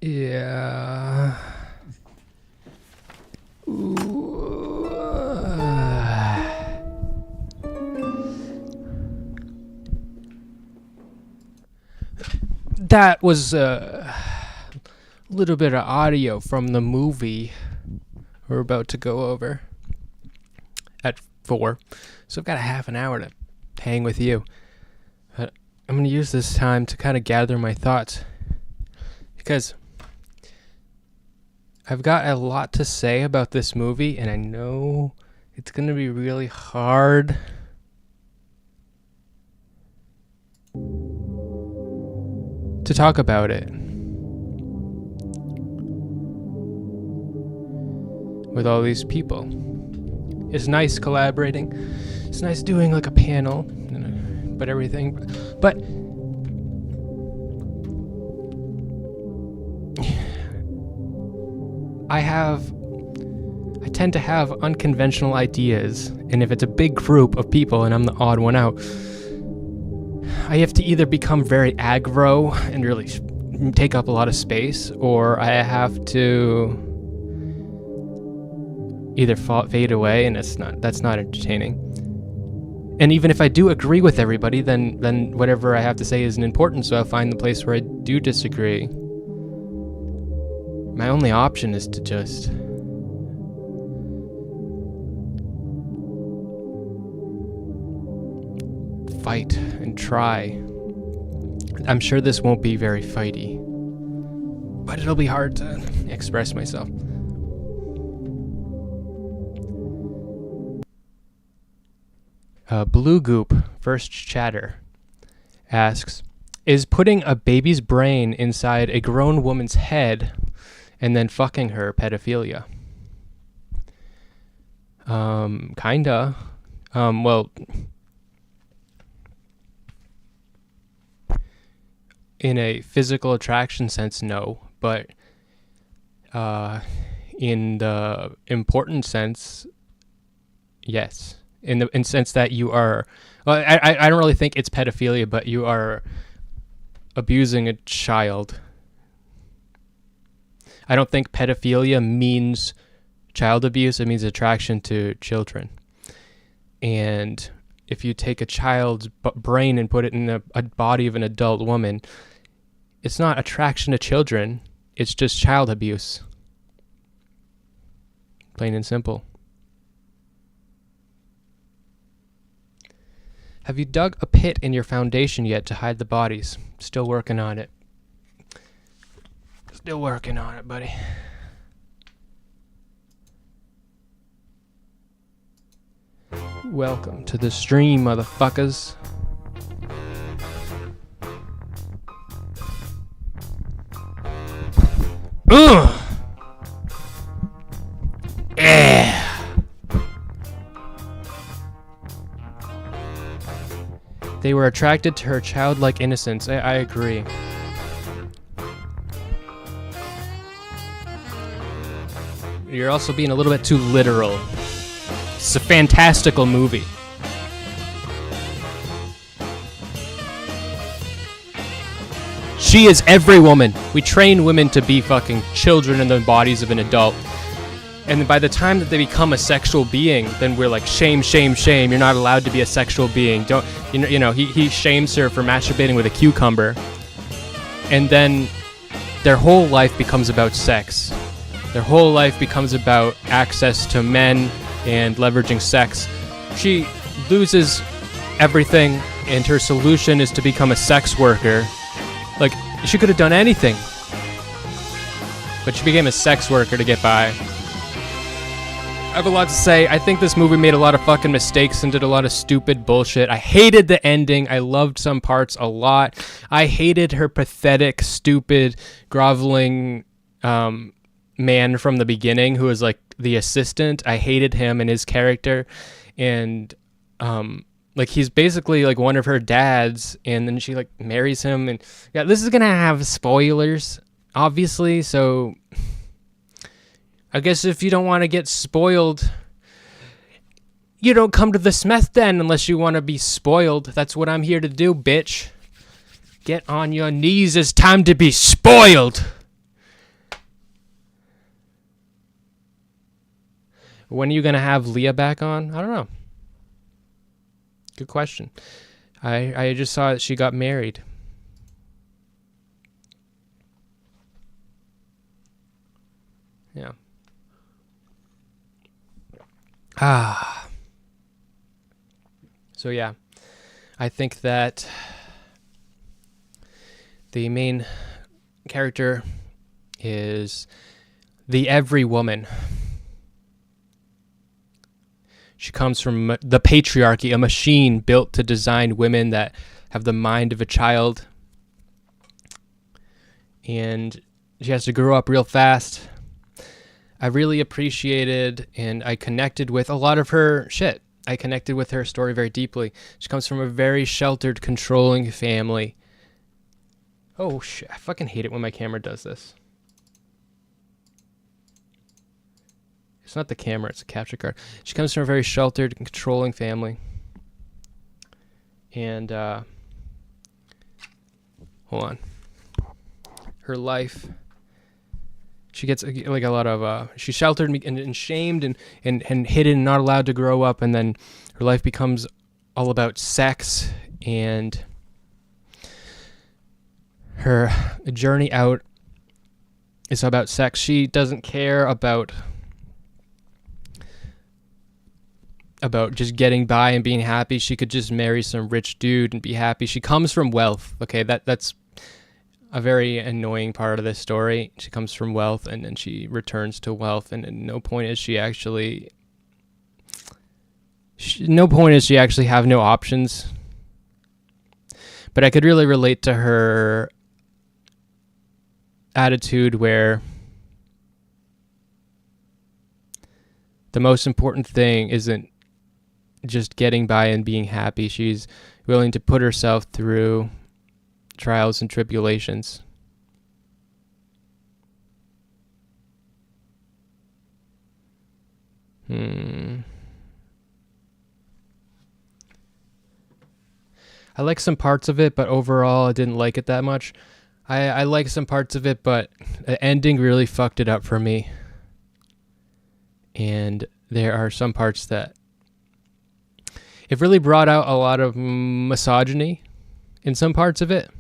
Yeah. Ooh. That was a little bit of audio from the movie we're about to go over at 4. So I've got a half an hour to hang with you. I'm going to use this time to kind of gather my thoughts, because I've got a lot to say about this movie, and I know it's going to be really hard to talk about it with all these people. It's nice collaborating. It's nice doing like a panel, but everything. But I tend to have unconventional ideas, and if it's a big group of people and I'm the odd one out, I have to either become very aggro and really take up a lot of space, or I have to either fade away, and that's not entertaining. And even if I do agree with everybody, then whatever I have to say isn't important, so I'll find the place where I do disagree. My only option is to just fight and try. I'm sure this won't be very fighty, but it'll be hard to express myself. Blue Goop, First Chatter, asks, is putting a baby's brain inside a grown woman's head and then fucking her pedophilia? Kinda. Well, in a physical attraction sense, no. But in the important sense, yes. In the sense that you are, well, I don't really think it's pedophilia, but you are abusing a child. I don't think pedophilia means child abuse. It means attraction to children. And if you take a child's brain and put it in a body of an adult woman, it's not attraction to children. It's just child abuse. Plain and simple. Have you dug a pit in your foundation yet to hide the bodies? Still working on it. Still working on it, buddy. Welcome to the stream, motherfuckers. Ugh! Yeah! They were attracted to her childlike innocence. I agree. You're also being a little bit too literal. It's a fantastical movie. She is every woman. We train women to be fucking children in the bodies of an adult. And by the time that they become a sexual being, then we're like, shame, shame, shame. You're not allowed to be a sexual being. Don't, you know, he shames her for masturbating with a cucumber. And then their whole life becomes about sex. Their whole life becomes about access to men and leveraging sex. She loses everything, and her solution is to become a sex worker. Like, she could have done anything, but she became a sex worker to get by. I have a lot to say. I think this movie made a lot of fucking mistakes and did a lot of stupid bullshit. I hated the ending. I loved some parts a lot. I hated her pathetic, stupid, groveling man from the beginning who was like the assistant. I hated him and his character. And like, he's basically like one of her dads, and then she like marries him. And yeah, this is gonna have spoilers, obviously, so I guess if you don't want to get spoiled, you don't come to the Smeth den unless you want to be spoiled. That's what I'm here to do, bitch. Get on your knees. It's time to be spoiled. When are you gonna have Leah back on? I don't know. Good question. I just saw that she got married. Yeah. So yeah, I think that the main character is the every woman. She comes from the patriarchy, a machine built to design women that have the mind of a child. And she has to grow up real fast. I really appreciated and I connected with a lot of her shit. I connected with her story very deeply. She comes from a very sheltered, controlling family. Oh, shit. I fucking hate it when my camera does this. It's not the camera, it's a capture card. She comes from a very sheltered and controlling family. And, hold on. Her life, she gets like a lot of, she's sheltered and shamed and hidden and not allowed to grow up. And then her life becomes all about sex, and her journey out is about sex. She doesn't care about just getting by and being happy. She could just marry some rich dude and be happy. She comes from wealth. Okay, that's a very annoying part of this story. She comes from wealth and then she returns to wealth, and at no point is she actually have no options. But I could really relate to her attitude where the most important thing isn't just getting by and being happy. She's willing to put herself through trials and tribulations. I like some parts of it, but overall I didn't like it that much. I like some parts of it, but the ending really fucked it up for me. And there are some parts that it really brought out a lot of misogyny in some parts of it.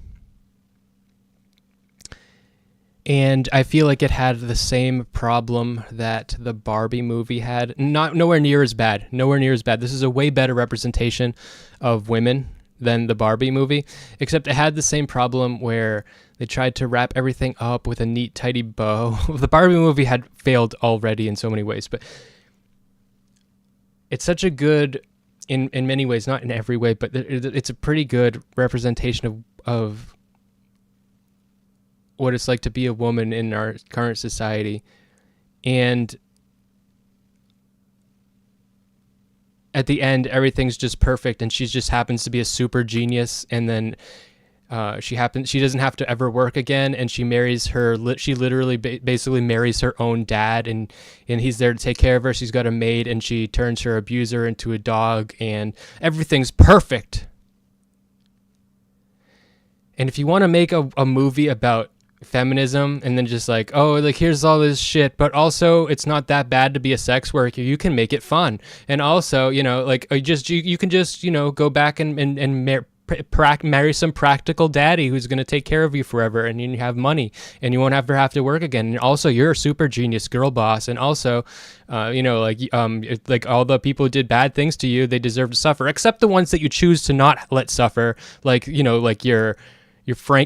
And I feel like it had the same problem that the Barbie movie had. Nowhere near as bad. This is a way better representation of women than the Barbie movie, except it had the same problem where they tried to wrap everything up with a neat, tidy bow. The Barbie movie had failed already in so many ways, but it's such a good, in many ways, not in every way, but it's a pretty good representation of what it's like to be a woman in our current society. And at the end, everything's just perfect, and she just happens to be a super genius, and then she doesn't have to ever work again, and she marries she literally basically marries her own dad, and he's there to take care of her. She's got a maid, and she turns her abuser into a dog, and everything's perfect. And if you want to make a movie about feminism and then just like, oh, like here's all this shit, but also it's not that bad to be a sex worker, you can make it fun. And also, you know, like you can just, you know, go back and marry some practical daddy who's going to take care of you forever, and you have money and you won't ever have to work again. And also you're a super genius girl boss. And also, you know, like all the people who did bad things to you, they deserve to suffer, except the ones that you choose to not let suffer. Like, you know, like your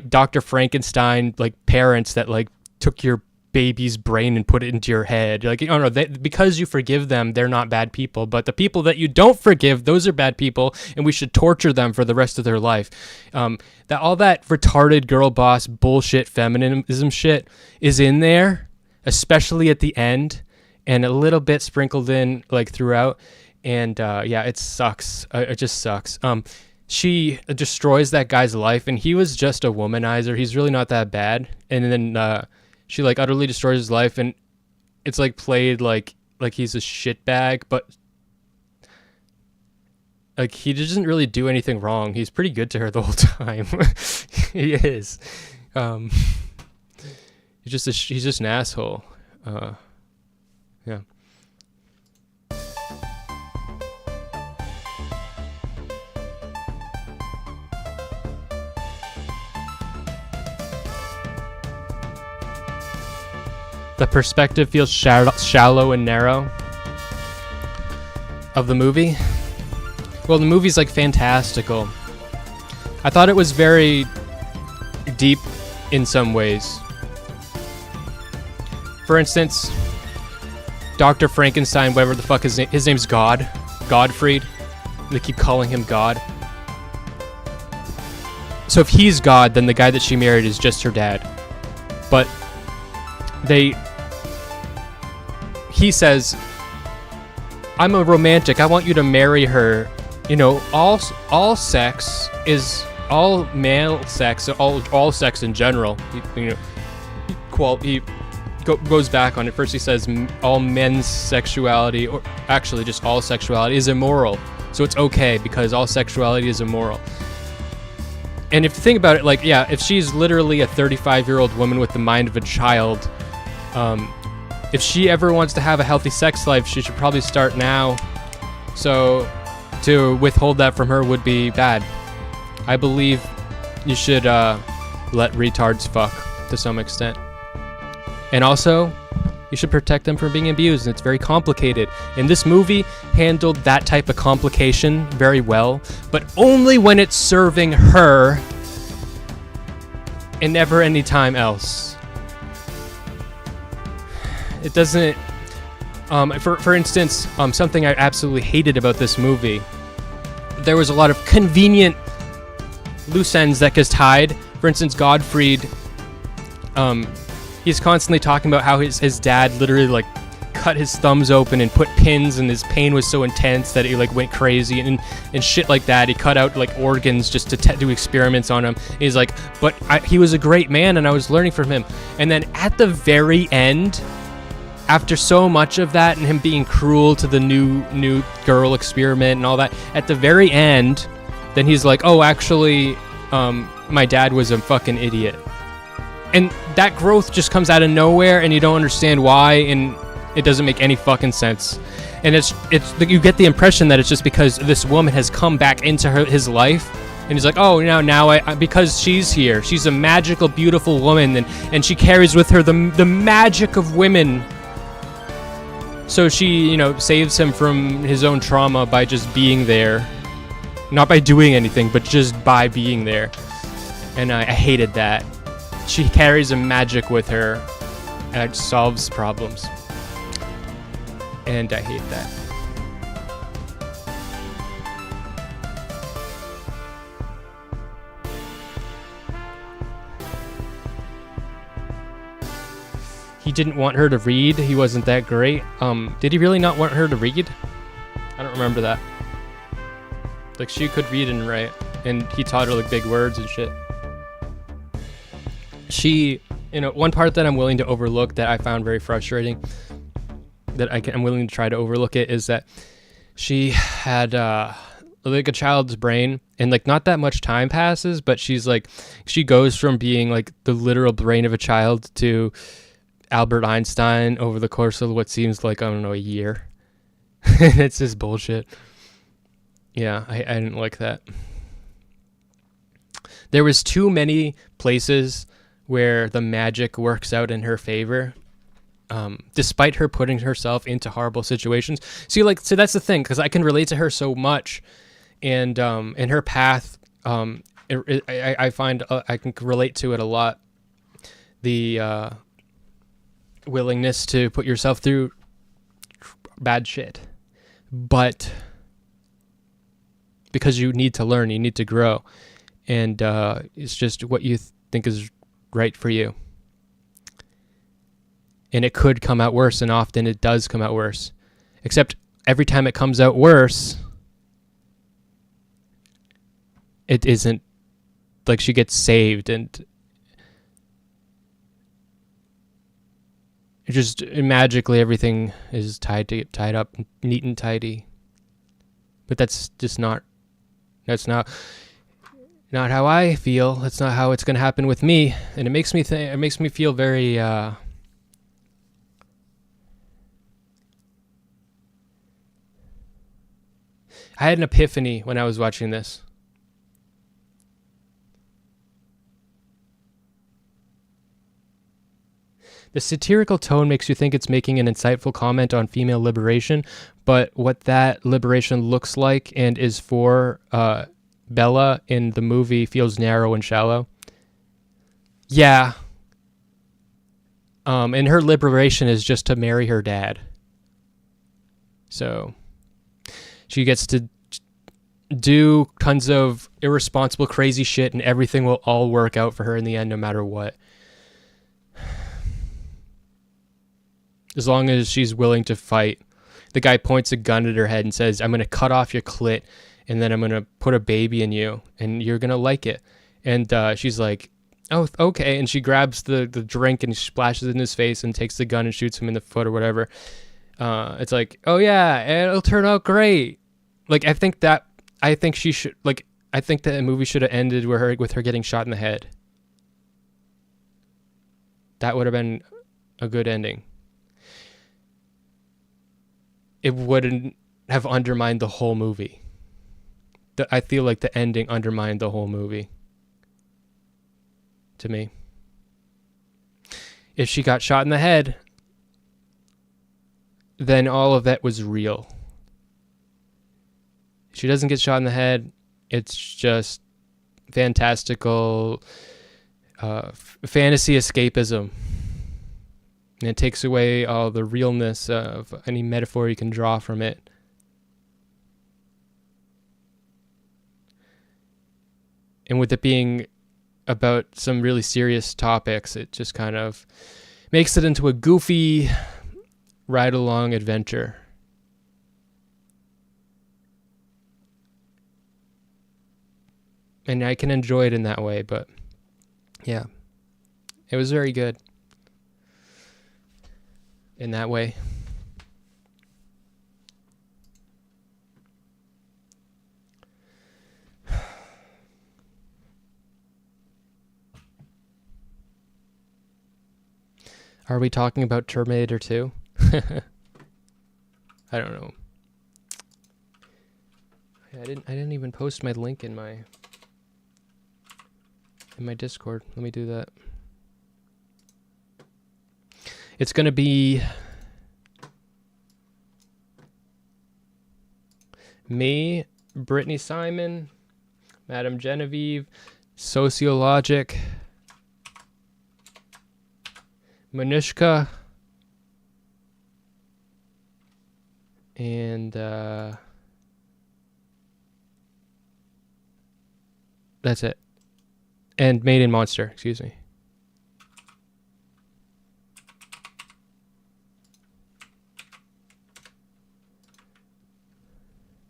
Dr. Frankenstein, like parents that like took your baby's brain and put it into your head. Like, oh no, because you forgive them, they're not bad people. But the people that you don't forgive, those are bad people, and we should torture them for the rest of their life. That all that retarded girl boss bullshit feminism shit is in there, especially at the end, and a little bit sprinkled in like throughout. And yeah, it sucks. It just sucks. She destroys that guy's life, and he was just a womanizer. He's really not that bad. And then she like utterly destroys his life, and it's like played like he's a shitbag, but like he doesn't really do anything wrong. He's pretty good to her the whole time. He is. He's just an asshole. Yeah. the perspective feels shallow and narrow of the movie. Well, the movie's like fantastical. I thought it was very deep in some ways. For instance, Dr. Frankenstein, whatever the fuck his name's Godfried. They keep calling him God. So if he's God, then the guy that she married is just her dad. But he says, I'm a romantic, I want you to marry her. You know, all sex is, all male sex, all sex in general, he goes back on it. First he says all men's sexuality, or actually just all sexuality, is immoral. So it's okay because all sexuality is immoral. And if you think about it, like, yeah, if she's literally a 35-year-old woman with the mind of a child, if she ever wants to have a healthy sex life, she should probably start now. So to withhold that from her would be bad. I believe you should let retards fuck to some extent. And also, you should protect them from being abused, and it's very complicated. And this movie handled that type of complication very well, but only when it's serving her and never any time else. It doesn't... for instance, something I absolutely hated about this movie, there was a lot of convenient loose ends that gets tied. For instance, Godfried, he's constantly talking about how his dad literally like cut his thumbs open and put pins, and his pain was so intense that he like went crazy and shit like that. He cut out like organs just to do experiments on him. He's like, but he was a great man and I was learning from him. And then at the very end, after so much of that and him being cruel to the new girl experiment and all that, at the very end, then he's like, oh, actually, my dad was a fucking idiot. And that growth just comes out of nowhere, and you don't understand why, and it doesn't make any fucking sense. And it's you get the impression that it's just because this woman has come back into his life, and he's like, oh, now I because she's here, she's a magical, beautiful woman, and she carries with her the magic of women. So she, saves him from his own trauma by just being there, not by doing anything, but just by being there. And I hated that. She carries a magic with her and it solves problems. And I hate that. He didn't want her to read. He wasn't that great. Did he really not want her to read? I don't remember that. Like, she could read and write, and he taught her like big words and shit. She, one part that I'm willing to overlook that I found very frustrating, that I'm willing to try to overlook it, is that she had like a child's brain, and like not that much time passes, but she goes from being like the literal brain of a child to Albert Einstein over the course of what seems like, I don't know, a year. It's just bullshit. Yeah, I didn't like that. There was too many places where the magic works out in her favor, despite her putting herself into horrible situations. So that's the thing, because I can relate to her so much, and in her path, I find I can relate to it a lot. The willingness to put yourself through bad shit, but because you need to learn, you need to grow, and it's just what you think is right for you. And it could come out worse, and often it does come out worse. Except every time it comes out worse, it isn't like she gets saved, and it just magically everything is tied up, neat and tidy. But that's just not how I feel. That's not how it's going to happen with me, and it makes me feel very I had an epiphany when I was watching this. The satirical tone makes you think it's making an insightful comment on female liberation, but what that liberation looks like and is for Bella in the movie feels narrow and shallow. Yeah. And her liberation is just to marry her dad. So she gets to do tons of irresponsible, crazy shit, and everything will all work out for her in the end, no matter what. As long as she's willing to fight. The guy points a gun at her head and says, I'm going to cut off your clit, and then I'm going to put a baby in you, and you're going to like it. And she's like, oh, okay. And she grabs the drink and splashes it in his face and takes the gun and shoots him in the foot or whatever. It's like, oh yeah, it'll turn out great. Like, I think that the movie should have ended with her getting shot in the head. That would have been a good ending. It wouldn't have undermined the whole movie. I feel like the ending undermined the whole movie. To me. If she got shot in the head, then all of that was real. If she doesn't get shot in the head, it's just fantastical fantasy escapism. And it takes away all the realness of any metaphor you can draw from it. And with it being about some really serious topics, it just kind of makes it into a goofy ride-along adventure. And I can enjoy it in that way, but yeah, it was very good in that way. Are we talking about Terminator 2? I don't know. I didn't even post my link in my Discord. Let me do that. It's going to be me, Brittaney Simon, Madam Genevieve, Sociologic, Manushaka, and that's it. And Maiden Monster, excuse me.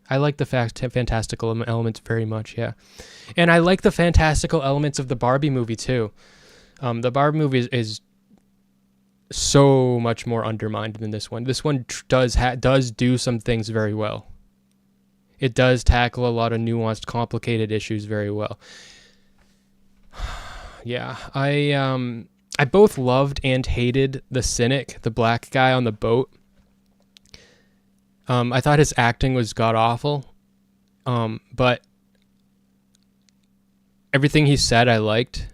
I like the fantastical elements very much, yeah. And I like the fantastical elements of the Barbie movie, too. The Barbie movie is so much more undermined than this one. This one does do some things very well. It does tackle a lot of nuanced, complicated issues very well. Yeah, I both loved and hated the cynic, the black guy on the boat. I thought his acting was god-awful, but everything he said I liked.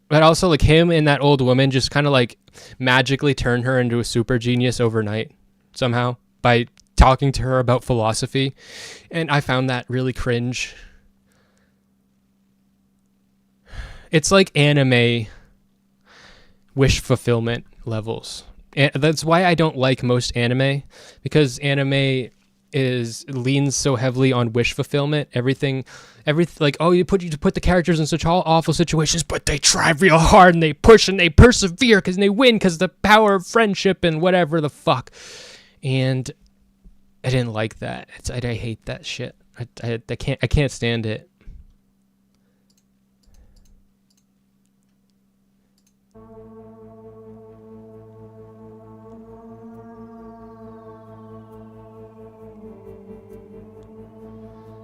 But also, like, him and that old woman just kind of, like, magically turn her into a super genius overnight, somehow, by talking to her about philosophy. And I found that really cringe. It's like anime wish fulfillment levels. And that's why I don't like most anime, because anime leans so heavily on wish fulfillment. Everything like, oh, you put the characters in such awful situations, but they try real hard and they push and they persevere because they win because the power of friendship and whatever the fuck. And I didn't like that. I hate that shit. I can't stand it.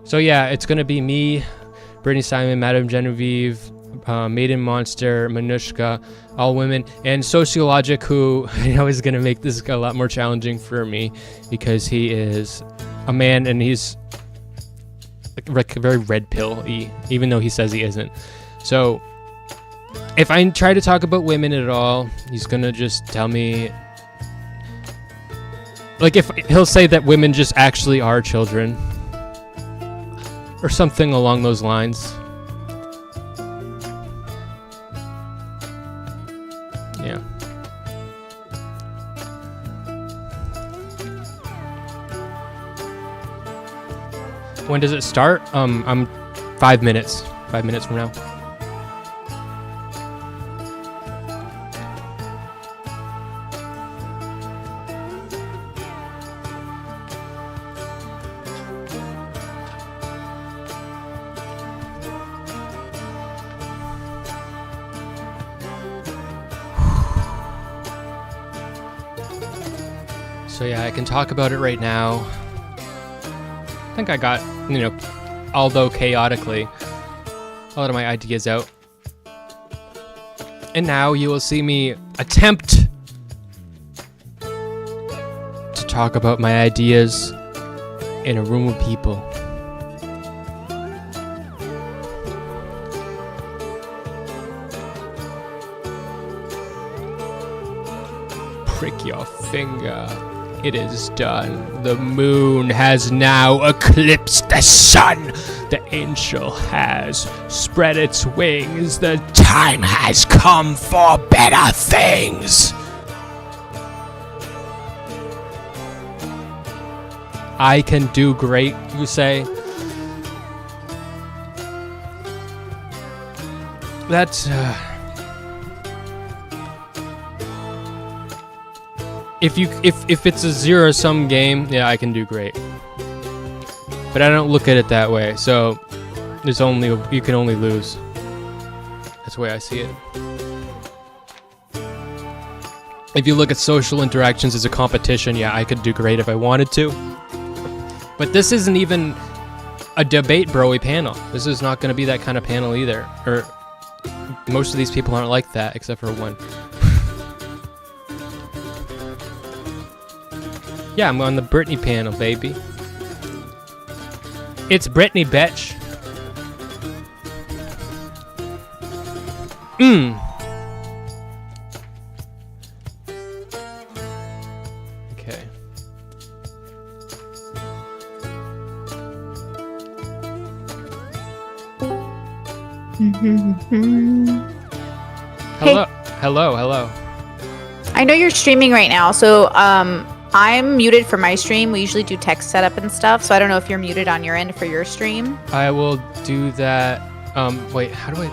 So yeah, it's going to be me, Brittaney Simon, Madam Genevieve, Maiden Monster, Manushaka, all women, and Sociologic, who I know is going to make this a lot more challenging for me because he is a man and he's like very red pill-y, even though he says he isn't. So if I try to talk about women at all, he's gonna just tell me, like, if he'll say that women just actually are children or something along those lines. Yeah. When does it start? I'm 5 minutes. 5 minutes from now. So yeah, I can talk about it right now. I think I got, although chaotically, a lot of my ideas out. And now you will see me attempt to talk about my ideas in a room of people. Prick your finger. It is done. The moon has now eclipsed the sun. The angel has spread its wings. The time has come for better things. I can do great, you say? That's... If it's a zero-sum game, yeah, I can do great. But I don't look at it that way, so you can only lose. That's the way I see it. If you look at social interactions as a competition, yeah, I could do great if I wanted to. But this isn't even a debate broy panel. This is not going to be that kind of panel either. Or most of these people aren't like that, except for one. Yeah, I'm on the Brittaney panel, baby. It's Brittaney, bitch. Okay. Hello. Hello. I know you're streaming right now, so I'm muted for my stream. We usually do text setup and stuff, so I don't know if you're muted on your end for your stream. I will do that. Wait, how do I...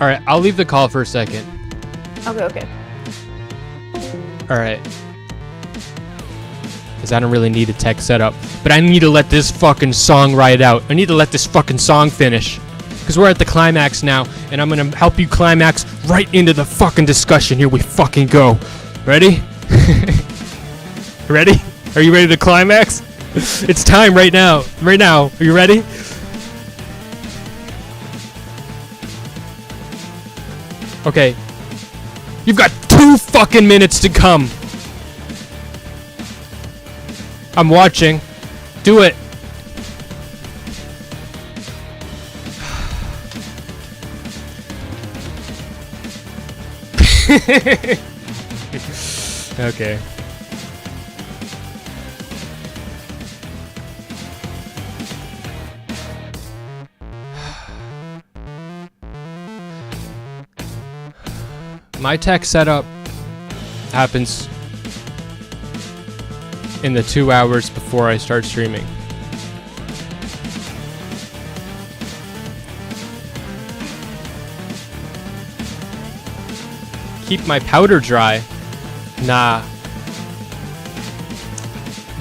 Alright, I'll leave the call for a second. Okay. Alright. Because I don't really need a text setup. But I need to let this fucking song ride out. I need to let this fucking song finish. Because we're at the climax now, and I'm gonna help you climax right into the fucking discussion. Here we fucking go. Ready? Ready? Are you ready to climax? It's time right now. Right now. Are you ready? Okay. You've got 2 fucking minutes to come. I'm watching. Do it. Okay. My tech setup happens in the 2 hours before I start streaming. Keep my powder dry. Nah.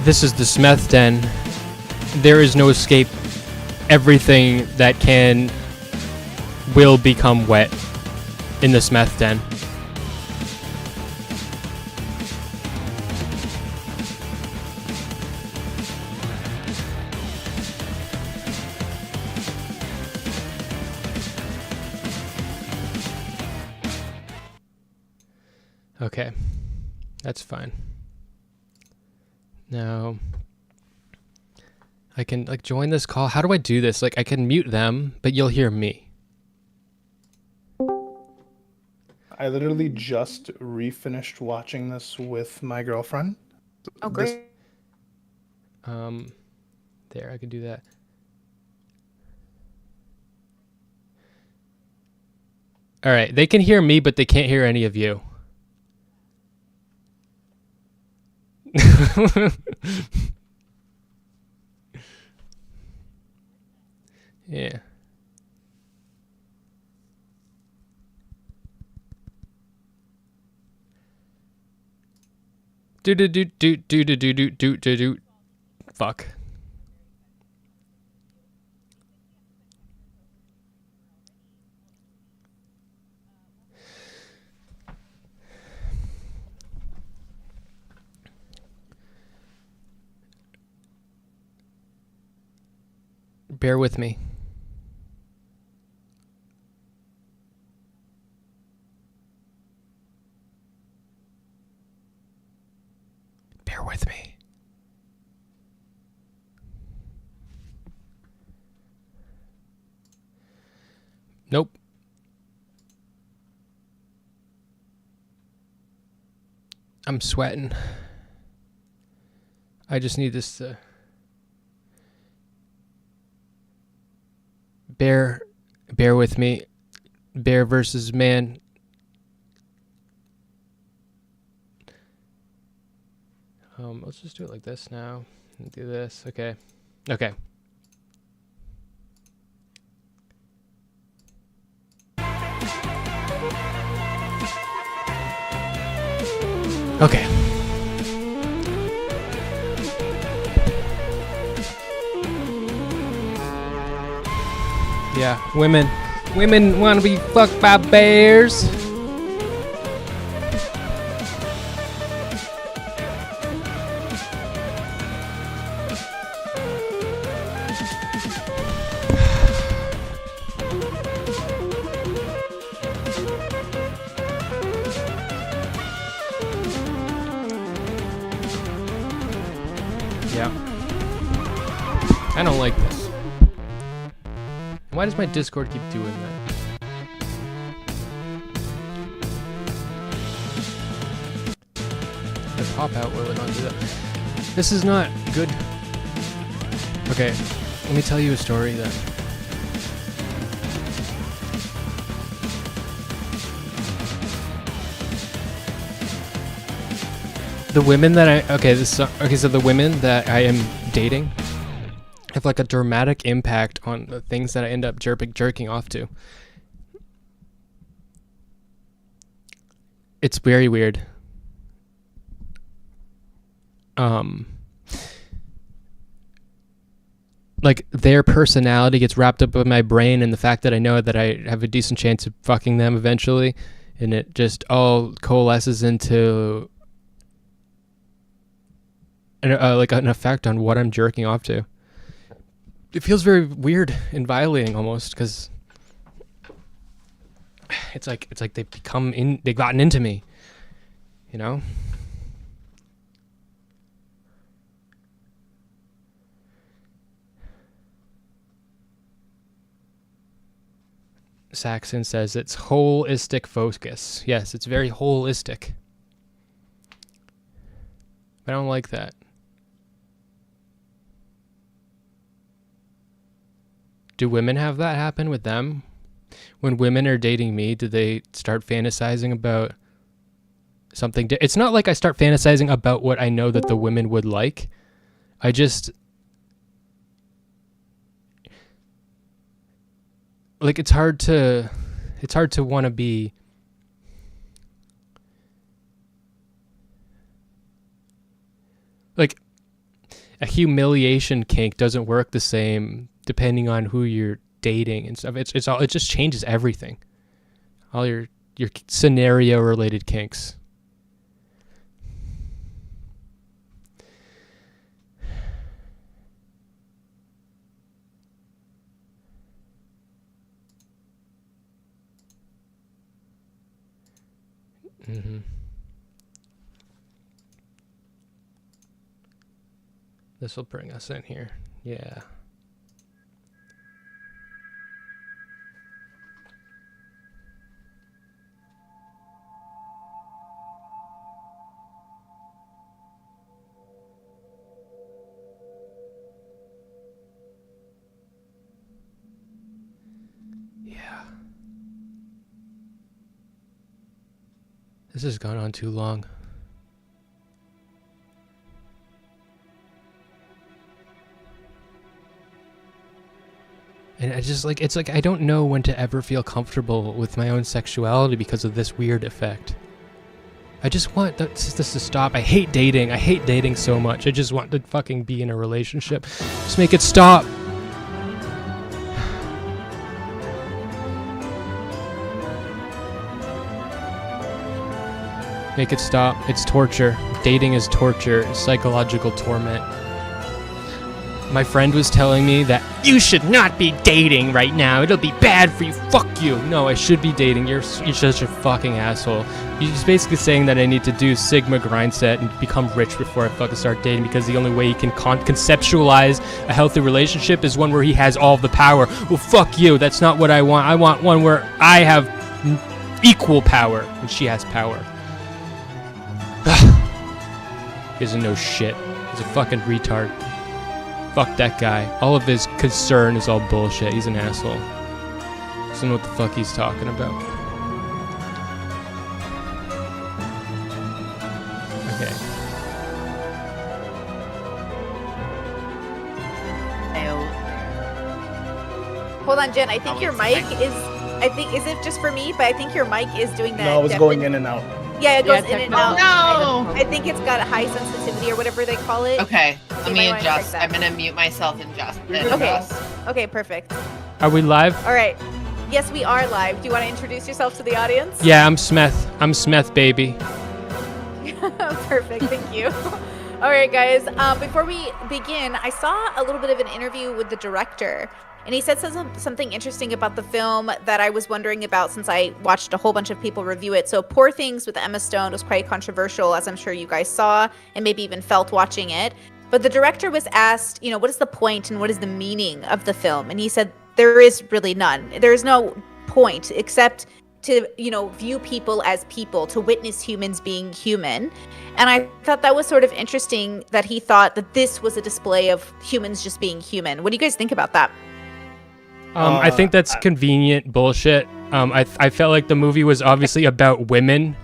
This is the Smeth den. There is no escape. Everything that will become wet in the Smeth den. Okay, that's fine. Now, I can like join this call. How do I do this? Like I can mute them, but you'll hear me. I literally just refinished watching this with my girlfriend. Oh, great. There, I can do that. All right, they can hear me, but they can't hear any of you. Yeah. Do. Fuck. Bear with me. Bear with me. Nope. I'm sweating. I just need this to... Bear with me. Bear versus man. Let's just do it like this now. Do this. Okay. Okay. Okay. Yeah, women want to be fucked by bears. Yeah. I don't like this. Why does my Discord keep doing that? The pop out will not do that. This is not good. Okay, let me tell you a story then. The women that so the women that I am dating have like a dramatic impact on the things that I end up jerking off to. It's very weird. Like their personality gets wrapped up in my brain and the fact that I know that I have a decent chance of fucking them eventually, and it just all coalesces into like an effect on what I'm jerking off to. It feels very weird and violating almost, because it's like they've gotten into me, you know? Saxon says it's holistic focus. Yes, it's very holistic. But I don't like that. Do women have that happen with them? When women are dating me, do they start fantasizing about something? It's not like I start fantasizing about what I know that the women would like. I just... like, it's hard to want to be... like, a humiliation kink doesn't work the same depending on who you're dating and stuff. It just changes everything. All your scenario related kinks. Mm-hmm. This will bring us in here. Yeah. Yeah. This has gone on too long. And I just like, it's like I don't know when to ever feel comfortable with my own sexuality because of this weird effect. I just want this to stop. I hate dating. I hate dating so much. I just want to fucking be in a relationship. Just make it stop. Make it stop. It's torture. Dating is torture. It's psychological torment. My friend was telling me that you should not be dating right now. It'll be bad for you. Fuck you. No, I should be dating. You're such a fucking asshole. He's basically saying that I need to do Sigma grind set and become rich before I fucking start dating, because the only way he can conceptualize a healthy relationship is one where he has all the power. Well, fuck you. That's not what I want. I want one where I have equal power and she has power. He doesn't know shit. He's a fucking retard. Fuck that guy. All of his concern is all bullshit. He's an asshole. Doesn't know what the fuck he's talking about. Okay. Hold on, Jen. I think your mic is. Is it just for me? But I think your mic is doing that. No, it's going in and out. Yeah, it goes in and out. No! I think it's got a high sensitivity or whatever they call it. Okay, let me might wanna check adjust. that. I'm gonna mute myself and just. Okay. Okay, perfect. Are we live? All right. Yes, we are live. Do you want to introduce yourself to the audience? Yeah, I'm Smeth. I'm Smeth, baby. Perfect. Thank you. All right, guys. Before we begin, I saw a little bit of an interview with the director, and he said something interesting about the film that I was wondering about since I watched a whole bunch of people review it. So Poor Things with Emma Stone was quite controversial, as I'm sure you guys saw and maybe even felt watching it. But the director was asked, what is the point and what is the meaning of the film? And he said, there is really none. There is no point except to, view people as people, to witness humans being human. And I thought that was sort of interesting that he thought that this was a display of humans just being human. What do you guys think about that? I think that's convenient bullshit. I felt like the movie was obviously about women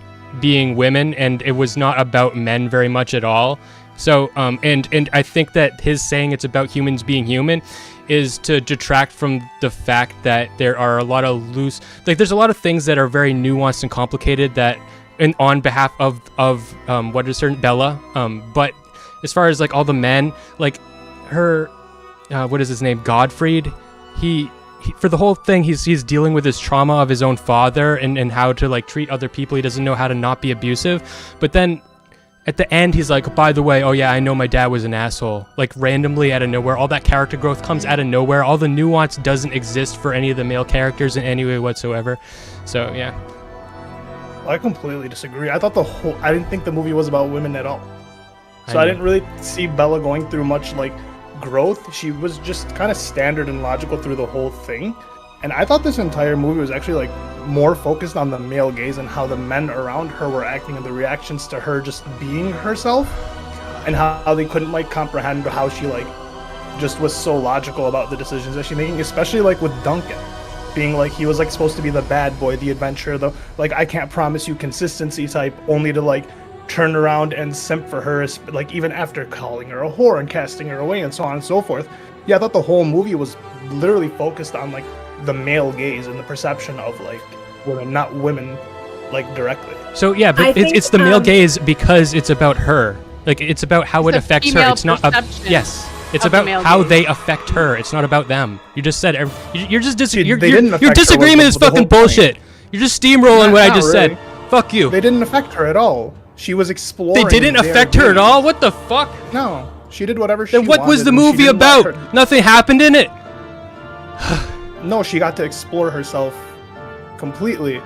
being women, and it was not about men very much at all. So, and I think that his saying it's about humans being human is to detract from the fact that there are a lot of there's a lot of things that are very nuanced and complicated that, on behalf of what is her Bella. But as far as like all the men, like her, what is his name, Godfried, he for the whole thing he's dealing with his trauma of his own father and how to like treat other people. He doesn't know how to not be abusive. But then at the end he's like, by the way, oh yeah, I know my dad was an asshole. Like randomly out of nowhere. All that character growth comes out of nowhere. All the nuance doesn't exist for any of the male characters in any way whatsoever. So yeah. I completely disagree. I didn't think the movie was about women at all. So I didn't really see Bella going through much like growth. She was just kind of standard and logical through the whole thing. And I thought this entire movie was actually like more focused on the male gaze and how the men around her were acting and the reactions to her just being herself, and how they couldn't like comprehend how she like just was so logical about the decisions that she's making, especially like with Duncan being like, he was like supposed to be the bad boy, the adventurer, the like I can't promise you consistency type, only to like turn around and simp for her, like even after calling her a whore and casting her away and so on and so forth. Yeah, I thought the whole movie was literally focused on like the male gaze and the perception of like women, not women like directly. So yeah, but it's the male gaze because it's about her. Like it's about how it affects her. It's not yes. It's about how they affect her. It's not about them. You just said your disagreement is fucking bullshit. You're just steamrolling what I just said. Fuck you. They didn't affect her at all. She was exploring. They didn't affect her at all? What the fuck? No. She did whatever she wanted. Then what was the movie about? Nothing happened in it. No, she got to explore herself completely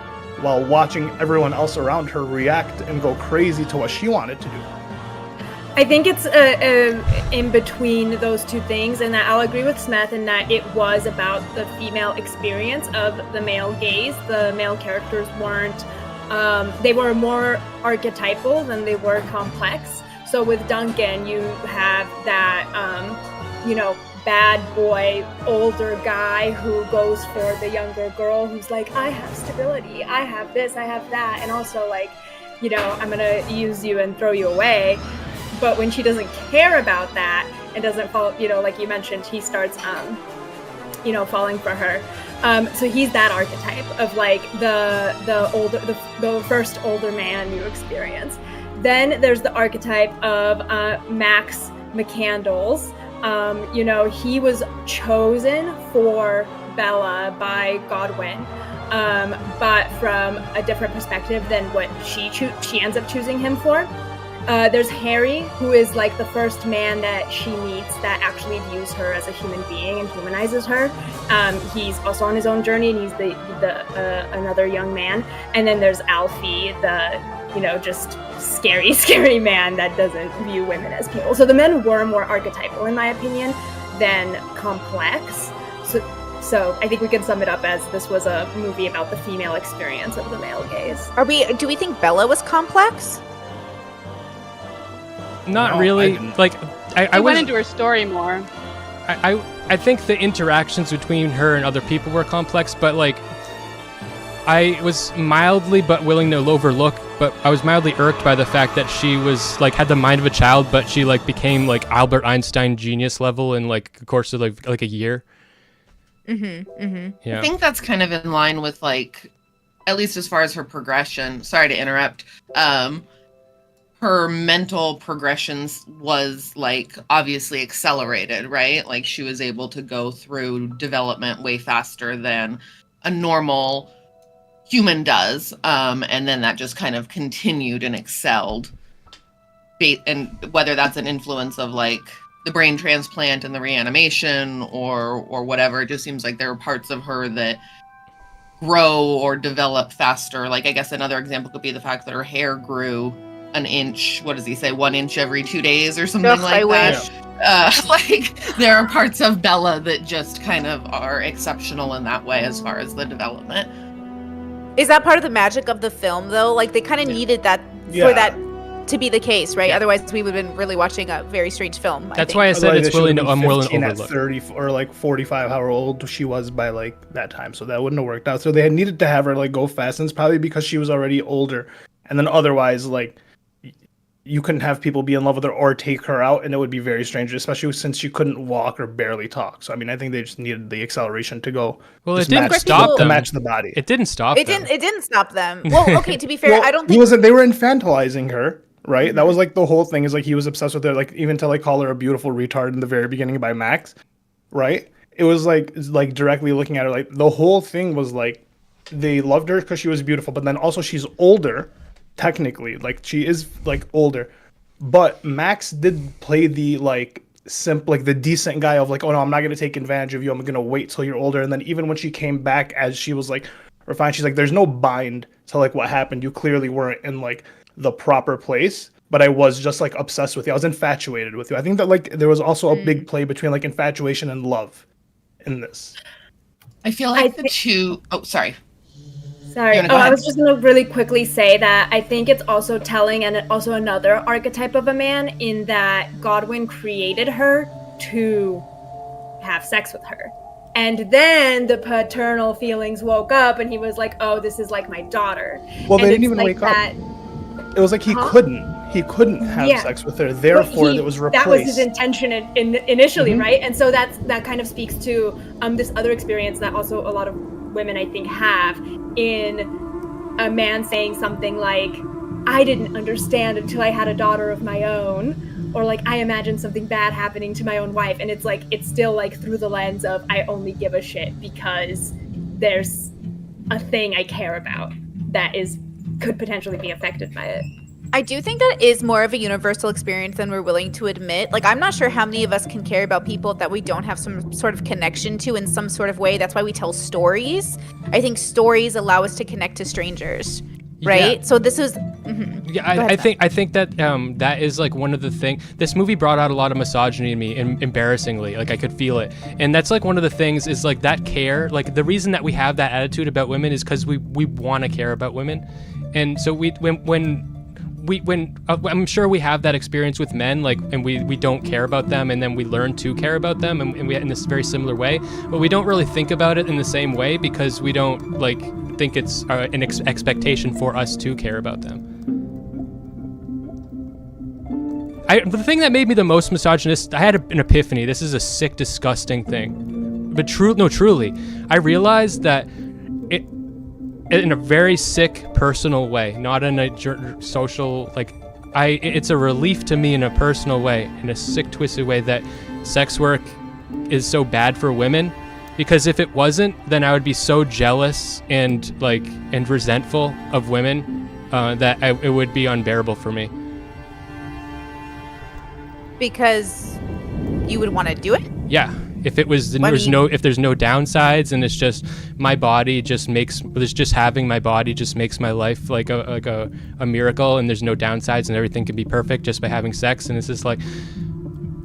while watching everyone else around her react and go crazy to what she wanted to do. I think it's in between those two things, and that I'll agree with Smeth in that it was about the female experience of the male gaze. The male characters weren't, they were more archetypal than they were complex. So with Duncan, you have that, bad boy, older guy who goes for the younger girl who's like, I have stability, I have this, I have that, and also like, I'm gonna use you and throw you away. But when she doesn't care about that and doesn't fall, like you mentioned, he starts, falling for her. So he's that archetype of like the first older man you experience. Then there's the archetype of Max McCandles. He was chosen for Bella by Godwin, but from a different perspective than what she ends up choosing him for. There's Harry, who is like the first man that she meets that actually views her as a human being and humanizes her. He's also on his own journey, and he's the another young man. And then there's Alfie, the just scary man that doesn't view women as people. So the men were more archetypal, in my opinion, than complex. So I think we can sum it up as this was a movie about the female experience of the male gaze. Do we think Bella was complex? Not really. I went into her story more. I think the interactions between her and other people were complex, but I was mildly but willing to overlook, but I was mildly irked by the fact that she was had the mind of a child, but she became Albert Einstein genius level in the course of a year. Yeah. I think that's kind of in line with at least as far as her progression. Sorry to interrupt. Her mental progressions was obviously accelerated, right? She was able to go through development way faster than a normal human does, and then that just kind of continued and excelled. And whether that's an influence of the brain transplant and the reanimation or whatever, it just seems like there are parts of her that grow or develop faster. I guess another example could be the fact that her hair grew an inch. What does he say? 1 inch every 2 days or something that. There are parts of Bella that just kind of are exceptional in that way as far as the development. Is that part of the magic of the film, though? They kind of needed that for that to be the case, right? Yeah. Otherwise, we would have been really watching a very strange film. That's why I said it's willing to overlook. At 30 or 45, however old she was by that time, so that wouldn't have worked out. So they had needed to have her go fast, and it's probably because she was already older, and then otherwise you couldn't have people be in love with her or take her out, and it would be very strange, especially since she couldn't walk or barely talk. So, I think they just needed the acceleration to go. Well, it didn't stop them. To match the body. It didn't stop them. It didn't stop them. Well, okay, to be fair, I don't think... They were infantilizing her, right? That was the whole thing is he was obsessed with her, even to call her a beautiful retard in the very beginning by Max, right? It was directly looking at her, the whole thing was they loved her because she was beautiful, but then also she's older. Technically, she is older, but Max did play the the decent guy of oh no, I'm not gonna take advantage of you, I'm gonna wait till you're older. And then even when she came back as she was refined, she's there's no bind to what happened. You clearly weren't in the proper place, but I was just obsessed with you. I was infatuated with you. I think that there was also a big play between infatuation and love in this. I feel the two. Oh, sorry. Sorry. I was just going to really quickly say that I think it's also telling, and also another archetype of a man, in that Godwin created her to have sex with her. And then the paternal feelings woke up, and he was oh, this is my daughter. Well, they didn't even wake up. It was he couldn't have sex with her. Therefore, it was replaced. That was his intention initially, right? And so that kind of speaks to this other experience that also a lot of women, I think, have in a man saying something I didn't understand until I had a daughter of my own, or I imagined something bad happening to my own wife, and it's it's still through the lens of I only give a shit because there's a thing I care about that could potentially be affected by it. I do think that is more of a universal experience than we're willing to admit. I'm not sure how many of us can care about people that we don't have some sort of connection to in some sort of way. That's why we tell stories. I think stories allow us to connect to strangers. right? Yeah. So this was Yeah, Go ahead, I think that that is like one of the things. This movie brought out a lot of misogyny in me, embarrassingly. Like I could feel it, and that's like one of the things is like that care. Like the reason that we have that attitude about women is because we want to care about women, and so I'm sure we have that experience with men, like, and we don't care about them, and then we learn to care about them, and we in this very similar way, but we don't really think about it in the same way because we don't like think it's an expectation for us to care about them. The thing that made me the most misogynist, I had an epiphany. This is a sick, disgusting thing, but truly, I realized that it. In a very sick, personal way, not in a social, like, it's a relief to me in a personal way, in a sick, twisted way, that sex work is so bad for women, because if it wasn't, then I would be so jealous and resentful of women that it would be unbearable for me. because you would want to do it. Yeah. If it was, if there's no downsides, and it's just my body just having my body just makes my life like a miracle, and there's no downsides, and everything can be perfect just by having sex, and it's just like,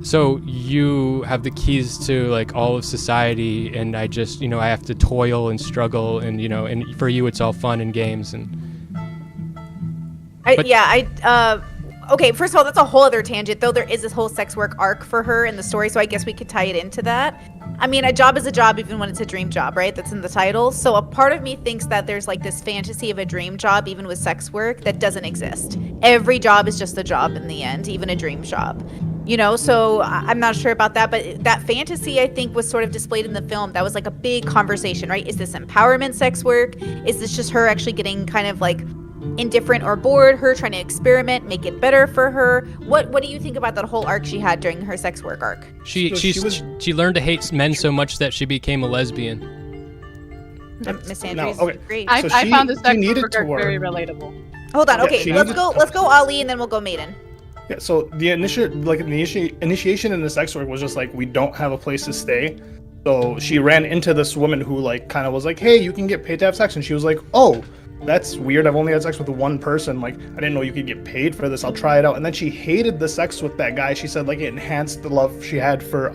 so you have the keys to like all of society, and I just, I have to toil and struggle, and and for you it's all fun and games, and. Okay, first of all, that's a whole other tangent, though there is this whole sex work arc for her in the story, so I guess we could tie it into that. I mean, a job is a job even when it's a dream job, right? That's in the title. So a part of me thinks that there's like this fantasy of a dream job, even with sex work, that doesn't exist. Every job is just a job in the end, even a dream job. So I'm not sure about that, but that fantasy, I think, was sort of displayed in the film. That was like a big conversation, right? Is this empowerment sex work? Is this just her actually getting kind of like indifferent or bored, her trying to experiment, make it better for her? What do you think about that whole arc she had during her sex work arc? She learned to hate men so much that she became a lesbian. Miss Andrews, okay. great. I found the sex work arc very relatable. Hold on, Yeah, okay, let's go Ali, and then we'll go Maiden. Yeah, so the initiation in the sex work was just like, we don't have a place to stay. So she ran into this woman who like kind of was like, hey, you can get paid to have sex, and she was like, oh, that's weird. I've only had sex with one person. Like, I didn't know you could get paid for this. I'll try it out. And then she hated the sex with that guy. She said like it enhanced the love she had for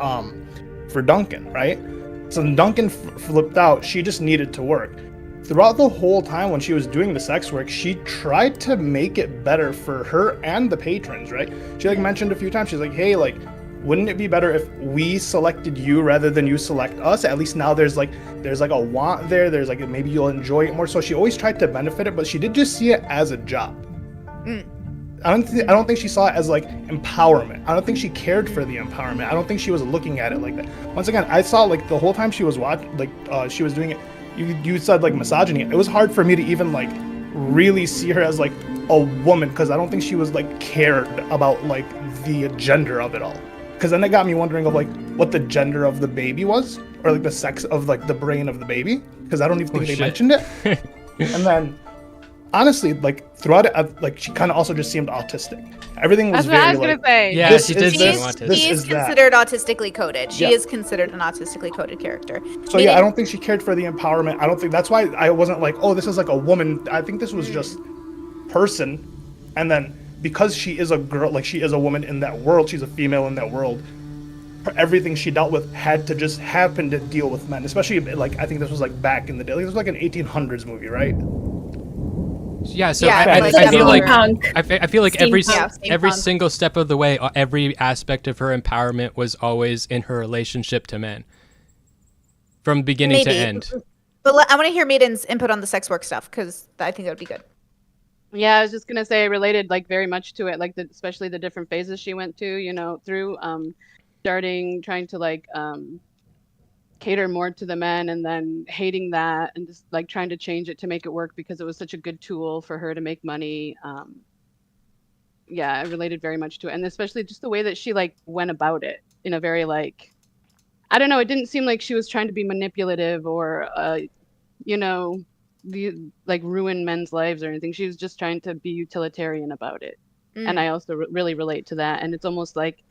Duncan, right? So when Duncan flipped out, she just needed to work. Throughout the whole time when she was doing the sex work, she tried to make it better for her and the patrons, right? She like mentioned a few times, she's like, hey, like, wouldn't it be better if we selected you rather than you select us? At least now there's like a want there. There's like, maybe you'll enjoy it more. So she always tried to benefit it, but she did just see it as a job. I don't think she saw it as like empowerment. I don't think she cared for the empowerment. I don't think she was looking at it like that. Once again, I saw like the whole time she was she was doing it. You said like misogyny. It was hard for me to even like really see her as like a woman, because I don't think she was like cared about like the gender of it all. Because then it got me wondering of like what the gender of the baby was, or like the sex of like the brain of the baby, because I don't even think they mentioned it. And then honestly, like throughout it, like she kind of also just seemed autistic. Everything was That's what I was very gonna say. Yeah, this she is did this, seem autistic. this She is is that. considered autistically coded. She Yeah. is considered an autistically coded character. So yeah, I don't think she cared for the empowerment. I don't think that's why I wasn't like, oh, this is like a woman. I think this was just person. And then because she is a girl, like she is a woman in that world, she's a female in that world, everything she dealt with had to just happen to deal with men. Especially like, I think this was like back in the day. Like, this was like an 1800s movie, right? Yeah, so Yeah, I feel like Steampunk. I feel like every Steampunk. single step of the way, every aspect of her empowerment was always in her relationship to men, from beginning to end. But I want to hear Maiden's input on the sex work stuff, because I think that would be good. Yeah, I was just gonna say it related like very much to it, like especially the different phases she went to, through starting trying to like cater more to the men, and then hating that, and just like trying to change it to make it work because it was such a good tool for her to make money. Yeah, it related very much to it, and especially just the way that she like went about it in a very like, I don't know, it didn't seem like she was trying to be manipulative or like ruin men's lives or anything. She was just trying to be utilitarian about it. And I also really relate to that. And it's almost like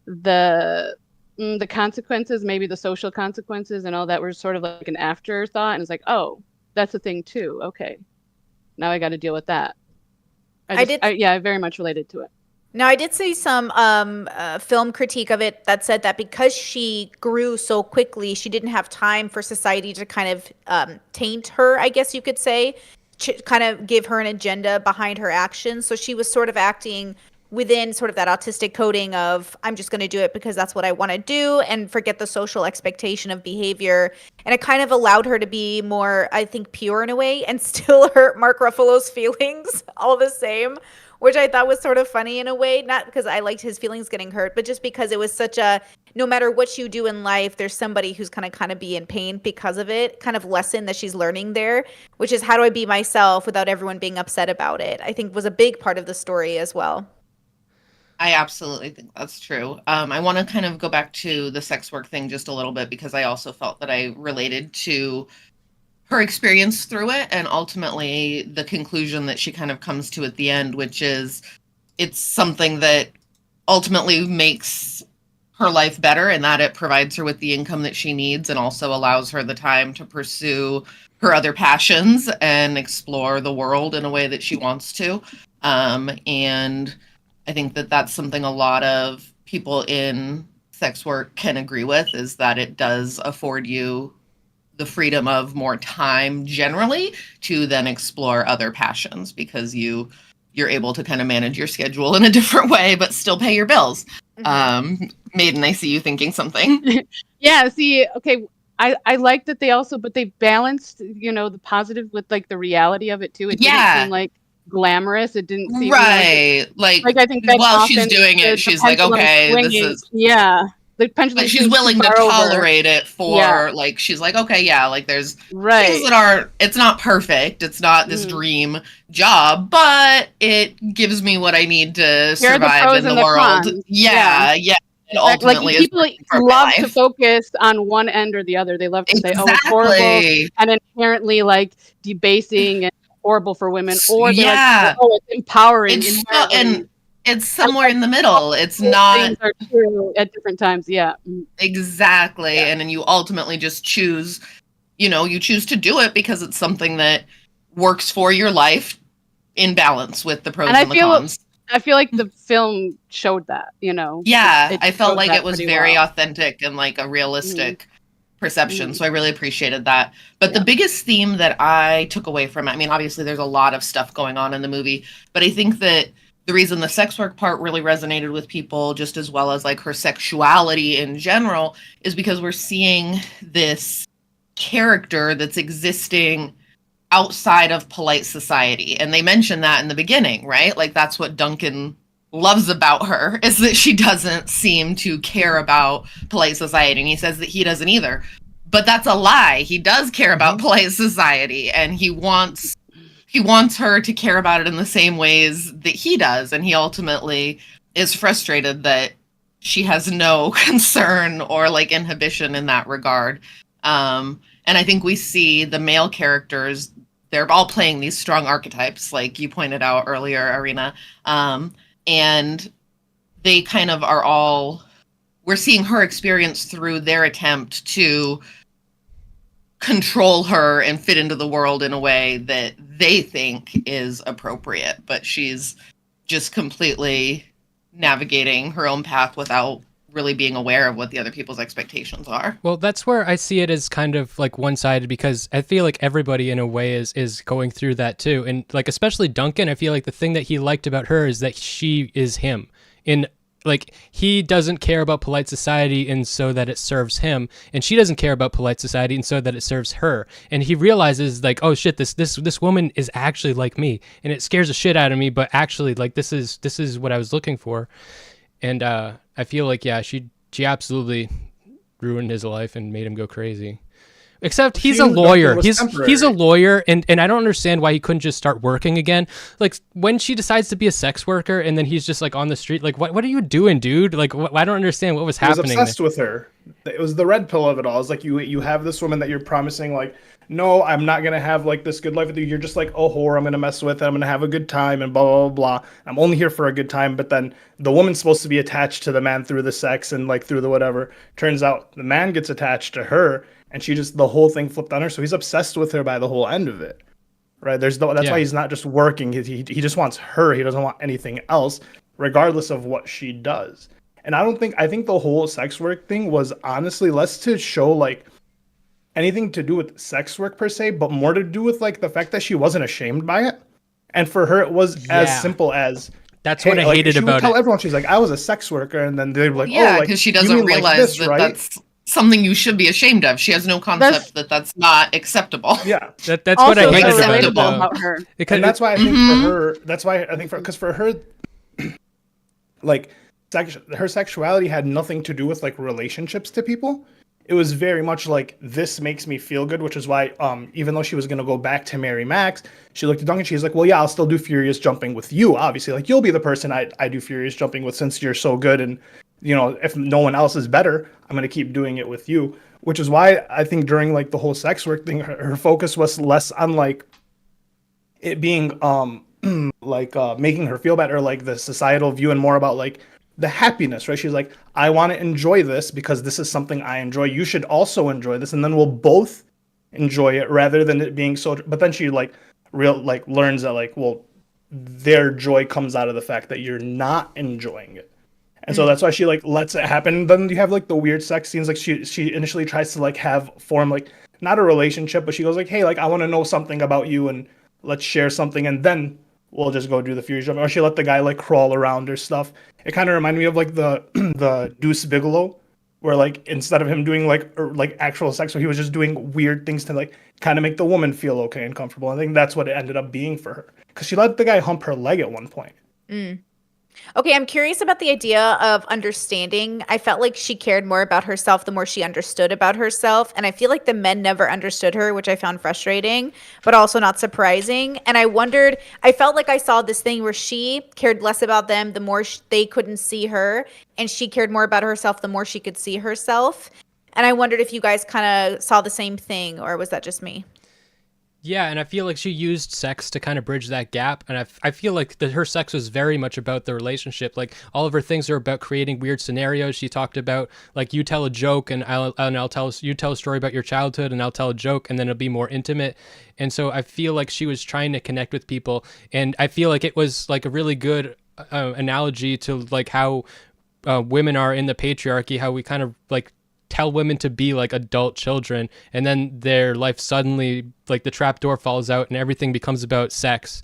the consequences, maybe the social consequences and all that, were sort of like an afterthought, and it's like, oh, that's a thing too. Okay. now I got to deal with that. I very much related to it. Now, I did see some film critique of it that said that because she grew so quickly, she didn't have time for society to kind of taint her, I guess you could say, kind of give her an agenda behind her actions. So she was sort of acting within sort of that autistic coding of, I'm just going to do it because that's what I want to do, and forget the social expectation of behavior. And it kind of allowed her to be more, I think, pure in a way, and still hurt Mark Ruffalo's feelings all the same, which I thought was sort of funny in a way, not because I liked his feelings getting hurt, but just because it was such a, no matter what you do in life, there's somebody who's going to kind of be in pain because of it, kind of lesson that she's learning there, which is how do I be myself without everyone being upset about it, I think was a big part of the story as well. I absolutely think that's true. I want to kind of go back to the sex work thing just a little bit, because I also felt that I related to her experience through it, and ultimately the conclusion that she kind of comes to at the end, which is it's something that ultimately makes her life better, and that it provides her with the income that she needs and also allows her the time to pursue her other passions and explore the world in a way that she wants to. And I think that that's something a lot of people in sex work can agree with, is that it does afford you the freedom of more time generally to then explore other passions, because you're able to kind of manage your schedule in a different way but still pay your bills. Maiden, I see you thinking something. Yeah, see, okay, I like that but they balanced, the positive with like the reality of it too. It didn't seem like glamorous. It didn't seem like I think while she's doing it, she's like, okay, this is the pendulum. Like she's willing to tolerate it for like, she's like, okay, like there's things that are, it's not perfect, it's not this dream job, but it gives me what I need to survive in the world. And ultimately, people love to focus on one end or the other. They love to say, oh, it's horrible and inherently like debasing and horrible for women, or they're like, oh, it's empowering. And it's somewhere in the middle. It's not. Things are true at different times. Yeah. Exactly. And then you ultimately just choose, you choose to do it because it's something that works for your life in balance with the pros and the cons. I feel like the film showed that, Yeah, I felt like it was very authentic and like a realistic perception. So I really appreciated that. But the biggest theme that I took away from it, I mean, obviously there's a lot of stuff going on in the movie, but I think that the reason the sex work part really resonated with people, just as well as like her sexuality in general, is because we're seeing this character that's existing outside of polite society. And they mentioned that in the beginning, right? Like that's what Duncan loves about her, is that she doesn't seem to care about polite society. And he says that he doesn't either. But that's a lie. He does care about polite society, and he wants her to care about it in the same ways that he does. And he ultimately is frustrated that she has no concern or like inhibition in that regard. And I think we see the male characters, they're all playing these strong archetypes, like you pointed out earlier, Arena. And they kind of are all, we're seeing her experience through their attempt to control her and fit into the world in a way that they think is appropriate, but she's just completely navigating her own path without really being aware of what the other people's expectations are. Well, that's where I see it as kind of like one-sided, because I feel like everybody in a way is going through that too. And like, especially Duncan, I feel like the thing that he liked about her is that she is him. In like, he doesn't care about polite society and so that it serves him, and she doesn't care about polite society and so that it serves her. And he realizes like, oh shit, this woman is actually like me, and it scares the shit out of me, but actually like this is what I was looking for. And I feel like she absolutely ruined his life and made him go crazy. Except he's a lawyer. He's a lawyer, and I don't understand why he couldn't just start working again. Like when she decides to be a sex worker, and then he's just like on the street. Like what are you doing, dude? Like I don't understand what was happening. He was obsessed with her. It was the red pill of it all. It's like you have this woman that you're promising, like, no, I'm not gonna have like this good life with you. You're just like a whore. I'm gonna mess with it. I'm gonna have a good time and blah blah blah blah. I'm only here for a good time. But then the woman's supposed to be attached to the man through the sex and like through the whatever. Turns out the man gets attached to her, and she just, the whole thing flipped on her. So he's obsessed with her by the whole end of it. right? That's why he's not just working. He just wants her. He doesn't want anything else, regardless of what she does. And I think the whole sex work thing was honestly less to show like anything to do with sex work per se, but more to do with like the fact that she wasn't ashamed by it. And for her, it was as simple as, that's what I hated about it. She would tell everyone, she's like, I was a sex worker. And then they'd be like, yeah, oh, like, because she doesn't realize that that's something you should be ashamed of. She has no concept that that's not acceptable. Yeah. That's what I hated about her. And that's why I think for her, because for her, like, her sexuality had nothing to do with like relationships to people. It was very much like, this makes me feel good, which is why, even though she was going to go back to marry Max, she looked at Duncan. She's like, well, yeah, I'll still do furious jumping with you. Obviously, like, you'll be the person I do furious jumping with since you're so good. And, you know, if no one else is better, I'm going to keep doing it with you, which is why I think during like the whole sex work thing, her focus was less on like it being, like, making her feel better, like the societal view, and more about like the happiness, right? She's like, I want to enjoy this because this is something I enjoy. You should also enjoy this, and then we'll both enjoy it, rather than it being so. But then she like learns that like, well, their joy comes out of the fact that you're not enjoying it, and so that's why she like lets it happen. Then you have like the weird sex scenes. Like she initially tries to like form like not a relationship, but she goes like, hey, like I want to know something about you, and let's share something, and then we'll just go do the furious jump. Or she let the guy like crawl around her stuff. It kind of reminded me of like the Deuce Bigelow, where like instead of him doing like actual sex, so he was just doing weird things to like kind of make the woman feel okay and comfortable. I think that's what it ended up being for her, because she let the guy hump her leg at one point. Okay, I'm curious about the idea of understanding. I felt like she cared more about herself the more she understood about herself. And I feel like the men never understood her, which I found frustrating, but also not surprising. And I felt like I saw this thing where she cared less about them the more they couldn't see her. And she cared more about herself the more she could see herself. And I wondered if you guys kind of saw the same thing, or was that just me? Yeah, and I feel like she used sex to kind of bridge that gap, and I feel like her sex was very much about the relationship. Like all of her things are about creating weird scenarios. She talked about like, you tell a joke, and I'll tell you tell a story about your childhood, and I'll tell a joke, and then it'll be more intimate. And so I feel like she was trying to connect with people, and I feel like it was like a really good analogy to like how women are in the patriarchy, how we kind of like tell women to be like adult children, and then their life suddenly, like the trap door falls out and everything becomes about sex,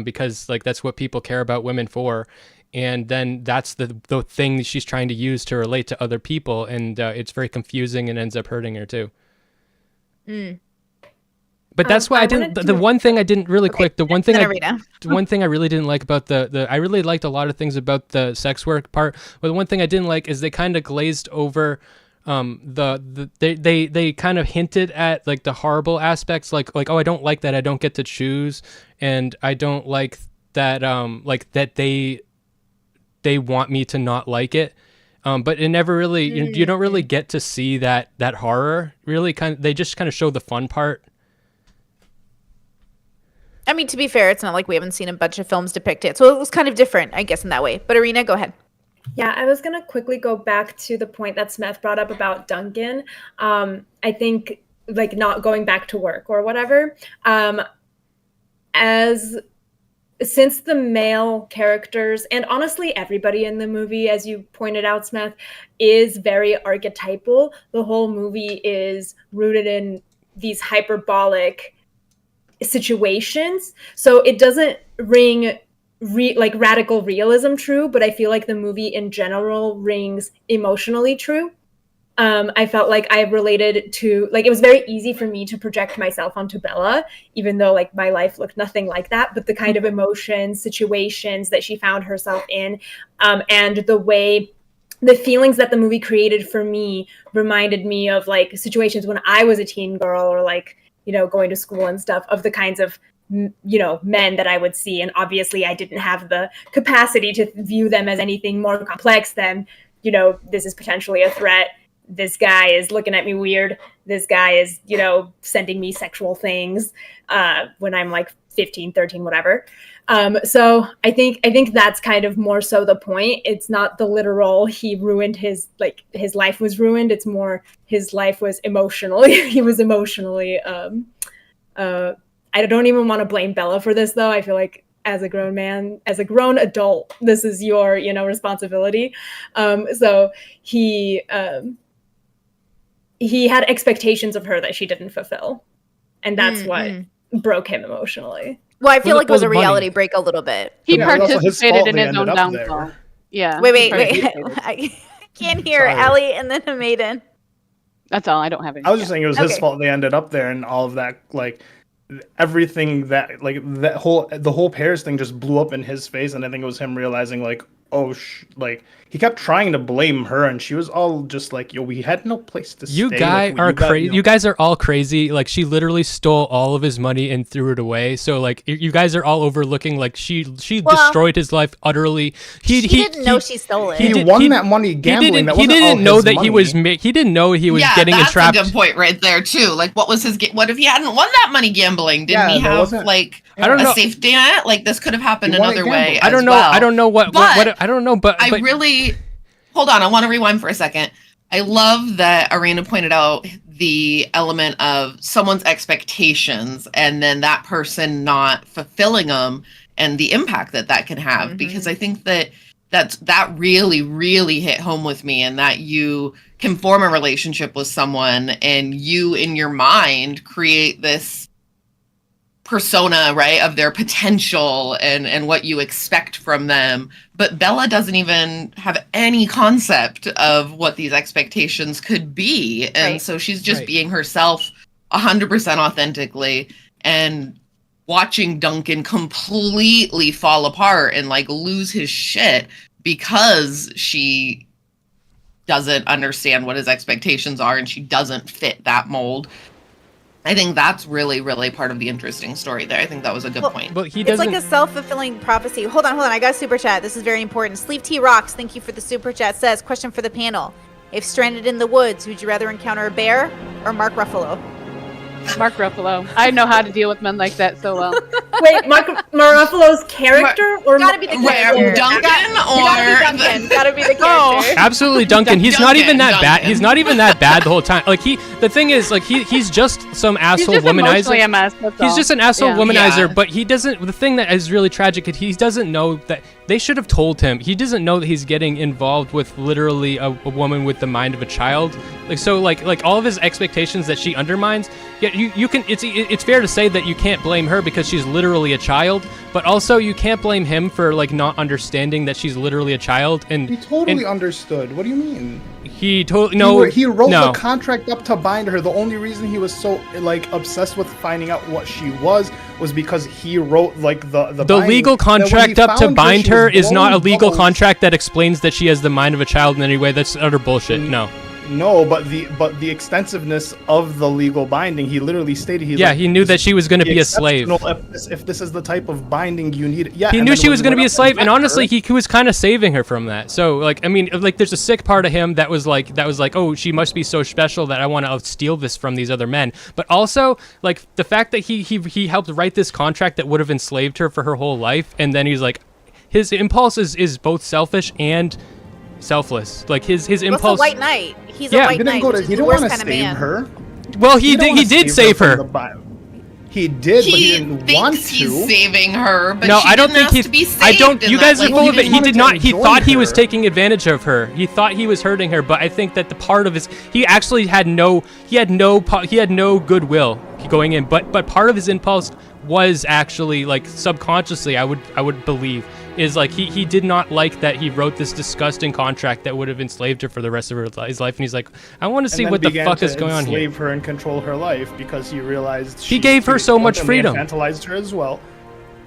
because like that's what people care about women for. And then that's the thing that she's trying to use to relate to other people, and it's very confusing and ends up hurting her too. But that's why the one thing I didn't really quick, the one thing I really didn't like about I really liked a lot of things about the sex work part, but the one thing I didn't like is they kind of glazed over they kind of hinted at like the horrible aspects, like oh, I don't like that I don't get to choose, and I don't like that like that they want me to not like it, but it never really you don't really get to see that horror really. They just kind of show the fun part. I mean, to be fair, it's not like we haven't seen a bunch of films depict it, so it was kind of different, I guess, in that way. But Irina, go ahead. Yeah, I was going to quickly go back to the point that Smeth brought up about Duncan. I think, like, not going back to work or whatever. Since the male characters, and honestly everybody in the movie, as you pointed out, Smeth, is very archetypal, the whole movie is rooted in these hyperbolic situations. So it doesn't ring like radical realism true, but I feel like the movie in general rings emotionally true. I felt like I related to, like, it was very easy for me to project myself onto Bella, even though like my life looked nothing like that, but the kind of emotions, situations that she found herself in, and the feelings that the movie created for me reminded me of like situations when I was a teen girl, or like, you know, going to school and stuff, of the kinds of, you know, men that I would see. And obviously I didn't have the capacity to view them as anything more complex than, you know, this is potentially a threat. This guy is looking at me weird. This guy is, you know, sending me sexual things when I'm like 15, 13, whatever. So I think that's kind of more so the point. It's not the literal, he ruined his life was ruined. It's more his life was emotionally, he was emotionally, I don't even want to blame Bella for this, though. I feel like as a grown man, as a grown adult, this is your, responsibility. So he had expectations of her that she didn't fulfill. And that's what broke him emotionally. Well, I feel like it was a money. reality break a little bit. He Yeah, it was also his participated fault in they his own ended up downfall. there. Yeah. Wait. he participated. I can't hear Sorry. Allie and then a Maiden. That's all. I don't have any. I was just saying it was his Okay. fault they ended up there, and all of that, like everything that, like the whole Paris thing just blew up in his face, and I think it was him realizing, like, like he kept trying to blame her, and she was all just like, "Yo, we had no place to You stay." guys Like, are got, crazy. You guys are all crazy. Like, she literally stole all of his money and threw it away. So like, you guys are all overlooking like she Well, destroyed his life utterly. She didn't know she stole it. He won that money gambling. That He wasn't didn't all know his that he was. money. He didn't know he was Yeah, getting that's entrapped. a good point right there too. Like, what was his? What if he hadn't won that money gambling? Didn't Yeah, he that have wasn't- like I don't a know. safety net? Like, this could have happened He won it another way. gambling. I don't as know. well. I don't know what I don't know. But I really hold on. I want to rewind for a second. I love that Arena pointed out the element of someone's expectations and then that person not fulfilling them and the impact that can have. Because I think that really, really hit home with me, and that you can form a relationship with someone and you in your mind create this persona, right, of their potential and what you expect from them. But Bella doesn't even have any concept of what these expectations could be. And Right. so she's just Right. being herself 100% authentically, and watching Duncan completely fall apart and like lose his shit because she doesn't understand what his expectations are and she doesn't fit that mold. I think that's really, really part of the interesting story there. I think that was a good point. But he It's doesn't. like a self-fulfilling prophecy. Hold on. I got a super chat. This is very important. Sleeve T Rocks, thank you for the super chat. Says, question for the panel. If stranded in the woods, would you rather encounter a bear or Mark Ruffalo? Mark Ruffalo. I know how to deal with men like that so well. Wait, Mark Ruffalo's character or Gotta be the Where, character. Duncan Gotta be Duncan. Gotta be the character. Absolutely, Duncan. He's not even that bad. Duncan. He's not even that bad the whole time. Like the thing is, like he's just some He's asshole just emotionally womanizer. a mess. That's He's all. just an asshole Yeah. womanizer, Yeah. but he doesn't. The thing that is really tragic is he doesn't know that they should have told him. He doesn't know that he's getting involved with literally a woman with the mind of a child. Like so, like all of his expectations that she undermines. Yeah, you can. It's fair to say that you can't blame her because she's literally a child, but also you can't blame him for like not understanding that she's literally a child. And He totally and understood. What do you mean? he totally no. He wrote no. the contract up to bind her. The only reason he was so like obsessed with finding out what she was because he wrote like the The binding. legal That when he contract up to found bind she her was is not a blowing legal bubbles. contract that explains that she has the mind of a child in any way. That's utter bullshit. No. No, but the extensiveness of the legal binding, he literally stated He knew that she was going to be a slave. If this is the type of binding you need, yeah. He and knew then she when was he going to went be a up slave, and met honestly, her- he was kind of saving her from that. So, like, I mean, like, there's a sick part of him that was like, oh, she must be so special that I want to steal this from these other men. But also, like, the fact that he helped write this contract that would have enslaved her for her whole life, and then he's like, his impulse is both selfish and selfless. Like his What's a impulse. white knight? He's Yeah. a he white didn't knight. go which to. is He the didn't worst want to kind of save man. her. Well, he don't did. He wanna did her save from her. the He did, but he didn't thinks want he's to. saving her, but No, she I don't didn't think ask to be he's. saved. I don't. in You that, guys like, are full he of it. just He wanted did to not. He enjoy thought he was her. taking advantage of her. He thought he was hurting her, but I think that the part of his. He actually had no. He had no goodwill going in. But part of his impulse was actually like subconsciously. I would believe is like he did not like that he wrote this disgusting contract that would have enslaved her for the rest of his life, and he's like, I want to see And what then the began fuck to is going on here. enslave her and control her life because he realized He gave her so much ultimately freedom. Infantilized her as well.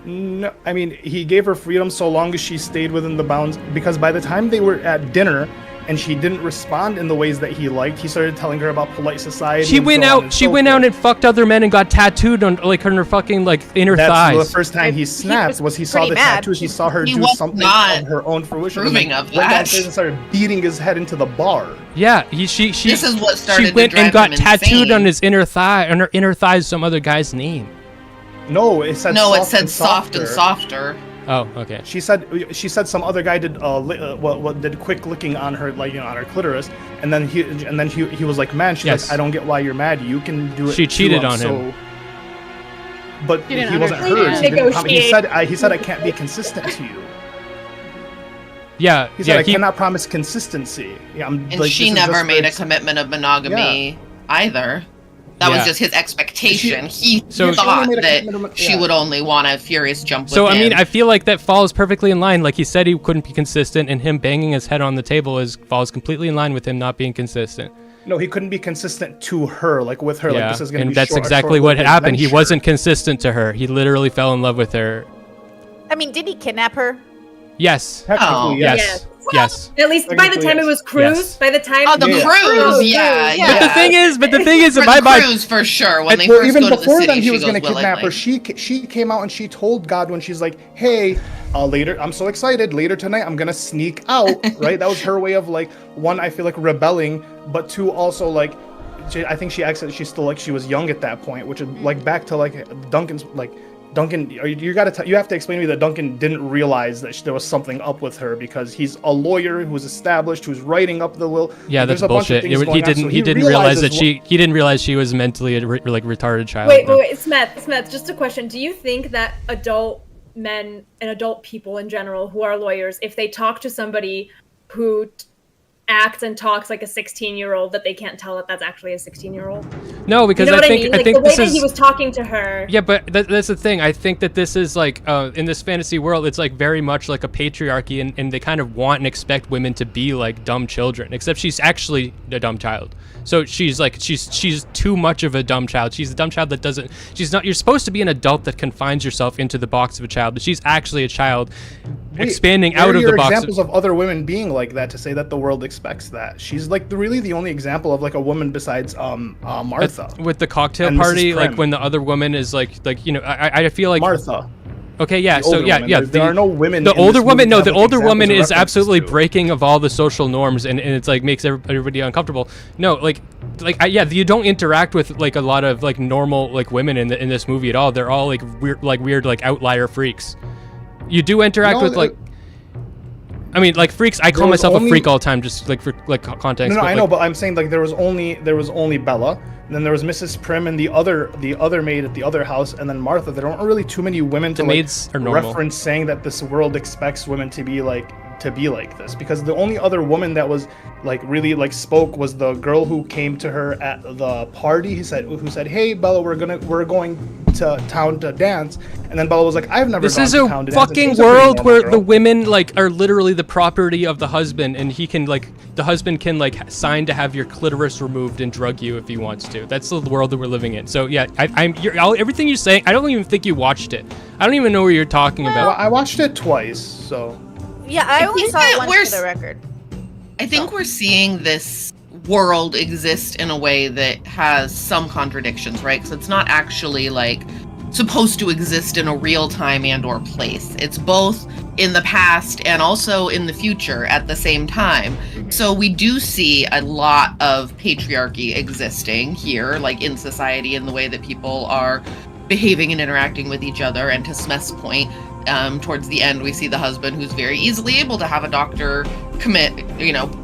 No, I mean, he gave her freedom so long as she stayed within the bounds. Because by the time they were at dinner and she didn't respond in the ways that he liked, he started telling her about polite society. She and went so on out. and She so went out forth. and fucked other men and got tattooed on like her fucking like inner That's thighs. the first time he snapped. Was he saw pretty the mad. tattoos? He saw her He do was something not of her own fruition. approving and of then went that. downstairs and started beating his head into the bar. Yeah, she This is what started she to went and drive got him tattooed insane. on his inner thigh, on her inner thighs, some other guy's name. No, it said No, it soft said and soft and softer. softer. Oh, okay. She said some other guy did what did quick licking on her, like, on her clitoris, and then he was like, man, she's Yes. like, I don't get why you're mad. You can do it. She too, cheated I'm on him. but He he didn't wasn't understand. heard. So he didn't he Negotiate. said I can't be consistent to you. Yeah, He said yeah, I cannot promise consistency. Yeah, And like, she this is never just made a for- commitment of monogamy either. That Yeah. was just his expectation. He So- thought She only made a that commitment of- she yeah. would only want a furious jump with So I him. mean, I feel like that falls perfectly in line. Like he said, he couldn't be consistent, and him banging his head on the table falls completely in line with him not being consistent. No, he couldn't be consistent to her, like with her. Like this is gonna and be that's short, exactly what short-lived happened. He adventure. wasn't consistent to her. He literally fell in love with her. I mean, did he kidnap her? Yes. Technically, Oh. yes. Yes. Yes. At least by the Technically, time yes. it was Cruise, Yes. by the time Oh, the Yeah. cruise, yeah. Yeah. But the thing is, For in my the mind, cruise, for sure. When they Well, first even go to the before city, then, he she was goes going to kidnap her. willingly. She came out and she told God when she's like, "Hey, later, I'm so excited. Later tonight, I'm gonna sneak out." Right? That was her way of like, one, I feel like rebelling, but two, also like, I think she acted. She's still like she was young at that point, which is like back to like Duncan's like. Duncan, you have to explain to me that Duncan didn't realize that there was something up with her because he's a lawyer who's established, who's writing up the will. yeah, There's that's a bunch of bullshit. things going on, so He didn't realize that realizes he didn't realize she was mentally a retarded child. Wait, No. Smeth, just a question. Do you think that adult men and adult people in general who are lawyers, if they talk to somebody who acts and talks like a 16-year-old, that they can't tell that that's actually a 16-year-old? No, because You know what I think mean? I Like think the way this that is he was talking to her. yeah, but that's the thing. I think that this is like in this fantasy world, it's like very much like a patriarchy, and they kind of want and expect women to be like dumb children. Except she's actually a dumb child. So she's like she's too much of a dumb child. She's a dumb child that doesn't. She's not. You're supposed to be an adult that confines yourself into the box of a child, but she's actually a child expanding Where out are of your the box. examples of other women being like that to say that the world expects that? She's like really the only example of like a woman besides Martha. With the cocktail And Mrs. party, like Prim. when the other woman is like you know, I feel like Martha. okay, yeah, The so older yeah, women. yeah. There are no women. The in older this woman, movie no, to the have, like, older woman examples or is references absolutely to. breaking of all the social norms, and it's like makes everybody uncomfortable. No, yeah, you don't interact with like a lot of like normal like women in this movie at all. They're all like weird like outlier freaks. You do interact No, with like. I mean, like freaks. I call There was myself a only- freak all the time, just like for like context. No, but, I like, know, but I'm saying like there was only Bella, and then there was Mrs. Prim and the other maid at the other house, and then Martha. There aren't really too many women to The like maids are normal. reference saying that this world expects women to be like this, because the only other woman that was like really like spoke was the girl who came to her at the party. Who said, "Hey Bella, we're going to town to dance," and then Bella was like, "I've never." This gone is to a town to dance." And she fucking was a pretty world normal where girl. the women like are literally the property of the husband, and he can like the husband can like sign to have your clitoris removed and drug you if he wants to. That's the world that we're living in. So yeah, everything you're saying. I don't even think you watched it. I don't even know what you're talking Well, about. I watched it twice, so. Yeah, I only think saw that it once we're for the record. I think we're seeing this world exist in a way that has some contradictions, right? Because it's not actually like supposed to exist in a real time and or place. It's both in the past and also in the future at the same time. So we do see a lot of patriarchy existing here, like in society, in the way that people are behaving and interacting with each other. And to Smeth's point, towards the end, we see the husband who's very easily able to have a doctor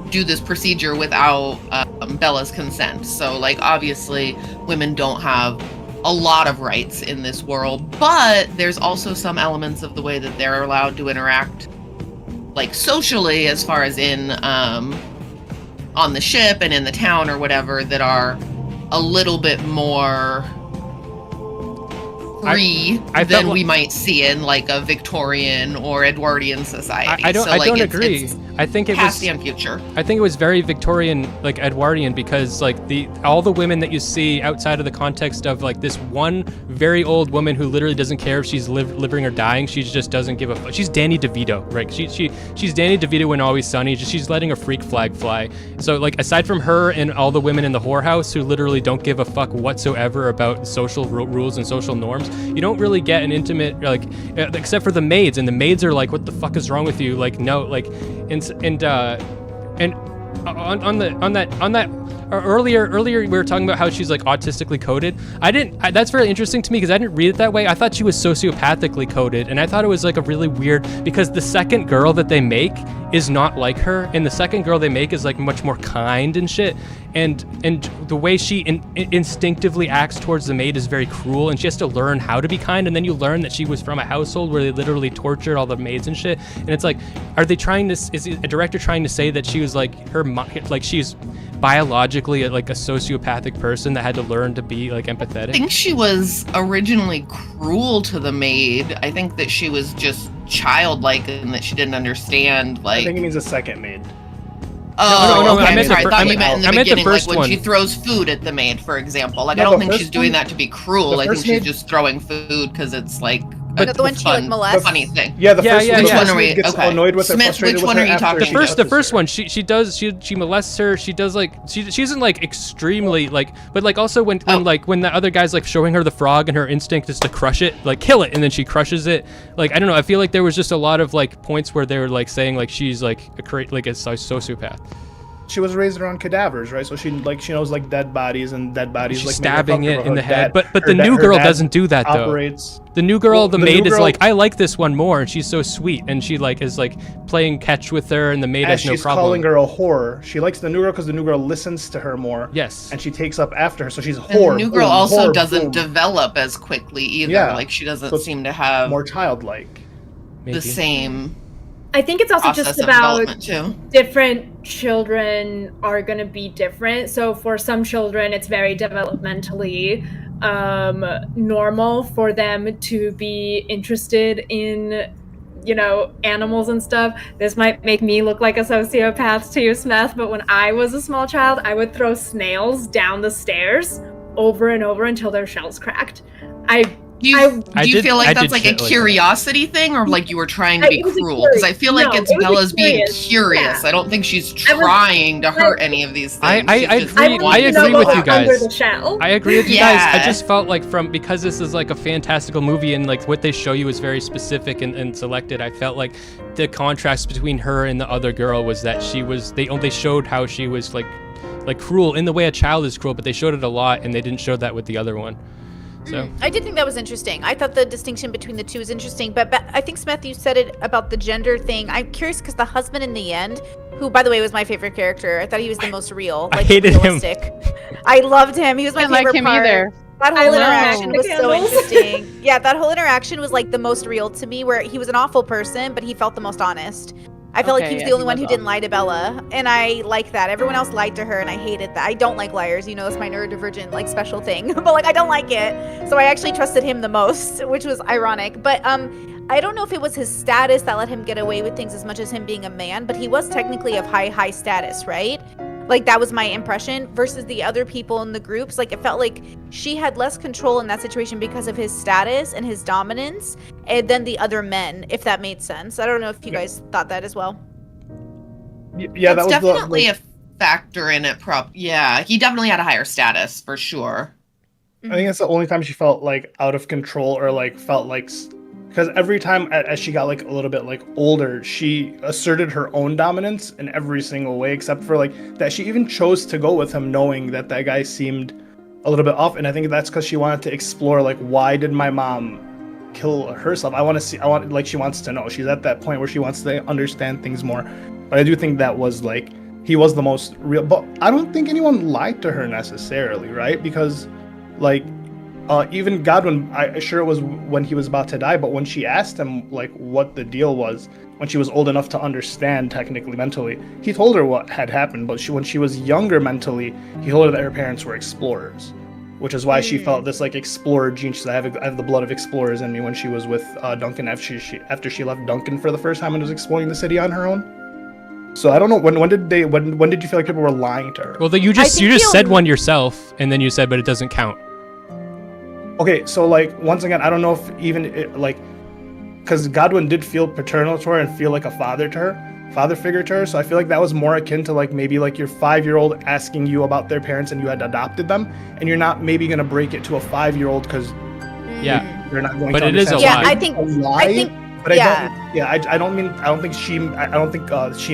do this procedure without Bella's consent. So like obviously women don't have a lot of rights in this world, but there's also some elements of the way that they're allowed to interact like socially, as far as in on the ship and in the town or whatever, that are a little bit more free I felt than like- we might see in like a Victorian or Edwardian society. I don't. So, I like, don't it's agree. I think it past was. and future. I think it was very Victorian, like Edwardian, because like all the women that you see outside of the context of like this one very old woman who literally doesn't care if she's living or dying. She just doesn't give a fuck. She's Danny DeVito, right? She's Danny DeVito in Always Sunny. She's letting a freak flag fly. So like aside from her and all the women in the whorehouse who literally don't give a fuck whatsoever about social rules and social norms, you don't really get an intimate like except for the maids, and the maids are like, what the fuck is wrong with you? Like no, like and on that earlier we were talking about how she's like autistically coded. That's very interesting to me because I didn't read it that way. I thought she was sociopathically coded, and I thought it was like a really weird, because the second girl that they make is not like her, and the second girl they make is like much more kind and shit, and the way she instinctively acts towards the maid is very cruel, and she has to learn how to be kind, and then you learn that she was from a household where they literally tortured all the maids and shit, and it's like, is a director trying to say that she was like like she's biologically like a sociopathic person that had to learn to be like empathetic? I think she was originally cruel to the maid. I think that she was just childlike and that she didn't understand. Like, I think it means a second maid. Oh, no, okay. I meant Sorry, the I thought you meant in the beginning, like when one. she throws food at the maid, for example. Like, No, I don't the think she's first doing one- that to be cruel. the I think first she's maid- just throwing food because it's like But the one she like molests. funny thing. Yeah, the first yeah, one, yeah. the Which one are maid we- gets okay. annoyed with her, Smith, frustrated which with one her are you after talking she about? The touches first her. one, she molests her. She does like she isn't like extremely like, but like also when the other guy's like showing her the frog and her instinct is to crush it, like kill it, and then she crushes it. Like, I don't know. I feel like there was just a lot of like points where they were like saying like she's like a sociopath. She was raised around cadavers, right? So she knows like dead bodies and dead bodies. She's like stabbing make her it in the comfortable. head. Her But the dad- new her girl dad doesn't do that though. operates. The new girl, Well, the the maid new is girl- like, I like this one more, and she's so sweet, and she like is like playing catch with her, and the maid As has no she's problem. calling her a whore. She likes the new girl because the new girl listens to her more. Yes. And she takes up after her, so she's a And whore. the new girl boom, also whore, doesn't boom, develop as quickly either. Yeah. Like, she doesn't So it's seem to have more childlike. Maybe. the same I think it's also process just of about development too. different children are going to be different. So for some children, it's very developmentally normal for them to be interested in, animals and stuff. This might make me look like a sociopath to you, Smeth, but when I was a small child, I would throw snails down the stairs over and over until their shells cracked. Do you feel I like did that's like a shit like that. curiosity thing, or like you were trying to be It was a cruel? Because I feel like no, it's it was a Bella's being curious. curious. Yeah. I don't think she's I was- trying to hurt any of these things. I She's just agree- wanting to agree know with you what guys. Under the shell. I agree with you guys. I Yeah. just felt like because this is like a fantastical movie and like what they show you is very specific and selected, I felt like the contrast between her and the other girl was that they showed how she was like cruel in the way a child is cruel, but they showed it a lot and they didn't show that with the other one. So I did think that was interesting. I thought the distinction between the two is interesting, but I think, Smeth, you said it about the gender thing. I'm curious because the husband in the end, who, by the way, was my favorite character, I thought he was the most real. I Like, hated him. realistic. I loved him. He was my I didn't favorite like him part. either. That I whole love interaction the was so candles. interesting. Yeah, that whole interaction was like the most real to me, where he was an awful person, but he felt the most honest. I felt like Okay, he was yeah, the only he one was who didn't lie to Bella, and I like that. Everyone else lied to her, and I hated that. I don't like liars, it's my neurodivergent like special thing. But like I don't like it, so I actually trusted him the most, which was ironic. But I don't know if it was his status that let him get away with things as much as him being a man, but he was technically of high status, right? Like that was my impression versus the other people in the groups. Like it felt like she had less control in that situation because of his status and his dominance than the other men, if that made sense. I don't know if you guys thought that as well. Yeah, That's that was definitely a factor in it. Yeah, he definitely had a higher status for sure. I think that's the only time she felt like out of control or like felt like, because every time as she got like a little bit like older, she asserted her own dominance in every single way, except for like that she even chose to go with him knowing that guy seemed a little bit off. And I think that's because she wanted to explore like, why did my mom kill herself? She wants to know. She's at that point where she wants to understand things more. But I do think that was like, he was the most real, but I don't think anyone lied to her necessarily, right? Because like, even Godwin, I sure it was when he was about to die, but when she asked him like what the deal was, when she was old enough to understand technically mentally, he told her what had happened. But when she was younger mentally, he told her that her parents were explorers, which is why she felt this like explorer gene. She said, I have the blood of explorers in me when she was with Duncan after she left Duncan for the first time and was exploring the city on her own. So I don't know when did you feel like people were lying to her? well, you just think said one yourself, and then you said, but it doesn't count. Okay, so like once again, I don't know if even because Godwin did feel paternal to her and feel like a father figure to her. So I feel like that was more akin to like maybe like your 5-year-old asking you about their parents and you had adopted them, and you're not maybe gonna break it to a 5-year-old because Yeah, you're not going But to it is a understand. Yeah, lie. I think A lie, I think But I don't think she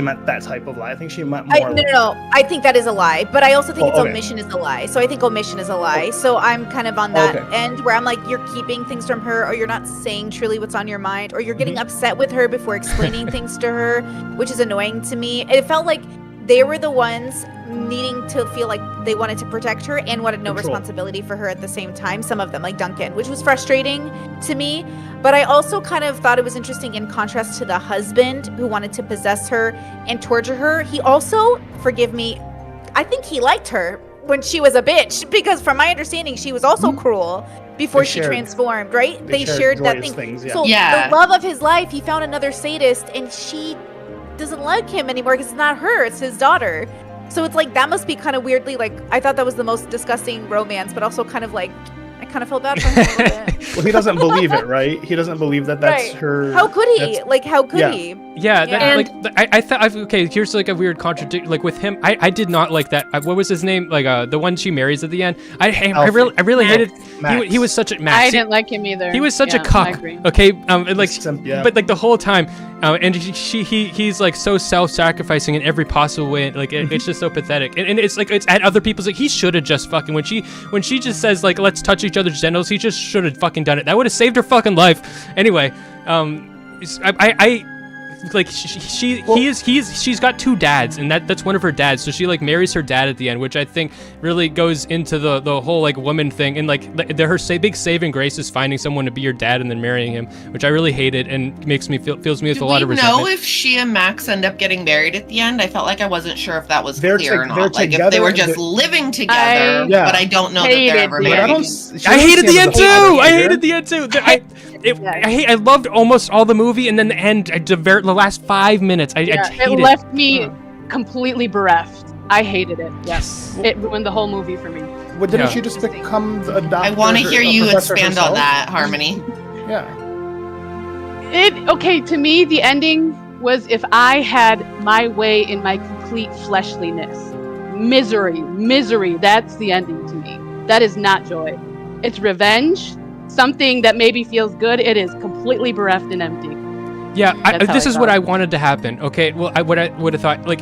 meant that type of lie. I think she meant more. No. I think that is a lie, but I also think okay. omission is a lie. So I think omission is a lie. So I'm kind of on that end where I'm like, you're keeping things from her, or you're not saying truly what's on your mind, or you're getting upset with her before explaining things to her, which is annoying to me. It felt like they were the ones needing to feel like they wanted to protect her and wanted no responsibility for her at the same time. Some of them, like Duncan, which was frustrating to me. But I also kind of thought it was interesting in contrast to the husband who wanted to possess her and torture her. He also, forgive me, I think he liked her when she was a bitch, because from my understanding, she was also cruel before she transformed, right? They shared that thing. Things, So the love of his life, he found another sadist, and she doesn't like him anymore because it's not her, it's his daughter. So it's like, that must be kind of weirdly, like, I thought that was the most disgusting romance, but also kind of like, I kind of felt bad for him a little bit. Well, he doesn't believe it, right? He doesn't believe that that's her. How could he? Like, how could he? Yeah, I thought, okay, here's like a weird contradiction. Like with him, I did not like that. What was his name? Like the one she marries at the end. I really hated. He was such a Max. I didn't like him either. He was such a cuck. Okay, but like the whole time, and he's like so self-sacrificing in every possible way. Like it's just so pathetic. And it's like it's at other people's. Like he should have just fucking when she just says like let's touch each other's genitals. He just should have fucking done it. That would have saved her fucking life. Anyway, like she's got two dads, and that's one of her dads, so she like marries her dad at the end, which I think really goes into the whole like woman thing, and like her big saving grace is finding someone to be your dad and then marrying him, which I really hated and fills me with a lot of resentment. Do we know if she and Max end up getting married at the end? I felt like I wasn't sure if that was clear or not. Like if they were just living together, but I don't know that they're ever married. I hated the end too. I hated the end too. I loved almost all the movie, and then the end, the last 5 minutes, I hated it. It left me completely bereft. I hated it. Yes, it ruined the whole movie for me. Well, didn't she just become a doctor? I want to hear you expand on that, Harmony. Okay, to me, the ending was if I had my way in my complete fleshliness. Misery, that's the ending to me. That is not joy. It's revenge, something that maybe feels good. It is completely bereft and empty. Yeah, this is what I wanted to happen. Okay, well, what I would have thought, like,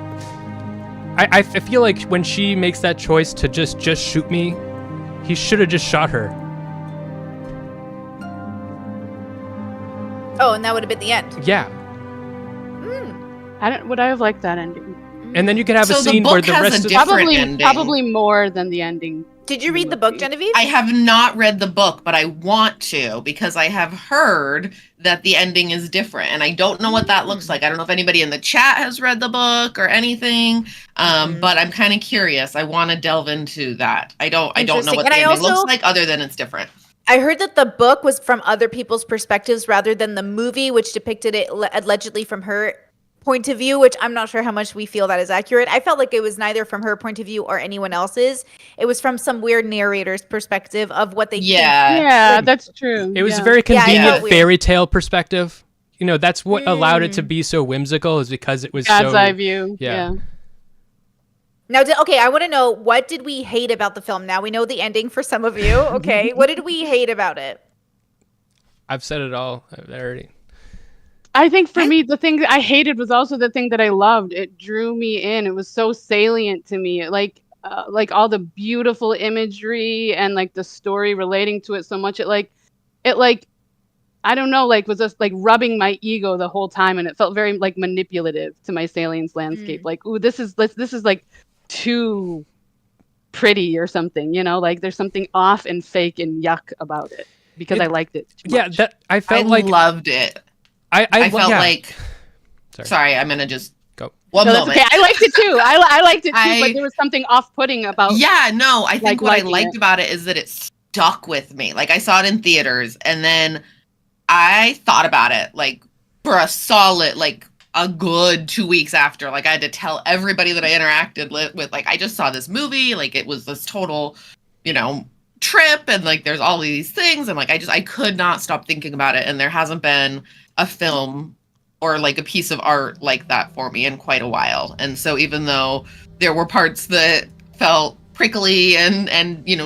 I feel like when she makes that choice to just shoot me, he should have just shot her. Oh, and that would have been the end. Yeah. Would I have liked that ending? And then you could have a scene where the rest of probably more than the ending. Did you read the book, Genevieve? I have not read the book, but I want to because I have heard that the ending is different, and I don't know what that looks like. I don't know if anybody in the chat has read the book or anything, but I'm kind of curious. I want to delve into that. I don't know what the ending looks like other than it's different. I heard that the book was from other people's perspectives rather than the movie, which depicted it allegedly from her point of view, which I'm not sure how much we feel that is accurate. I felt like it was neither from her point of view or anyone else's. It was from some weird narrator's perspective of what they think. Yeah, that's true. It was a very convenient fairy tale perspective. You know, that's what allowed it to be so whimsical, is because it was God's eye view. Yeah. Now, I want to know, what did we hate about the film? Now we know the ending for some of you. Okay, what did we hate about it? I've said it all already. I think for me, the thing that I hated was also the thing that I loved. It drew me in. It was so salient to me. Like all the beautiful imagery and like the story relating to it so much. It I don't know, like was just like rubbing my ego the whole time, and it felt very like manipulative to my Salience landscape. Like, ooh, this is like too pretty or something, you know? Like there's something off and fake and yuck about it because I liked it too much. I loved it. I felt like. Sorry, I'm gonna just go. One moment. Okay. I liked it too. I liked it too, but there was something off-putting about. Yeah, no. I think what I liked about it is that it stuck with me. Like I saw it in theaters, and then I thought about it like for a solid a good 2 weeks after. Like I had to tell everybody that I interacted with. Like I just saw this movie. Like it was this total, trip, and like there's all these things, and like I could not stop thinking about it. And there hasn't been a film or like a piece of art like that for me in quite a while. And so even though there were parts that felt prickly and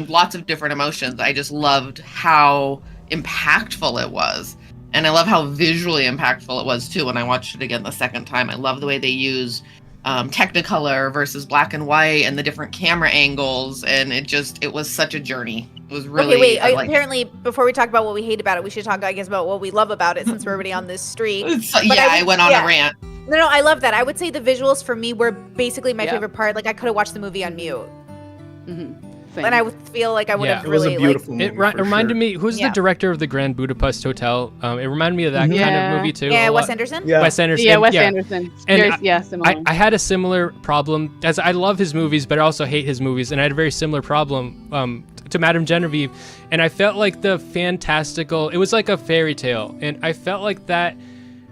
lots of different emotions, I just loved how impactful it was. And I love how visually impactful it was too when I watched it again the second time. I love the way they use Technicolor versus black and white and the different camera angles, and it was such a journey. It was really okay. Wait, apparently, before we talk about what we hate about it, we should talk, I guess, about what we love about it, since we're already on this streak. I went on a rant. No, I love that. I would say the visuals for me were basically my Yeah. favorite part. Like, I could have watched the movie on mute, Same. and I would feel like I would have It was really a beautiful movie. It reminded for me, who's Yeah. the director of the Grand Budapest Hotel? It reminded me of that kind Yeah. of movie too. yeah, a Wes lot. Anderson. Yeah. Wes Anderson. Yeah, Wes Anderson. And Very, similar. I had a similar problem, as I love his movies, but I also hate his movies, and I had a very similar problem to Madame Genevieve, and I felt like the fantastical, it was like a fairy tale, and I felt like that,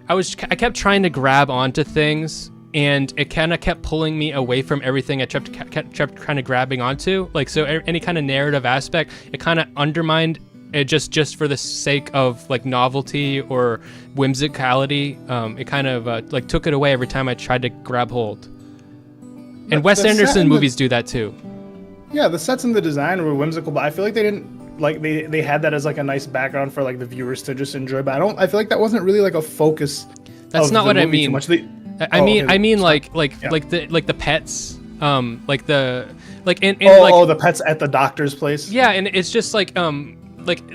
I kept trying to grab onto things, and it kind of kept pulling me away from everything I kept kind of grabbing onto, like, so any kind of narrative aspect, it kind of undermined it just for the sake of like novelty or whimsicality. It kind of like took it away every time I tried to grab hold. And Wes Anderson movies do that too. Yeah, the sets and the design were whimsical, but I feel like they didn't like they had that as like a nice background for like the viewers to just enjoy. But I feel like that wasn't really like a focus. That's of not the what I movie too mean. much. I mean Yeah. like the pets, like the like and the pets at the doctor's place. yeah, and it's just like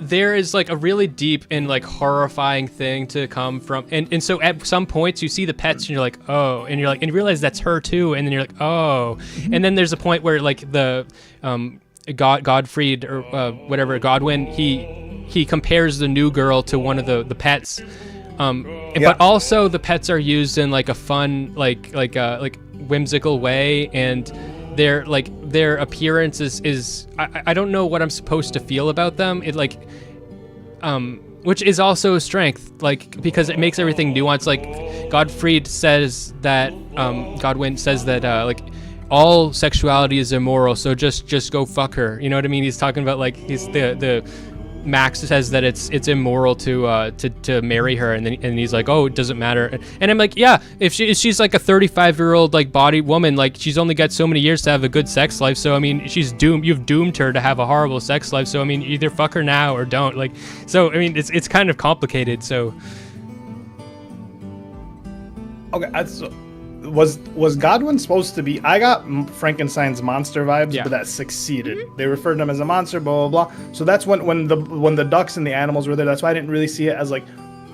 there is like a really deep and like horrifying thing to come from, and so at some points you see the pets and you're like, oh, and you're like, and you realize that's her too, and then you're like, oh, and then there's a point where like the Godfried or whatever, Godwin, he compares the new girl to one of the pets, but also the pets are used in like a fun like whimsical way, and their appearance is I don't know what I'm supposed to feel about them. It like which is also a strength, like, because it makes everything nuanced. Like Godwin says that like all sexuality is immoral, so just go fuck her. You know what I mean? He's talking about like he's the Max says that it's immoral to marry her, and he's like, oh, it doesn't matter. And I'm like, yeah, if she's like a 35-year-old like body woman, like she's only got so many years to have a good sex life. So I mean, she's doomed. You've doomed her to have a horrible sex life. So I mean, either fuck her now or don't. Like, so I mean, it's kind of complicated. So Okay, was Godwin supposed to be? I got Frankenstein's monster vibes, Yeah. but that succeeded. They referred to him as a monster, blah blah blah. So that's when the ducks and the animals were there. That's why I didn't really see it as like,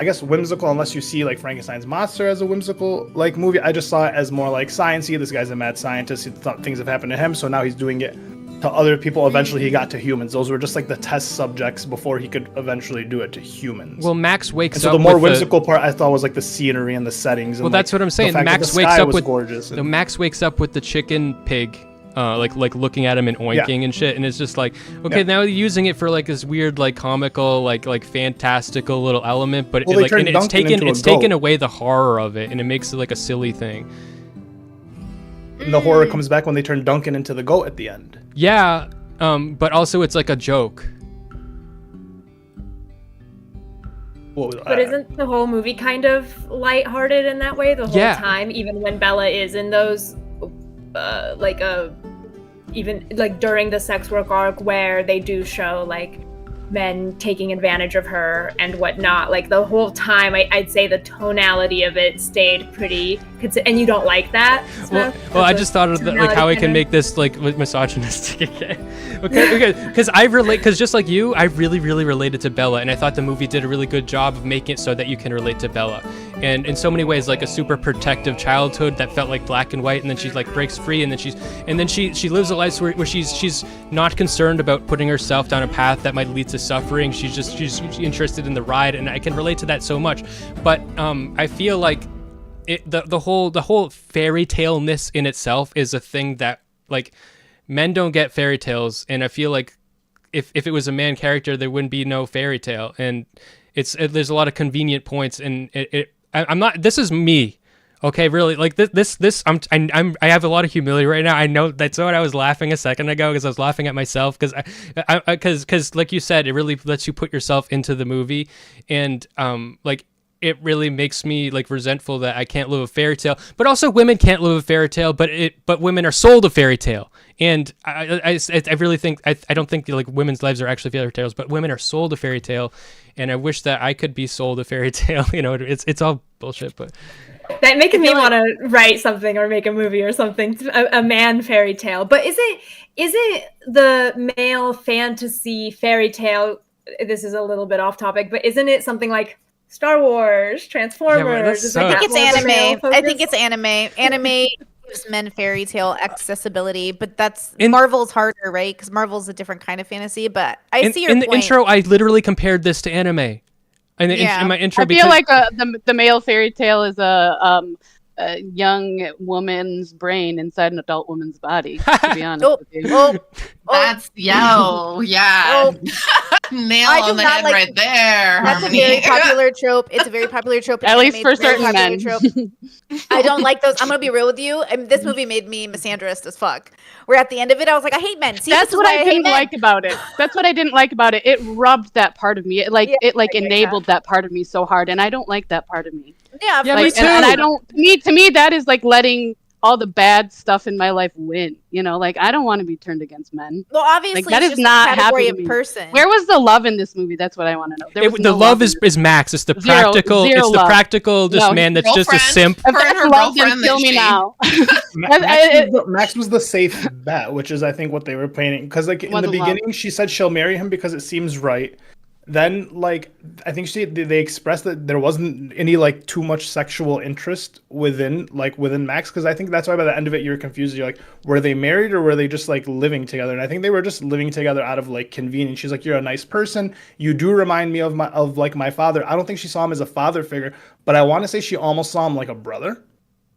I guess, whimsical, unless you see like Frankenstein's monster as a whimsical like movie. I just saw it as more like sciencey. This guy's a mad scientist. He thought things have happened to him, so now he's doing it to other people. Eventually, he got to humans. Those were just like the test subjects before he could eventually do it to humans. well, Max wakes and so up the more with whimsical part I thought was like the scenery and the settings. And well, that's like, what I'm saying. the fact that Max the wakes sky up was with gorgeous. And, Max wakes up with the chicken pig, like looking at him and oinking and shit, and it's just like, okay, now you're using it for like this weird like comical like fantastical little element, but Well, it, they like, turned and it's Duncan taken into a it's taken goat. away the horror of it, and it makes it like a silly thing. and the horror comes back when they turn Duncan into the goat at the end. Yeah, but also it's like a joke. But isn't the whole movie kind of lighthearted in that way the whole Yeah. time, even when Bella is in those, even like during the sex work arc where they do show like men taking advantage of her and whatnot, like the whole time I'd say the tonality of it stayed pretty and you don't like that, Smith? Well, I That's just a thought of like how I can make this like misogynistic again. Okay, because because just like you, I really related to Bella, and I thought the movie did a really good job of making it so that you can relate to Bella, and in so many ways, like a super protective childhood that felt like black and white, and then she like breaks free, and then she lives a life where she's not concerned about putting herself down a path that might lead to suffering. She's interested in the ride, and I can relate to that so much. But I feel like the whole fairy tale-ness in itself is a thing that like men don't get fairy tales, and I feel like if it was a man character, there wouldn't be no fairy tale, and there's a lot of convenient points, and I'm not. This is me, okay? Really, like this. I have a lot of humility right now. I know that's what I was laughing a second ago because I was laughing at myself because like you said, it really lets you put yourself into the movie, and like. It really makes me like resentful that I can't live a fairy tale, but also women can't live a fairy tale, but women are sold a fairy tale, And I really think I don't think like women's lives are actually fairy tales, but women are sold a fairy tale, and I wish that I could be sold a fairy tale. You know, it's all bullshit, but That making me want to write something or make a movie or something, a man fairy tale. But is it the male fantasy fairy tale? This is a little bit off topic, but isn't it something like Star Wars, Transformers? I think it's anime. I think it's anime. Anime gives men fairy tale accessibility, but that's Marvel's harder, right? Because Marvel's a different kind of fantasy. But I see your point. In the intro, I literally compared this to anime. In my intro, I feel like the male fairy tale is a young woman's brain inside an adult woman's body. To be honest with you. That's yeah. Nail on the head right there. That's a very popular trope. It's a very popular trope. At least for certain men. I don't like those. I'm gonna be real with you. This movie made me misandrist as fuck. Where at the end of it, I was like, I hate men. See, that's what I didn't like about it. That's what I didn't like about it. It rubbed that part of me. It enabled that part of me so hard, and I don't like that part of me. Yeah, me too. And I don't. To me, that is like letting all the bad stuff in my life win. You know, like I don't want to be turned against men. Well, obviously, like, that it's is just not a category happy to of me. person. Where was the love in this movie? That's what I want to know. The love is Max. It's the practical. Zero it's the love. practical. This man that's just a simp. If that's love, then kill me now. Max was the safe bet, which is I think what they were painting. Because like in the beginning, she said she'll marry him because it seems right. Then, like, I think they expressed that there wasn't any like too much sexual interest within Max, because I think that's why by the end of it you're confused. You're like, were they married or were they just like living together? And I think they were just living together out of like convenience. She's like, you're a nice person. You do remind me of my father. I don't think she saw him as a father figure, but I want to say she almost saw him like a brother.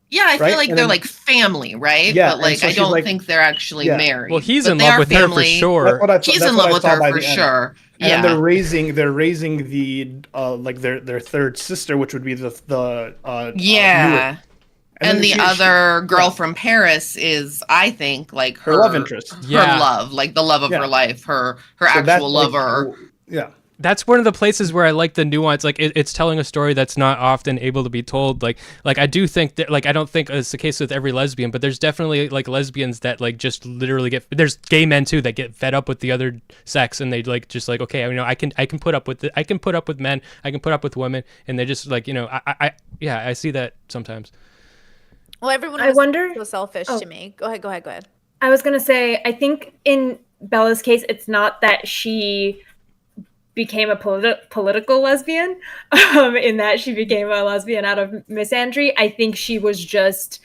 Yeah, I feel like they're like family, right? Yeah, but like so I don't think they're actually married. Well, he's in love with her for sure. He's in love with her for sure. And they're raising the like their third sister, which would be the and the other girl from Paris is, I think, like her love interest, her love, like the love of her life, her actual lover. That's one of the places where I like the nuance. Like it's telling a story that's not often able to be told. Like I do think that, like, I don't think it's the case with every lesbian, but there's definitely like lesbians that like just literally there's gay men too that get fed up with the other sex, and they like just like, okay, I can put up with it. I can put up with men. I can put up with women, and they just like, I see that sometimes. Well, everyone so selfish to me. Go ahead. I was gonna say, I think in Bella's case, it's not that she became a political lesbian, in that she became a lesbian out of misandry. I think she was just,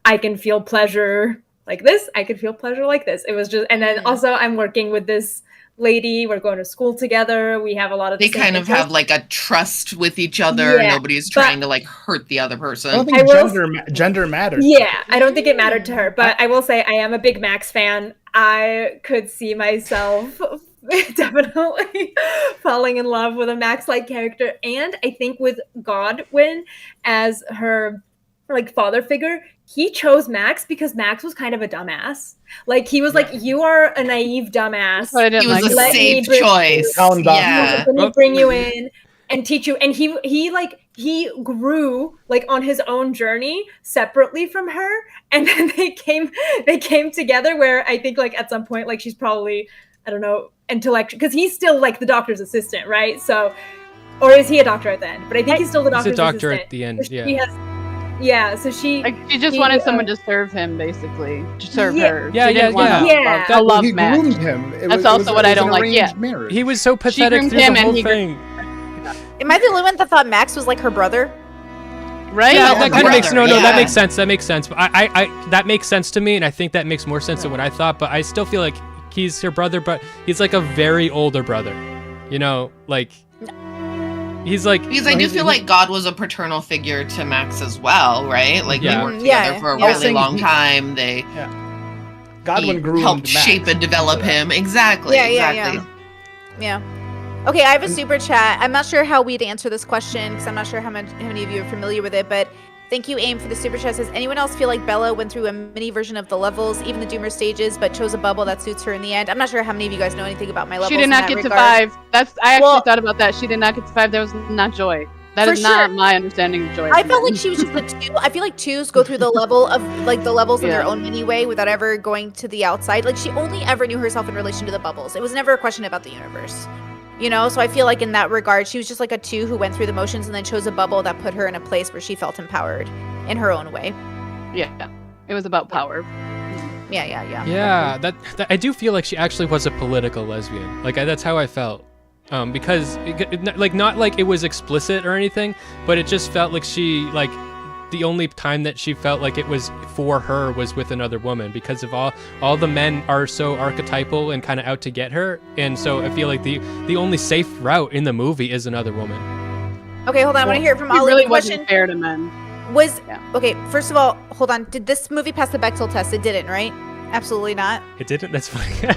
I can feel pleasure like this. I can feel pleasure like this. It was just, and then also I'm working with this lady. We're going to school together. We have a lot of. They kind of have like a trust with each other. Yeah, nobody's trying to like hurt the other person. I don't think gender mattered. Yeah, I don't think it mattered to her. But I will say I am a big Max fan. I could see myself definitely falling in love with a Max-like character, and I think with Godwin as her like father figure, he chose Max because Max was kind of a dumbass. Like he was like, you are a naive dumbass. He was a safe choice. Let me bring you in and teach you. And he grew like on his own journey separately from her, and then they came together. Where I think like at some point like she's probably, I don't know, intellectual, because he's still like the doctor's assistant, right? So, or is he a doctor at the end? But I think he's still the doctor's assistant. He's a doctor at the end. So she just wanted someone to serve him, basically, to serve her. Yeah. A love match. Groomed him. That's also what I don't like. Yeah, marriage. He was so pathetic through the whole thing. Am I the only one that thought Max was like her brother? Right? Yeah, that kind of makes that makes sense. That makes sense. But I that makes sense to me, and I think that makes more sense than what I thought. But I still feel like he's her brother, but he's like a very older brother. You know, like he's like. Because I do feel like God was a paternal figure to Max as well, right? Like they worked together for a really long time. They Godwin grew helped shape and develop him. Exactly. Yeah. Okay, I have a super chat. I'm not sure how we'd answer this question because I'm not sure how many of you are familiar with it, but thank you, AIM, for the super chat. Says, anyone else feel like Bella went through a mini version of the levels, even the Doomer stages, but chose a bubble that suits her in the end? I'm not sure how many of you guys know anything about my levels. She did not get to 5. I actually thought about that. She did not get to 5. There was not joy. That For is not sure. my understanding of joy. I felt like she was just a 2. I feel like 2s go through the level of like the levels in their Yeah. own mini way without ever going to the outside. Like she only ever knew herself in relation to the bubbles. It was never a question about the universe. You know, so I feel like in that regard, she was just like a 2 who went through the motions and then chose a bubble that put her in a place where she felt empowered in her own way. Yeah, it was about power. Yeah. Yeah, that I do feel like she actually was a political lesbian. Like that's how I felt. Because like not like it was explicit or anything, but it just felt like she like the only time that she felt like it was for her was with another woman, because of all the men are so archetypal and kind of out to get her, and so I feel like the only safe route in the movie is another woman. Okay, hold on. I want to hear it from It Ollie. really The wasn't question fair to men. was Yeah. okay. First of all, hold on. Did this movie pass the Bechdel test? It didn't, right? Absolutely not. It didn't. That's funny.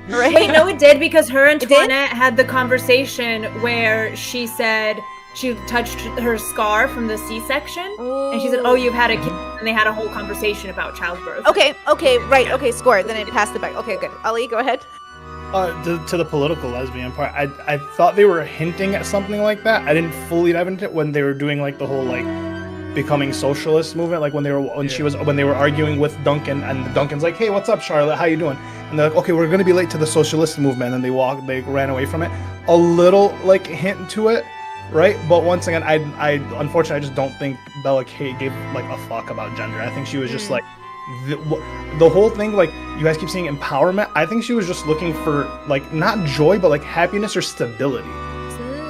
Right? Wait, no, it did, because her and It did? Toinette had the conversation where she said she touched her scar from the C-section, and she said, "Oh, you've had a kid," and they had a whole conversation about childbirth. Okay, right. Okay, score. Then it passed the Bechdel. Okay, good. Ali, go ahead. To the political lesbian part, I thought they were hinting at something like that. I didn't fully dive into it when they were doing like the whole like becoming socialist movement, like when they were arguing with Duncan, and Duncan's like, "Hey, what's up, Charlotte? How you doing?" And they're like, "Okay, we're gonna be late to the socialist movement," and they ran away from it. A little like hint to it, right? But once again, I unfortunately I just don't think Bella Kate gave like a fuck about gender. I think she was just like the whole thing, like you guys keep saying empowerment. I think she was just looking for like not joy, but like happiness or stability.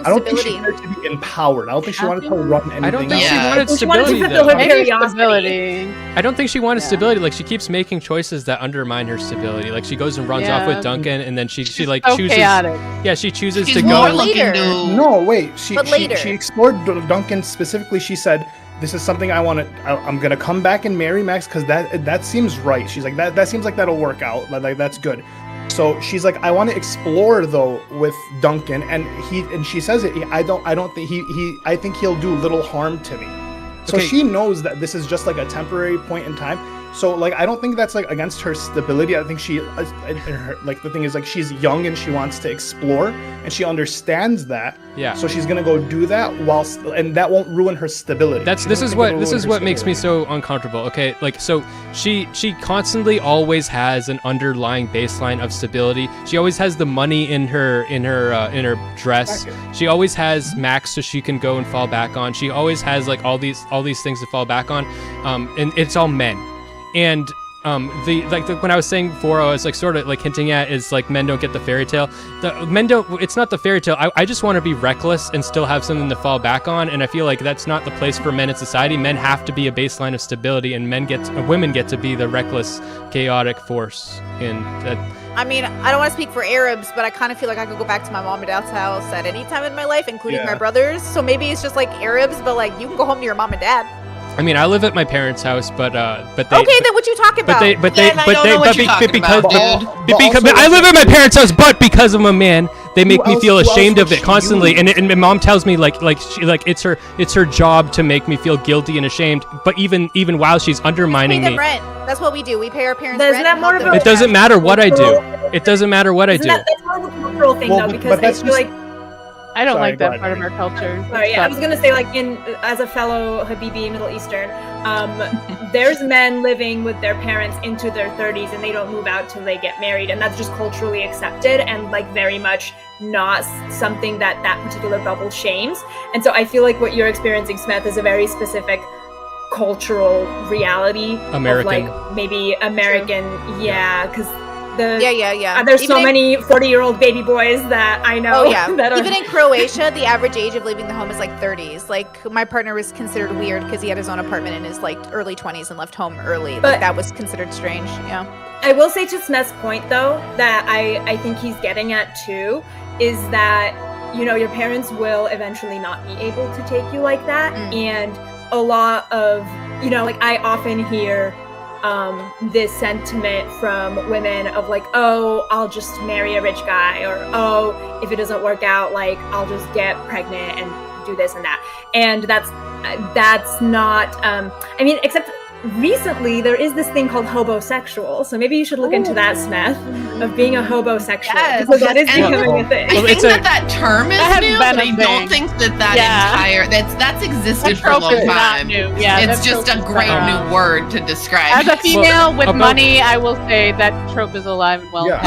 I don't think she Stability. wanted to be empowered. I don't think she wanted to run anything. I don't think else. she Yeah. wanted She wanted to stability fulfill though. her Maybe curiosity. stability. I don't think she wanted Yeah. stability. Like she keeps making choices that undermine her stability. Like she goes and runs off Yeah. with Duncan, and then she like So chooses. chaotic. Yeah, she chooses She's to more go. looking later. to No, wait. She explored Duncan specifically. She said, "This is something I want to. I'm gonna come back and marry Max because that seems right." She's like, "That seems like that'll work out. Like that's good." So she's like, "I want to explore though with Duncan," and she says it. I don't think I think he'll do little harm to me. So Okay. she knows that this is just like a temporary point in time. So like I don't think that's like against her stability. I think she like the thing is like she's young and she wants to explore and she understands that. Yeah. So she's gonna go do that and that won't ruin her stability. This is what makes me so uncomfortable. Okay, like so she constantly always has an underlying baseline of stability. She always has the money in her dress. She always has Max so she can go and fall back on. She always has like all these things to fall back on. And it's all men. And when I was saying before, I was like sort of like hinting at is like men don't get the fairy tale. It's not the fairy tale. I just want to be reckless and still have something to fall back on. And I feel like that's not the place for men in society. Men have to be a baseline of stability, and women get to be the reckless, chaotic force. And that. I mean, I don't want to speak for Arabs, but I kind of feel like I could go back to my mom and dad's house at any time in my life, including Yeah. my brothers. So maybe it's just like Arabs, but like you can go home to your mom and dad. I mean, I live at my parents' house, but they. Okay, then what you talking about? Yeah, I don't know what you're talking about, dude. Because I live at my parents' house, but because I'm a man, they make me feel ashamed of it constantly. And my mom tells me like it's her job to make me feel guilty and ashamed. But even while she's Pay undermining them me, rent. That's what we do. We pay our parents But rent. isn't that and more help of them a- it doesn't matter what I do. Cultural- It doesn't matter what I Isn't do. that's more of a cultural thing, Well, though, but because I that's feel just- like. I don't Sorry, like go that ahead, part of our Mary. culture. Sorry, yeah, I was gonna say, like, as a fellow Habibi Middle Eastern, there's men living with their parents into their 30s, and they don't move out till they get married, and that's just culturally accepted, and like very much not something that particular bubble shames. And so I feel like what you're experiencing, Smeth, is a very specific cultural reality American. of like maybe American, yeah, because Yeah. there's Even so in- many 40-year-old baby boys that I know. Oh yeah. that are, Even in Croatia, the average age of leaving the home is like 30s. Like my partner was considered weird because he had his own apartment in his like early 20s and left home early. But- Like that was considered strange. Yeah. I will say to Smeth's point, though, that I think he's getting at too, is that, you know, your parents will eventually not be able to take you like that. Mm. And a lot of, you know, like I often hear this sentiment from women of like, oh, I'll just marry a rich guy, or oh, if it doesn't work out, like I'll just get pregnant and do this and that. And that's not, I mean, except recently there is this thing called hobosexual, so maybe you should look into that, Smeth, of being a hobosexual, Yes. because that is And- becoming a thing. I Well, think it's a- that term is That has new, been but a I don't thing. think that Yeah. entire that's existed That for a trope long is not time. new. Yeah, It's that just trope a is great not new new. word to describe. As a female with about- money, I will say that trope is alive and well. Yeah.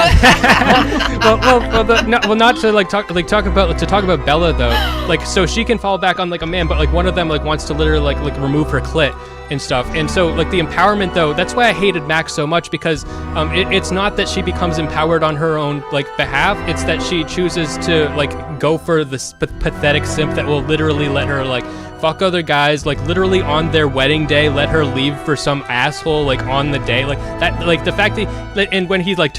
Not to talk about Bella though. Like, so she can fall back on like a man, but like one of them like wants to literally like remove her clit and stuff. And so like the empowerment though, that's why I hated Max so much, because it's not that she becomes empowered on her own like behalf. It's that she chooses to like go for this pathetic simp that will literally let her like fuck other guys, like literally on their wedding day, let her leave for some asshole like on the day, like that, like the fact that, and when he's like,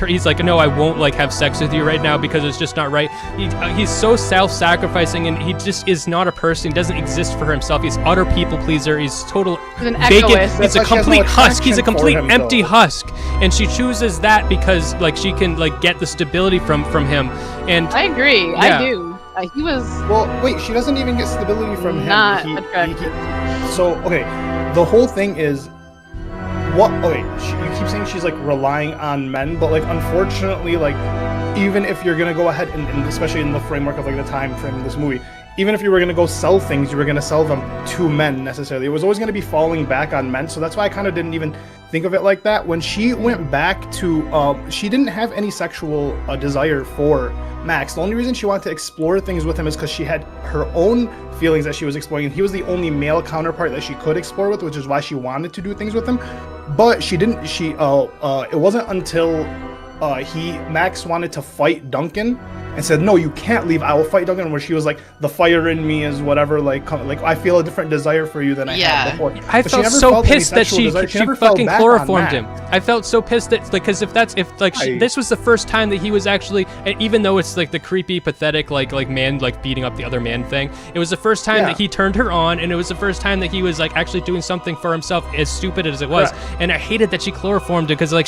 no, I won't like have sex with you right now because it's just not right. He's so self-sacrificing, and he just is not a person. He doesn't exist for himself. He's utter people pleaser. He's total He's an vacant. egoist. He's a That's why she has complete no husk. He's a attraction for complete him, empty though. husk, and she chooses that because like she can like get the stability from him. And I agree. Yeah. I do. He was Well, wait, she doesn't even get stability from him. not attractive. So, okay, the whole thing is, what? Okay, you keep saying she's like relying on men, but like unfortunately, like even if you're gonna go ahead and especially in the framework of like the time frame of this movie, even if you were gonna go sell things, you were gonna sell them to men necessarily. It was always gonna be falling back on men. So that's why I kind of didn't even think of it like that. When she went back to, she didn't have any sexual desire for Max. The only reason she wanted to explore things with him is because she had her own feelings that she was exploring, and he was the only male counterpart that she could explore with, which is why she wanted to do things with him. But she didn't. It wasn't until Max wanted to fight Duncan and said, "No, you can't leave. I will fight Duncan." Where she was like, "The fire in me is whatever. Like I feel a different desire for you than I had before." I But she felt never so felt any pissed that sexual desire. she never fell fucking back on chloroformed Max. him. I felt so pissed that like, because this was the first time that he was actually, and even though it's like the creepy, pathetic like man like beating up the other man thing, it was the first time that he turned her on, and it was the first time that he was like actually doing something for himself, as stupid as it was. And I hated that she chloroformed it, because like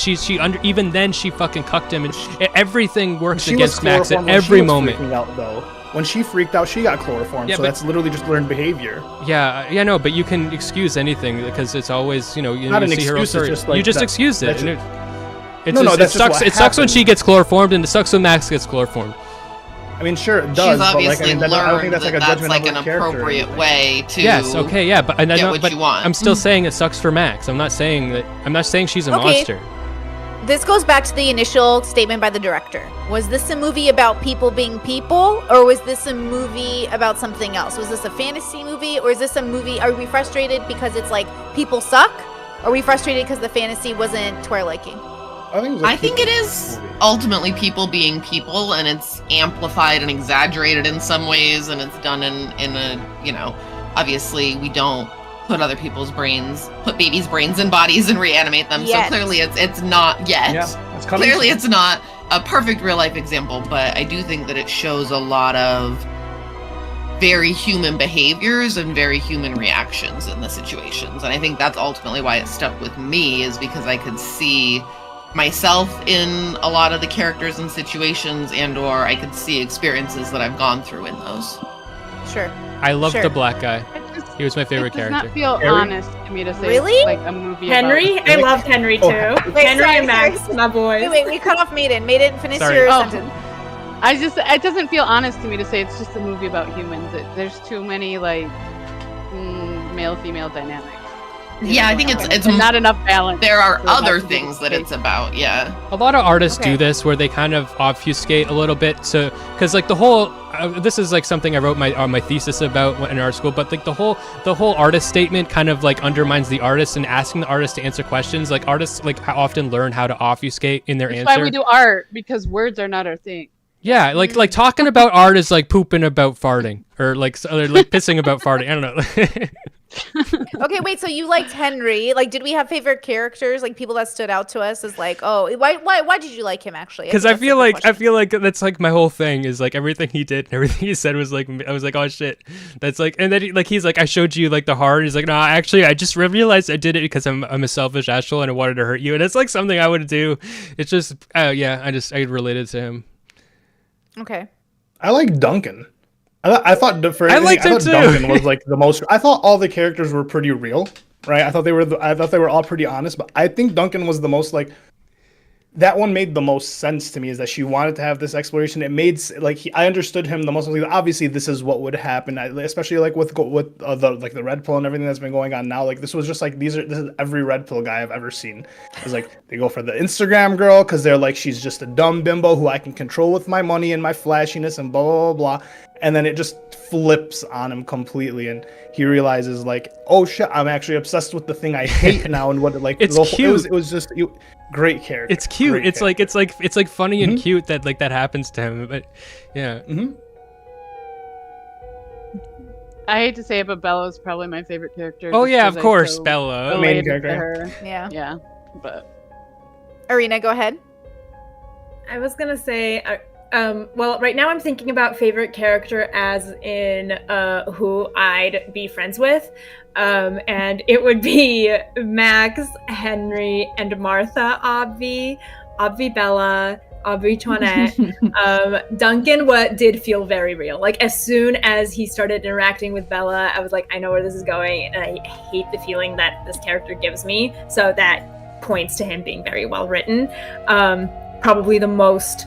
even then she fucking cucked him, and everything works She was against Max at chloroformed when every she was moment. freaking out, though. When she freaked out, she got chloroformed. Yeah, So but- that's literally just learned behavior. Yeah, no, but you can excuse anything because it's always, you Not an see her own excuse, it's story. just like you just that- excuse it. that's And it No, just, that's it just sucks. what It sucks when happened. she gets chloroformed, and it sucks when Max gets chloroformed. I mean, sure, it She's does, but like, I obviously mean, that, I don't think learned that's like a that that's judgment like of an her character. appropriate way to Yes, okay, yeah, but and I get know, what but you want. I'm still saying it sucks for Max. I'm not saying she's a Okay. monster. This goes back to the initial statement by the director. Was this a movie about people being people, or was this a movie about something else? Was this a fantasy movie, or is this a movie? Are we frustrated because it's like people suck? Or are we frustrated because the fantasy wasn't to our liking? I think it is ultimately people being people, and it's amplified and exaggerated in some ways, and it's done in a, obviously we don't put babies' brains in bodies and reanimate them. Yet. So clearly it's not yet. Yeah, it's coming. Clearly it's not a perfect real life example, but I do think that it shows a lot of very human behaviors and very human reactions in the situations. And I think that's ultimately why it stuck with me, is because I could see myself in a lot of the characters and situations, and or I could see experiences that I've gone through in those. Sure. I loved Sure. the black guy. He was my favorite It does character. not feel Harry? honest to me to say Really? it's like a movie Henry, about... I loved Henry too. Oh, Wait, Henry sorry, and Max, sorry. my boys. Wait, we cut off Maiden. Maiden, finish Sorry. your Oh. sentence. it doesn't feel honest to me to say it's just a movie about humans. There's too many like male-female dynamics. Yeah, I think it's And not enough balance. there are for that other to be things that the it's about. Yeah. A lot of artists Okay. do this, where they kind of obfuscate a little bit, because like the whole this is like something I wrote my thesis about in art school, but like the whole artist statement kind of like undermines the artist, and asking the artist to answer questions. Like artists like often learn how to obfuscate in their That's answer. why we do art, because words are not our thing. Yeah, like talking about art is like pooping about farting, or like pissing about farting. I don't know. Okay, wait. So you liked Henry? Like, did we have favorite characters? Like people that stood out to us as like, oh, why did you like him actually? Because think I that's a feel good like question. that's like my whole thing is like everything he did and everything he said was like, I was like, oh shit, that's like, and then he's like, I showed you like the heart. He's like, no, actually, I just realized I did it because I'm a selfish asshole and I wanted to hurt you, and it's like something I would do. It's just, yeah, I related to him. Okay. I like Duncan. I thought I liked him too. Duncan was like the most. I thought all the characters were pretty real. right? I thought they were all pretty honest, but I think Duncan was the most like. That one made the most sense to me, is that she wanted to have this exploration. It made I understood him the most. Obviously, this is what would happen, especially like with the red pill and everything that's been going on now. Like this was just like this is every red pill guy I've ever seen. It's like they go for the Instagram girl because they're like, she's just a dumb bimbo who I can control with my money and my flashiness and blah blah blah blah. And then it just flips on him completely, and he realizes like, oh shit, I'm actually obsessed with the thing I hate now. And what like it's cute. It was just. Great character. It's cute. Great it's character. like it's like funny and cute that like that happens to him. But yeah. I hate to say it, but Bella is probably my favorite character. Oh just yeah, 'cause of I course, so Bella. The main related to character. her. Yeah. Yeah, but Arena, go ahead. I was gonna say, well, right now I'm thinking about favorite character as in who I'd be friends with, and it would be Max, Henry, and Martha. Obvi Bella, Aubrey Toinette. Duncan did feel very real. Like as soon as he started interacting with Bella, I was like, I know where this is going, and I hate the feeling that this character gives me. So that points to him being very well written. Probably the most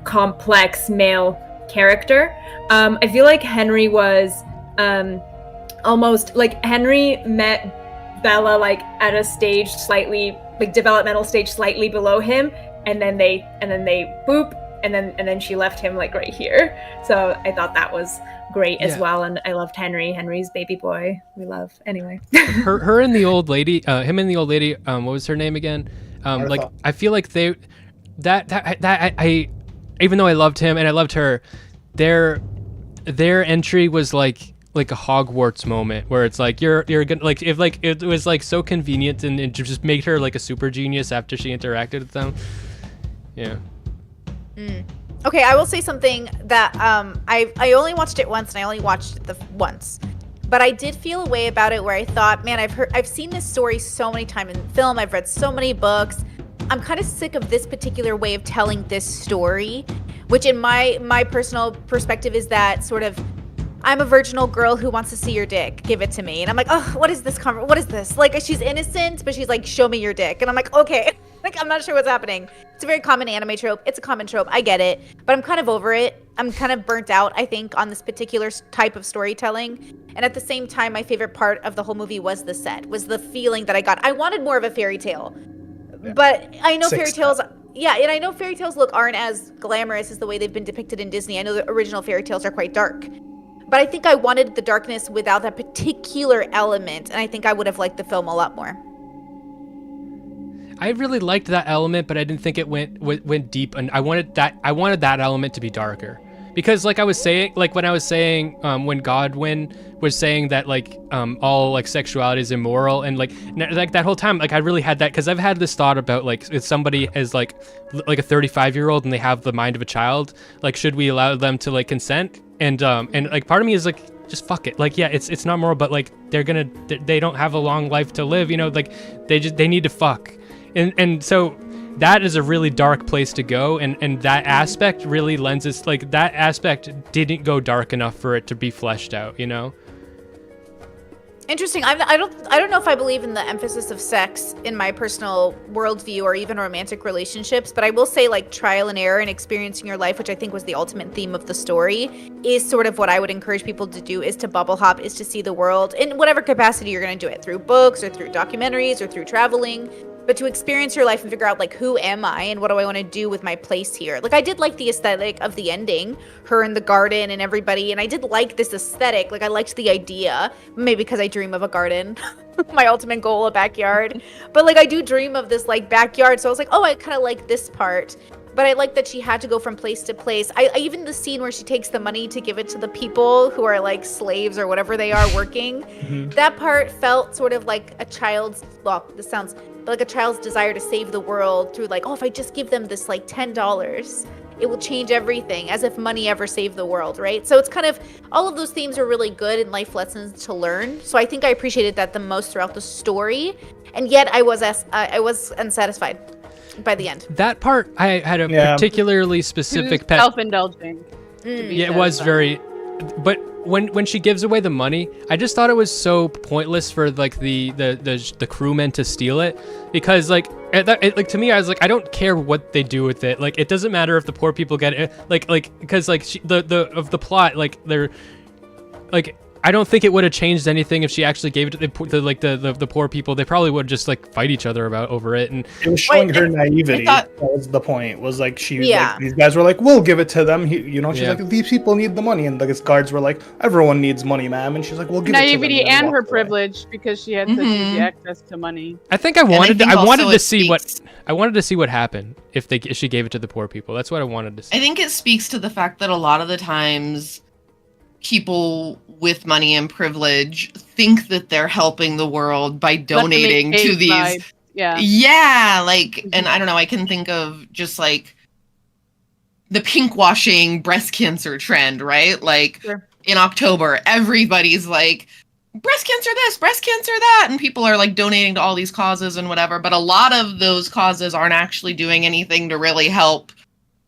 complex male character. I feel like Henry was almost like Henry met Bella like at a stage slightly like developmental stage slightly below him, and then they boop, and then she left him like right here. So I thought that was great as well, and I loved Henry's baby boy. We love anyway. her and the old lady, him and the old lady. What was her name again? Like I feel like they. I even though I loved him and I loved her, their entry was like a Hogwarts moment where it's like you're gonna like if like it was like so convenient and it just made her like a super genius after she interacted with them. Yeah. Okay, I will say something that I only watched it once, and I only watched it once. But I did feel a way about it where I thought, man, I've seen this story so many times in film, I've read so many books. I'm kind of sick of this particular way of telling this story, which in my personal perspective is that sort of, I'm a virginal girl who wants to see your dick. Give it to me. And I'm like, oh, what is this? What is this? Like, she's innocent, but she's like, show me your dick. And I'm like, okay. Like, I'm not sure what's happening. It's a very common anime trope. It's a common trope. I get it. But I'm kind of over it. I'm kind of burnt out, I think, on this particular type of storytelling. And at the same time, my favorite part of the whole movie was the set, was the feeling that I got. I wanted more of a fairy tale. Yeah. But I know fairy tales... Yeah, and I know fairy tales, aren't as glamorous as the way they've been depicted in Disney. I know the original fairy tales are quite dark. But I think I wanted the darkness without that particular element, and I think I would have liked the film a lot more. I really liked that element, but I didn't think it went deep, and I wanted that element to be darker. Because like I was saying, like when I was saying when Godwin was saying that like all like sexuality is immoral, and like that whole time, like I really had that, because I've had this thought about like if somebody is like a 35-year-old and they have the mind of a child, like should we allow them to like consent? And like part of me is like, just fuck it. Like, yeah, it's not moral, but like they don't have a long life to live, you know, like they need to fuck. And so that is a really dark place to go, and that aspect really lends us, like that aspect didn't go dark enough for it to be fleshed out, you know? Interesting. I don't know if I believe in the emphasis of sex in my personal worldview or even romantic relationships, but I will say like trial and error and experiencing your life, which I think was the ultimate theme of the story, is sort of what I would encourage people to do, is to bubble hop, is to see the world in whatever capacity you're going to do it, through books or through documentaries or through traveling. But to experience your life and figure out like, who am I and what do I want to do with my place here? Like I did like the aesthetic of the ending, her in the garden and everybody, and I did like this aesthetic. Like I liked the idea, maybe because I dream of a garden, my ultimate goal, a backyard. But like I do dream of this like backyard, so I was like, oh, I kind of like this part. But I like that she had to go from place to place. I even the scene where she takes the money to give it to the people who are like slaves or whatever they are working, that part felt sort of like a child's, well, this sounds like a child's desire to save the world through like, oh, if I just give them this like $10, it will change everything, as if money ever saved the world, right? So it's kind of, all of those themes are really good and life lessons to learn. So I think I appreciated that the most throughout the story, and yet I was unsatisfied by the end. That part, I had a particularly specific pet. Self-indulging. Yeah, it was very, but when she gives away the money, I just thought it was so pointless for like the crewmen to steal it, because like to me I was like, I don't care what they do with it. Like it doesn't matter if the poor people get it. Like because like of the plot, like they're like. I don't think it would have changed anything if she actually gave it to the poor people. They probably would just like fight each other over it. And it was showing her naivety. That was the point. Was like like, these guys were like, "We'll give it to them." She's like, "These people need the money," and the guards were like, "Everyone needs money, ma'am." And she's like, "We'll give it to them." Naivety and her privilege, because she had such easy access to money. I think I wanted to see what happened if she gave it to the poor people. That's what I wanted to see. I think it speaks to the fact that a lot of the times people with money and privilege think that they're helping the world by donating to these vibes. And I don't know, I can think of just like the pinkwashing breast cancer trend, right? Like in October, everybody's like, breast cancer this, breast cancer that, and people are like donating to all these causes and whatever, but a lot of those causes aren't actually doing anything to really help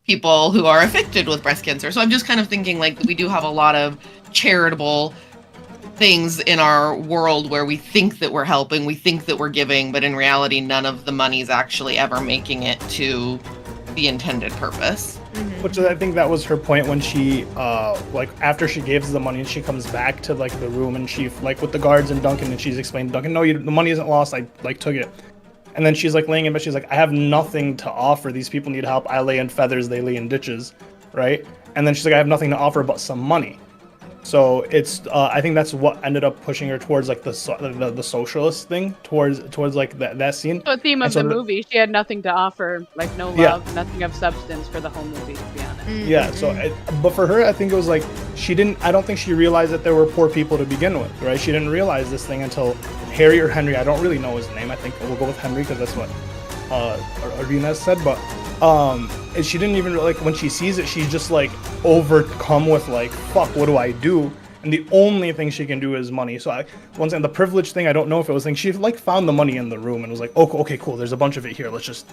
people who are afflicted with breast cancer. So I'm just kind of thinking like we do have a lot of charitable things in our world where we think that we're helping, we think that we're giving, but in reality none of the money's actually ever making it to the intended purpose. Which I think that was her point when she like after she gives the money and she comes back to like the room and she like with the guards and Duncan, and she's explaining to Duncan, no, the money isn't lost, I like took it. And then she's like laying in bed, she's like, I have nothing to offer. These people need help. I lay in feathers, they lay in ditches, right? And then she's like, I have nothing to offer but some money. So it's I think that's what ended up pushing her towards like the socialist thing, towards like that scene. The theme of the movie, she had nothing to offer, like no love, nothing of substance for the whole movie, to be honest. Yeah. So, but for her, I think it was like I don't think she realized that there were poor people to begin with, right? She didn't realize this thing until Harry or Henry. I don't really know his name. I think we'll go with Henry because that's what Arena said, but. And she didn't even like when she sees it, she's just like overcome with like, fuck, what do I do? And the only thing she can do is money. So once again, the privilege thing, I don't know if it was she like found the money in the room and was like, oh, okay, cool, there's a bunch of it here, let's just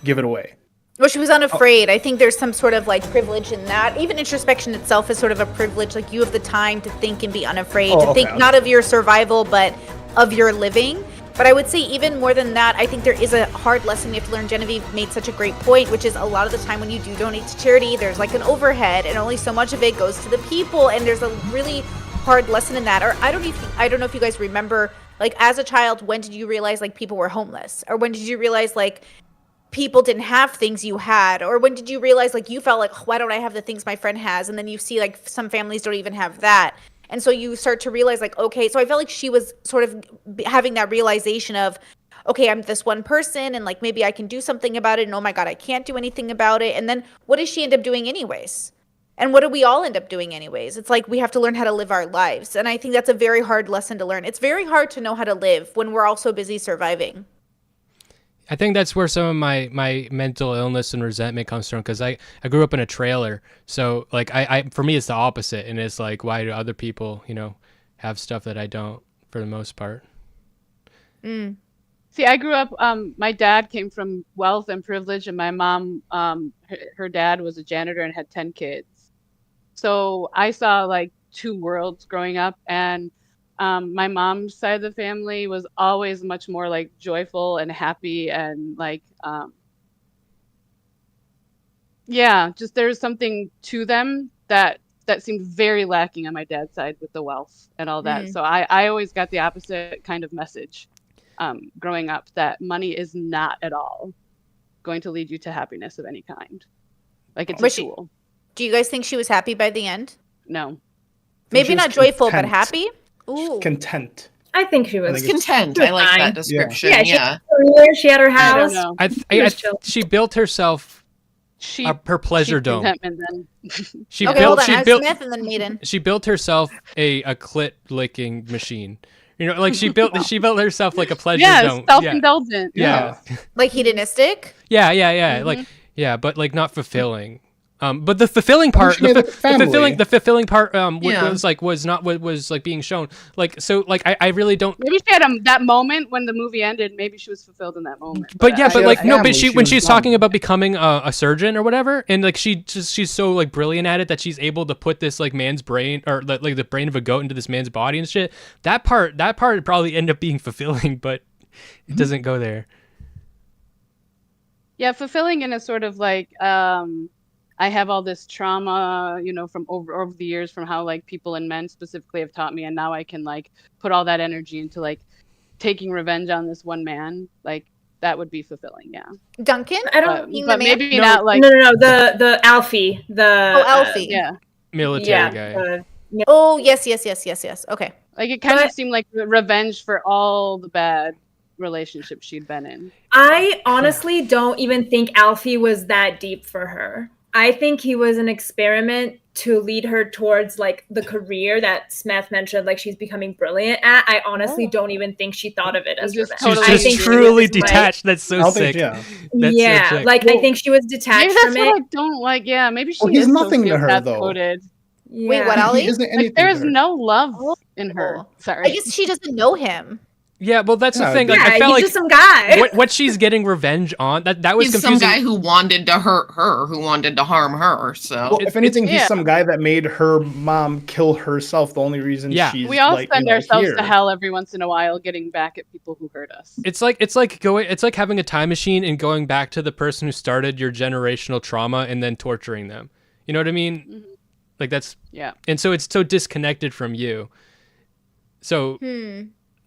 give it away. Well, she was unafraid. I think there's some sort of like privilege in that. Even introspection itself is sort of a privilege. Like you have the time to think and be unafraid, to think not of your survival, but of your living. But I would say even more than that, I think there is a hard lesson you have to learn. Genevieve made such a great point, which is a lot of the time when you do donate to charity, there's like an overhead and only so much of it goes to the people. And there's a really hard lesson in that. Or I don't know if you guys remember, like as a child, when did you realize like people were homeless? Or when did you realize like people didn't have things you had? Or when did you realize like you felt like, why don't I have the things my friend has? And then you see like some families don't even have that. And so you start to realize like, okay, so I felt like she was sort of having that realization of, okay, I'm this one person and like maybe I can do something about it. And oh my God, I can't do anything about it. And then what does she end up doing anyways? And what do we all end up doing anyways? It's like we have to learn how to live our lives. And I think that's a very hard lesson to learn. It's very hard to know how to live when we're all so busy surviving. I think that's where some of my mental illness and resentment comes from, because I grew up in a trailer. So like I for me it's the opposite, and it's like, why do other people, have stuff that I don't, for the most part? See, I grew up, my dad came from wealth and privilege, and my mom, her dad was a janitor and had 10 kids. So I saw like two worlds growing up, and my mom's side of the family was always much more like joyful and happy and like, just there's something to them that seemed very lacking on my dad's side with the wealth and all that. So I always got the opposite kind of message growing up, that money is not at all going to lead you to happiness of any kind. Like it's a tool. Do you guys think she was happy by the end? No. Maybe not joyful, but happy? Ooh. Content. I think she was content. I like that description. Yeah, she had her career, she had her house. I don't know. She built herself her pleasure dome. She built Smeth and then Maiden. She built herself a clit licking machine. Like she built herself like a pleasure dome. Self-indulgent. Yeah. Like hedonistic? Yeah. Like but like not fulfilling. But the fulfilling part, she made a family. the fulfilling part, Yeah. was not what was like being shown. Like, so, like, I really don't. Maybe she had that moment when the movie ended. Maybe she was fulfilled in that moment. But yeah, but had like a no, family, but she when was she's done. talking about becoming a surgeon or whatever, and like she's so like brilliant at it that she's able to put this like man's brain or like the brain of a goat into this man's body and shit. That part probably ended up being fulfilling, but it doesn't go there. Yeah, fulfilling in a sort of like I have all this trauma, you know, from over the years from how like people and men specifically have taught me, and now I can like put all that energy into like taking revenge on this one man. Like that would be fulfilling, yeah. Duncan? I don't. Being But the man? maybe not like No. The Alfie. Alfie. yeah. Military guy. Oh, yes. Okay. Like it kind But- of seemed like revenge for all the bad relationships she'd been in. I honestly don't even think Alfie was that deep for her. I think he was an experiment to lead her towards like the career that Smeth mentioned, like she's becoming brilliant at. I honestly don't even think she thought of it as Just revenge. She's Totally. I just think she truly was, like- detached. That's I so don't sick. think, yeah. That's so yeah, sick. like I think she was detached Maybe that's from what it. I don't like. Yeah, maybe she Well, he's is nothing to her, though. sociopath-coded. Wait, Yeah. what, Ollie? He isn't anything Like there's to her. no love in her. Sorry. I guess she doesn't know him. Yeah, well, that's the Yeah, thing. Like, Yeah, I felt he's like just some guy. what she's getting revenge on that was He's confusing. some guy who wanted to hurt her, who wanted to harm her. So Well, It's- if anything, he's yeah. some guy that made her mom kill herself. The only reason Yeah. she's We all like, send you know, ourselves here. to hell every once in a while, getting back at people who hurt us. It's like having a time machine and going back to the person who started your generational trauma and then torturing them. You know what I mean? Mhm. Like that's Yeah, and so it's so disconnected from you. So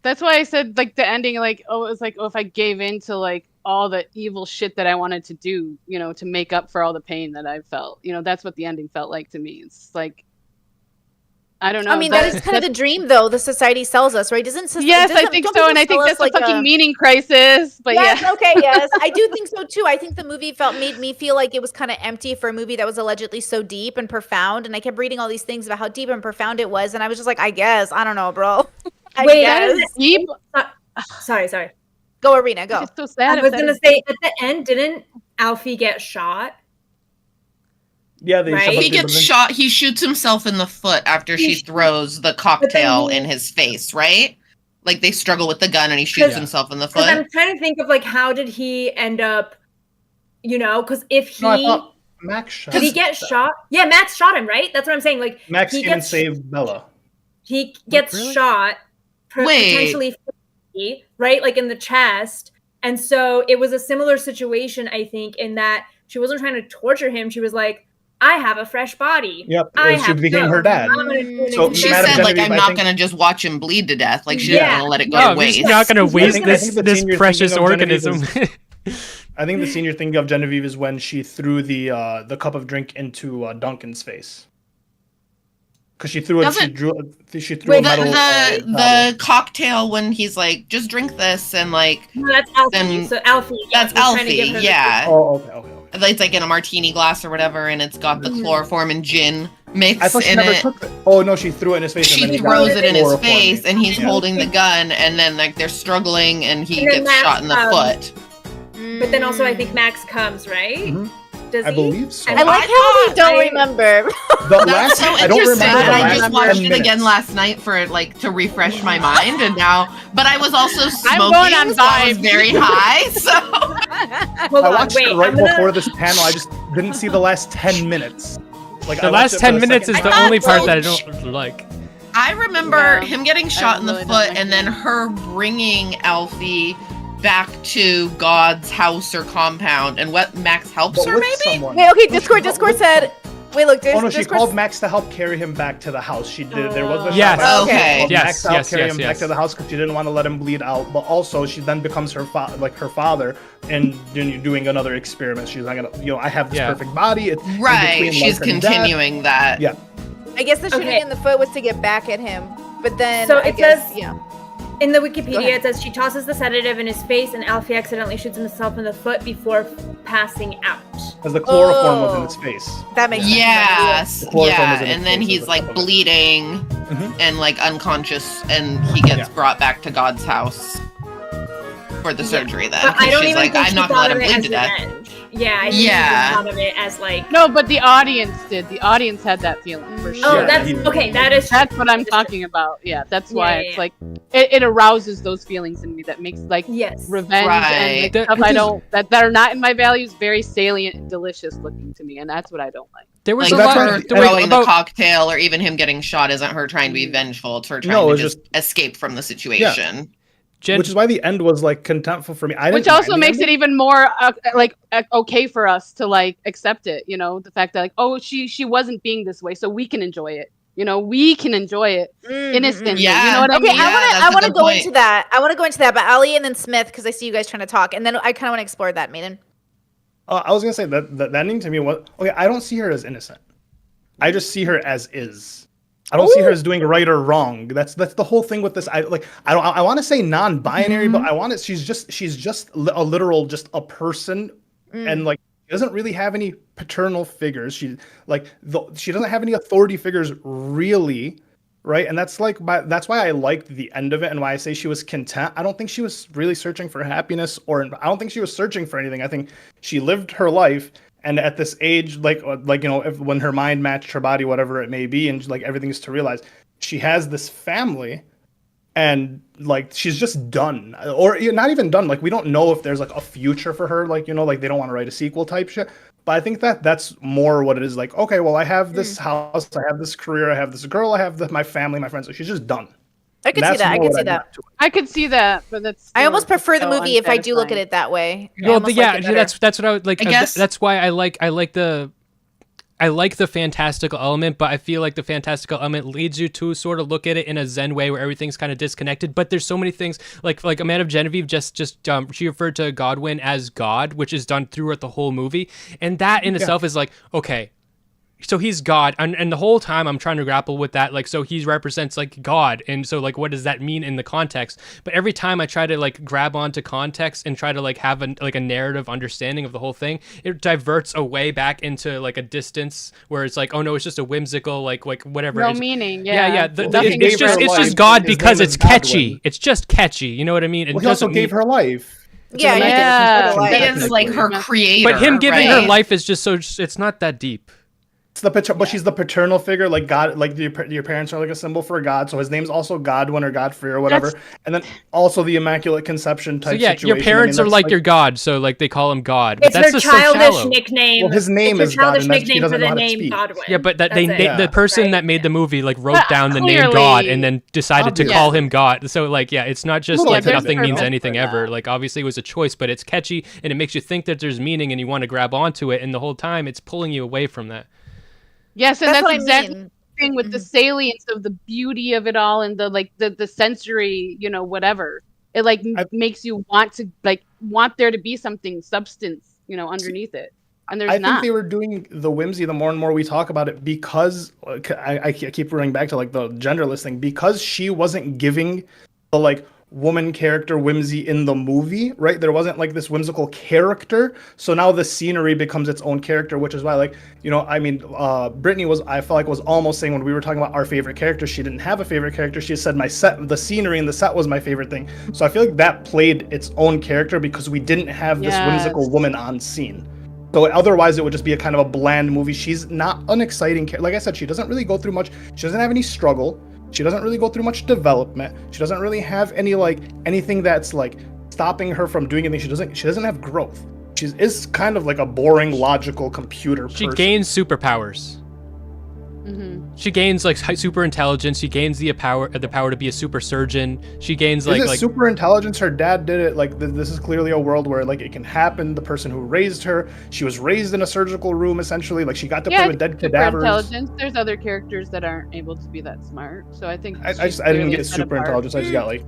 that's why I said like the ending, like it was like if I gave in to like all the evil shit that I wanted to do, you know, to make up for all the pain that I felt. You know, that's what the ending felt like to me. It's like I don't know. I mean, that is kind of the dream, though. The society sells us, right? Yes, I think so, and I think that's a fucking meaning crisis. But Yes, yeah, okay, yes. I do think so too. I think the movie made me feel like it was kind of empty for a movie that was allegedly so deep and profound. And I kept reading all these things about how deep and profound it was, and I was just like, I guess, I don't know, bro. Wait, that guess. is deep. Sorry. Go, Arena, go. It's so sad. I was gonna say at the end, didn't Alfie get shot? Yeah, they Right? he gets shot. He shoots himself in the foot after she throws the cocktail in his face, right? Like they struggle with the gun and he shoots Yeah. himself in the Because foot. I'm trying to think of like how did he end up, you know? Because if he No, I thought Max shot. did he get shot? Yeah, Max shot him, right? That's what I'm saying. Like Max he came and gets saved Bella. he gets really? shot, Wait. potentially, right, like in the chest. And so it was a similar situation, I think, in that she wasn't trying to torture him. She was like, I have a fresh body. Yep, I and she have became her no. dad. I'm gonna do an So She Madam said, like, Genevieve, I'm I not think- going to just watch him bleed to death. Like, she's Yeah. not going to let it go no, to I'm waste. just not gonna waste think- I this think the this senior precious thinking of Genevieve organism. I think the senior thing of Genevieve is when she threw the cup of drink into Duncan's face. Because she threw it. She threw a Wait, metal. The cocktail when he's like, just drink this, and like, No, that's Alfie. Then- So Alfie. yeah, that's was trying to give Alfie, her the- yeah. Oh, okay. It's like in a martini glass or whatever, and it's got the chloroform and gin mix I thought she in never it. took it. Oh no, she threw it in his face. She and then he got throws it in his chloroforming. face, and he's Yeah. holding the gun, and then like they're struggling, and he And then gets Max, shot in the foot. But then also, I think Max comes, right? Mhm. Does I he? believe so. I like how we don't remember. The That's last, so I don't interesting. remember the I last just watched 10 it minutes. again last night for like to refresh my mind, and now. But I was also smoking, going on so I was vibes. very high. So Hold I on, watched wait. it right I'm gonna- before this panel. I just didn't see the last 10 minutes. Like The I watched last it for 10 the minutes second is the time. only part so that I don't like. I remember Yeah, him getting shot in the really don't foot, like and then her bringing Alfie back to God's house or compound, and what Max helps But her with maybe. someone. Wait, okay, No, Discord said. Wait, look, there's Oh no, she Discord. called Max to help carry him back to the house. She did. There was a shot Yes. by her. Okay. She called Yes, Max to help yes, carry yes, him yes. back to the house because she didn't want to let him bleed out. But also, she then becomes her father, and then doing another experiment. She's not gonna, I have this Yeah. perfect body. It's in Right, between she's life and death. continuing that. Yeah. I guess the shooting Okay. in the foot was to get back at him, but then So I it guess, says- yeah. In the Go Wikipedia, ahead. it says she tosses the sedative in his face, and Alfie accidentally shoots himself in the foot before passing out. Because the chloroform was in Oh. his face. That makes sense. Yes, The chloroform yeah, is in his and then face, he's so like that's what it is. bleeding Mhm. and like unconscious, and he gets Yeah. brought back to God's house for the surgery. Then But I 'cause don't she's even like, think I'm she not gonna thought let of him it bleed as to death. revenge. Yeah, I think Yeah. he thought of it as like. No, but the audience did. The audience had that feeling for sure. Oh, Yeah, that's he- okay. That is. That's what I'm That is talking about. Yeah, that's why Yeah, it's yeah. like it arouses those feelings in me that makes like Yes. revenge and like, Right. stuff I don't that are not in my values very salient and delicious looking to me, and that's what I don't like. There was Like a that's lot why- her and throwing the about cocktail or even him getting shot isn't her trying to be vengeful. It's her trying to it's just escape from the situation. which is why the end was like contemptful for me. I Which didn't also mind the makes it ending. even more okay for us to like accept it. You know, the fact that like, oh, she wasn't being this way, so we can enjoy it. You know, we can enjoy it innocently. Yeah. You know what I Okay, mean? Yeah, I that's a want to good go point. into that. I want to go into that, but Ali and then Smith, because I see you guys trying to talk, and then I kind of want to explore that, Maiden. I was gonna say that the ending to me was okay. I don't see her as innocent. I just see her as is. I don't see her as doing right or wrong. That's the whole thing with this. I want to say non-binary, but I want it. She's just a literal just a person, and like she doesn't really have any paternal figures. She doesn't have any authority figures really, right? And that's that's why I liked the end of it and why I say she was content. I don't think she was really searching for happiness, or I don't think she was searching for anything. I think she lived her life. And at this age, when her mind matched her body, whatever it may be, and like everything is to realize, she has this family, and like she's just done, or not even done. Like we don't know if there's like a future for her. Like they don't want to write a sequel type shit. But I think that's more what it is. Like, okay, well, I have this house, I have this career, I have this girl, I have my family, my friends. So she's just done. I could see That's that. I more could what see that. got to it. I could see that, but that's. I almost still prefer the so movie if I do look at unsatisfying. it that way. I well, almost yeah, like it better. that's what I would like. I guess- That's why I like the fantastical element, but I feel like the fantastical element leads you to sort of look at it in a Zen way where everything's kind of disconnected. But there's so many things like Amanda Genevieve just she referred to Godwin as God, which is done throughout the whole movie, and that in itself is like, okay, so he's God, and the whole time I'm trying to grapple with that, like, so he represents like God, and so like what does that mean in the context? But every time I try to like grab onto context and try to like have a narrative understanding of the whole thing, it diverts away back into like a distance where it's like, oh no, it's just a whimsical like whatever. No It's- meaning. yeah, Yeah. It's gave her just life. God His because name it's is catchy. Godwin. It's just catchy. You know what I mean? It Well, he also doesn't gave mean- her life. Yeah, It's he a did. Yeah. nice He connection, is like her technically. creator. But him giving right? her life is just so it's not that deep. But she's the paternal figure, like God, like your parents are like a symbol for God. So his name's also Godwin or Godfrey or whatever. And then also the Immaculate Conception So type yeah, situation. your parents I mean, are that's like your God, so like they call him God. But It's that's her just so childish shallow. nickname. Well, his name it's is her God, childish and that she nickname doesn't for the know how to name speak. Godwin. Yeah, but That's it. Yeah. the person Right? that made the movie like wrote down the name clearly- God and then decided to Obviously. call him God. So like yeah, it's not just Little like tidbit, nothing you means know? anything For ever. that. Like obviously it was a choice, but it's catchy and it makes you think that there's meaning and you want to grab onto it, and the whole time it's pulling you away from that. Yes, and That's that's what I exactly mean. the thing with the salience of the beauty of it all and the like the sensory, whatever. It like makes you want there to be something substance, underneath it. And there's I not. think they were doing the whimsy the more and more we talk about it, because I keep running back to like the genderless thing, because she wasn't giving the like woman character whimsy in the movie, right? There wasn't like this whimsical character. So now the scenery becomes its own character, which is why Brittaney I felt like was almost saying when we were talking about our favorite character, she didn't have a favorite character. She said the scenery and the set was my favorite thing. So I feel like that played its own character because we didn't have this whimsical woman on scene. So otherwise it would just be a kind of a bland movie. She's not an exciting character. Like I said, she doesn't really go through much. She doesn't have any struggle. She doesn't really go through much development. She doesn't really have any anything that's like stopping her from doing anything. She doesn't have growth. She is kind of like a boring, logical computer She person. gains superpowers. She gains like super intelligence. She gains the power to be a super surgeon. She gains Is it super intelligence? Her dad did it. Like this is clearly a world where like it can happen. The person who raised her, she was raised in a surgical room essentially. Like she got to play with dead super cadavers. intelligence. There's other characters that aren't able to be that smart. So I think I she's didn't clearly get set super apart. intelligence. I just got like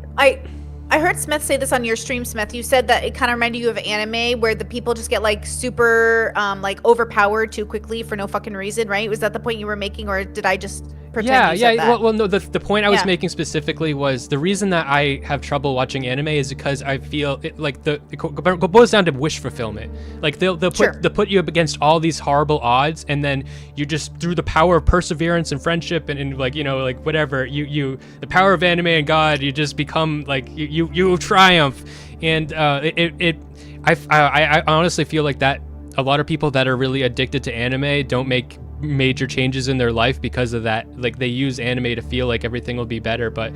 I heard Smith say this on your stream, Smith. You said that it kind of reminded you of anime where the people just get like super like overpowered too quickly for no fucking reason, right? Was that the point you were making, or did I just pretend you said that? Well, no. The point I was Yeah. making specifically was the reason that I have trouble watching anime is because I feel it like it boils down to wish fulfillment. Like they'll put you up against all these horrible odds, and then you just through the power of perseverance and friendship and like like whatever you the power of anime and God, you just become like you triumph, and I honestly feel like that a lot of people that are really addicted to anime don't make major changes in their life because of that. Like, they use anime to feel like everything will be better, but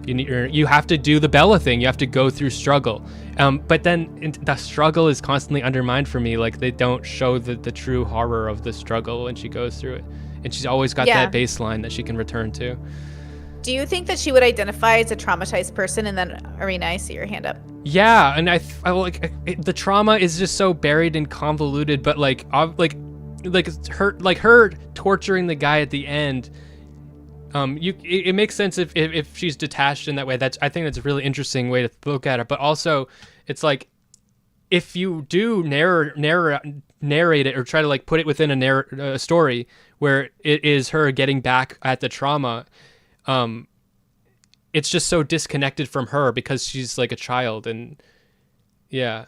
you have to do the Bella thing. You have to go through struggle. But then the struggle is constantly undermined for me. Like, they don't show the true horror of the struggle when she goes through it. And she's always got that baseline that she can return to. Do you think that she would identify as a traumatized person? And then, Arena, I see your hand up. Yeah, and I the trauma is just so buried and convoluted. But like her torturing the guy at the end. It makes sense if she's detached in that way. I think that's a really interesting way to look at it. But also, it's like, if you do narrate it or try to like put it within a story where it is her getting back at the trauma, it's just so disconnected from her because she's like a child. And yeah,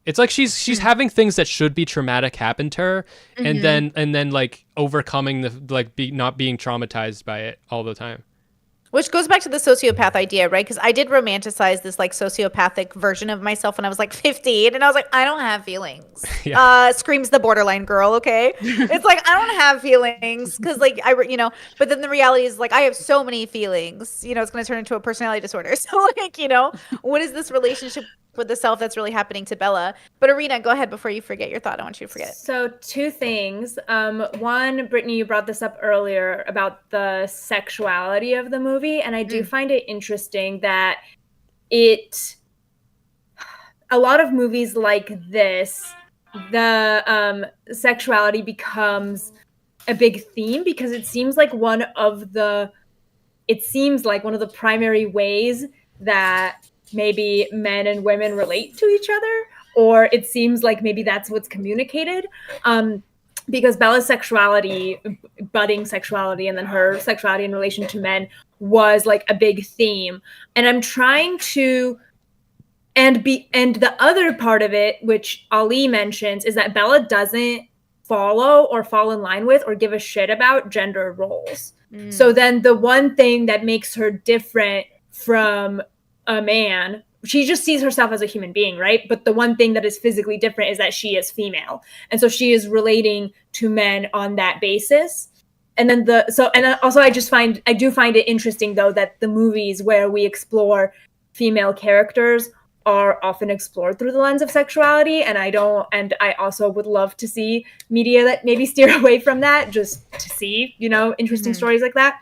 it's like she's having things that should be traumatic happen to her, and then like overcoming not being traumatized by it all the time. Which goes back to the sociopath idea, right? Because I did romanticize this like sociopathic version of myself when I was like 15, and I was like, I don't have feelings. Screams the borderline girl. Okay, it's like, I don't have feelings because like But then the reality is like, I have so many feelings. It's going to turn into a personality disorder. So like, what is this relationship with the self that's really happening to Bella? But Arena, go ahead before you forget your thought. I want you to forget it. So 2 things. One, Brittaney, you brought this up earlier about the sexuality of the movie, and I do find it interesting that a lot of movies like this, the sexuality becomes a big theme because it seems like one of the primary ways that maybe men and women relate to each other, or it seems like maybe that's what's communicated. Because Bella's sexuality, budding sexuality, and then her sexuality in relation to men was like a big theme. And I'm trying to, and the other part of it, which Ali mentions, is that Bella doesn't follow or fall in line with or give a shit about gender roles. So then the one thing that makes her different from a man, she just sees herself as a human being, right? But the one thing that is physically different is that she is female. And so she is relating to men on that basis. And then I do find it interesting though that the movies where we explore female characters are often explored through the lens of sexuality. And I also would love to see media that maybe steer away from that, just to see, interesting stories like that.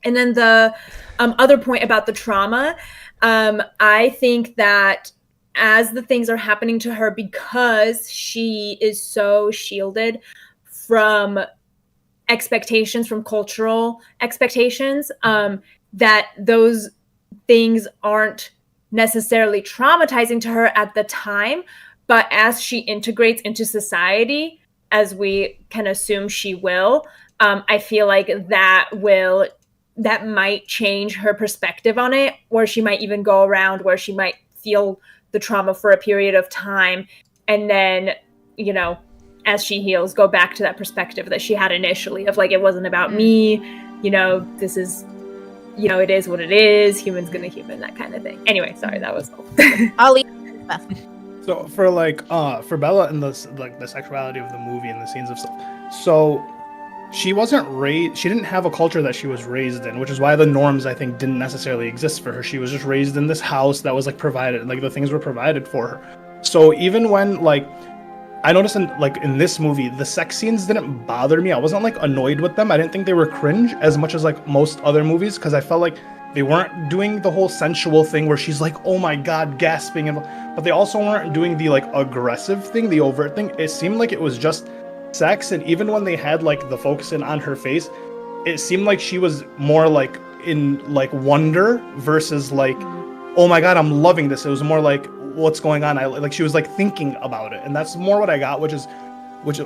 And then the other point about the trauma, I think that as the things are happening to her, because she is so shielded from expectations, from cultural expectations, that those things aren't necessarily traumatizing to her at the time, but as she integrates into society, as we can assume she will, I feel like that might change her perspective on it, or she might even go around where she might feel the trauma for a period of time, and then, as she heals, go back to that perspective that she had initially of like, it wasn't about me, this is, it is what it is, human's gonna human, that kind of thing. Anyway, sorry, that was all. I'll leave. So for Bella and the sexuality of the movie and the scenes of stuff, so she didn't have a culture that she was raised in, which is why the norms, I think, didn't necessarily exist for her. She was just raised in this house that was like provided, like the things were provided for her. So even when like, I noticed in this movie, the sex scenes didn't bother me. I wasn't like annoyed with them. I didn't think they were cringe as much as like most other movies, because I felt like they weren't doing the whole sensual thing where she's like, oh my God, gasping. But they also weren't doing the like aggressive thing, the overt thing. It seemed like it was just sex. And even when they had like the focus in on her face, it seemed like she was more like in like wonder versus like, oh my God, I'm loving this. It was more like, what's going on? She was like thinking about it. And that's more what I got, which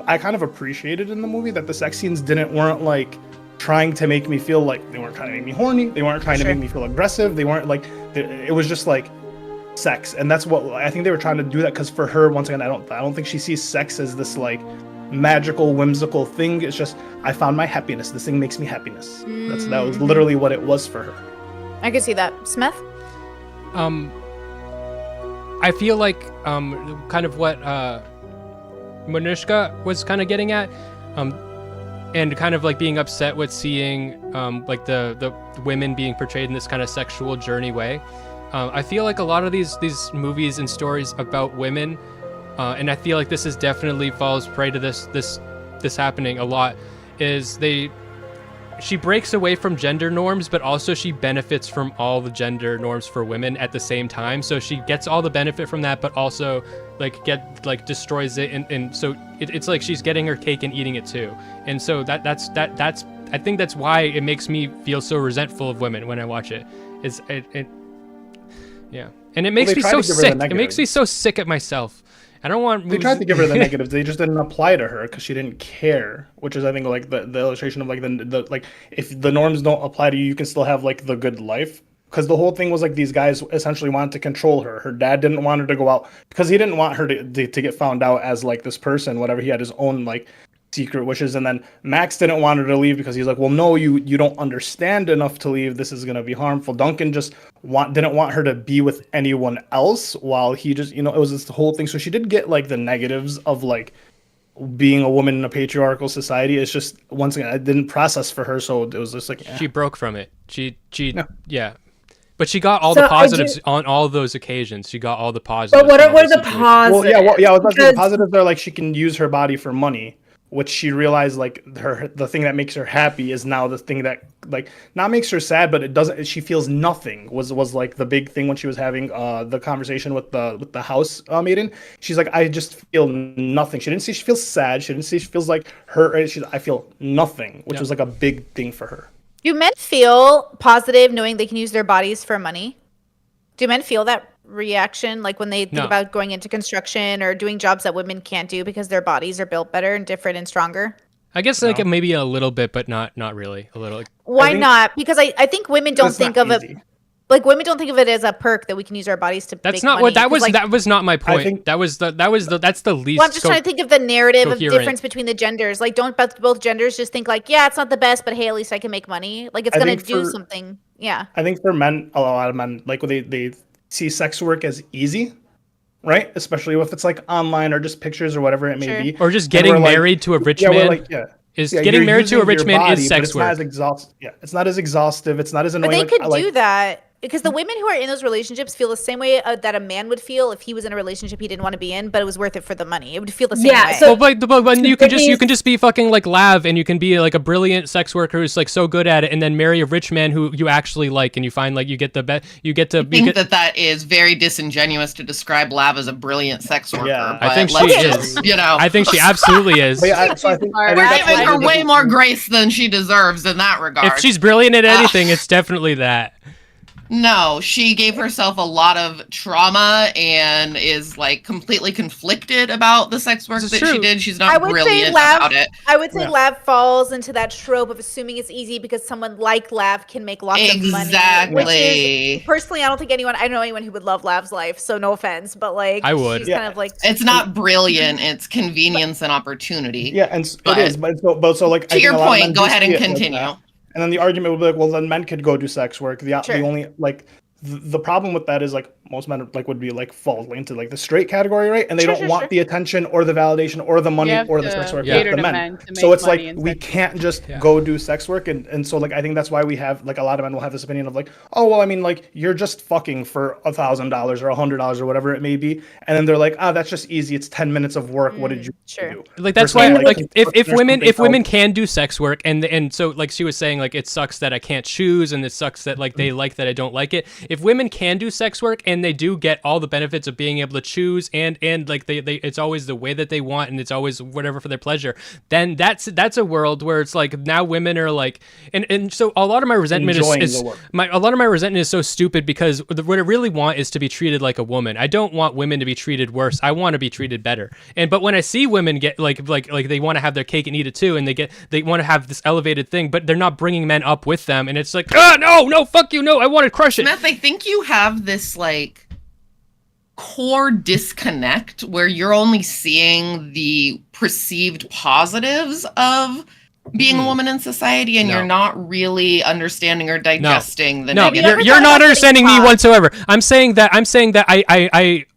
I kind of appreciated in the movie, that the sex scenes weren't like trying to make me feel like, they weren't trying to make me horny. They weren't trying to make me feel aggressive. They weren't like, it was just like sex. And that's what I think they were trying to do, that because for her, once again, I don't think she sees sex as this like magical, whimsical thing. It's just, I found my happiness. This thing makes me happiness. That was literally what it was for her. I could see that. Smeth? I feel like kind of what Manushka was kind of getting at, and kind of like being upset with seeing like the women being portrayed in this kind of sexual journey way. I feel like a lot of these movies and stories about women, and I feel like this is definitely falls prey to this happening a lot, is she breaks away from gender norms, but also she benefits from all the gender norms for women at the same time. So she gets all the benefit from that, but also destroys it, and so it's like she's getting her cake and eating it too. And so that's I think that's why it makes me feel so resentful of women when I watch it. Yeah, and it makes me so sick. It makes me so sick at myself. I don't want. They tried to give her the negatives. They just didn't apply to her because she didn't care. Which is, I think, like the illustration of like the like if the norms don't apply to you, you can still have like the good life. Because the whole thing was like these guys essentially wanted to control her. Her dad didn't want her to go out because he didn't want her to get found out as like this person. Whatever, he had his own like secret wishes, and then Max didn't want her to leave because he's like, well, no, you don't understand enough to leave. This is gonna be harmful. Duncan just didn't want her to be with anyone else, while he just, it was this whole thing. So she did get like the negatives of like being a woman in a patriarchal society. It's just, once again, I didn't process for her, so it was just like she broke from it. Yeah. But she got all the positives on all of those occasions. She got all the positives. But what are the positives? Well, yeah. The positives are like she can use her body for money, which she realized like the thing that makes her happy is now the thing that like not makes her sad, but it doesn't. She feels nothing was like the big thing when she was having the conversation with the house maiden. She's like, I just feel nothing. She didn't say she feels sad. She didn't say she feels like her. I feel nothing, which was like a big thing for her. Do men feel positive knowing they can use their bodies for money? Do men feel that reaction, like when they think about going into construction or doing jobs that women can't do because their bodies are built better and different and stronger? I guess like maybe a little bit, but not really. A little. Why not? Because I think women don't think of it. Like women don't think of it as a perk that we can use our bodies to. That's make not money. what that was. Like, that was not my point. That's the least. Well, I'm just trying to think of the narrative coherent. of difference between the genders. Like, don't both genders just think like, yeah, it's not the best, but hey, at least I can make money. Like, it's gonna do something. Yeah. I think for men, a lot of men, like they see sex work as easy, right? Especially if it's like online or just pictures or whatever it may be, or just getting married to a rich man. Getting married to a rich man is sex work. It's not as exhaustive. It's not as annoying. But they could do that. Because the women who are in those relationships feel the same way that a man would feel if he was in a relationship he didn't want to be in, but it was worth it for the money. It would feel the same way. So, but you can just be fucking like Lav, and you can be like a brilliant sex worker who's like so good at it, and then marry a rich man who you actually like, and you find like you get the best. That is very disingenuous to describe Lav as a brilliant sex worker. Yeah, I think she is. I think she absolutely is. We're giving her way more grace than she deserves in that regard. If she's brilliant at anything, it's definitely that. No, she gave herself a lot of trauma and is like completely conflicted about the sex work that she did. She's not brilliant about it. I would say Lav falls into that trope of assuming it's easy because someone like Lav can make lots of money. Exactly. Personally, I don't know anyone who would love Lav's life, so no offense, but like I would. She's kind of like it's not brilliant, it's convenience and opportunity. Yeah, and it is, but so like to your point, go ahead and continue. And then the argument would be like, well, then men could go do sex work. The only like the problem with that is like most men like would be like fall into like the straight category, right? And they don't want the attention or the validation or the money or the sex work. The men. So it's like we can't just go do sex work, and so like I think that's why we have like a lot of men will have this opinion of like, oh well, I mean like you're just fucking for $1,000 or $100 or whatever it may be, and then they're like, that's just easy. It's 10 minutes of work. What did you do? Like that's why like if women can do sex work, and so like she was saying like it sucks that I can't choose, and it sucks that like they like that I don't like it. If women can do sex work and they do get all the benefits of being able to choose and like they it's always the way that they want and it's always whatever for their pleasure, then that's a world where it's like now women are like and so a lot of my resentment is so stupid because what I really want is to be treated like a woman. I don't want women to be treated worse. I want to be treated better. But when I see women get like they want to have their cake and eat it too, and they want to have this elevated thing, but they're not bringing men up with them, and it's like, no, fuck you, no, I want to crush it. Smeth, I think you have this like core disconnect where you're only seeing the perceived positives of being a woman in society, and No. you're not really understanding or digesting the No, negative. you're not understanding me Pop? whatsoever. I'm saying that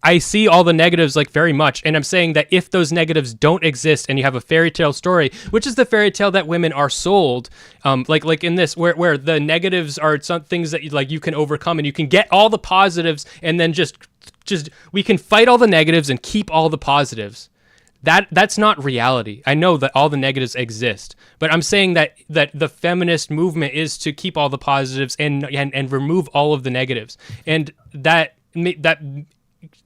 I see all the negatives like very much, and I'm saying that if those negatives don't exist and you have a fairy tale story, which is the fairy tale that women are sold, like in this, where the negatives are some things that you can overcome, and you can get all the positives, and then just we can fight all the negatives and keep all the positives. That's not reality. I know that all the negatives exist, but I'm saying that the feminist movement is to keep all the positives and remove all of the negatives, and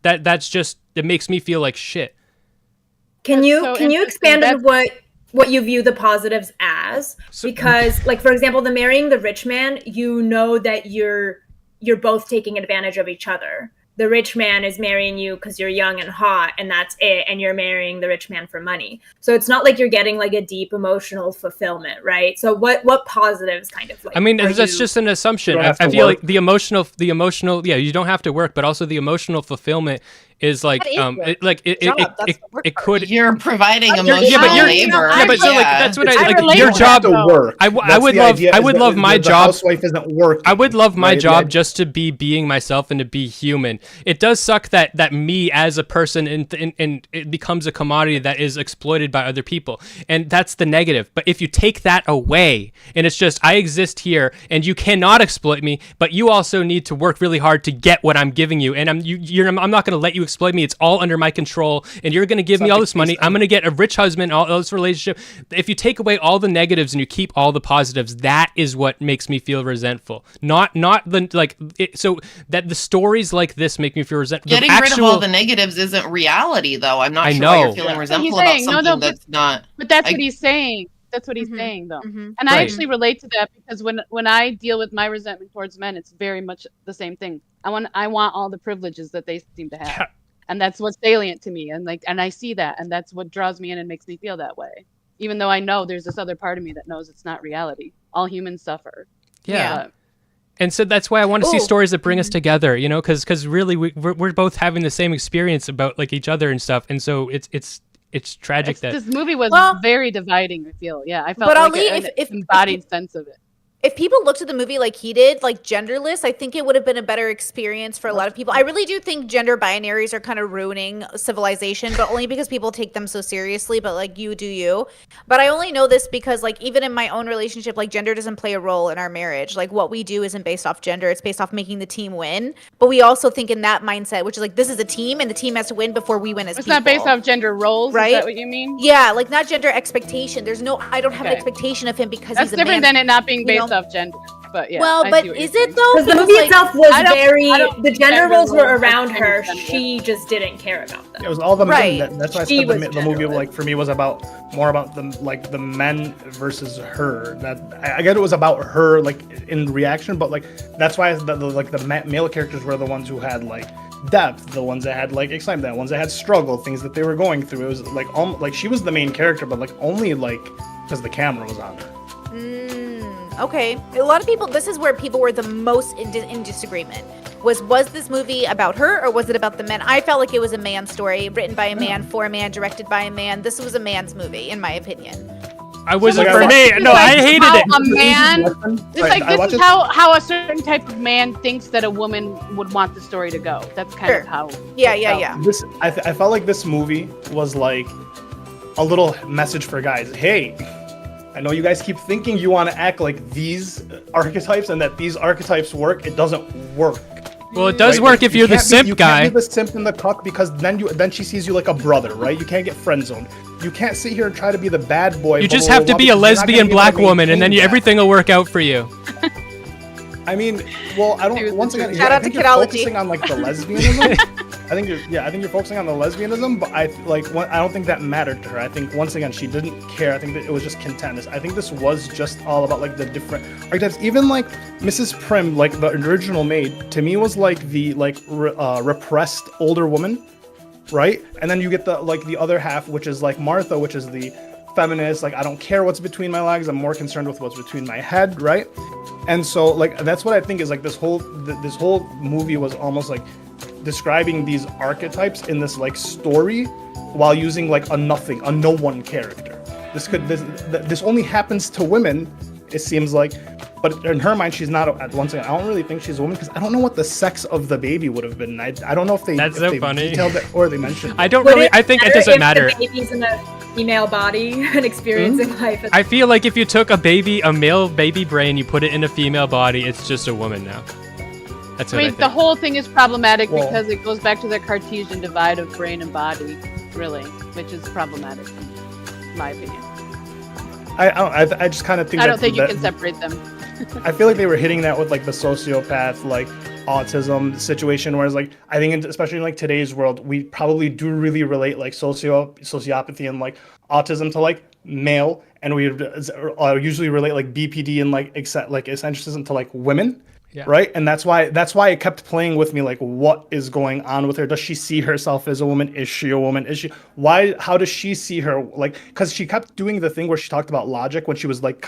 that's just, it makes me feel like shit. Can you so expand on interesting. what you view the positives as? Because, like, for example, the marrying the rich man, you know that you're both taking advantage of each other. The rich man is marrying you because you're young and hot, and that's it, and you're marrying the rich man for money. So it's not like you're getting like a deep emotional fulfillment, right? So what positives kind of like? I mean, are that's you- just an assumption. You don't have I to feel work. like the emotional, yeah, you don't have to work, but also the emotional fulfillment is like, That is work. it Job, that's the work it part. could. You're providing Yeah, emotional but you're- labor. Yeah, but so like that's what I I like. relate Your to job. that, though. work. I That's would the love. idea, I is would that love my the job. housewife isn't working. I would love my right? job just to be being myself and to be human. It does suck that me as a person and it becomes a commodity that is exploited by other people, and that's the negative. But if you take that away, and it's just I exist here, and you cannot exploit me, but you also need to work really hard to get what I'm giving you, and I'm not going to let you exploit me. It's all under my control, and you're going to give me all this money. I'm going to get a rich husband, all this relationship. If you take away all the negatives and you keep all the positives, that is what makes me feel resentful. Not the like. So that the stories like this make me feel resentful. Getting rid of all the negatives isn't reality, though. I'm not I sure why know. you're feeling He's resentful about saying, something that's not. But that's I- what he's saying. That's what he's Mhm. saying, though. Mhm. And I Right. actually relate to that because when I deal with my resentment towards men, it's very much the same thing. I want all the privileges that they seem to have, and that's what's salient to me. And I see that, and that's what draws me in and makes me feel that way. Even though I know there's this other part of me that knows it's not reality. All humans suffer. Yeah. But And so that's why I want to see Ooh. stories that bring us together, because really we're both having the same experience about like each other and stuff, and so it's tragic that this movie was Well- very dividing. I feel, yeah, I felt But like Ali, an if- embodied sense of it. If people looked at the movie like he did, like genderless, I think it would have been a better experience for a lot of people. I really do think gender binaries are kind of ruining civilization, but only because people take them so seriously. But like, you do you. But I only know this because like even in my own relationship, like gender doesn't play a role in our marriage. Like what we do isn't based off gender; it's based off making the team win. But we also think in that mindset, which is like this is a team, and the team has to win before we win as It's people. not based off gender roles, Right? Is that what you mean? Yeah, like not gender expectation. There's no. I don't have an Okay. expectation of him because That's he's a different man. than it not being you based know? off gender. But yeah. Well, I but see what you're is saying. it though? Because the Because, movie like, itself was I don't the gender gender roles were roles around are her. gender She just didn't care about them. It was all the Right. men. That's why I She said was the movie, genderless. like for me, was more about the men versus her. That I get it was about her, like in reaction, but like that's why the male characters were the ones who had like depth, the ones that had like excitement, the ones that had struggle, things that they were going through. It was like she was the main character, but like only like because the camera was on her. Okay, a lot of people. This is where people were the most in disagreement. Was this movie about her or was it about the men? I felt like it was a man story, written by a man, for a man, directed by a man. This was a man's movie, in my opinion. I wasn't Like, for I me. watched- No, I like, hated how it. a man. It's Right, like I this watched is it- how a certain type of man thinks that a woman would want the story to go. That's kind Sure. of how. Yeah, it yeah, felt. yeah. This I felt like this movie was like a little message for guys. Hey, I know you guys keep thinking you want to act like these archetypes and that these archetypes work. It doesn't work. Well, it does right? work if you're the can't be- simp you guy. can't be the simp and the cuck because then she sees you like a brother, right? You can't get friend zoned. You can't sit here and try to be the bad boy. You blah, just blah, have blah, to be because a you're not gonna lesbian be able black to woman, and then maintain that. everything will work out for you. I mean, well, I don't. Once again, Shout I out think to you're Kidology. focusing on like the lesbianism. I think you're focusing on the lesbianism, but I don't think that mattered to her. I think once again she didn't care. I think that it was just content. I think this was just all about like the different archetypes. Even like Mrs. Prim, like the original maid, to me was like the repressed older woman, right? And then you get the other half, which is like Martha, which is the feminist. Like I don't care what's between my legs. I'm more concerned with what's between my head, right? And so like that's what I think is like this whole movie was almost like describing these archetypes in this like story while using like a no one character. this only happens to women, it seems like. But in her mind, she's not. Once again, I don't really think she's a woman because I don't know what the sex of the baby would have been. I don't know if they funny. detailed it or they mentioned it. I don't really. I think it doesn't matter. If the baby's in a female body and experiencing life. I feel like if you took a male baby brain, you put it in a female body, it's just a woman now. That's what I think. The whole thing is problematic because it goes back to the Cartesian divide of brain and body, really, which is problematic in my opinion. I just kind of think I don't think you can separate them. I feel like they were hitting that with like the sociopath, like autism situation, whereas like I think especially in like today's world, we probably do really relate like sociopathy and like autism to like male, and we usually relate like BPD and like eccentricism to like women. Yeah. Right. And that's why it kept playing with me. Like, what is going on with her? Does she see herself as a woman? Is she a woman? How does she see her? Like, because she kept doing the thing where she talked about logic when she was like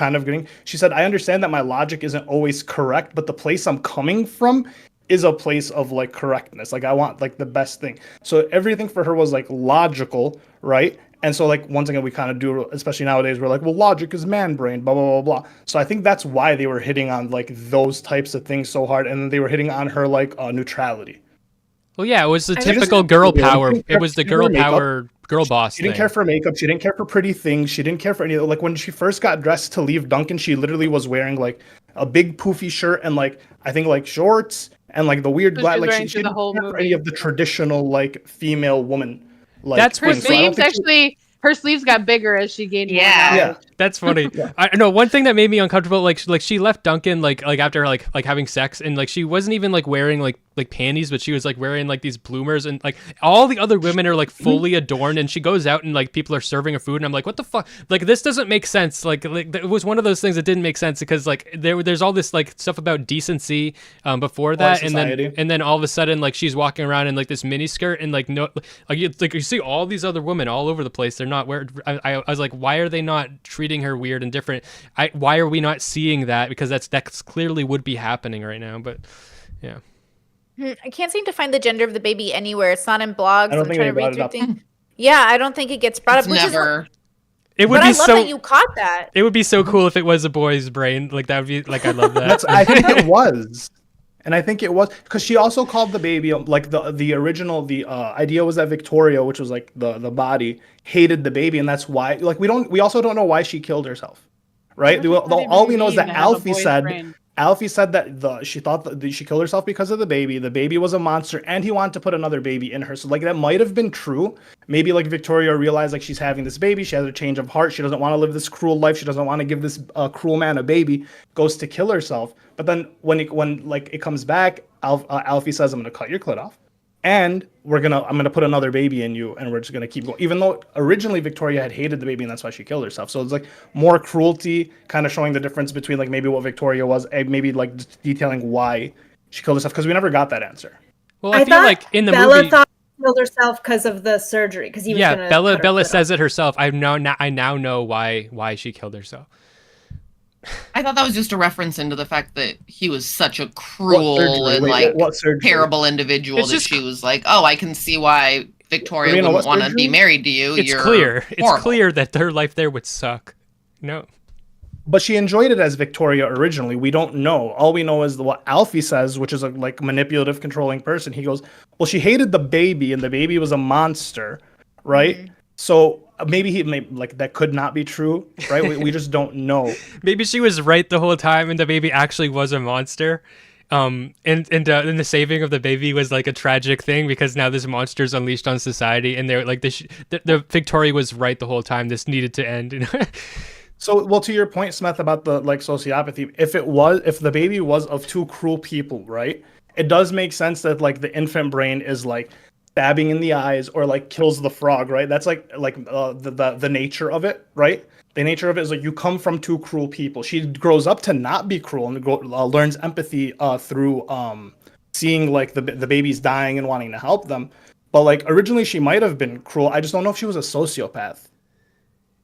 she said, I understand that my logic isn't always correct, but the place I'm coming from is a place of like correctness. Like, I want like the best thing. So everything for her was like logical. Right. And so, like, once again, we kind of do, especially nowadays, we're like, well, logic is man brain, blah, blah, blah, blah. So I think that's why they were hitting on, like, those types of things so hard. And then they were hitting on her, like, neutrality. Well, yeah, it was the typical girl power. It was the girl power, girl boss She didn't care for makeup. She didn't care for pretty things. She didn't care for any, like, when she first got dressed to leave Duncan, she literally was wearing, like, a big poofy shirt and, like, I think, like, shorts and, like, the weird black, like, she didn't care for any of the traditional, like, female woman. Like, that's her sleeves actually. Her sleeves got bigger as she gained more knowledge. Yeah, that's funny. I know one thing that made me uncomfortable. Like she left Duncan like after like having sex, and like she wasn't even like wearing like panties, but she was like wearing like these bloomers, and like all the other women are like fully adorned, and she goes out and like people are serving her food, and I'm like, what the fuck? Like this doesn't make sense. Like it was one of those things that didn't make sense because like there's all this like stuff about decency before that, and then all of a sudden like she's walking around in like this mini skirt and like no like you see all these other women all over the place. They're not where I was like, why are they not treating her weird and different? Why are we not seeing that? Because that's clearly would be happening right now. But yeah. I can't seem to find the gender of the baby anywhere. It's not in blogs. I don't think trying to read through things. Yeah, I don't think it gets brought up. Never. It would but be I love that you caught that. It would be so cool if it was a boy's brain. Like that would be like I love that. I think it was. And I think it was because she also called the baby like the original idea was that Victoria, which was like the body, hated the baby, and that's why like we also don't know why she killed herself, right? All we know is that Alfie said that she thought that she killed herself because of the baby. The baby was a monster, and he wanted to put another baby in her. So like that might have been true. Maybe like Victoria realized like she's having this baby, she has a change of heart, she doesn't want to live this cruel life, she doesn't want to give this cruel man a baby, goes to kill herself. But then when it comes back, Alfie says, "I'm gonna cut your clit off, and I'm gonna put another baby in you, and we're just gonna keep going." Even though originally Victoria had hated the baby, and that's why she killed herself. So it's like more cruelty, kind of showing the difference between like maybe what Victoria was, and maybe like detailing why she killed herself, because we never got that answer. Well, I feel like in the Bella movie, thought she killed herself because of the surgery. Because he was gonna Bella says it herself. I now know why she killed herself. I thought that was just a reference into the fact that he was such a cruel and terrible individual that she was like, oh, I can see why Victoria wouldn't want to be married to you. It's clear. It's clear that their life there would suck. No. But she enjoyed it as Victoria originally. We don't know. All we know is what Alfie says, which is a like manipulative, controlling person. He goes, well, she hated the baby, and the baby was a monster, right? Mm-hmm. So maybe that could not be true, right? We just don't know. Maybe she was right the whole time, and the baby actually was a monster. And the saving of the baby was like a tragic thing because now this monster's unleashed on society, and they're like the Victoria was right the whole time. This needed to end. You know? So, well, to your point, Smeth, about the like sociopathy, if the baby was of two cruel people, right? It does make sense that like the infant brain is like stabbing in the eyes or like kills the frog, right? That's like the nature of it, right? The nature of it is like you come from two cruel people. She grows up to not be cruel and learns empathy through seeing like the babies dying and wanting to help them. But like originally she might have been cruel. I just don't know if she was a sociopath.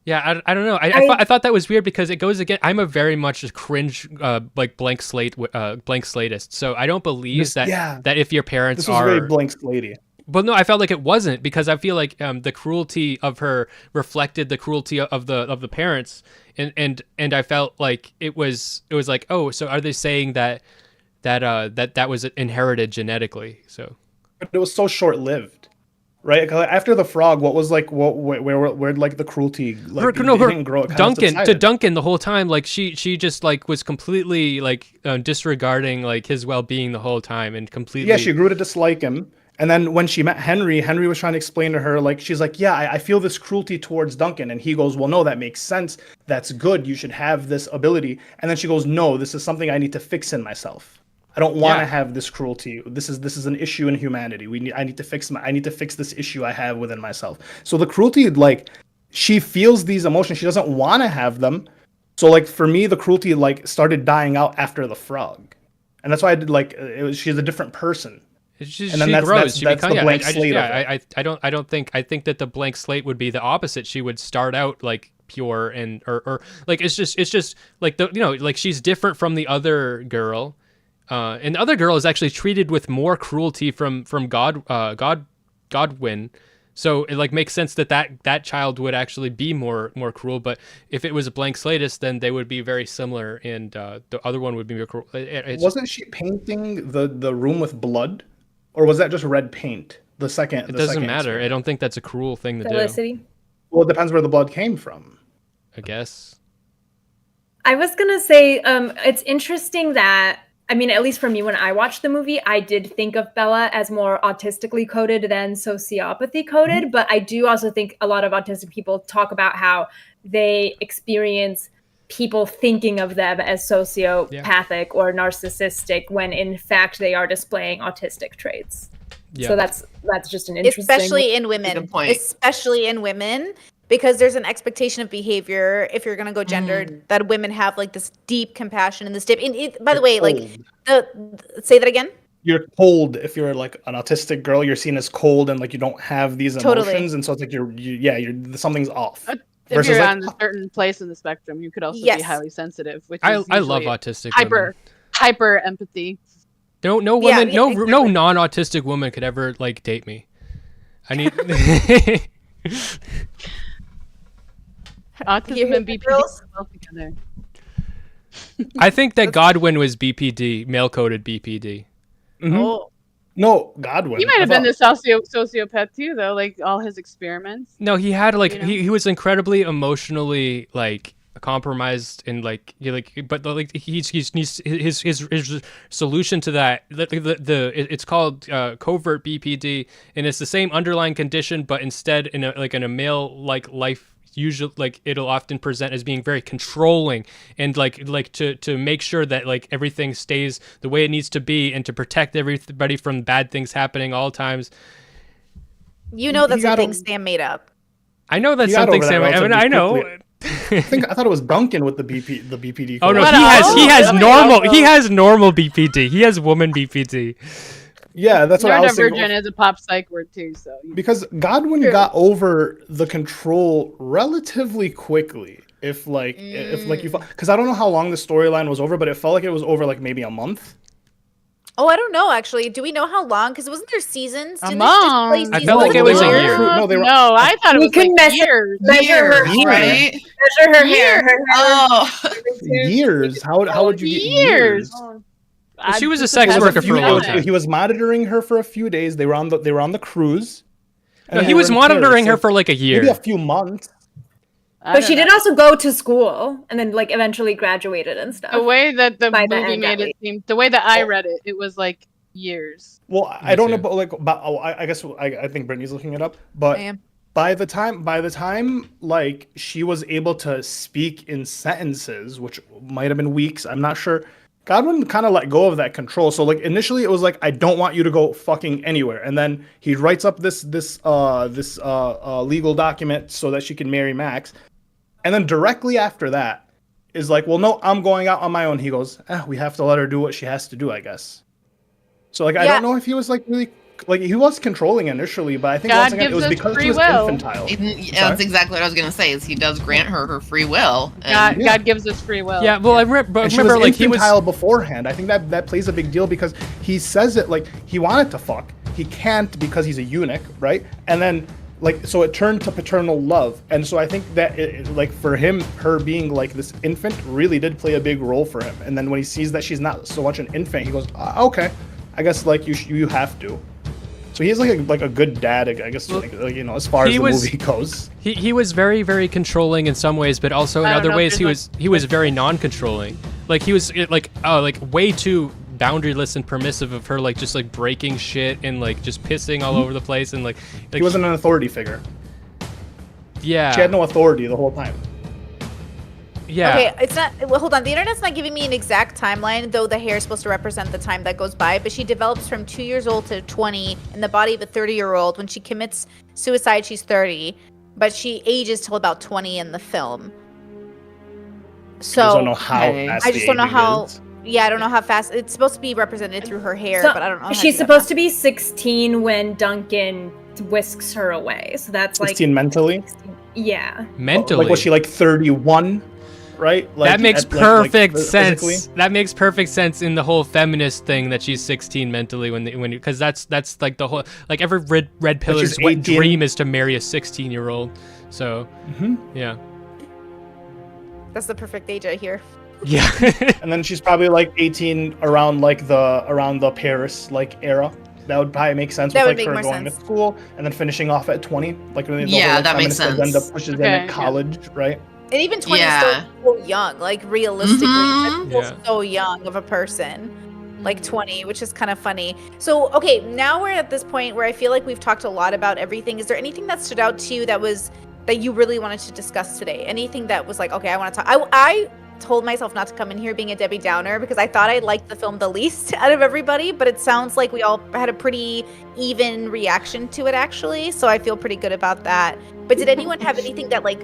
Yeah, I don't know. I thought that was weird because it goes again. I'm a very much a cringe like blank slatist. So I don't believe that if your parents this was very blank slatey. But no, I felt like it wasn't, because I feel like the cruelty of her reflected the cruelty of the parents, and I felt like it was like, oh, so are they saying that was inherited genetically? So But it was so short lived, right? 'Cause after the frog, what was like where like the cruelty? Like, it didn't grow, it kind of Duncan subsided. Duncan the whole time, like she just like was completely like disregarding like his well being the whole time, and completely. Yeah, she grew to dislike him. And then when she met Henry was trying to explain to her, like, she's like, yeah, I feel this cruelty towards Duncan. And he goes, well, no, that makes sense. That's good. You should have this ability. And then she goes, no, this is something I need to fix in myself. I don't want to have this cruelty. This is an issue in humanity. I need to fix this issue I have within myself. So the cruelty, like, she feels these emotions. She doesn't want to have them. So like for me, the cruelty like started dying out after the frog. And that's why I did like she's a different person. She that's grows. She the becomes. blank slate of it. I think that the blank slate would be the opposite. She would start out like pure and or like it's just like like she's different from the other girl, and the other girl is actually treated with more cruelty from Godwin. So it like makes sense that child would actually be more cruel. But if it was a blank slateist, then they would be very similar, and the other one would be more cruel. Wasn't she painting the room with blood? Or was that just red paint? It doesn't matter. I don't think that's a cruel thing to do. Felicity? Well, it depends where the blood came from. I guess. I was gonna say, it's interesting that, I mean, at least for me, when I watched the movie, I did think of Bella as more autistically coded than sociopathy coded. But I do also think a lot of autistic people talk about how they experience people thinking of them as sociopathic or narcissistic when in fact they are displaying autistic traits. Yeah. So that's just an interesting, especially in women, because there's an expectation of behavior, if you're going to go gendered, that women have like this deep compassion and this deep, by the way, cold. Like say that again. You're cold if you're like an autistic girl. You're seen as cold and like you don't have these emotions, and so it's like you're something's off. If you're on a certain place in the spectrum, you could also be highly sensitive, which I love autistic hyper empathy. No woman, exactly. No non-autistic woman could ever like date me. I need autism and BPD both together. I think that Godwin was BPD, male-coded BPD. Mm-hmm. Oh. No, Godwin. He might have been the sociopath too, though. Like all his experiments. No, he had like he was incredibly emotionally like compromised, and like but like his solution to that it's called covert BPD, and it's the same underlying condition, but instead in a male like life. Usually like it'll often present as being very controlling and like to make sure that like everything stays the way it needs to be, and to protect everybody from bad things happening all times. That's something Sam made up. I know that's something Sam made up. I mean, I know. I thought it was Duncan with the BPD. Oh no, he has normal BPD. He has woman BPD. Yeah, that's what I was saying. Neurodivergent is a pop psych word too, so because Godwin got over the control relatively quickly. If you, because I don't know how long the storyline was over, but it felt like it was over like maybe a month. Oh, I don't know actually. Do we know how long? Because wasn't there seasons? A month. I felt like it was a year. No, I thought it was like years. Measure her right? Measure her hair. Oh, years. How would you get years? She was a sex worker for a long time. He was monitoring her for a few days. They were on the cruise. No, he was monitoring her for like a year. Maybe a few months. But she did also go to school and then like eventually graduated and stuff. The way that the movie made it seem, the way that I read it, it was like years. Well, I don't know, I guess I think Brittany's looking it up, but by the time like she was able to speak in sentences, which might have been weeks, I'm not sure. Godwin kind of let go of that control. So like initially it was like, I don't want you to go fucking anywhere. And then he writes up this legal document so that she can marry Max. And then directly after that is like, well, no, I'm going out on my own. He goes, we have to let her do what she has to do, I guess. So like, I don't know if he was like really, like he was controlling initially, but I think once again, it was because she was infantile. That's exactly what I was going to say, is he does grant her free will. God gives us free will. Yeah, well, I remember like he was infantile beforehand. I think that plays a big deal because he says it like he wanted to fuck. he can't because he's a eunuch, right? And then like, so it turned to paternal love. And so I think that like for him, her being like this infant really did play a big role for him. And then when he sees that she's not so much an infant, he goes, okay, I guess like you have to. So he's like a good dad, I guess, like, you know, as far as the movie goes. He was very, very controlling in some ways, but also in other ways he was very non-controlling. Like he was like way too boundaryless and permissive of her, like just like breaking shit and like just pissing all over the place, and like he wasn't an authority figure. Yeah, she had no authority the whole time. Yeah. Okay, it's not. Well, hold on. The internet's not giving me an exact timeline, though the hair is supposed to represent the time that goes by. But she develops from 2 years old to 20 in the body of a 30-year-old. When she commits suicide, she's 30, but she ages till about 20 in the film. So I don't know how. I just don't know how. Yeah, I don't know how fast. It's supposed to be represented through her hair, So but I don't know. How she's supposed to be 16 when Duncan whisks her away. So that's like 16 mentally. Yeah. Mentally, like was she like 31? Right? Like, that makes perfect sense. Physically? That makes perfect sense in the whole feminist thing that she's 16 mentally when because that's like the whole, like every red pillar's dream is to marry a 16-year-old. So yeah, That's the perfect age, I hear. yeah. And then she's probably like 18 around the Paris like era. That would probably make sense That with would like make her more going sense. to school and then finishing off at 20. Like the Yeah, whole that makes feminist agenda sense. pushes in Okay, at college, right? And even 20 Yeah. is still so young, like realistically, Mhm. that's still so young of a person, like 20, which is kind of funny. So, okay, now we're at this point where I feel like we've talked a lot about everything. Is there anything that stood out to you that you really wanted to discuss today? Anything that was like, okay, I want to talk. I told myself not to come in here being a Debbie Downer because I thought I liked the film the least out of everybody, but it sounds like we all had a pretty even reaction to it actually, so I feel pretty good about that. But did anyone have anything that like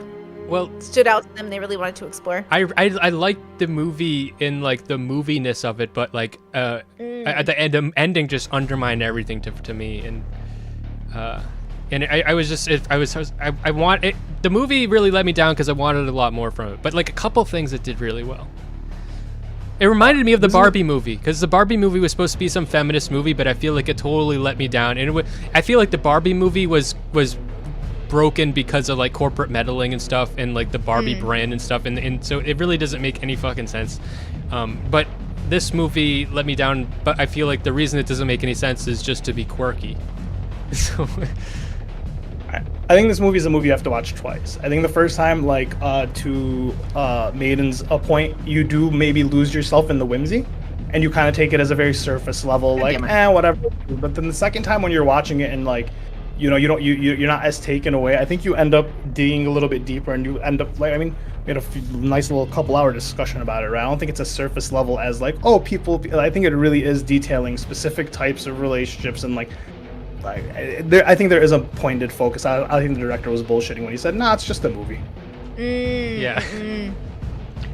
Well, stood out to them they really wanted to explore? I liked the movie in like the moviness of it, but like at the end, the ending just undermined everything to me, and I was just I want it. The movie really let me down because I wanted a lot more from it, but like a couple things it did really well. It reminded me of the Barbie movie because the Barbie movie was supposed to be some feminist movie, but I feel like it totally let me down, and I feel like the Barbie movie was broken because of like corporate meddling and stuff and like the Barbie brand and stuff, and so it really doesn't make any fucking sense. But this movie let me down, but I feel like the reason it doesn't make any sense is just to be quirky. So I think this movie is a movie you have to watch twice. I think the first time, like to Maiden's point, you do maybe lose yourself in the whimsy, and you kind of take it as a very surface level, like whatever. But then the second time when you're watching it and like, you know, you're not as taken away. I think you end up digging a little bit deeper, and you end up like, I mean, we had a nice little couple-hour discussion about it, right? I don't think it's a surface level as like, oh, people. I think it really is detailing specific types of relationships and like I think there is a pointed focus. I think the director was bullshitting when he said, "Nah, it's just a movie." yeah.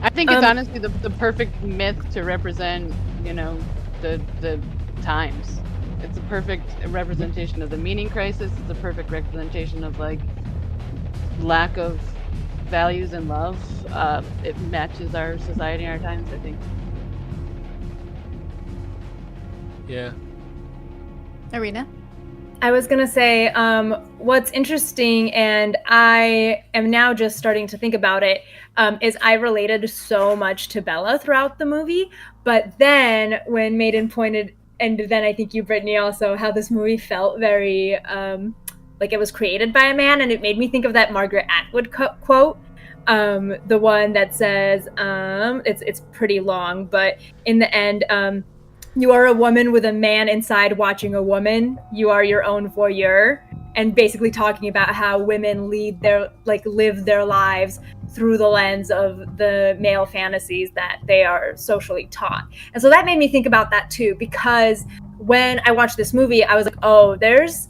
I think it's honestly the perfect myth to represent, you know, the times. It's a perfect representation of the meaning crisis. It's a perfect representation of like lack of values and love. It matches our society and our times, I think. Yeah. Arena? I was gonna say, what's interesting, and I am now just starting to think about it, is I related so much to Bella throughout the movie, but then when Maiden pointed, and then I think you, Brittany, also, how this movie felt very, like it was created by a man, and it made me think of that Margaret Atwood quote, the one that says, it's pretty long, but in the end, you are a woman with a man inside watching a woman. You are your own voyeur, and basically talking about how women live their lives through the lens of the male fantasies that they are socially taught. And so that made me think about that too, because when I watched this movie, I was like, oh, there's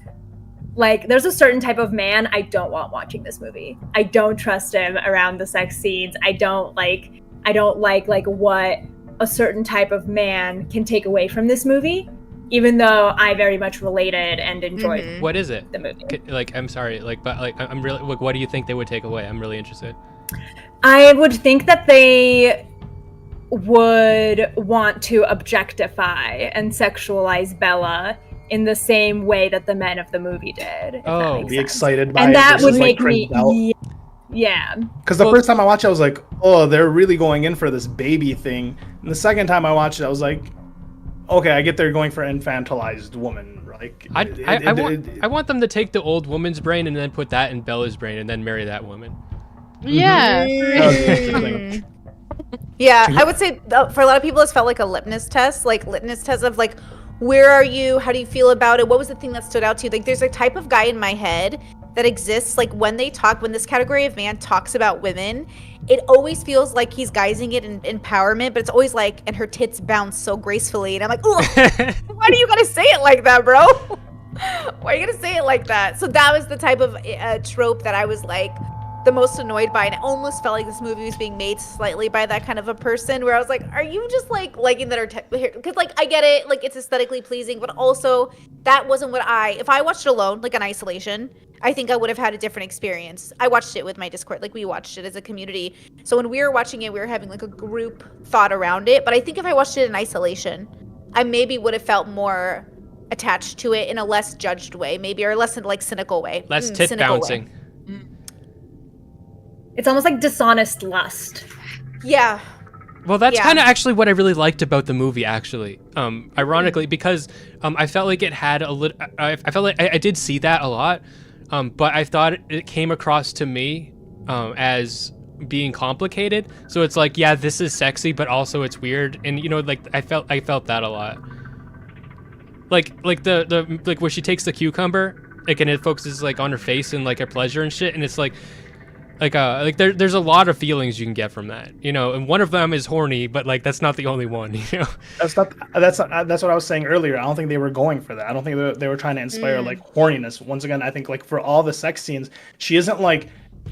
a certain type of man I don't want watching this movie. I don't trust him around the sex scenes. I don't like what a certain type of man can take away from this movie, even though I very much related and enjoyed What is it? the movie. Like, I'm sorry, like, but like, I'm really, like, what do you think they would take away? I'm really interested. I would think that they would want to objectify and sexualize Bella in the same way that the men of the movie did. If that makes Be sense. excited by and it that would versus, like, make me cringed out. yeah. Because the first time I watched it, I was like, oh, they're really going in for this baby thing. And the second time I watched it, I was like, okay, I get they're going for infantilized woman. Like, I want them to take the old woman's brain and then put that in Bella's brain and then marry that woman. Yeah. Yeah, I would say for a lot of people, it's felt like a litmus test, of like, where are you? How do you feel about it? What was the thing that stood out to you? Like, there's a type of guy in my head that exists, like when this category of man talks about women, it always feels like he's guising it in empowerment, but it's always like, and her tits bounce so gracefully, and I'm like, ugh, why do you gotta say it like that, bro? Why are you gonna say it like that? So that was the type of trope that I was like the most annoyed by, and it almost felt like this movie was being made slightly by that kind of a person, where I was like, are you just like liking that because like I get it, like it's aesthetically pleasing, but also that wasn't what if I watched it alone, like in isolation, I think I would have had a different experience. I watched it with my Discord, like we watched it as a community, so when we were watching it, we were having like a group thought around it. But I think if I watched it in isolation, I maybe would have felt more attached to it in a less judged way, maybe, or less like cynical way, less tit bouncing. It's almost like dishonest lust. Yeah. Well, that's kind of actually what I really liked about the movie, actually. Ironically, because I felt like it had a little. I felt like I did see that a lot, but I thought it came across to me as being complicated. So it's like, yeah, this is sexy, but also it's weird, and you know, like I felt that a lot. Like the like where she takes the cucumber, like, and it focuses like on her face and like her pleasure and shit, and it's like there's a lot of feelings you can get from that, you know, and one of them is horny, but like that's not the only one, you know. That's what I was saying earlier. I don't think they were going for that. I don't think they were trying to inspire like horniness. Once again, I think like for all the sex scenes, she isn't like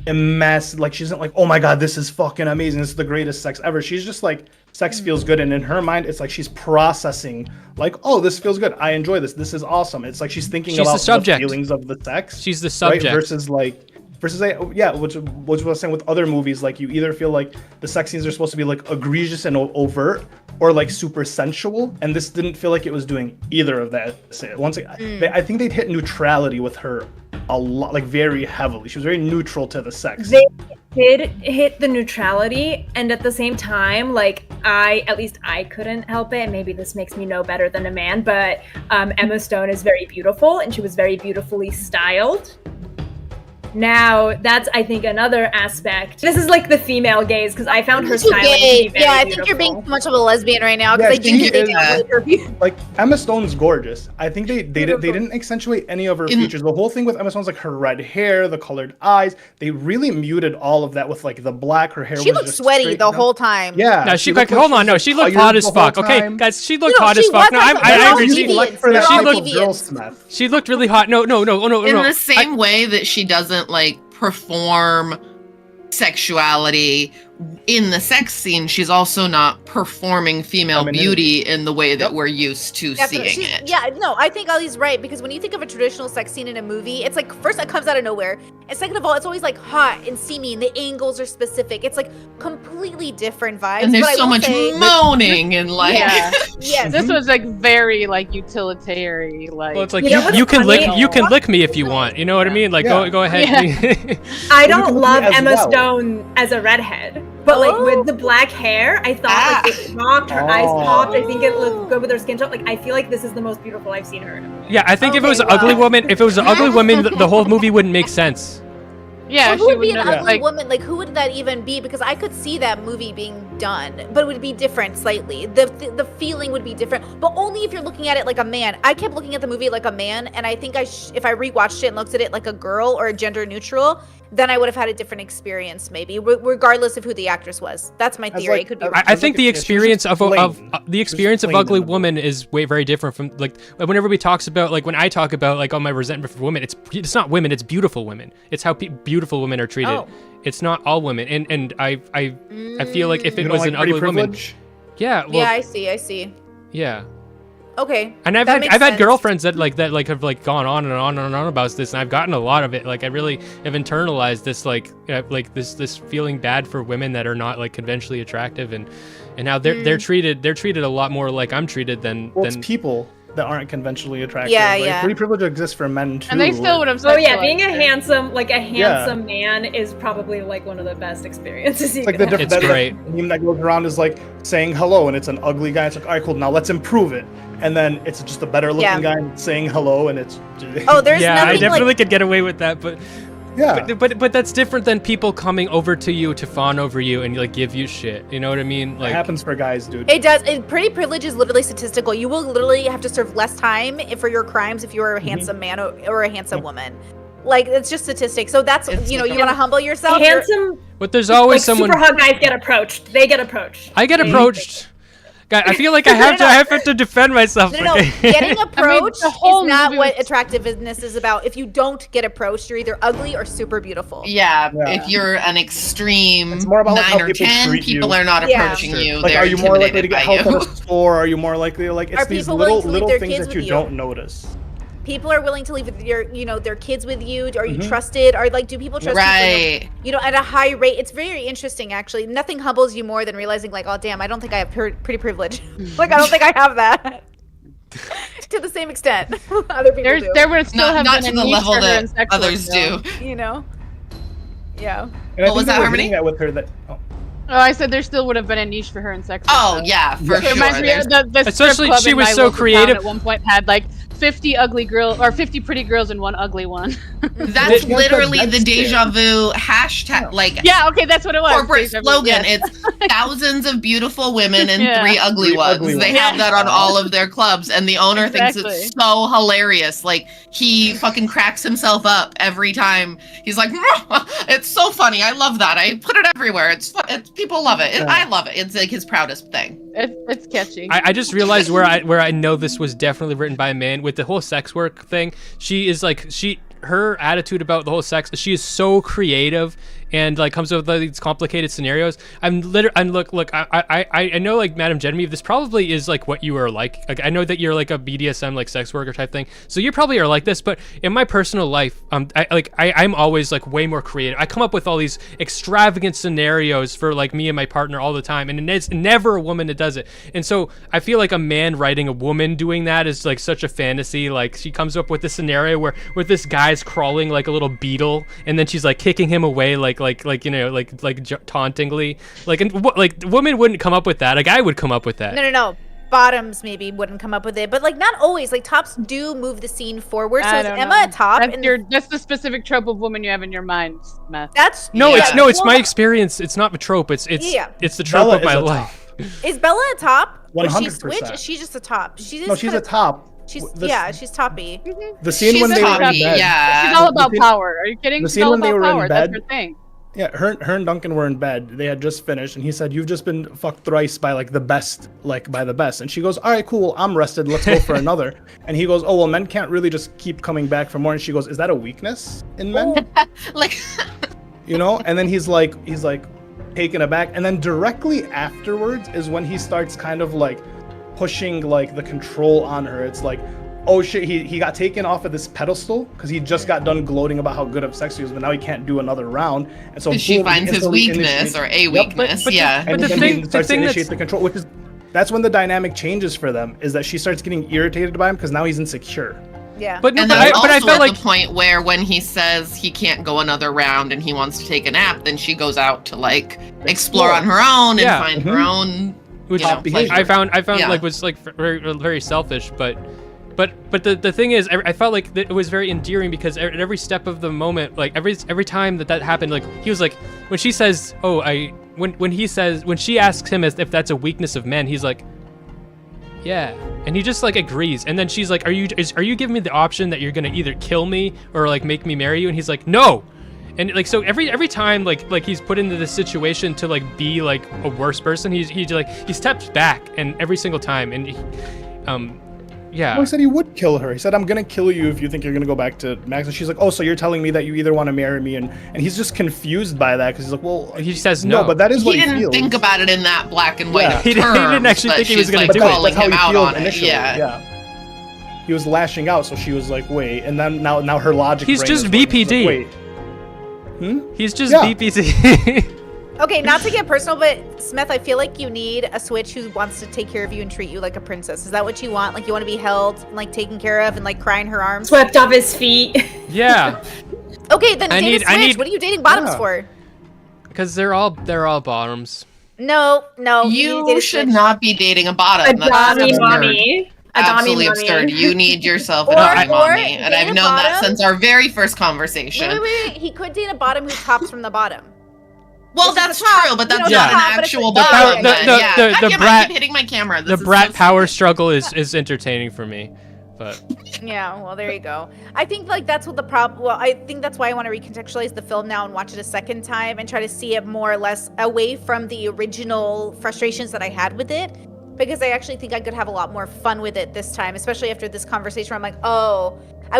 a mess. Like she isn't like, oh my god, this is fucking amazing, this is the greatest sex ever. She's just like, sex feels good, and in her mind it's like she's processing like, oh, this feels good, I enjoy this is awesome. It's like she's thinking about the feelings of the sex. She's the subject, right? Versus which was I was saying with other movies, like you either feel like the sex scenes are supposed to be like egregious and overt, or like super sensual, and this didn't feel like it was doing either of that. I think they'd hit neutrality with her a lot, like very heavily. She was very neutral to the sex. They did hit the neutrality, and at the same time, like I couldn't help it, and maybe this makes me know better than a man, but Emma Stone is very beautiful, and she was very beautifully styled. Now, that's, I think, another aspect. This is like the female gaze, because I found her styling to be very I beautiful. think you're being too much of a lesbian right now, because I think they like her beauty. Like, Emma Stone's gorgeous. I think they didn't accentuate any of her features. The whole thing with Emma Stone's like her red hair, the colored eyes. They really muted all of that with like the black. Her hair she was looked just sweaty the whole time. Yeah. No, she looked hot as fuck. Okay, guys, she looked hot as fuck. No, I agree. She looked really hot. No. In the same way that she doesn't like perform sexuality in the sex scene, she's also not performing female beauty in the way that we're used to seeing it. Yeah, no, I think Ali's right, because when you think of a traditional sex scene in a movie, it's like, first, it comes out of nowhere, and second of all, it's always like hot and steamy, and the angles are specific. It's like completely different vibes. And there's so much moaning and like, yes, this was like very like utilitarian. Like, well, it's like you can lick me if you want. You know what I mean? Like, go ahead. Yeah. I don't love Emma Stone as a redhead. But like with the black hair, I thought like it popped, her eyes popped. I think it looked good with her skin tone. Like I feel like this is the most beautiful I've seen her. Yeah, I think if it was an ugly woman, the whole movie wouldn't make sense. Yeah, who would be an ugly woman? Like, who would that even be? Because I could see that movie being done, but it would be different slightly. The feeling would be different, but only if you're looking at it like a man. I kept looking at the movie like a man, and I think if I rewatched it and looked at it like a girl or a gender neutral, then I would have had a different experience, maybe, regardless of who the actress was. That's my theory. It could be. I think the experience of ugly woman is very different from like whenever we talks about like when I talk about like my resentment for women. It's not women. It's beautiful women. It's how beautiful women are treated. Oh. It's not all women. And I feel like if it was an ugly woman, yeah. Well, yeah, I see. Yeah. Okay. And I've had girlfriends that have like gone on and on and on about this, and I've gotten a lot of it. Like I really have internalized this this feeling bad for women that are not like conventionally attractive, and how they're treated a lot more like I'm treated than it's people. that aren't conventionally attractive. Yeah, like, yeah. Pretty privilege exists for men too. And they still would have. Oh yeah, being a handsome man is probably like one of the best experiences you It's like can the have. different It's great. meme that goes around is like saying hello, and it's an ugly guy. It's like, all right, cool. Now let's improve it. And then it's just a better looking guy saying hello, and it's. Oh, there's Yeah, nothing I definitely like. could get away with that, but yeah. but that's different than people coming over to you to fawn over you and like give you shit. You know what I mean? It Like happens for guys, dude. It does. Pretty privilege is literally statistical. You will literally have to serve less time for your crimes if you are a handsome man or a handsome woman. Like, it's just statistics. So that's, you want to humble yourself. Handsome, but there's always someone. super hot guys get approached. They get approached. I get approached. God, I feel like I have to defend myself. No, okay? getting approached the whole is not movie what was- attractiveness is about. If you don't get approached, you're either ugly or super beautiful. Yeah, Yeah. if you're an extreme It's more about, like, 9 how or people 10, treat people you. are not Yeah. approaching you. Like, They're are you more likely to intimidated get by help at you. a store? Are you more likely to, like, it's Are these people willing little to leave their things kids that with you you? don't notice. People are willing to leave their kids with you. Are you trusted? Or like, do people trust Right. you at a high rate? It's very interesting, actually. Nothing humbles you more than realizing, like, oh damn, I don't think I have pretty privilege. Like, I don't think I have that to the same extent other people do. There would still have Not been to a the niche level for her in that sex others work, do. though. Yeah. And What I think was they that, were Harmony? hitting that with her that. Oh, I said there still would have been a niche for her in sex work. Oh, though. yeah, for It sure. reminds me There's- of the strip Especially club she in was my so local town creative. At one point, had like 50 ugly girls or 50 pretty girls and one ugly one. That's They- literally that's the fair. deja vu hashtag, like, Yeah, okay, that's what it was. corporate Deja vu, slogan. yes. It's thousands of beautiful women and Yeah. 3 ugly Three ones. ugly They ones. have that on all of their clubs, and the owner thinks Exactly. it's so hilarious. Like, he fucking cracks himself up every time. He's like, it's so funny. I love that. I put it everywhere. It's people love it. I love it. It's like his proudest thing. It's catchy. I just realized where I know this was definitely written by a man with the whole sex work thing. She is like her attitude about the whole sex. She is so creative and like comes up with these complicated scenarios. I know, like, Madam Genevieve, this probably is like what you are like. I know that you're like a BDSM like sex worker type thing, so you probably are like this. But in my personal life, I'm always like way more creative. I come up with all these extravagant scenarios for like me and my partner all the time, and it's never a woman that does it. And so I feel like a man writing a woman doing that is like such a fantasy. Like, she comes up with this scenario where this guy's crawling like a little beetle, and then she's like kicking him away tauntingly. Like women wouldn't come up with that. A guy would come up with that. No. Bottoms maybe wouldn't come up with it, but like not always. Like, tops do move the scene forward. So I is don't Emma know. a top? That's the specific trope of woman you have in your mind, Smeth. That's No, Yeah. it's my experience. It's not a trope. It's Yeah. it's the trope Bella of my is a life. Is Bella a top? Or is she 100%. switch? Is she just a top? No, she's a top. She's The- she's toppy. The scene She's when a they were in toppy, bed. yeah. She's all about the scene- power. Are you kidding? the She's scene all when they about were in power. That's bed- her thing. Yeah, her and Duncan were in bed. They had just finished, and he said, "You've just been fucked thrice by like the best, by the best." And she goes, "All right, cool. I'm rested. Let's go for another." And he goes, "Oh well, men can't really just keep coming back for more." And she goes, "Is that a weakness in men?" Like, And then he's like taken aback. And then directly afterwards is when he starts kind of like pushing like the control on her. It's like, oh shit, he got taken off of this pedestal because he just got done gloating about how good of sex he was, but now he can't do another round. And so she boom, he finds his instantly weakness initiates- or a Yep. weakness. Yeah. And the then thing- he the starts to thing initiate that's- the control, that's when the dynamic changes for them, is that she starts getting irritated by him because now he's insecure. Yeah. But no, And but then I also felt at like the point where when he says he can't go another round and he wants to take a nap, then she goes out to like explore on her own and Yeah. find her own. which you know, behavior. I found Yeah. like was like very, very selfish, but the thing is, I felt like that it was very endearing because at every step of the moment, like every time that happened, like he was like, when she says, when she asks him if that's a weakness of men, he's like, yeah, and he just like agrees, and then she's like, are you giving me the option that you're gonna either kill me or like make me marry you? And he's like, no. And like, so every time like he's put into this situation to like be like a worse person, he steps back, and every single time, and yeah. Well, he said he would kill her. He said, "I'm gonna kill you if you think you're gonna go back to Max." And she's like, "Oh, so you're telling me that you either want to marry me?" And he's just confused by that because he's like, "Well," He says no. but that is what He he didn't feels. think about it in that black and white Yeah. of He didn't terms, actually but think he was she's, gonna like, do it. calling him out on it. initially. Yeah. He was lashing out, so she was like, "Wait," and then now her logic. He's brain just is working. She's BPD. like, Wait. He's just Yeah. BPD. Okay, not to get personal, but Smeth, I feel like you need a switch who wants to take care of you and treat you like a princess. Is that what you want? Like you want to be held, and, like taken care of, and like cry in her arms? Swept off his feet. Yeah. Okay, then date a switch. What are you dating bottoms for? Because they're all bottoms. No. You should not be dating a bottom. A Dami mommy. Absolutely absurd. You need yourself an Or mommy, and date I've a known that bottom. since our very first conversation. Wait. He could date a bottom who tops from the bottom. Well, that's true, but that's not an actual The bottom. the God damn it, I brat- keep hitting my camera. The brat power struggle is entertaining for me, but Yeah, well, there you go. I think like that's what the problem. Well, I think that's why I want to recontextualize the film now and watch it a second time and try to see it more or less away from the original frustrations that I had with it, because I actually think I could have a lot more fun with it this time, especially after this conversation where I'm like, oh, I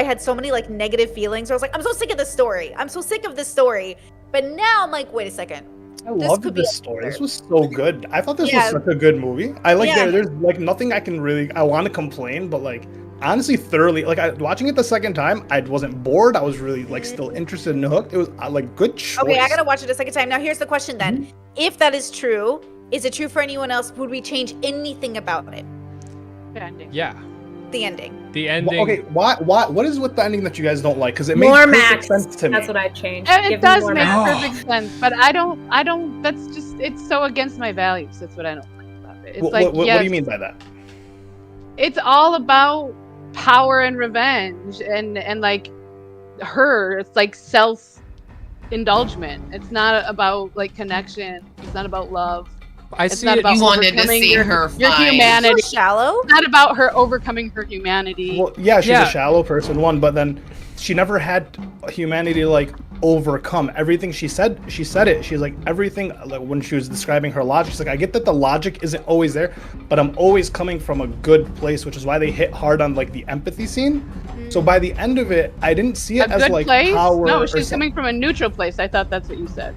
had so many like negative feelings. I was like, I'm so sick of this story. I'm so sick of this story. But now I'm like, wait a second. I loved this story. This was so good. I thought this was such a good movie. I like there's like nothing I want to complain, but like honestly thoroughly like watching it the second time, I wasn't bored. I was really like still interested and hooked. It was like good choice. Okay, I gotta watch it a second time. Now here's the question then. If that is true, is it true for anyone else? Would we change anything about it? yeah. The ending. The ending. Okay, what is with the ending that you guys don't like? Because it More makes perfect Max. sense to me. That's what I'd change. It Give me does more make Max. perfect sense, but I don't. That's just it's so against my values. That's what I don't like about it. It's like what yes, do you mean by that? it's all about power and revenge and like her. It's like self-indulgent. It's not about like connection. It's not about love. I It's see not it. about You wanted to overcoming see your her your find- humanity. So shallow. It's not about her overcoming her humanity. Well, yeah, she's Yeah. a shallow person, but then she never had humanity to like overcome everything. She said it. She's like everything. Like when she was describing her logic, she's like, I get that the logic isn't always there, but I'm always coming from a good place, which is why they hit hard on like the empathy scene. So by the end of it, I didn't see it A as good like place? power. No, or she's something. coming from a neutral place. I thought that's what you said.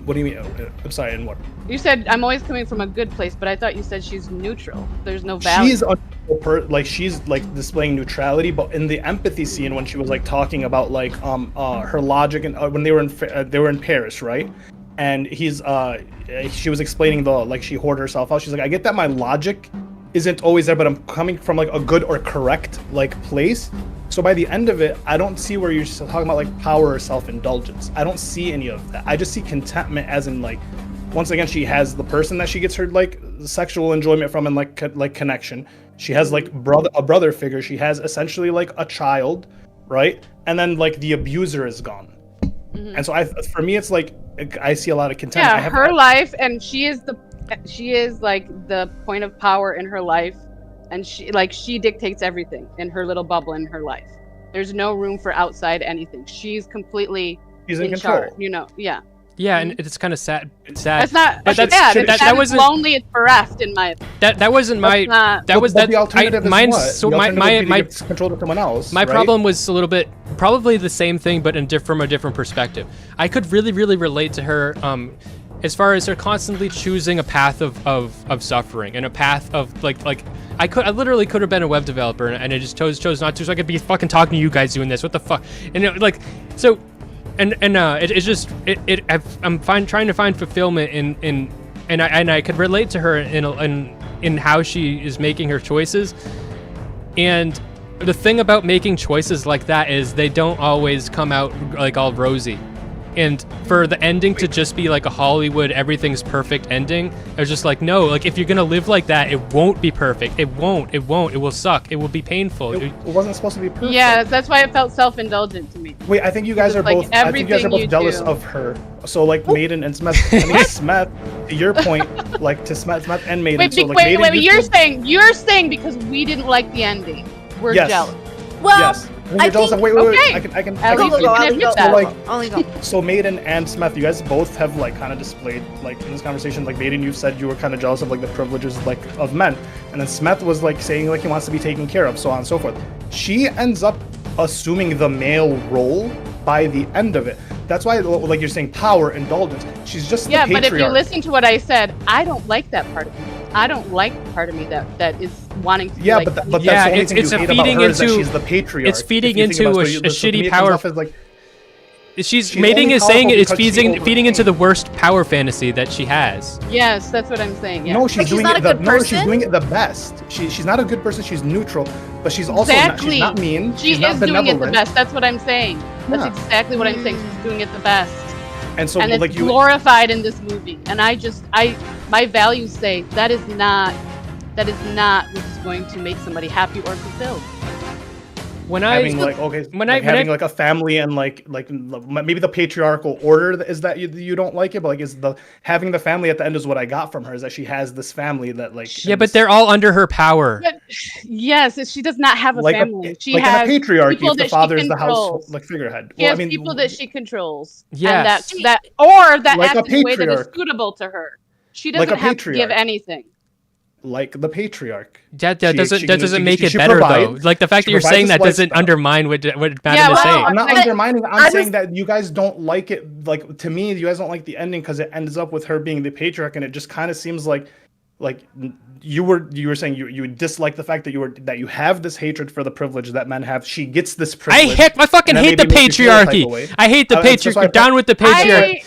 What do you mean? I'm sorry. And what? You said I'm always coming from a good place, but I thought you said she's neutral. There's no value. She's she's like displaying neutrality, but in the empathy scene when she was like talking about like her logic and when they were in Paris, right? And she was explaining she whored herself out. She's like, I get that my logic isn't always there, but I'm coming from like a good or correct like place. So by the end of it, I don't see where you're talking about like power or self-indulgence. I don't see any of that. I just see contentment as in like, once again, she has the person that she gets her like sexual enjoyment from and like connection. She has like a brother figure. She has essentially like a child, right? And then like the abuser is gone. Mm-hmm. And so for me, it's like I see a lot of contentment. Yeah, her life, and she is like the point of power in her life, and she dictates everything in her little bubble in her life. There's no room for outside anything. She's completely in control. charge, yeah. Yeah, and it's kind of sad. It's not. But That's sad. That wasn't lonely. It's bereft in my. That wasn't my. Not, that was but that. The alternative mine's is what? so The my alternative my would be to give control to someone else. My right? problem was a little bit probably the same thing, but from a different perspective. I could really relate to her. As far as her constantly choosing a path of suffering and a path of like I literally could have been a web developer and I just chose not to, so I could be fucking talking to you guys doing this. What the fuck? And I'm trying to find fulfillment and I could relate to her in how she is making her choices. And the thing about making choices like that is they don't always come out like all rosy. And for the ending to just be like a Hollywood everything's perfect ending, I was just like, no, like if you're gonna live like that, it won't be perfect. It won't. It will suck. It will be painful. It wasn't supposed to be perfect. Yeah, that's why it felt self-indulgent to me. Wait, I think you guys are Like, both. I think you guys are both everything jealous you do. of her. So like Maiden and Smeth. I think Smeth, to your point, like to Smeth and Maiden. Wait, so, like, wait, Maiden, you're saying because we didn't like the ending, we're Yes. jealous. Well, Yes. You're jealous of, wait, okay. I can At least you can admit that. So, like, only go. so Maiden and Smeth, you guys both have like kind of displayed like in this conversation, like Maiden, you've said you were kind of jealous of like the privileges like of men, and then Smeth was like saying like he wants to be taken care of, so on and so forth. She ends up assuming the male role by the end of it. That's why, like you're saying, power, indulgence. She's just the But if you patriarch. listen to what I said, I don't like that part of me. I don't like the part of me that is wanting to. Yeah, like, but that's Yeah, the only it's- thing it's you a hate about feeding her is that into- she's the patriarch. it's feeding If you think into about a it, so to shitty me it comes power- off as, like, Mating only is saying powerful it's because feeding into the worst power fantasy that she has. Yes, that's what I'm saying. Yeah. No, she's doing not it. a good No, she's person? doing it the best. She's not a good person. She's neutral, but she's also not, she's not mean. She she's not is doing it the benevolent. best. That's what I'm saying. That's Yeah. exactly what I'm saying. She's doing it the best. And so, And it's like glorified in this movie. And my values say that is not what is going to make somebody happy or fulfilled. having like a family and like maybe the patriarchal order is that you don't like it, but like having the family at the end is what I got from her, is that she has this family that like but they're all under her power. But yes, she does not have a like family. She like has in a patriarchy, people if the that she father is the controls. house like figurehead. She Well, has I mean, people that she controls. Yes. And that Like a act in a way that is patriarch. suitable to her. She Like doesn't a have to give patriarch. anything. like the patriarch. That She doesn't can- make she it better provides- though. Like the fact she that you're provides saying this that doesn't lifestyle. undermine what Madden Yeah, is well, saying. I'm not I- undermining. I'm I saying was- that you guys don't like it. Like, to me, you guys don't like the ending because it ends up with her being the patriarch, and it just kind of seems like you were saying you dislike the fact that you have this hatred for the privilege that men have. She gets this privilege. I fucking and that hate the maybe makes you feel a type of way. patriarchy. I hate the That's why patriarchy. Down with the patriarchy.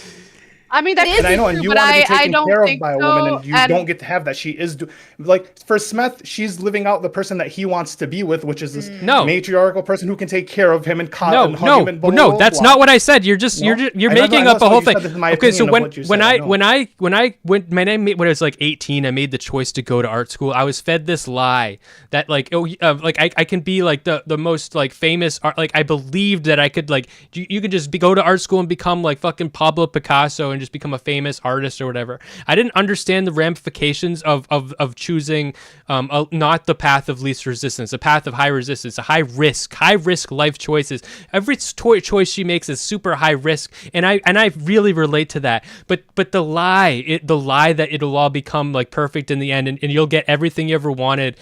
I mean, that It is is And I know, true, and you but want to be I taken don't care of think by a so. woman, and you don't get to have that. She is like for Smeth, she's living out the person that he wants to be with, which is this matriarchal person who can take care of him and hug him and blah, blah, No, that's blah. not what I said. You're I making know up a that's what whole you thing. said. This is my Okay, so opinion of what you said. I know. when I was like 18, I made the choice to go to art school. I was fed this lie that like I can be like the most like famous art. Like I believed that I could like you could just go to art school and become like fucking Pablo Picasso and just become a famous artist or whatever. I didn't understand the ramifications of choosing not the path of least resistance, a path of high resistance, a high risk life choices. Every choice she makes is super high risk, and I really relate to that. But the lie that it'll all become like perfect in the end, and you'll get everything you ever wanted.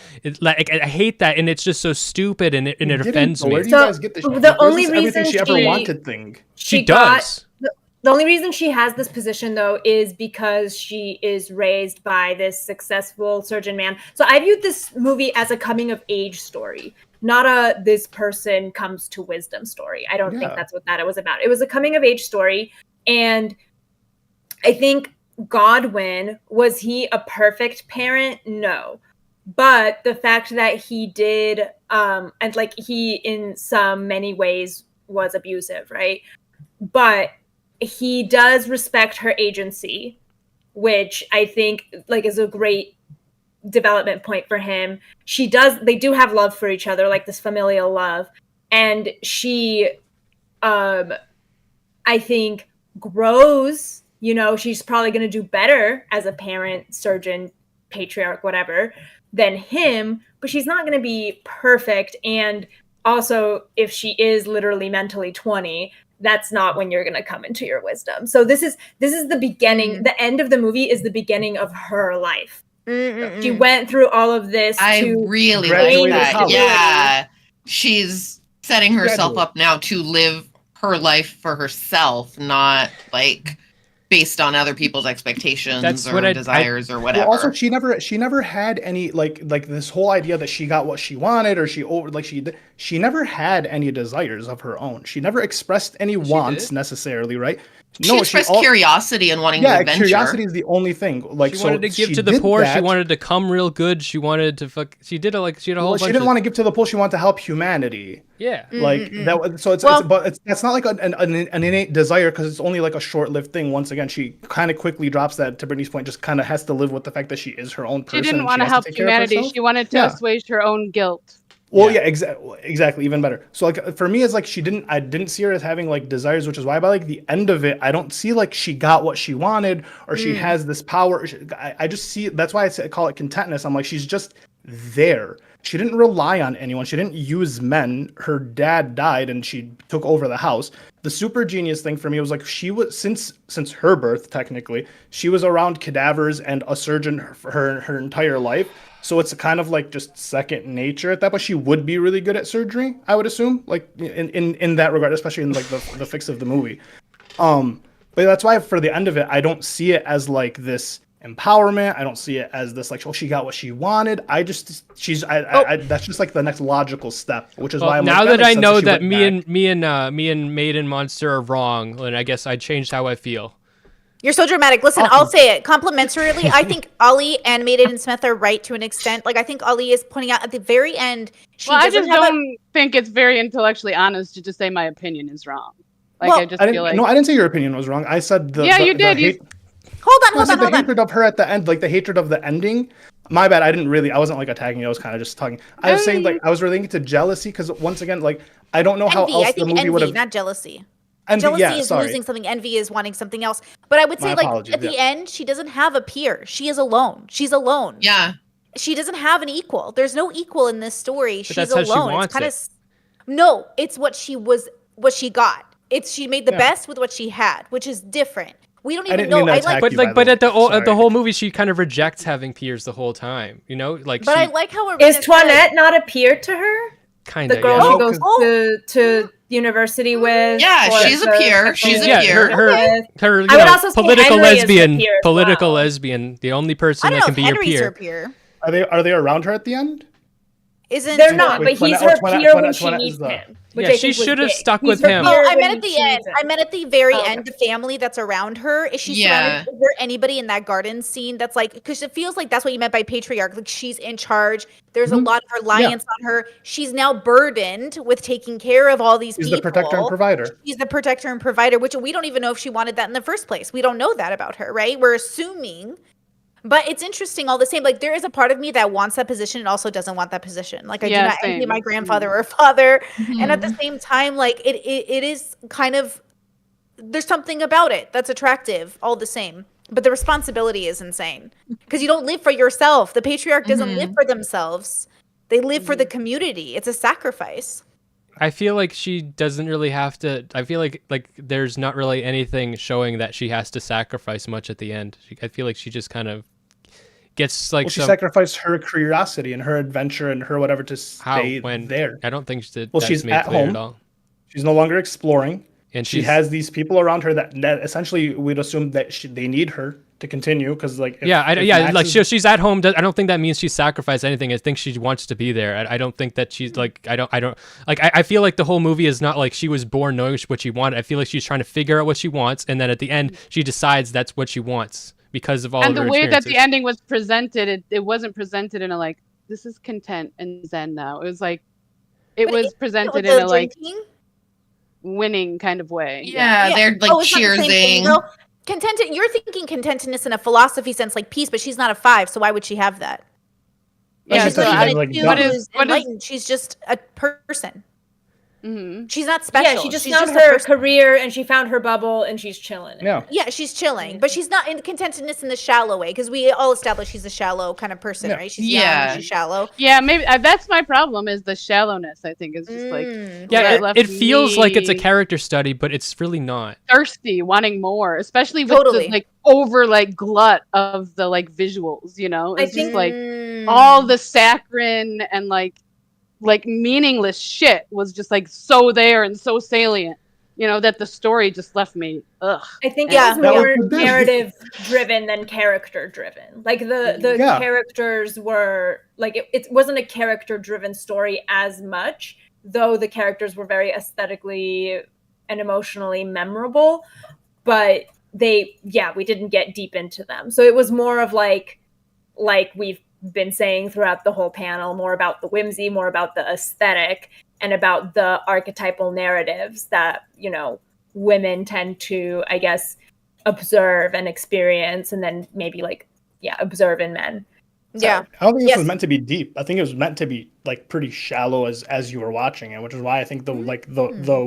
I hate that, and it's just so stupid, and it offends me. Where do you guys get this? The only reason everything she ever wanted thing. She does. The only reason she has this position, though, is because she is raised by this successful surgeon man. So I viewed this movie as a coming of age story, not a this person comes to wisdom story. I don't think that's what that was about. It was a coming of age story. And I think Godwin, was he a perfect parent? No. But the fact that he did, and like he in many ways was abusive, right? But he does respect her agency, which I think like is a great development point for him. They do have love for each other, like this familial love. And she, I think grows, she's probably going to do better as a parent, surgeon, patriarch, whatever, than him, but she's not going to be perfect. And also, if she is literally mentally 20, that's not when you're going to come into your wisdom. So this is the beginning. The end of the movie is the beginning of her life. She went through all of this. I really like that. Yeah. She's setting herself up now to live her life for herself, not like based on other people's expectations desires or whatever. Well, also, she never had any like this whole idea that she got what she wanted, or she never had any desires of her own. She never expressed any wants necessarily, right? She expressed curiosity and wanting to adventure. Curiosity is the only thing. Like, she wanted to give to the poor. She wanted to come real good. She wanted to She did a She had a whole bunch. She didn't want to give to the poor. She wanted to help humanity. Yeah, like that. So that's not like an innate desire, because it's only like a short-lived thing. Once again, she kind of quickly drops that. To Brittany's point, just kind of has to live with the fact that she is her own person. She didn't want to help humanity. She wanted to assuage her own guilt. Well, exactly, even better. So like for me, it's like I didn't see her as having like desires, which is why by like the end of it, I don't see like she got what she wanted or she has this power. I just see, that's why I call it contentness. I'm like, she's just there. She didn't rely on anyone. She didn't use men. Her dad died and she took over the house. The super genius thing for me was like she was since her birth, technically, she was around cadavers and a surgeon for her entire life. So it's kind of like just second nature at that, but she would be really good at surgery, I would assume, like in that regard, especially in like the fix of the movie. But that's why for the end of it, I don't see it as like this empowerment. I don't see it as this like, oh, she got what she wanted. That's just like the next logical step, which is why I'm now like, that I know that me and Maiden Monster are wrong, and I guess I changed how I feel. You're so dramatic. Listen, I'll say it complimentarily. I think Ollie and Maiden and Smeth are right to an extent. Like, I think Ollie is pointing out at the very end. I just don't think it's very intellectually honest to just say my opinion is wrong. Like, I just feel like no, I didn't say your opinion was wrong. I said you did. Hold on. The hatred of her at the end, like the hatred of the ending. My bad. I wasn't like attacking you. I was kind of just talking. I was saying like I was relating to jealousy because once again, like I don't know how else the movie would have. Not jealousy. Envy, jealousy is losing something. Envy is wanting something else. But I would say at the end, she doesn't have a peer. She is alone. She's alone. Yeah. She doesn't have an equal. There's no equal in this story. But She's that's alone. How she wants it's No, it's what she got. She made the best with what she had, which is different. We don't even know. But at the whole movie, she kind of rejects having peers the whole time. You know, like. But I like how is Toinette not a peer to her? Kind of. The girl she goes to university with. Yeah, she's a peer. She's a peer. Her I would also say political Henry lesbian. Is Political lesbian. The only person that can be your peer. Her peer. Are they around her at the end? They're not, but he's her peer when she meets him. Yeah, she should have stuck with him. Oh, I meant at the end. I meant at the very end, the family that's around her. Is she surrounded? Is there anybody in that garden scene that's like, because it feels like that's what you meant by patriarch. Like she's in charge. There's a lot of reliance on her. She's now burdened with taking care of all these people. She's the protector and provider. She's the protector and provider, which we don't even know if she wanted that in the first place. We don't know that about her, right? We're assuming. But it's interesting all the same. Like, there is a part of me that wants that position and also doesn't want that position. Like, I do not envy my grandfather or father. Mm-hmm. And at the same time, like, it is kind of, there's something about it that's attractive all the same. But the responsibility is insane. Because you don't live for yourself. The patriarch doesn't live for themselves. They live for the community. It's a sacrifice. I feel like she doesn't really have to. I feel like there's not really anything showing that she has to sacrifice much at the end. I feel like she just kind of gets like she sacrificed her curiosity and her adventure and her whatever to stay there. I don't think she did. Well, she's at home. At all. She's no longer exploring, and she has these people around her that essentially we'd assume that they need her to continue because like she's at home. I don't think that means she sacrificed anything. I think she wants to be there. I don't think that she's like I feel like the whole movie is not like she was born knowing what she wanted. I feel like she's trying to figure out what she wants, and then at the end she decides that's what she wants because of all of her way that the ending was presented, it wasn't presented in a like this is content and zen now. It was like it was presented in a like winning kind of way. Yeah. They're like cheersing. Contented. You're thinking contentedness in a philosophy sense, like peace, but she's not a 5, so why would she have that? Yeah, she's just a person. Mm-hmm. She's not special. Yeah, she just found her career and she found her bubble and she's chilling. Yeah, she's chilling, but she's not in contentedness in the shallow way because we all established she's a shallow kind of person, right? She's young, she's shallow. Yeah, maybe that's my problem is the shallowness. I think is just like it feels like it's a character study, but it's really not. Thirsty, wanting more, especially with the like over like glut of the like visuals. You know, it's just like all the saccharine and like meaningless shit was just like so there and so salient, you know, that the story just left me ugh. I think it was more narrative driven than character driven. Like the characters were like it wasn't a character driven story as much, though the characters were very aesthetically and emotionally memorable, but we didn't get deep into them. So it was more of like we've been saying throughout the whole panel, more about the whimsy, more about the aesthetic, and about the archetypal narratives that, you know, women tend to, I guess, observe and experience, and then maybe observe in men. So, yeah. I don't think this was meant to be deep. I think it was meant to be like pretty shallow as you were watching it, which is why I think the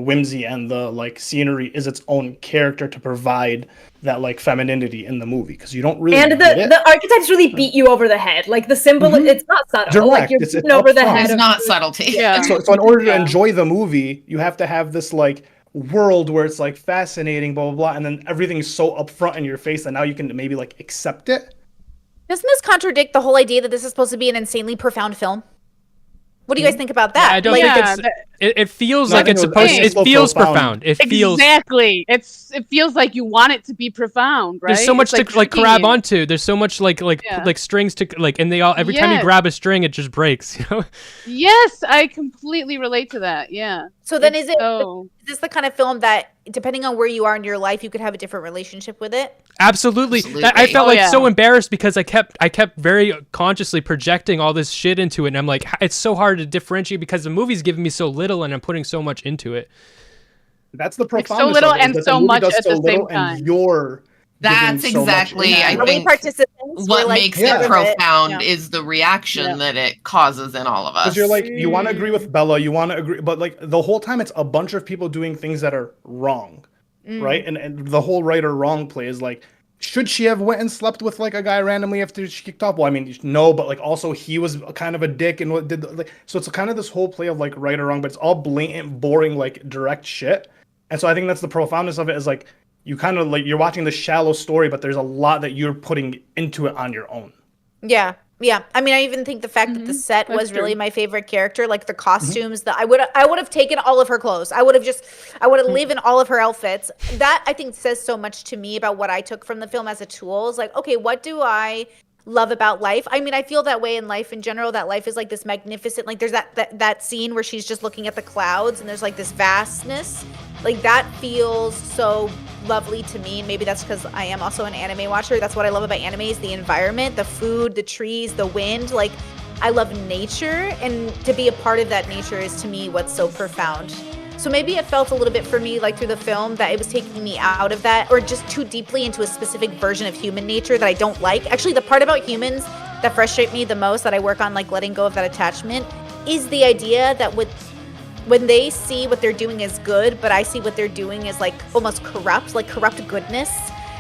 whimsy and the like scenery is its own character to provide that like femininity in the movie, because you don't really the archetypes really beat you over the head. Like the symbol, it's not subtle. Direct. Like you're beaten over the head. It's not subtlety. Yeah. So in order to enjoy the movie, you have to have this like world where it's like fascinating, blah blah blah, and then everything's so upfront in your face that now you can maybe like accept it. Doesn't this contradict the whole idea that this is supposed to be an insanely profound film? What do you guys think about that? I don't Like, think it feels No, I like think it's it was- supposed. I think It it's so feels profound. profound. It feels. Exactly. It feels like you want it to be profound, right? There's so much It's to like tricking grab you. onto. There's so much like Yeah. strings to like, and they all every time you Yes. grab a string, it just breaks. You know. Yes, I completely relate to that. Yeah. so then It's is so- this the kind of film that, depending on where you are in your life, you could have a different relationship with it? Absolutely. I Absolutely. felt Oh, like yeah. so embarrassed because I kept very consciously projecting all this shit into it, and I'm like, it's so hard to differentiate because the movie's giving me so little, and I'm putting so much into it. That's the Like, so profoundness little of it, is and that so the movie much does at so the same little, time. and you're That's giving so much exactly, into I it. Are we think, participants? what We're, like, makes Yeah. it part of it. profound Yeah. is the reaction Yeah. that it causes in all of us. Because you're like, you want to agree with Bella, you want to agree, but like the whole time it's a bunch of people doing things that are wrong, right? And the whole right or wrong play is like, should she have went and slept with like a guy randomly after she kicked off? Well, I mean, no, but like also he was kind of a dick and what did like, so it's kind of this whole play of like right or wrong, but it's all blatant, boring, like direct shit. And so I think that's the profoundness of it, is like you kind of like you're watching the shallow story, but there's a lot that you're putting into it on your own. Yeah. Yeah. I mean, I even think the fact that the set That's was really true. my favorite character, like the costumes, that I would have taken all of her clothes. I would have lived in all of her outfits. That I think says so much to me about what I took from the film as a tool. Is like, okay, what do I love about life? I mean, I feel that way in life in general, that life is like this magnificent, like there's that scene where she's just looking at the clouds and there's like this vastness. Like that feels so lovely to me, and maybe that's because I am also an anime watcher. That's what I love about anime, is the environment, the food, the trees, the wind. Like I love nature, and to be a part of that nature is to me what's so profound. So maybe it felt a little bit for me, like through the film, that it was taking me out of that, or just too deeply into a specific version of human nature that I don't like. Actually, the part about humans that frustrate me the most, that I work on like letting go of that attachment, is the idea that when they see what they're doing as good, but I see what they're doing as like almost corrupt, like corrupt goodness.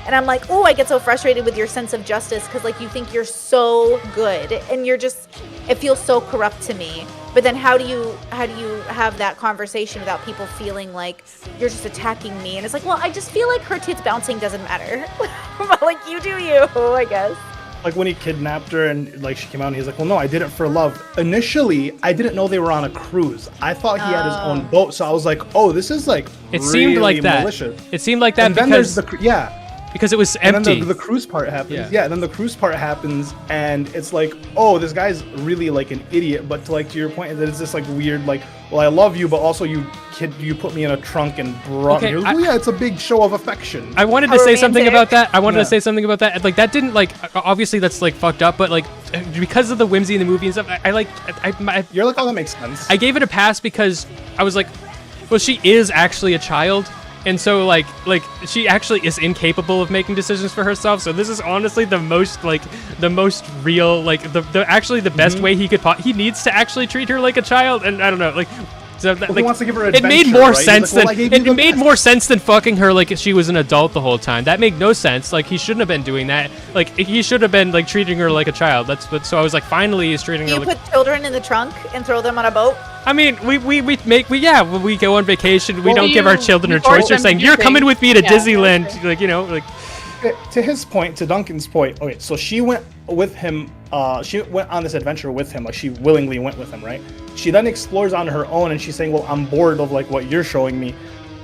And I'm like, oh, I get so frustrated with your sense of justice, because like you think you're so good and you're just, it feels so corrupt to me. But then how do you have that conversation without people feeling like you're just attacking me? And it's like, well, I just feel like her tits bouncing doesn't matter. But like, you do you, I guess. Like when he kidnapped her and like she came out and he's like, well, no, I did it for love. Initially, I didn't know they were on a cruise. I thought he had his own boat. So I was like, oh, this is like It seemed like that. malicious. It seemed like that And then because there's the because it was and empty. then the cruise part happens. Yeah. Yeah, then the cruise part happens, and it's like, oh, this guy's really like an idiot. But to your point, that it's this like weird, like, well, I love you, but also you put me in a trunk and brought Okay, me. Well, yeah, it's a big show of affection. I wanted How to say something romantic. about that. I wanted Yeah. to say something about that. Like that didn't like obviously that's like fucked up, but like because of the whimsy in the movie and stuff, You're like, oh, that makes sense. I gave it a pass because I was like, well, she is actually a child. And so like she actually is incapable of making decisions for herself. So this is honestly the most real, like the actually the best way he could he needs to actually treat her like a child. And I don't know, like so that, Well, he like, wants to give her it made adventure, more right? He's sense like, well, I gave you than the it made best. more sense than fucking her like she was an adult the whole time. That made no sense. Like he shouldn't have been doing that. Like he should have been like treating her like a child. That's what. So I was like, finally, he's treating Do her you like. put children in the trunk and throw them on a boat? I mean, we when we go on vacation, we Well, don't give our you- children you a force choice. You're them to saying do you're coming things. with me to Yeah, Disneyland, okay. like you know, like To his point, to Duncan's point, okay, so she went with him, she went on this adventure with him, like she willingly went with him, right? She then explores on her own and she's saying, well, I'm bored of like what you're showing me.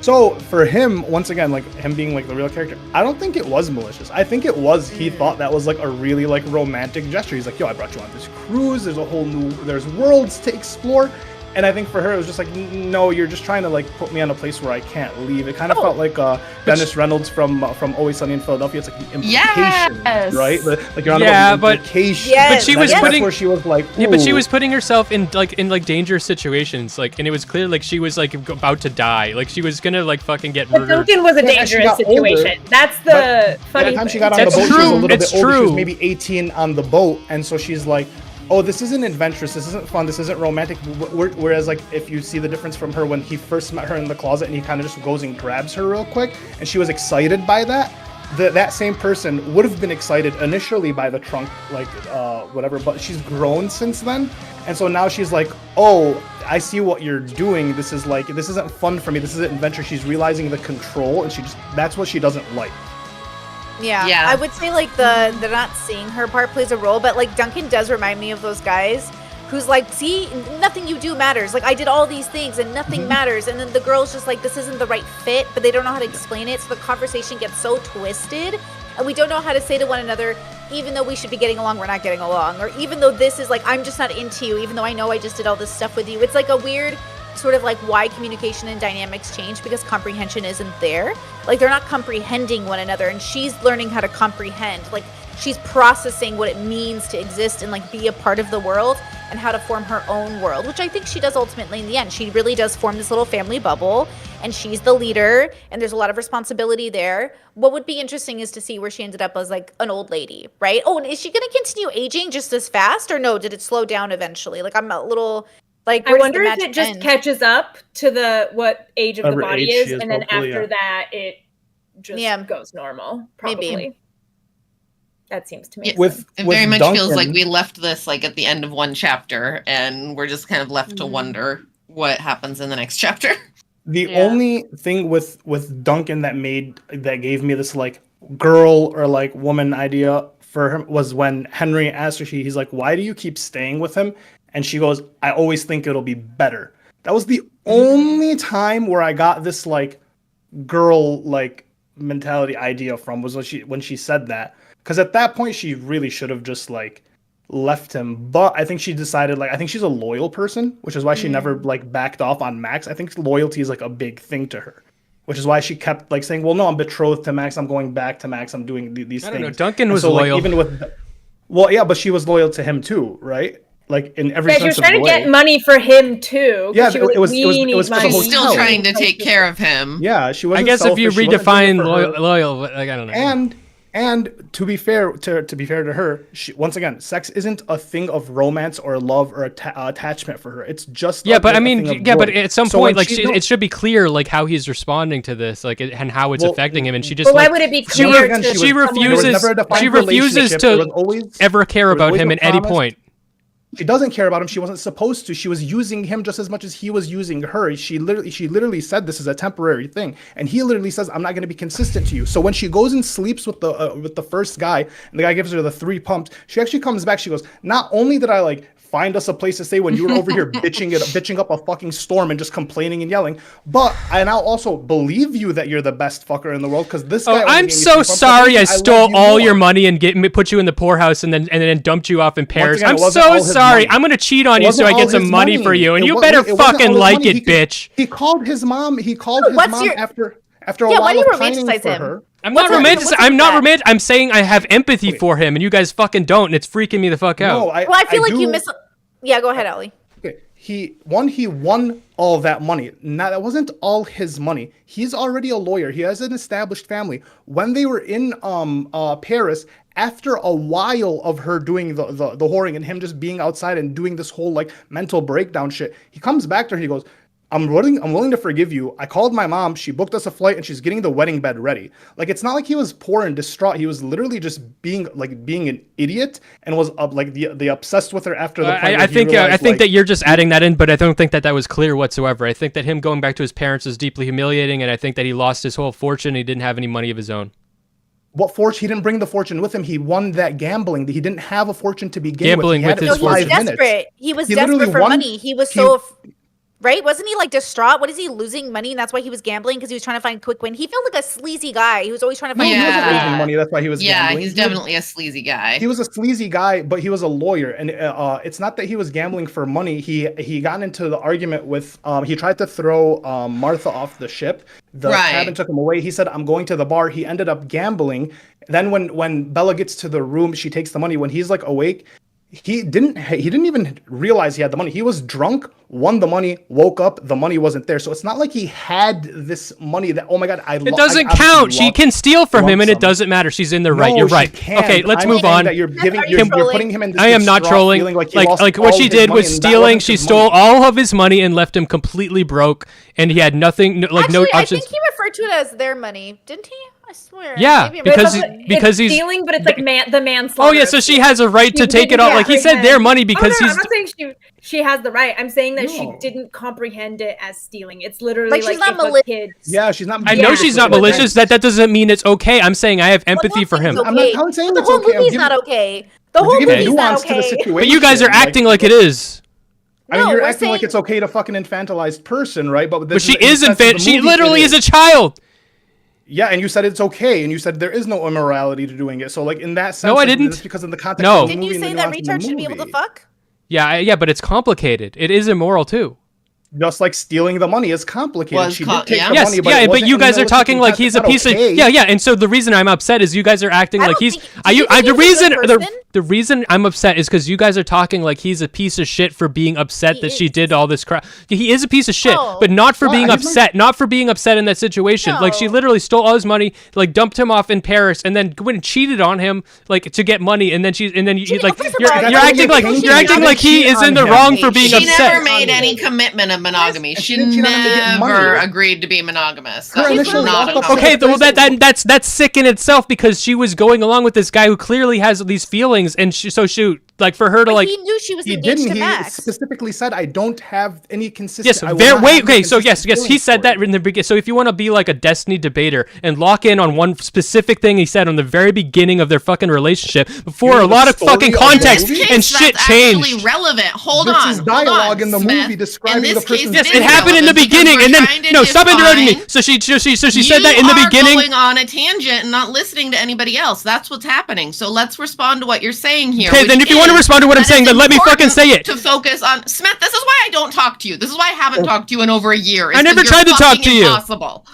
So for him, once again, like him being like the real character, I don't think it was malicious. I think it was, he thought that was like a really like romantic gesture. He's like, yo, I brought you on this cruise, there's worlds to explore. And I think for her, it was just like, no, you're just trying to like put me on a place where I can't leave. It kind of felt like Dennis Reynolds from Always Sunny in Philadelphia. It's like the implication, Yes! right? Like you're on Yeah, about the but- implication. Yes, but she was that's putting where she was like, yeah, but she ooh. was putting herself in dangerous situations, like, and it was clear like she was like about to die, like she was gonna like fucking get But murdered. Duncan was a Yeah, as she dangerous got older, situation. That's By the funny the time she thing. got on the That's boat, she was a true, little it's bit older. She was true. maybe 18 on the boat, and so she's like, oh, this isn't adventurous, this isn't fun, this isn't romantic. Whereas like if you see the difference from her when he first met her in the closet and he kind of just goes and grabs her real quick, and she was excited by that, that same person would have been excited initially by the trunk, like whatever, but she's grown since then. And so now she's like, oh, I see what you're doing. This isn't fun for me. This isn't adventure. She's realizing the control, and that's what she doesn't like. Yeah. I would say like the not seeing her part plays a role, but like Duncan does remind me of those guys who's like, see, nothing you do matters. Like, I did all these things and nothing matters. And then the girl's just like, this isn't the right fit, but they don't know how to explain it. So the conversation gets so twisted, and we don't know how to say to one another, even though we should be getting along, we're not getting along. Or even though this is like, I'm just not into you, even though I know I just did all this stuff with you. It's like a weird sort of like why communication and dynamics change, because comprehension isn't there. Like, they're not comprehending one another, and she's learning how to comprehend. Like, she's processing what it means to exist and like be a part of the world, and how to form her own world, which I think she does ultimately in the end. She really does form this little family bubble, and she's the leader, and there's a lot of responsibility there. What would be interesting is to see where she ended up as like an old lady, right? Oh, and is she going to continue aging just as fast, or no? Did it slow down eventually? Like, I'm a little like, I wonder if it just catches up to what age of the body is, and then after that it just goes normal. Probably. Maybe. That seems to me. It very much Duncan, feels like we left this like at the end of one chapter, and we're just kind of left to wonder what happens in the next chapter. The only thing with Duncan that gave me this like girl or like woman idea for him was when Henry asked her, he's like, why do you keep staying with him? And she goes, I always think it'll be better. That was the only time where I got this like girl like mentality idea from, was when she said that. Because at that point she really should have just like left him. But I think she decided, like, I think she's a loyal person, which is why she never like backed off on Max. I think loyalty is like a big thing to her, which is why she kept like saying, well, no, I'm betrothed to Max, I'm going back to Max, I'm doing these things. I don't know, Duncan was loyal. Like, even with, well, yeah, but she was loyal to him too, right? Like in every sense she was trying to get money for him too. Yeah, it was still trying to take care of him. Yeah, she wasn't. I guess selfish, if you redefine loyal, like, I don't know. And to be fair to her, once again, sex isn't a thing of romance or love or attachment for her. It's just but I mean, but at some point, like it should be clear, like how he's responding to this, like and how it's affecting him. And she just why would it be clear? She refuses to ever care about him at any point. She doesn't care about him. She wasn't supposed to. She was using him just as much as he was using her. She literally said this is a temporary thing, and he literally says, "I'm not going to be consistent to you." So when she goes and sleeps with the first guy, and the guy gives her the 3 pumps, she actually comes back. She goes, "Not only did I like find us a place to stay when you were over here bitching up a fucking storm and just complaining and yelling, but I now also believe you that you're the best fucker in the world because this guy." Oh, I'm so sorry I stole all your money and put you in the poorhouse and then dumped you off in Paris. Again, I'm so sorry. I'm gonna cheat on you so I get some money for you, and you better fucking like it, bitch. He called his mom. After a while why do you of pining romanticize for him? her. I'm not romantic. I'm not romantic. I'm saying I have empathy for him, and you guys fucking don't, and it's freaking me the fuck out. No, I feel like you miss. Yeah, go ahead, Ellie. Okay, he won all that money. Now that wasn't all his money. He's already a lawyer. He has an established family. When they were in Paris, after a while of her doing the whoring and him just being outside and doing this whole like mental breakdown shit, he comes back to her. He goes, I'm willing to forgive you. I called my mom. She booked us a flight and she's getting the wedding bed ready. Like, it's not like he was poor and distraught. He was literally just being an idiot and was the obsessed with her after the plane. I think that you're just adding that in, but I don't think that was clear whatsoever. I think that him going back to his parents is deeply humiliating, and I think that he lost his whole fortune. He didn't have any money of his own. What fortune? He didn't bring the fortune with him. He won that gambling. He didn't have a fortune to begin gambling with his fortune. He was desperate. He was desperate for money. He was right? Wasn't he like distraught? What is he losing money? And that's why he was gambling, because he was trying to find quick win. He felt like a sleazy guy. He was always trying to find. He wasn't losing money. That's why he was. Gambling. He's definitely a sleazy guy. He was a sleazy guy, but he was a lawyer, and it's not that he was gambling for money. He got into the argument with. He tried to throw Martha off the ship. The cabin took him away. He said, "I'm going to the bar." He ended up gambling. Then when Bella gets to the room, she takes the money. When he's like awake, he didn't even realize he had the money. He was drunk, won the money, woke up, the money wasn't there. So it's not like he had this money that, oh my God, it doesn't count. She can steal from him and it doesn't matter. She's in the right. You're right. Okay, let's move on. You're putting him in this I am not trolling. Like what she did was stealing. She stole all of his money and left him completely broke, and he had nothing, like no options. I think he referred to it as their money, didn't he? I swear. Yeah, because he's stealing, but it's like the manslaughter. Oh yeah, so she has a right to take it all. Like he said, their money because he's. I'm not saying she has the right. I'm saying that she didn't comprehend it as stealing. It's literally like she's not malicious. Yeah, she's not. I know she's not malicious. That doesn't mean it's okay. I'm saying I have empathy for him. I'm not saying the whole movie's not okay. The whole movie's not okay. But you guys are acting like it is. I mean, No, you're we're acting like saying- it's okay to fuck an infantilized person, right? But she she literally is a child. Yeah, and you said it's okay, and you said there is no immorality to doing it. So, like, in that sense, No, I didn't. It's because in the context No. of the Didn't movie you and the say that nuance of the retards should be able to movie, fuck? Yeah, but it's complicated. It is immoral too. just like stealing the money is complicated. Was She co- did take yeah. the Yes, money, but yeah, it but wasn't you in guys are militant talking like intent. he's a That's piece not of okay. yeah. And so the reason I'm upset is you guys are acting I like don't he's. think- do you think The he's a reason good person? the reason I'm upset is because you guys are talking like he's a piece of shit for being upset that she is. did all this crap. He is a piece of shit, No. but not for Why? being He's upset. Not for being upset in that situation. Like she No. literally stole all his money, like dumped him off in Paris, and then went and cheated on him, like to get money. And then you like first of you're, all, you're that's acting like only you're acting like he is in the wrong for being She upset. never made any commitment of monogamy. Yes, She and she didn't get money. never agreed to be monogamous. Her That was initial not walk-up a Okay, well Person- that's sick in itself because she was going along with this guy who clearly has these feelings, and so shoot, like for her to But like he knew she was He engaged didn't. to He Max. specifically said, "I don't have any consistent." yes, I will very not wait, have any okay, so yes, consistent he feelings said for that you." in the beginning. So if you want to be like a Destiny debater and lock in on one specific thing he said on the very beginning of their fucking relationship before You a know lot the of fucking story of the context movie? and shit that's changed. actually relevant. Hold This on. is hold dialogue on, in the Smith. movie describing In the this case, person's- Yes, is it happened in the relevant because beginning, we're and then trying to no, stop interrupting me. define- So she said that in the You beginning. are going on a tangent and not listening to anybody else. That's what's happening. So let's respond to what you're saying here. Okay, then which if you want to is respond to what I'm that saying, it's then let me fucking important say it. To focus on Smith. This is why I don't talk to you. This is why I haven't talked to you in over a year. It's I never 'cause tried you're to talk fucking to you. Impossible.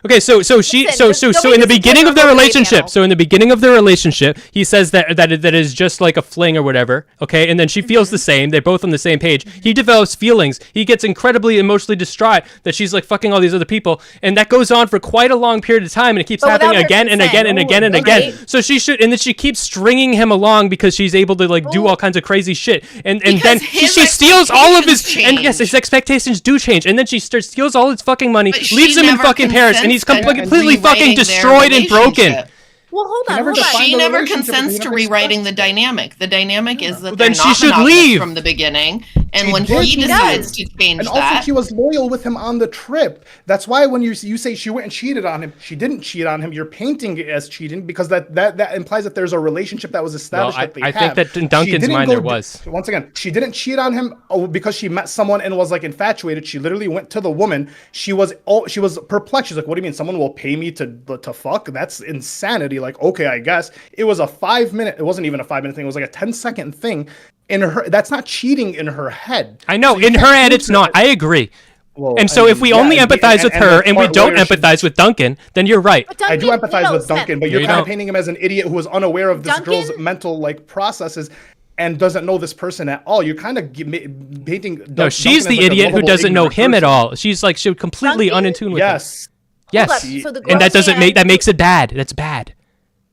Okay, so Listen, in the beginning of their nobody relationship, knows. so in the beginning of their relationship, he says that is just like a fling or whatever, okay? And then she feels the same. They're both on the same page. He develops feelings. He gets incredibly emotionally distraught that she's like fucking all these other people, and that goes on for quite a long period of time, and it keeps But happening without her again and consent. again and No, again and it again. doesn't. So she should, and then she keeps stringing him along because she's able to like do all kinds of crazy shit, and then Because she his steals all of his, expectations and yes, his expectations do change, and then she steals all his fucking money, But she leaves him in never fucking Paris, and he's consented to completely fucking rewriting their destroyed and broken. relationship. Well, hold He on, never hold on. defined She the never relationship, but consents he to never rewriting the expressed dynamic. The dynamic is that Well, they're then she not should monogamous leave. from the beginning, and She when did. he She decides does. to change And also, that, she was loyal with him on the trip. That's why when you say she went and cheated on him, she didn't cheat on him. You're painting it as cheating because that implies that there's a relationship that was established. Well, that they I think have. that in She Duncan's didn't mind go there d- was. Once again, she didn't cheat on him because she met someone and was like infatuated. She literally went to the woman. She was perplexed. She's like, "What do you mean? Someone will pay me to fuck? That's insanity." Like, okay, I guess it was a 5-minute. It wasn't even a 5-minute thing. It was like a 10-second thing. In her, that's not cheating in her head. I know, So you in her can't head use it's not. I agree. Well, And so I if mean, we yeah, only and- empathize with her the and we smart don't lawyer should- empathize with Duncan, then you're right. But I do Duncan- empathize no, with Smith. Duncan, but No, you're you kind of don't. painting him as an idiot who was unaware of this girl's Duncan- mental like processes and doesn't know this person at all. You're kind of painting. No, she's the idiot who doesn't know him at all. She's like she's completely Duncan? unintuned with him. Yes, Yes. Hold up, so the girl And that man- makes it bad. That's bad.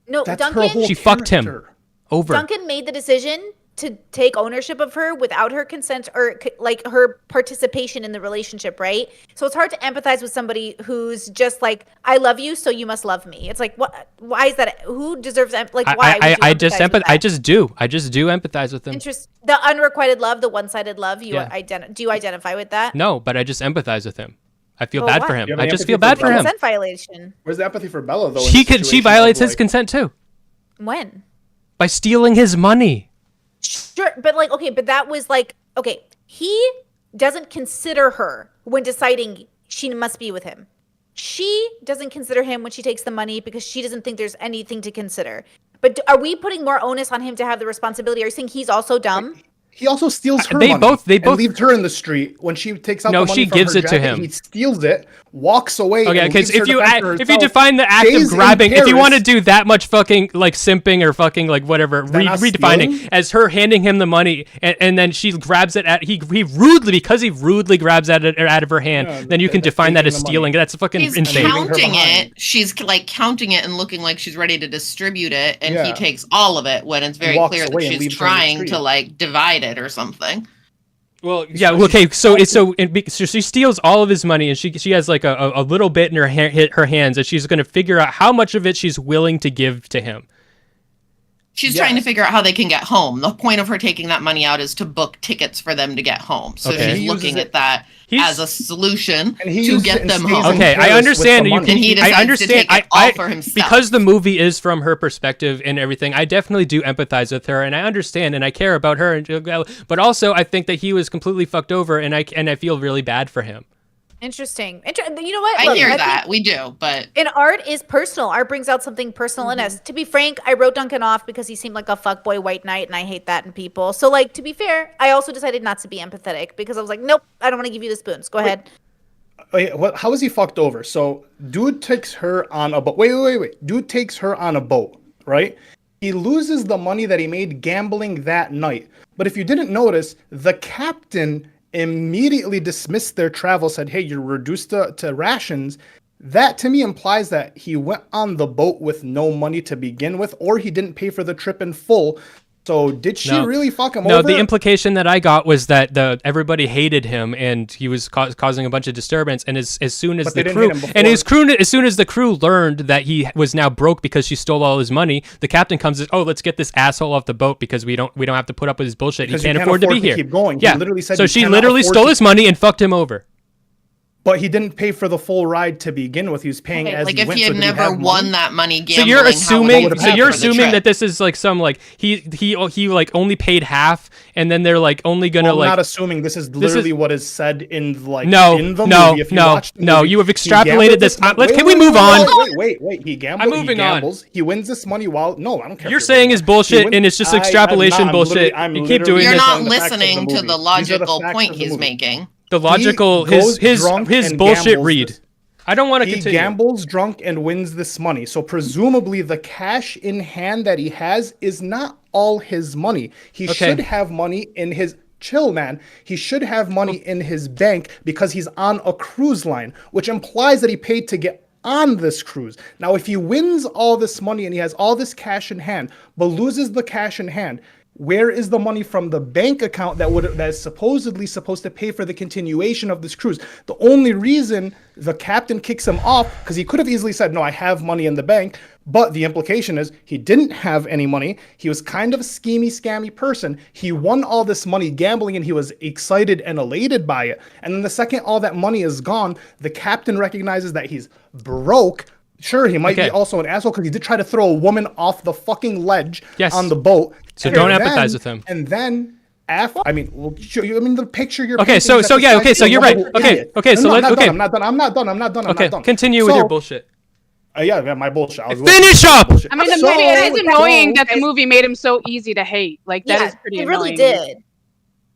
No, that's her Duncan. whole She fucked him. character. Over. Duncan made the decision to take ownership of her without her consent or like her participation in the relationship, right? So it's hard to empathize with somebody who's just like, "I love you, so you must love me." It's like, what? Why is that? Who deserves like? Why? I just do. I just do empathize with him. The unrequited love, the one-sided love. Do you identify with that? No, but I just empathize with him. I feel Well, bad why? for him. You have I any just empathy feel for bad for him. Consent violation. Where's the empathy for Bella though? in She the she situation violates of, his like- consent too When? by stealing his money. Sure, but like, okay, but that was like, okay, he doesn't consider her when deciding she must be with him. She doesn't consider him when she takes the money because she doesn't think there's anything to consider. But are we putting more onus on him to have the responsibility? Are you saying he's also dumb? He also steals her They money. both- and leaves her in the street when she takes out No, the money she from gives her it to jacket, him. He steals it, walks away. Okay, and because leaves her to fend for if you herself, define the act of stays in grabbing, if you want to Paris. do that much fucking like simping or fucking like whatever, that not redefining stealing? as her handing him the money and then she grabs it at he rudely grabs it out of her hand, Yeah, then you can that's define that as taking the stealing. money. That's fucking he's insane. leaving her counting behind. it. She's like counting it and looking like she's ready to distribute it, and he Yeah. takes all of it when it's very walks clear that away and she's leaves her in the trying street. to like divide it or something. Well, yeah, okay. So she steals all of his money, and she has like a little bit in her hands, and she's going to figure out how much of it she's willing to give to him. She's trying to figure out how they can get home. The point of her taking that money out is to book tickets for them to get home. So she's looking at that as a solution to get them home. Okay, I understand. And he decides to take it all for himself. Because the movie is from her perspective and everything, I definitely do empathize with her, and I understand, and I care about her. But also, I think that he was completely fucked over, and I feel really bad for him. Interesting. You know what? I hear that. We do, but... And art is personal. Art brings out something personal in us. To be frank, I wrote Duncan off because he seemed like a fuckboy white knight, and I hate that in people. So, like, to be fair, I also decided not to be empathetic because I was like, nope, I don't want to give you the spoons. Go ahead. Wait, how is he fucked over? So, dude takes her on a boat. Wait. Dude takes her on a boat, right? He loses the money that he made gambling that night. But if you didn't notice, the captain immediately dismissed their travel, said, hey, you're reduced to rations. That to me implies that he went on the boat with no money to begin with, or he didn't pay for the trip in full. So did she really fuck him over? No, the implication that I got was that everybody hated him and he was causing a bunch of disturbance. And as soon as as soon as the crew learned that he was now broke because she stole all his money, the captain comes and let's get this asshole off the boat because we don't have to put up with his bullshit. He can't afford to be here. Keep going. Yeah. He literally said so she literally stole his money and fucked him over. But he didn't pay for the full ride to begin with. He was paying as he went. Like if he had never won that money gambling. So you're assuming that this is like some like he like only paid half, and then they're like only gonna I'm not assuming this is literally what is said in movie. No, you have extrapolated this. Can we move on? Wait. He gambles. I'm moving on. He wins this money while I don't care. You're saying is bullshit, and it's just extrapolation bullshit. You keep doing this. You're not listening to the logical point he's making. The logical his bullshit read. I don't want to continue. He gambles drunk and wins this money. So presumably the cash in hand that he has is not all his money. He should have money in his He should have money in his bank because he's on a cruise line, which implies that he paid to get on this cruise. Now, if he wins all this money and he has all this cash in hand, but loses the cash in hand, where is the money from the bank account that is supposedly supposed to pay for the continuation of this cruise? The only reason the captain kicks him off, because he could have easily said, no, I have money in the bank, but the implication is he didn't have any money. He was kind of a schemy, scammy person. He won all this money gambling and he was excited and elated by it. And then the second all that money is gone, the captain recognizes that he's broke. Sure, he might be also an asshole because he did try to throw a woman off the fucking ledge on the boat. So don't empathize with him. And then after, we'll show you. The picture you're. So you're right. I'm not done. Okay, continue with your bullshit. My bullshit. Finish up. I mean, the movie is annoying that the movie made him so easy to hate. Like that is pretty annoying. It really did.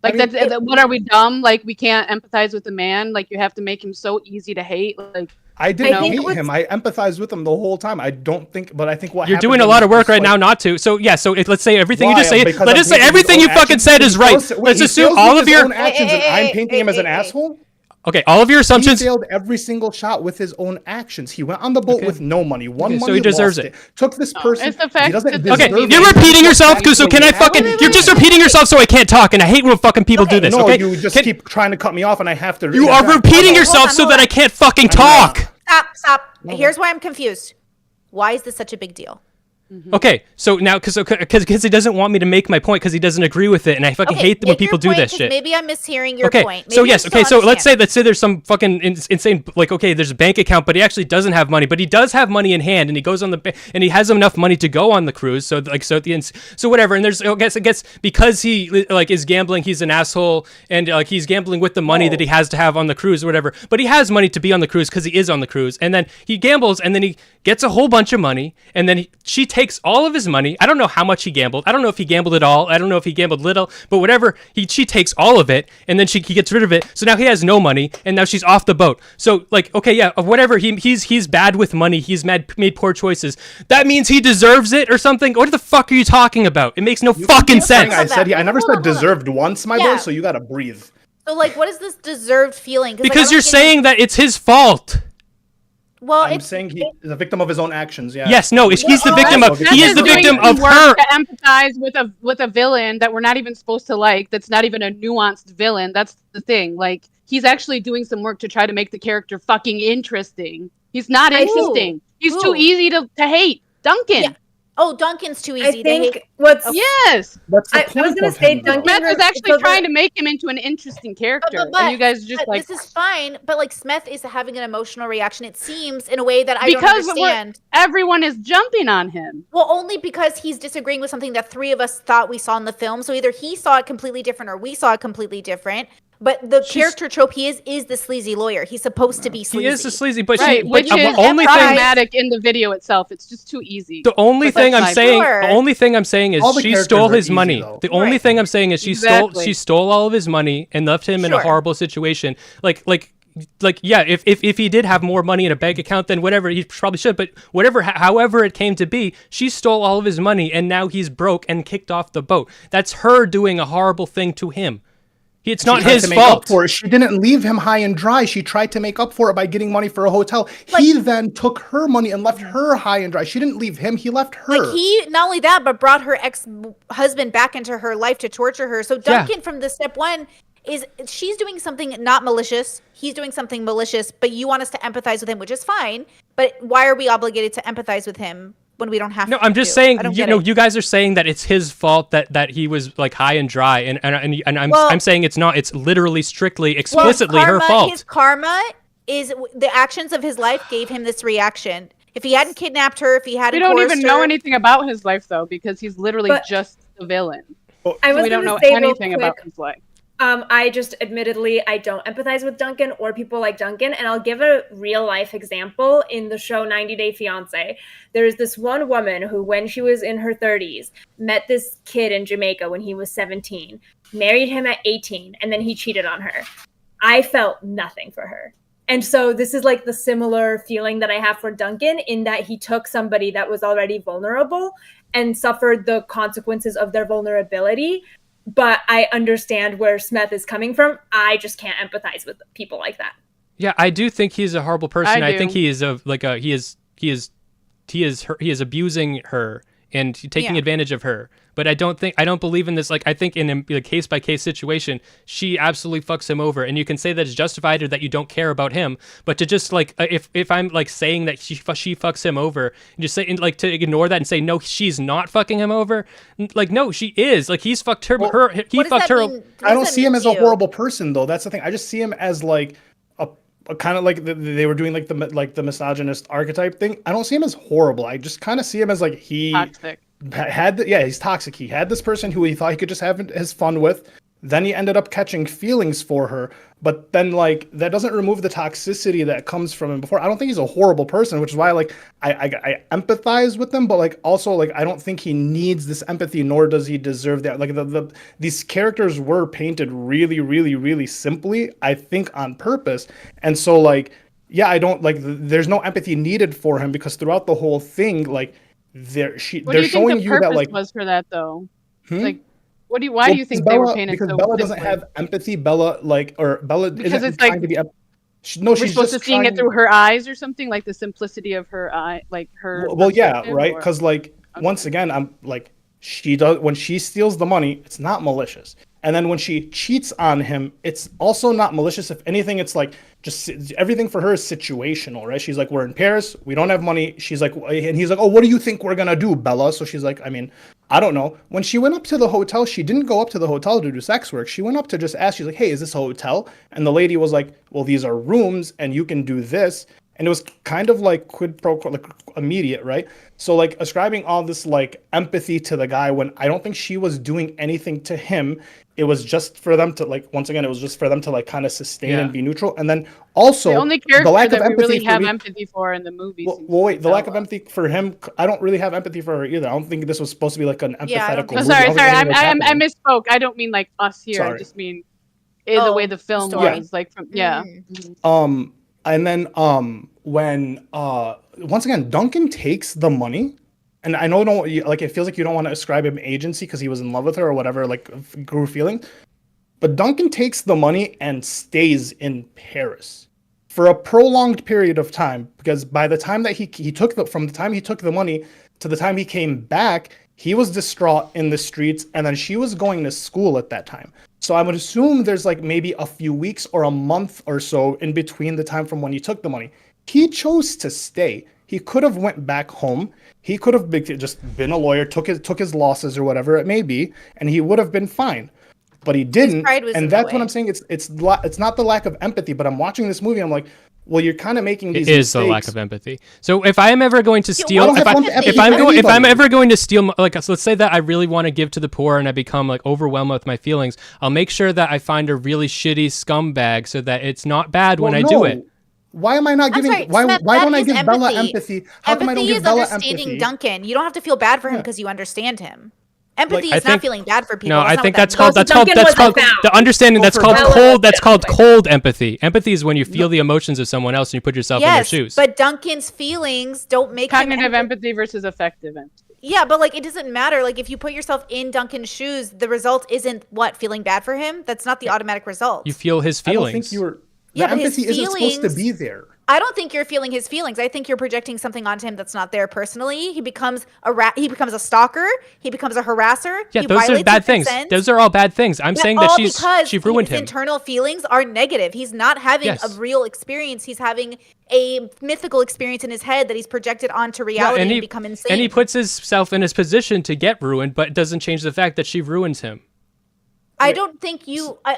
Like what are we dumb? Like we can't empathize with the man. Like you have to make him so easy to hate. Like I didn't hate him. I empathized with him the whole time. I think what you're doing a lot of work right now not to. So let's say everything you just say. Let's just say everything you fucking said is right. Let's assume all of your actions. I'm painting him as an asshole. Okay, all of your assumptions. He failed every single shot with his own actions. He went on the boat with no money. Money, so he deserves it. Took this person. It's the fact he doesn't you're repeating yourself. So can I fucking? You're just repeating yourself, so I can't talk. And I hate when fucking people do this. Okay, you just keep trying to cut me off, and I have to. You are repeating yourself so that I can't fucking talk. Stop. Here's why I'm confused. Why is this such a big deal? Okay, so now because he doesn't want me to make my point because he doesn't agree with it, and I fucking hate when people do this shit. Maybe I'm mishearing your point. So let's say there's some fucking insane there's a bank account, but he actually doesn't have money, but he does have money in hand, and he goes on and he has enough money to go on the cruise. So at the end, so whatever, and there's I guess because he is gambling, he's an asshole, and he's gambling with the money that he has to have on the cruise or whatever. But he has money to be on the cruise because he is on the cruise, and then he gambles, and then he gets a whole bunch of money, and then she takes all of his money. I don't know how much he gambled. I don't know if he gambled at all. I don't know if he gambled little, but whatever. She takes all of it, and then he gets rid of it. So now he has no money, and now she's off the boat. So whatever. He's bad with money. He's made poor choices. That means he deserves it or something. What the fuck are you talking about? It makes no fucking sense. I never said deserved once, my boy. So you gotta breathe. So what is this deserved feeling? Because you're saying that it's his fault. Well, I'm saying he is a victim of his own actions. Yeah. Yes. No. He's the victim of. He is the victim of her. To empathize with a villain that we're not even supposed to like. That's not even a nuanced villain. That's the thing. Like he's actually doing some work to try to make the character fucking interesting. He's not interesting. He's too easy to hate. Duncan. Yeah. Oh, Duncan's too easy. I They think hate- what's Yes. That's the I point was gonna of say him, though. Duncan Smeth is actually so the- trying to make him into an interesting character, and you guys just like this is fine. But like Smeth is having an emotional reaction. It seems in a way that I don't because understand. everyone is jumping on him. Well, only because he's disagreeing with something that three of us thought we saw in the film. So either he saw it completely different or we saw it completely different. But the character trope he is the sleazy lawyer. He's supposed to be sleazy. He is the sleazy, but Right, but which the is only thing, problematic in the video itself. It's just too easy. the only But thing that's I'm my saying, Sure. the only thing I'm saying is All the she characters stole are his easy, money. though. The only Right. thing I'm saying is she Exactly. stole all of his money and left him in a Sure. horrible situation. Like yeah, if he did have more money in a bank account, then whatever, he probably should. But however it came to be, she stole all of his money, and now he's broke and kicked off the boat. That's her doing a horrible thing to him. It's not She tried his to make up fault. for it. She didn't leave him high and dry. She tried to make up for it by getting money for a hotel. He then took her money and left her high and dry. She didn't leave him. He left her. Like he not only that, but brought her ex-husband back into her life to torture her. So Duncan from the step one is she's doing something not malicious. He's doing something malicious, but you want us to empathize with him, which is fine. But why are we obligated to empathize with him when we don't have to? No, I'm just saying. You guys are saying that it's his fault that he was like high and dry, and I'm saying it's not. It's literally, strictly, explicitly her fault. His karma is the actions of his life gave him this reaction. If he hadn't kidnapped her, if he hadn't, We don't even coerced know her- anything about his life though, because he's literally just the villain. I was We don't gonna know say real anything about quick, his life. I just admittedly I don't empathize with Duncan or people like Duncan, and I'll give a real life example in the show 90 Day Fiancé. There's this one woman who, when she was in her 30s, met this kid in Jamaica when he was 17, married him at 18, and then he cheated on her. I felt nothing for her. And so this is like the similar feeling that I have for Duncan, in that he took somebody that was already vulnerable and suffered the consequences of their vulnerability. But I understand where Smeth is coming from. I just can't empathize with people like that. Yeah, I do think he's a horrible person. I do. think he is he is abusing her and taking advantage of her. But I don't believe in this. Like, I think in a case by case situation, she absolutely fucks him over, and you can say that it's justified or that you don't care about him. But to just like, if I'm like saying that she fucks him over, and just say like to ignore that and say no, she's not fucking him over. Like, no, she is. Like, he's fucked her. He fucked her. I don't see him as a horrible person, though. That's the thing. I just see him as like a kind of like they were doing like the misogynist archetype thing. I don't see him as horrible. I just kind of see him as like Toxic. He's toxic. He had this person who he thought he could just have his fun with. Then he ended up catching feelings for her. But then, like, that doesn't remove the toxicity that comes from him before. I don't think he's a horrible person, which is why, like, I empathize with him. But, like, also, like, I don't think he needs this empathy, nor does he deserve that. Like, these characters were painted really, really, really simply, I think, on purpose. And so, like, yeah, I don't, like, there's no empathy needed for him, because throughout the whole thing, like, they're showing you that, like, was for that though? Like, why do you think Bella, they were painted because so Bella doesn't simply? have empathy. Bella Because isn't it's trying like to be. we're She's supposed just to seeing it trying- through her eyes or something, like the simplicity of her eye, like her. Well, yeah, perspective, right. or- Because like once again, I'm like when she steals the money, it's not malicious. And then when she cheats on him, it's also not malicious. If anything, it's like just everything for her is situational, right? She's like, we're in Paris, we don't have money. She's like, and he's like, oh, what do you think we're gonna do, Bella? So she's like, I mean, I don't know. When she went up to the hotel, she didn't go up to the hotel to do sex work. She went up to just ask. She's like, hey, is this a hotel? And the lady was like, well, these are rooms, and you can do this. And it was kind of like quid pro quo, like immediate, right? So like ascribing all this like empathy to the guy when I don't think she was doing anything to him. It was just for them to like, once again, it was just for them to like kind of sustain and be neutral. And then also the only character lack of that we empathy really have me, empathy for in the movie. well, wait, the lack of empathy for him, I don't really have empathy for her either. I don't think this was supposed to be like an empathetic movie. Sorry, I I misspoke. I don't mean like us here. Sorry. I just mean the way the film was, like from And then when once again Duncan takes the money, and I know like it feels like you don't want to ascribe him agency because he was in love with her or whatever, like grew feeling. But Duncan takes the money and stays in Paris for a prolonged period of time, because by the time that he took from the time he took the money to the time he came back, he was distraught in the streets, and then she was going to school at that time. So I would assume there's like maybe a few weeks or a month or so in between the time from when he took the money. He chose to stay. He could have went back home. He could have just been a lawyer, took his losses or whatever it may be, and he would have been fine. But he didn't, and that's what I'm saying. It's not the lack of empathy. But I'm watching this movie. I'm like, well, you're kind of making these. It is mistakes. the lack of empathy. So if I am ever going to steal, if if I'm ever going to steal, like, so let's say that I really want to give to the poor and I become like overwhelmed with my feelings, I'll make sure that I find a really shitty scumbag so that it's not bad when I do it. Why am I not giving? Sorry, why Smeth, don't I is give Bella empathy? How come I don't give Bella understanding empathy? Duncan. You don't have to feel bad for him because you understand him. Empathy is not feeling bad for people. No, I think that's called called the understanding. That's called cold. That's called cold empathy. Empathy is when you feel the emotions of someone else and you put yourself in their shoes. But Duncan's feelings don't make cognitive empathy versus affective empathy. Yeah, but like it doesn't matter. Like if you put yourself in Duncan's shoes, the result isn't what, feeling bad for him. That's not the automatic result. You feel his feelings. I don't think you were. The empathy isn't supposed to be there. I don't think you're feeling his feelings. I think you're projecting something onto him that's not there personally. He becomes he becomes a stalker. He becomes a harasser. Yeah, those are bad things. Those are all bad things. I'm saying that she ruined him. His internal feelings are negative. He's not having a real experience. He's having a mythical experience in his head that he's projected onto reality and become insane. And he puts himself in his position to get ruined, but it doesn't change the fact that she ruins him. I don't think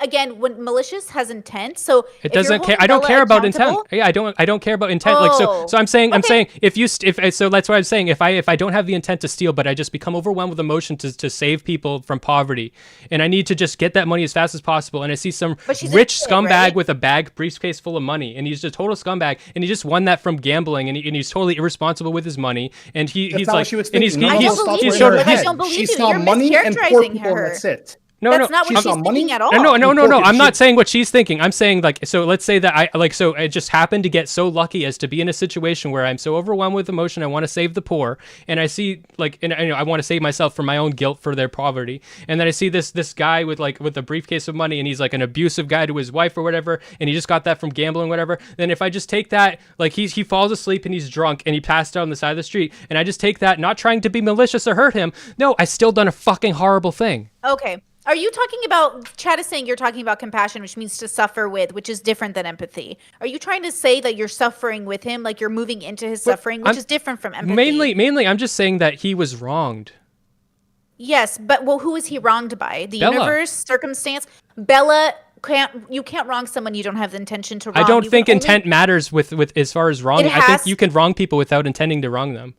again, when malicious has intent, so it doesn't care. I don't care about intent. Yeah, I don't care about intent. Like so I'm saying so that's what I'm saying. If I don't have the intent to steal, but I just become overwhelmed with emotion to save people from poverty, and I need to just get that money as fast as possible, and I see some rich scumbag with a briefcase full of money, and he's a total scumbag, and he just won that from gambling, and he's totally irresponsible with his money, and he's like, and he's she saw money and poor people. That's it. That's not what she's thinking at all. No. I'm not saying what she's thinking. I'm saying so let's say that I just happened to get so lucky as to be in a situation where I'm so overwhelmed with emotion. I want to save the poor, and I see I want to save myself from my own guilt for their poverty. And then I see this guy with a briefcase of money, and he's like an abusive guy to his wife or whatever, and he just got that from gambling, whatever. Then if I just take that, he falls asleep and he's drunk and he passed out on the side of the street, and I just take that, not trying to be malicious or hurt him. No, I still done a fucking horrible thing. Okay. Are you talking about, Chad is saying you're talking about compassion, which means to suffer with, which is different than empathy. Are you trying to say that you're suffering with him, like you're moving into his suffering, which is different from empathy? Mainly, I'm just saying that he was wronged. Yes, but who is he wronged by? The Bella. Universe, circumstance? Bella, you can't wrong someone you don't have the intention to wrong. I don't think intent matters with as far as wronging. I think you can wrong people without intending to wrong them.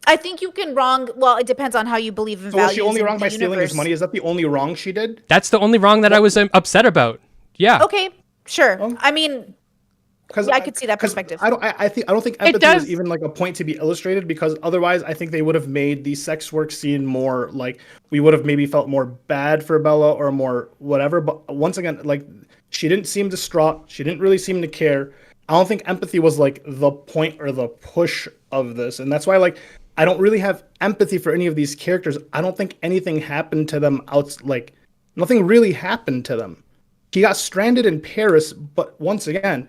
I think you can wrong. Well, it depends on how you believe in values. Was she only wronged by stealing his money? Is that the only wrong she did? That's the only wrong that I was upset about. Yeah. Okay. Sure. I mean, I could see that perspective. I don't think empathy is even like a point to be illustrated, because otherwise I think they would have made the sex work scene more like, we would have maybe felt more bad for Bella or more whatever. But once again, like, she didn't seem distraught. She didn't really seem to care. I don't think empathy was like the point or the push of this, and that's why I don't really have empathy for any of these characters. I don't think anything happened to them nothing really happened to them. He got stranded in Paris, but once again,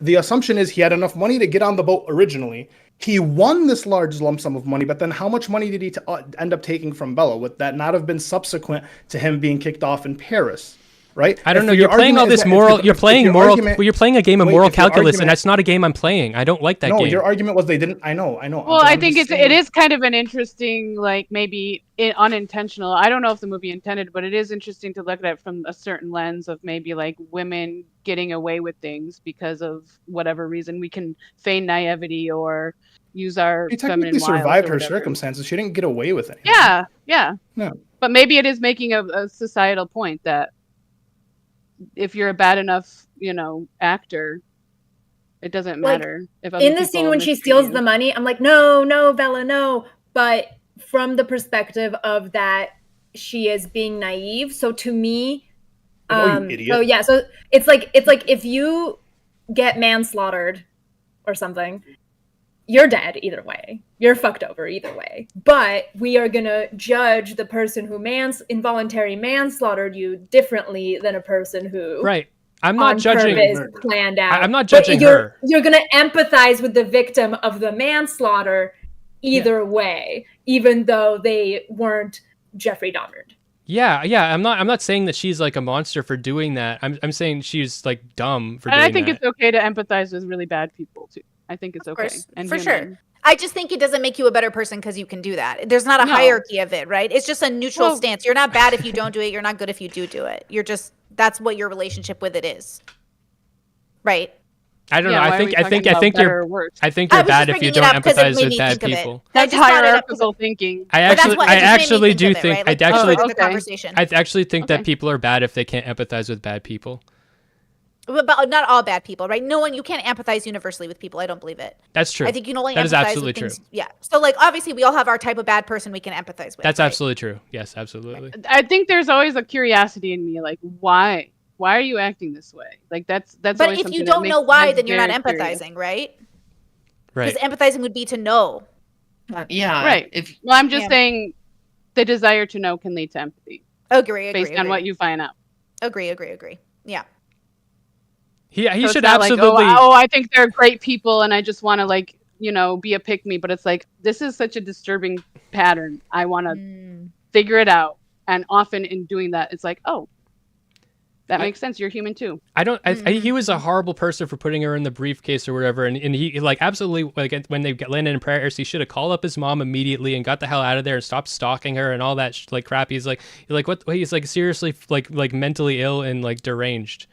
the assumption is he had enough money to get on the boat originally. He won this large lump sum of money, but then how much money did he end up taking from Bella? Would that not have been subsequent to him being kicked off in Paris? Right? I don't know. You're playing all this moral. You're playing a game of moral calculus, and that's not a game I'm playing. I don't like that game. No, your argument was they didn't. I know. Well, I think it is kind of an interesting, maybe unintentional. I don't know if the movie intended, but it is interesting to look at it from a certain lens of maybe women getting away with things because of whatever reason. We can feign naivety or use our feminine wiles. She survived her circumstances. She didn't get away with anything. Yeah. No. But maybe it is making a societal point that if you're a bad enough, actor, it doesn't matter. If in the scene when she steals the money, I'm like, no, Bella, no. But from the perspective of that, she is being naive. So to me, you idiot. So yeah, so it's like if you get manslaughtered or something, you're dead either way. You're fucked over either way. But we are going to judge the person who involuntary manslaughtered you differently than a person who I'm not judging her. Planned out. I'm not judging her. You're going to empathize with the victim of the manslaughter either way, even though they weren't Jeffrey Dahmer. Yeah. I'm not saying that she's like a monster for doing that. I'm saying she's like dumb for doing that. And I think it's okay to empathize with really bad people too. I think it's Of okay. course, And for human. sure. I just think it doesn't make you a better person because you can do that. There's not a No. hierarchy of it, right? It's just a neutral Well- stance. You're not bad if you don't do it. You're not good if you do it. You're just, that's what your relationship with it is. Right? I don't know. why I are think we I talking think I about think better you're or worse? I think I you're was just bad if you bringing it don't up 'cause it empathize made with me bad think of it. people. I That's just brought it up 'cause hierarchical thinking. I But that's actually why it I just made me actually think do of it, think right? Like, I actually further the okay. conversation. I actually think Okay. that people are bad if they can't empathize with bad people. But not all bad people, right? No one, you can't empathize universally with people. I don't believe it. That's true. I think you can only That empathize is absolutely with true. things. Yeah. So like obviously we all have our type of bad person we can empathize with. That's right? absolutely true. Yes, absolutely. I think there's always a curiosity in me, like why? Why are you acting this way? Like that's But always if something you that don't makes know why, me then you're not very curious. empathizing, right? Right. Because empathizing would be to know. Yeah. Right. If Well, I'm just Yeah. saying the desire to know can lead to empathy Agree. based on what you find out. Agree. Yeah. He So it's should not absolutely like, oh, I think they're great people and I just want to like, be a pick me, but it's like this is such a disturbing pattern. I want to figure it out. And often in doing that, it's like, oh, that makes sense. You're human too. He was a horrible person for putting her in the briefcase or whatever, and he like absolutely like when they landed in Paris, he should have called up his mom immediately and got the hell out of there and stopped stalking her and all that like crap. He's like what? He's like seriously like mentally ill and like deranged.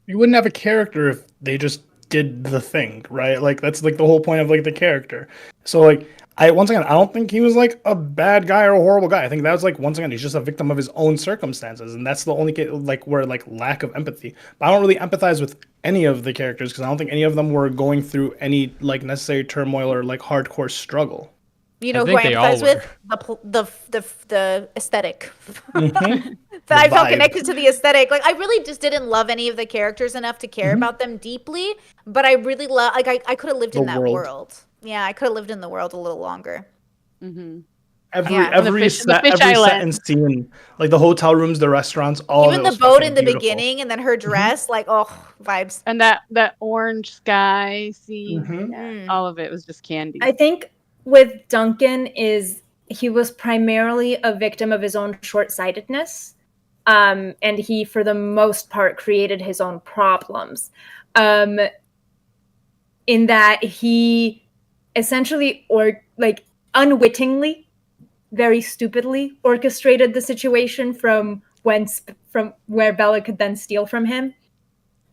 You wouldn't have a character if they just did the thing, right? Like that's like the whole point of like the character. So like I don't think he was like a bad guy or a horrible guy. I think that was like once again he's just a victim of his own circumstances, and that's the only like where like lack of empathy. But I don't really empathize with any of the characters because I don't think any of them were going through any like necessary turmoil or like hardcore struggle. You know I who I think they all empathize with? The aesthetic. Mm-hmm. That I felt vibe. connected to the aesthetic. Like I really just didn't love any of the characters enough to care about them deeply, but I really love. Like I could have lived in The that world. world. Yeah, I could have lived in the world a little longer. Mm-hmm. Every The set fish and island. scene, like the hotel rooms, the restaurants, all Even of it the was boat fucking in the beautiful. beginning, and then her dress, like vibes. And that orange sky scene, Mhm. yeah, all of it was just candy. I think with Duncan he was primarily a victim of his own short-sightedness. And he, for the most part, created his own problems. In that he essentially, or like unwittingly, very stupidly, orchestrated the situation from where Bella could then steal from him,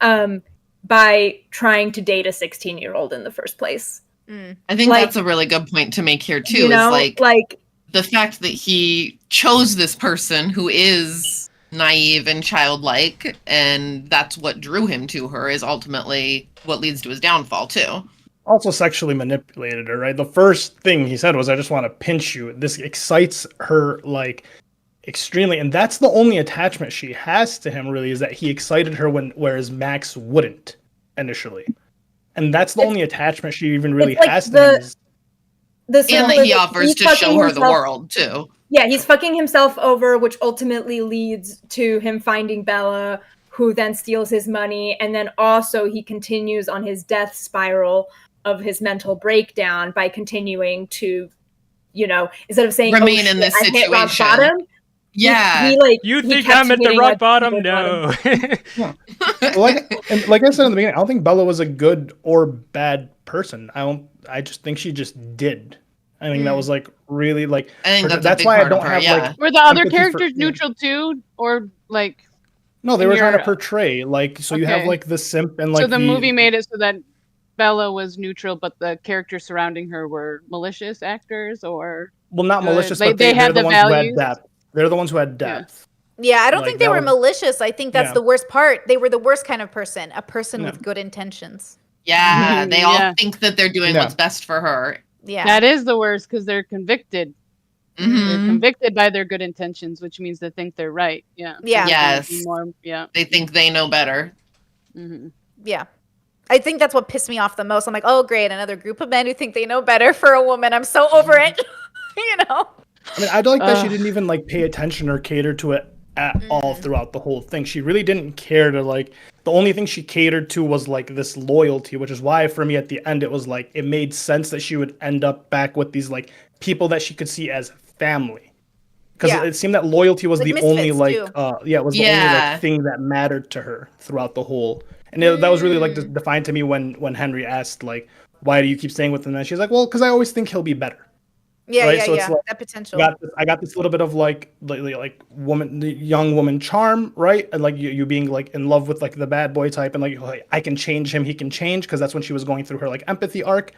by trying to date a 16-year-old in the first place. I think Like- that's a really good point to make here too. You know, is like the fact that he chose this person who is naive and childlike, and that's what drew him to her, is ultimately what leads to his downfall too. Also sexually manipulated her, right? The first thing he said was, I just want to pinch you. This excites her like extremely, and that's the only attachment she has to him really, is that he excited her whereas Max wouldn't initially. And that's the only attachment she even really it's like has to him. And that he offers to show her the world too. Yeah, he's fucking himself over, which ultimately leads to him finding Bella, who then steals his money, and then also he continues on his death spiral of his mental breakdown by continuing to, instead of saying Remain oh, in this I hit rock situation. bottom, Yeah. You he think kept I'm at the hitting rock at bottom? the No. like I said in the beginning, I don't think Bella was a good or bad person. I just think she just did. I think that was like really like. I think that's a that's big why I part of don't her, have yeah. like. Were the other empathy characters for- neutral too, or like? No, they in were trying to your- portray like so. You have Okay. like the simp and like So the movie made it so that Bella was neutral, but the characters surrounding her were malicious actors, or well, not good. malicious, They- but they they're had the the ones who values. had depth. They're the ones who had Yeah. depth. Yeah, I don't Like, think they that were was- malicious. I think that's Yeah. the worst part. They were the worst kind of person, a person Yeah. with good intentions. Yeah, they all Yeah. think that they're doing Yeah. what's best for her. Yeah. that is the worst because they're convicted. They're Mhm. convicted by their good intentions, which means they think they're right. Yeah. Yeah. Yes. Be more, yeah. They think they know better. hmm Yeah. I think that's what pissed me off the most. I'm like, oh, great, another group of men who think they know better for a woman. I'm so over it. I mean, I like that she didn't even like pay attention or cater to it at all throughout the whole thing. She really didn't care to like. The only thing she catered to was like this loyalty, which is why for me at the end it was like it made sense that she would end up back with these like people that she could see as family. Because Yeah. it seemed that loyalty was Like the only misfits, like too. it was the only like thing that mattered to her throughout the whole. And that was really like defined to me when Henry asked like, why do you keep staying with him? And she's like, well, because I always think he'll be better. Yeah, Right? yeah, So it's yeah. like, That potential. I got this little bit of like woman, the young woman charm, right? And like you being like in love with like the bad boy type, and like I can change him, he can change, because that's when she was going through her like empathy arc.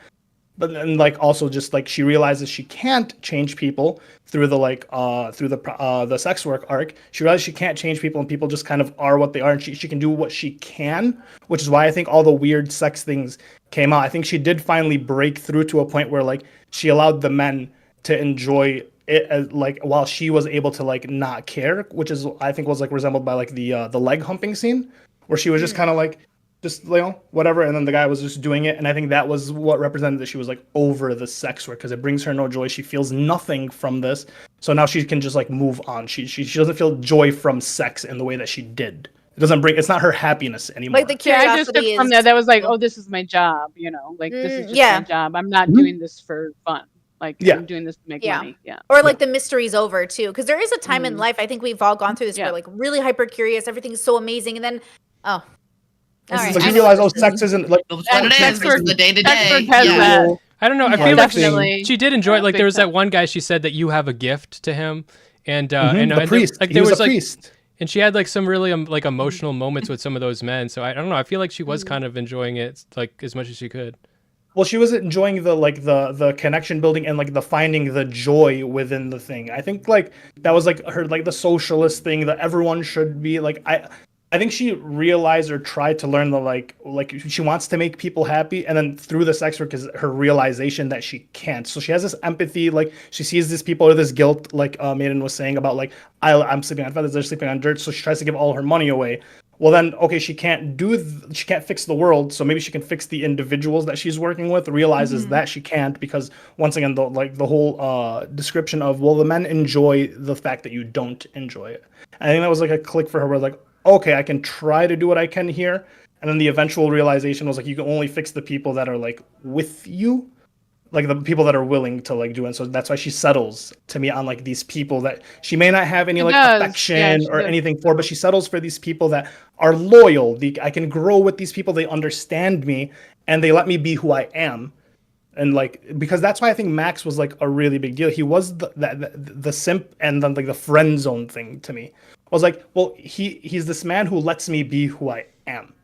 But then like also just like she realizes she can't change people through the the sex work arc. She realizes she can't change people, and people just kind of are what they are, and she can do what she can, which is why I think all the weird sex things came out. I think she did finally break through to a point where like she allowed the men to enjoy it as, like, while she was able to like not care, which is I think was like resembled by like the leg humping scene, where she was just kind of like just whatever, and then the guy was just doing it, and I think that was what represented that she was like over the sex work, because it brings her no joy. She feels nothing from this, so now she can just like move on. She doesn't feel joy from sex in the way that she did. It doesn't bring. It's not her happiness anymore. Like the Yeah, curiosity I just took from is. there. That was like, oh, this is my job. You know, like this is just yeah. my job. I'm not doing this for fun. Like Yeah. I'm doing this to make Yeah. money. Yeah. Or like the mystery's over too, because there is a time in Mhm. life, I think we've all gone through this, Yeah. where like really hyper curious, everything's so amazing, and then all It's right, like I you know realize, what oh, this sex is. isn't like. That's what it sex is. work- It's the day to sex work day. has that. I don't know. I Yeah, feel like definitely. she did enjoy it. Like big there was that time. one guy she said that you have a gift to him, and and the priest. like He there was was a like, priest. and she had like some really like emotional moments with some of those men. So I don't know. I feel like she was kind of enjoying it like as much as she could. Well, she was enjoying the connection building and like the finding the joy within the thing. I think like that was like her like the socialist thing that everyone should be like. I think she realized or tried to learn the like she wants to make people happy, and then through the sex work is her realization that she can't. So she has this empathy, like she sees these people with this guilt, like Maiden was saying about like I'm sleeping on feathers, they're sleeping on dirt. So she tries to give all her money away. Well, then, okay, she can't she can't fix the world, so maybe she can fix the individuals that she's working with. Realizes that she can't, because once again, the whole description of, well, the men enjoy the fact that you don't enjoy it. I think that was like a click for her, where like, okay, I can try to do what I can here, and then the eventual realization was like, you can only fix the people that are like with you, like the people that are willing to like do it. So that's why she settles to me on like these people that she may not have any She like does. affection Yeah, she or does. anything for, but she settles for these people that are loyal. I can grow with these people. They understand me and they let me be who I am. And like, because that's why I think Max was like a really big deal. He was the simp, and then like the friend zone thing to me. I was like, well, he's this man who lets me be who I am.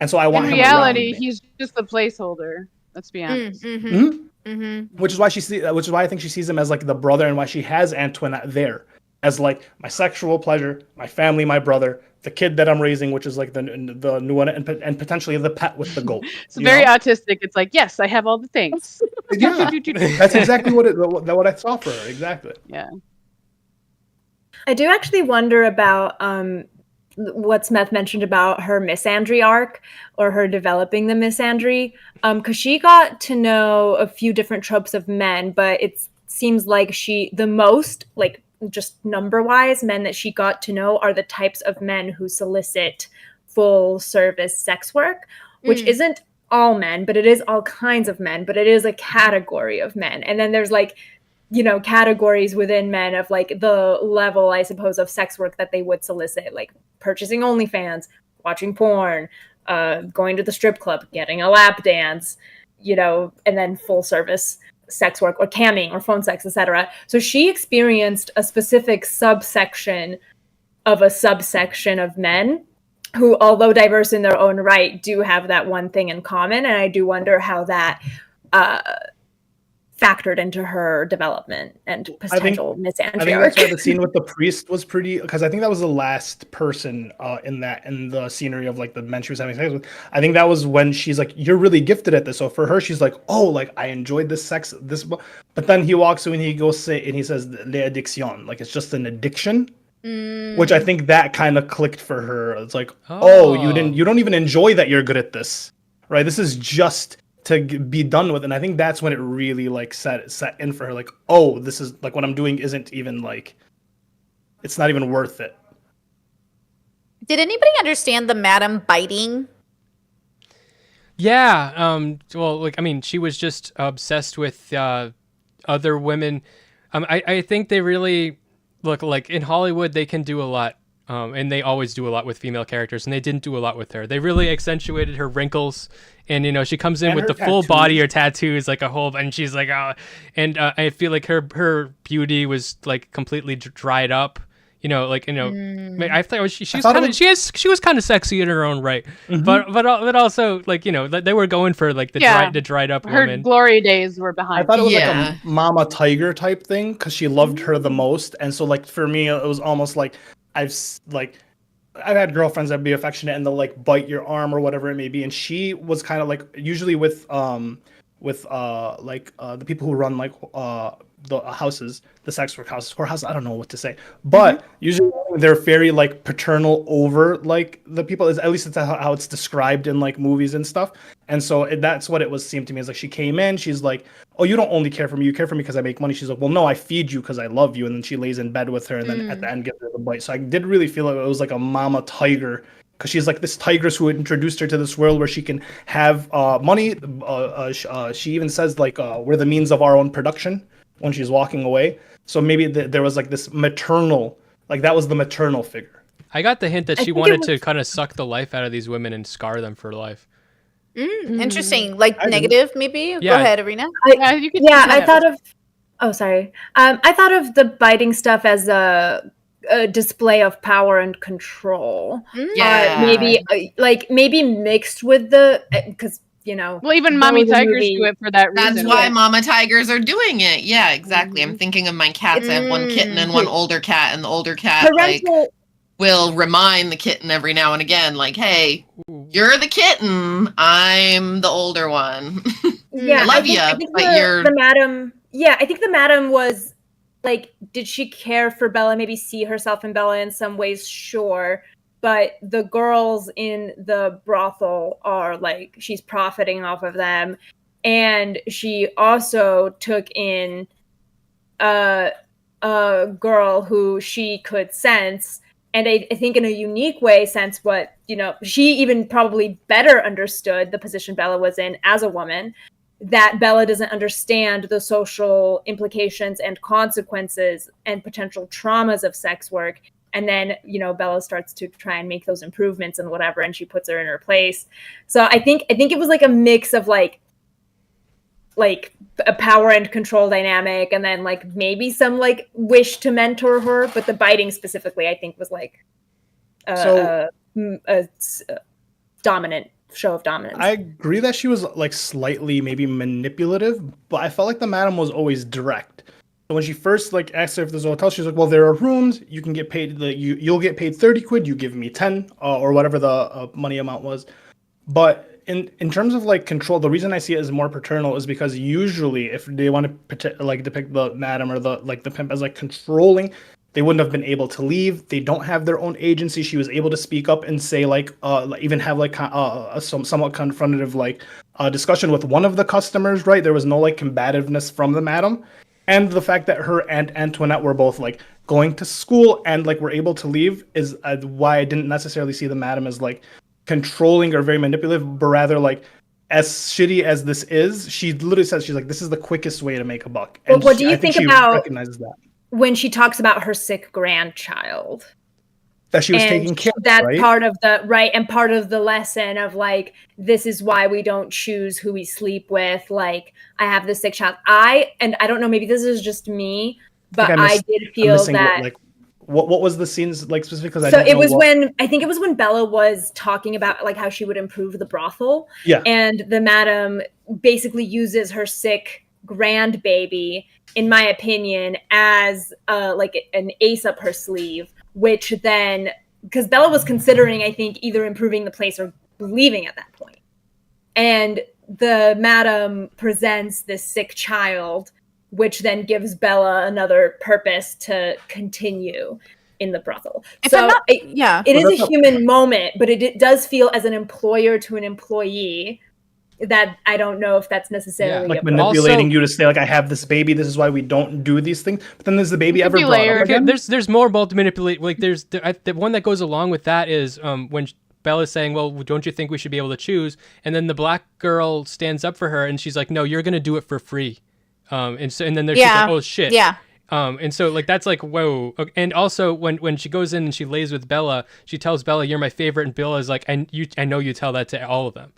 And so I want In him around reality, me. he's just a placeholder. Let's be honest. Which is why which is why I think she sees him as like the brother, and why she has Antoinette there as like my sexual pleasure, my family, my brother, the kid that I'm raising, which is like the new one, and potentially the pet with the goat. It's very autistic. It's like, yes, I have all the things. Yeah, that's exactly what I saw for her. Exactly. Yeah. I do actually wonder about what Smeth mentioned about her misandry arc, or her developing the misandry, because she got to know a few different tropes of men, but it seems like the most, like just number-wise, men that she got to know are the types of men who solicit full service sex work, which isn't all men, but it is all kinds of men, but it is a category of men. And then there's like, categories within men of like the level, I suppose, of sex work that they would solicit, like purchasing OnlyFans, watching porn, going to the strip club, getting a lap dance, and then full service sex work, or camming, or phone sex, etc. So she experienced a specific subsection of a subsection of men who, although diverse in their own right, do have that one thing in common. And I do wonder how that factored into her development and potential misandry. I think that's why the scene with the priest was pretty, because I think that was the last person in the scenery of like the men she was having sex with. I think that was when she's like, you're really gifted at this. So for her, she's like, oh, like I enjoyed this sex, but then he walks in and he goes say, and he says l'addiction, like it's just an addiction. Which I think that kind of clicked for her. It's like, you don't even enjoy that you're good at this, right? This is just to be done with. And I think that's when it really like set in for her, like, oh, this is like what I'm doing isn't even like, it's not even worth it. Did anybody understand the madam biting? Yeah. Well, like, I mean, she was just obsessed with other women. I think they really look like in Hollywood, they can do a lot And they always do a lot with female characters, and they didn't do a lot with her. They really accentuated her wrinkles, and she comes in And with the her full tattoos. body, her tattoos, like a whole, and she's like, and I feel like her beauty was like completely dried up. I thought she was kind of sexy in her own right, but also like they were going for like the dried up Her woman. glory days were I behind. thought it was Yeah. like a mama tiger type thing because she loved her the most, and so like for me it was almost like I've had girlfriends that be affectionate and they'll like bite your arm or whatever it may be, and she was kind of like usually with the people who run like the houses, the sex work houses, whorehouse, I don't know what to say, but usually they're very like paternal over like the people, at least it's how it's described in like movies and stuff. And so that's what it seemed to me, is like she came in, she's like, oh, you don't only care for me, you care for me because I make money. She's like, well, no, I feed you because I love you. And then she lays in bed with her, and then at the end gives her the bite. So I did really feel like it was like a mama tiger, because she's like this tigress who introduced her to this world where she can have money. She even says like we're the means of our own production when she's walking away. So maybe there was like this maternal, like that was the maternal figure. I got the hint that I she think wanted it was- to kind of suck the life out of these women and scar them for life. Interesting. Like I negative, maybe? Go Yeah. ahead, Arena. Yeah, you could Yeah, do I that. thought of. Oh, sorry. I thought of the biting stuff as a display of power and control. Yeah. Maybe mixed with the because Well, even that mommy was a tigers movie. do it for that reason. That's why mama tigers are doing it. Yeah, exactly. I'm thinking of my cats. I have one kitten and one older cat, and the older cat parental. will remind the kitten every now and again, like, hey, you're the kitten, I'm the older one. Yeah, I love think- ya, I think but the, you're- the madam. Yeah, I think the madam was like, did she care for Bella? Maybe see herself in Bella in some ways, sure. But the girls in the brothel are like, she's profiting off of them, and she also took in a girl who she could sense. And I think in a unique way, sense what, she even probably better understood the position Bella was in as a woman, that Bella doesn't understand the social implications and consequences and potential traumas of sex work. And then, Bella starts to try and make those improvements and whatever, and she puts her in her place. So I think it was like a mix of like a power and control dynamic, and then like maybe some like wish to mentor her, but the biting specifically, I think, was like a dominant show of dominance. I agree that she was like slightly maybe manipulative, but I felt like the madam was always direct. So when she first like asked her if there's a hotel, she's like, well, there are rooms, you can get paid, you'll get paid 30 quid, you give me 10 or whatever the money amount was. But in terms of like control, the reason I see it as more paternal is because usually if they want to like depict the madam or the pimp as like controlling, they wouldn't have been able to leave. They don't have their own agency. She was able to speak up and say like even have like a somewhat confrontative like discussion with one of the customers, right? There was no like combativeness from the madam. And the fact that her and Antoinette were both like going to school and like were able to leave is why I didn't necessarily see the madam as like controlling or very manipulative, but rather like, as shitty as this is, she literally says, she's like, this is the quickest way to make a buck. And what do you I think think she about recognizes that when she talks about her sick grandchild? she was And taking care of, that's right? part of the right, and part of the lesson of like, this is why we don't choose who we sleep with. Like, I have this sick child. I don't know, maybe this is just me, but I did feel that what was the scenes like specifically? So it was when I think it was when Bella was talking about like how she would improve the brothel. Yeah. And the madam basically uses her sick grandbaby, in my opinion, as like an ace up her sleeve, which then, because Bella was considering, I think, either improving the place or leaving at that point. And the madam presents this sick child, which then gives Bella another purpose to continue in the brothel. If So I'm not- it is that's a human moment, but it does feel as an employer to an employee that I don't know if that's necessarily like a manipulating Also- you to say like, I have this baby, this is why we don't do these things. But then there's the baby It could ever be brought layered. up Okay, again? there's more to manipulate. Like the one that goes along with that is when Bella's saying, well, don't you think we should be able to choose? And then the black girl stands up for her and she's like, no, you're going to do it for free. And then there's Yeah. like, oh shit. Yeah. And so like that's like whoa. And also when she goes in and she lays with Bella, she tells Bella, "You're my favorite," and Bella's like, I know you tell that to all of them."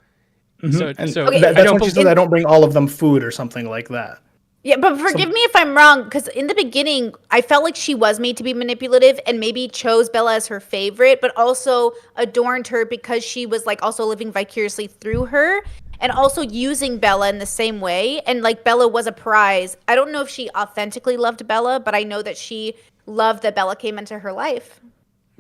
And So Okay, that's when she says, "I don't bring all of them food" or something like that. Yeah, but forgive me if I'm wrong, because in the beginning, I felt like she was made to be manipulative and maybe chose Bella as her favorite, but also adorned her because she was like also living vicariously through her and also using Bella in the same way. And like Bella was a prize. I don't know if she authentically loved Bella, but I know that she loved that Bella came into her life.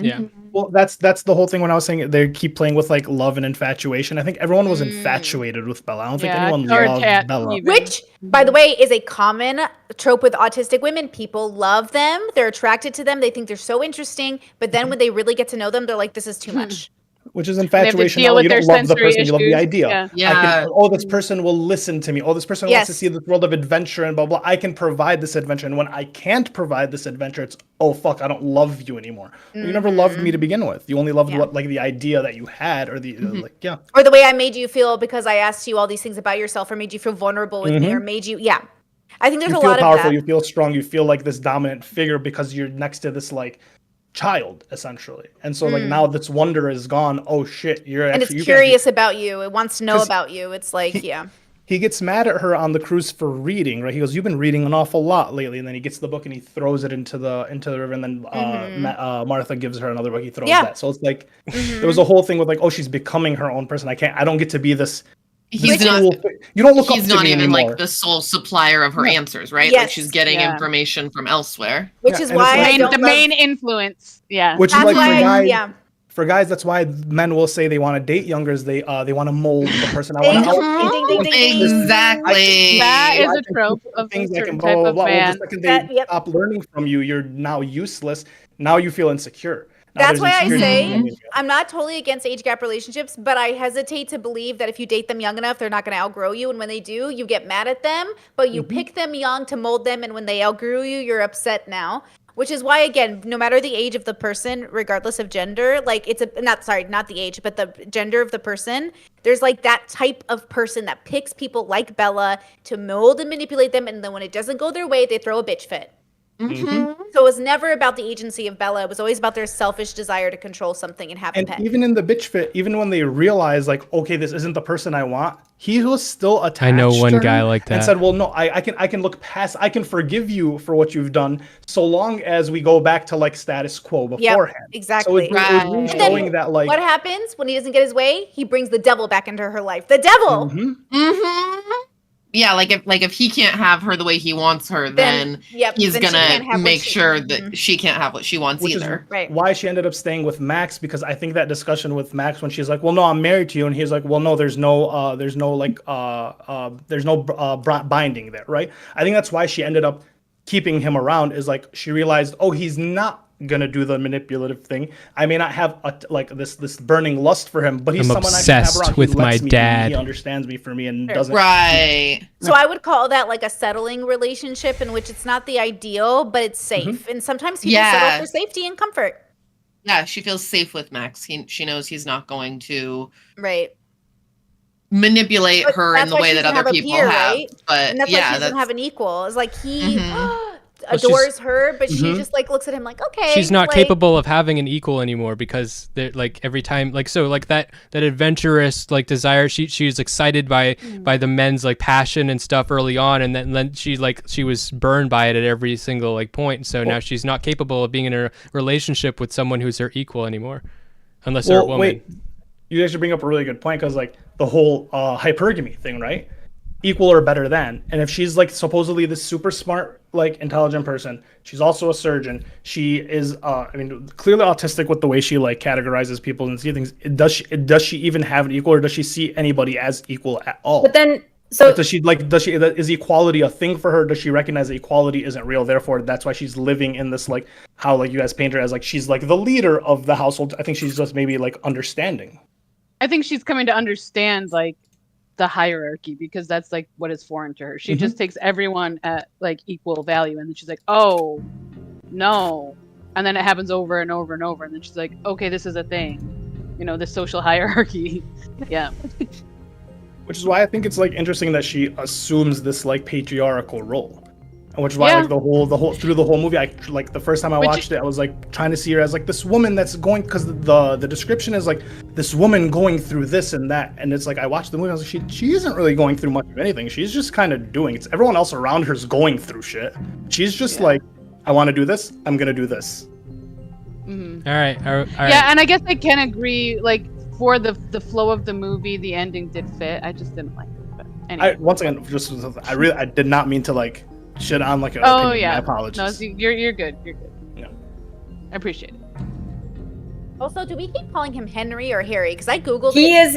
yeah. Well, that's the whole thing when I was saying they keep playing with like love and infatuation. I think everyone was infatuated with Bella. I don't think anyone loved Bella. even. Which, by the way, is a common trope with autistic women. People love them. They're attracted to them. They think they're so interesting. But then when they really get to know them, they're like, this is too much. Which is infatuation. deal No, with you their don't love the sensory person, you love the issues. idea. Yeah. Oh, this person will listen to me. Oh, this person wants to Yes. see this world of adventure and blah, blah. I can provide this adventure. And when I can't provide this adventure, it's, oh, fuck, I don't love you anymore. Well, you never loved me to begin with. You only loved what, like, the idea that you had or the, like, yeah. Or the way I made you feel because I asked you all these things about yourself or made you feel vulnerable with me or made you, I think there's You a feel lot powerful, of that. you feel strong, you feel like this dominant figure because you're next to this, like, child, essentially. And so, like, now this wonder is gone. Oh, shit, you're And actually... it's curious about you. It wants to know 'Cause about you. It's like, He gets mad at her on the cruise for reading, right? He goes, "You've been reading an awful lot lately," and then he gets the book and he throws it into the river, and then Martha gives her another book. He throws that, so it's like there was a whole thing with like, oh, she's becoming her own person. I don't get to be this. He's not. You don't look up He's to not me even anymore. like the sole supplier of her answers, right? Yes. Like she's getting Yeah. information from elsewhere. which is and why it's I like- don't The love- main influence. Yeah. Which is That's like why, for guys, that's why men will say they want to date younger. Is they want to mold the person I Ding, want ding, ding, ding, ding, ding. Exactly. That is I a can trope do of a things that certain can type of Well, man. the second they Yep. stop learning from you, you're now useless. Now you feel insecure. Now That's there's why I insecurity say in you. I'm not totally against age gap relationships, but I hesitate to believe that if you date them young enough, they're not going to outgrow you. And when they do, you get mad at them, but you pick them young to mold them. And when they outgrew you, you're upset now. Which is why, again, no matter the age of the person, regardless of gender, like it's not the age, but the gender of the person, there's like that type of person that picks people like Bella to mold and manipulate them. And then when it doesn't go their way, they throw a bitch fit. So it was never about the agency of Bella. It was always about their selfish desire to control something and have a And pet. even in the bitch fit, even when they realize like, okay, this isn't the person I want, he was still attached. I know one to her guy like and that. said, well, no, I can look past. I can forgive you for what you've done, so long as we go back to like status quo beforehand. Exactly. So it was really And then showing that like what happens when he doesn't get his way? He brings the devil back into her life. The devil. Yeah, like if he can't have her the way he wants her, then he's then she can't gonna have what make she- sure that she can't have what she wants which either. is Right. why she ended up staying with Max, because I think that discussion with Max when she's like, well, no, I'm married to you, and he's like, well, no, there's no binding there, right? I think that's why she ended up keeping him around, is like she realized, oh, he's not gonna do the manipulative thing. I may not have this burning lust for him, but he's I'm someone I can have obsessed around. He with my lets me be, dad. He understands me for me and doesn't. Right. So I would call that like a settling relationship in which it's not the ideal, but it's safe. And sometimes people settle for safety and comfort. Yeah, she feels safe with Max. She knows he's not going to Right. manipulate But her that's in the why way she that doesn't other have a people peer, have. right? But And that's why yeah, she doesn't have an equal. It's like he she's- adores her, but she just like looks at him like, okay. She's not like, capable of having an equal anymore because they're like every time like so like that adventurous like desire she was excited by the men's like passion and stuff early on, and then she was burned by it at every single like point. So now she's not capable of being in a relationship with someone who's her equal anymore, unless they're a woman. Wait, you actually bring up a really good point, because like the whole hypergamy thing, right? Equal or better than. And if she's like supposedly this super smart, like intelligent person, she's also a surgeon. She is, clearly autistic with the way she like categorizes people and see things. Does she even have an equal, or does she see anybody as equal at all? But then, so is equality a thing for her? Does she recognize that equality isn't real? Therefore, that's why she's living in this like how like you guys paint her as like she's like the leader of the household. I think she's just maybe like understanding. I think she's coming to understand like the hierarchy, because that's like what is foreign to her. She just takes everyone at like equal value, and then she's like, oh no, and then it happens over and over and over, and then she's like, okay, this is a thing, this social hierarchy. Yeah. Which is why I think it's like interesting that she assumes this like patriarchal role. which is why Yeah. like the whole through the whole movie, I like the first time I watched it, I was like trying to see her as like this woman that's going, because the description is like this woman going through this and that, and it's like I watched the movie, I was like she isn't really going through much of anything. She's just kind of doing it. Everyone else around her's going through shit. She's just like, I want to do this, I'm gonna do this. All right. Yeah, and I guess I can agree. Like for the flow of the movie, the ending did fit. I just didn't like it. But anyway. Once again, just I did not mean to like shit on like. Oh opinion. yeah. My apologies. No, you're good. You're good. Yeah. I appreciate it. Also, do we keep calling him Henry or Harry? Because I googled He it.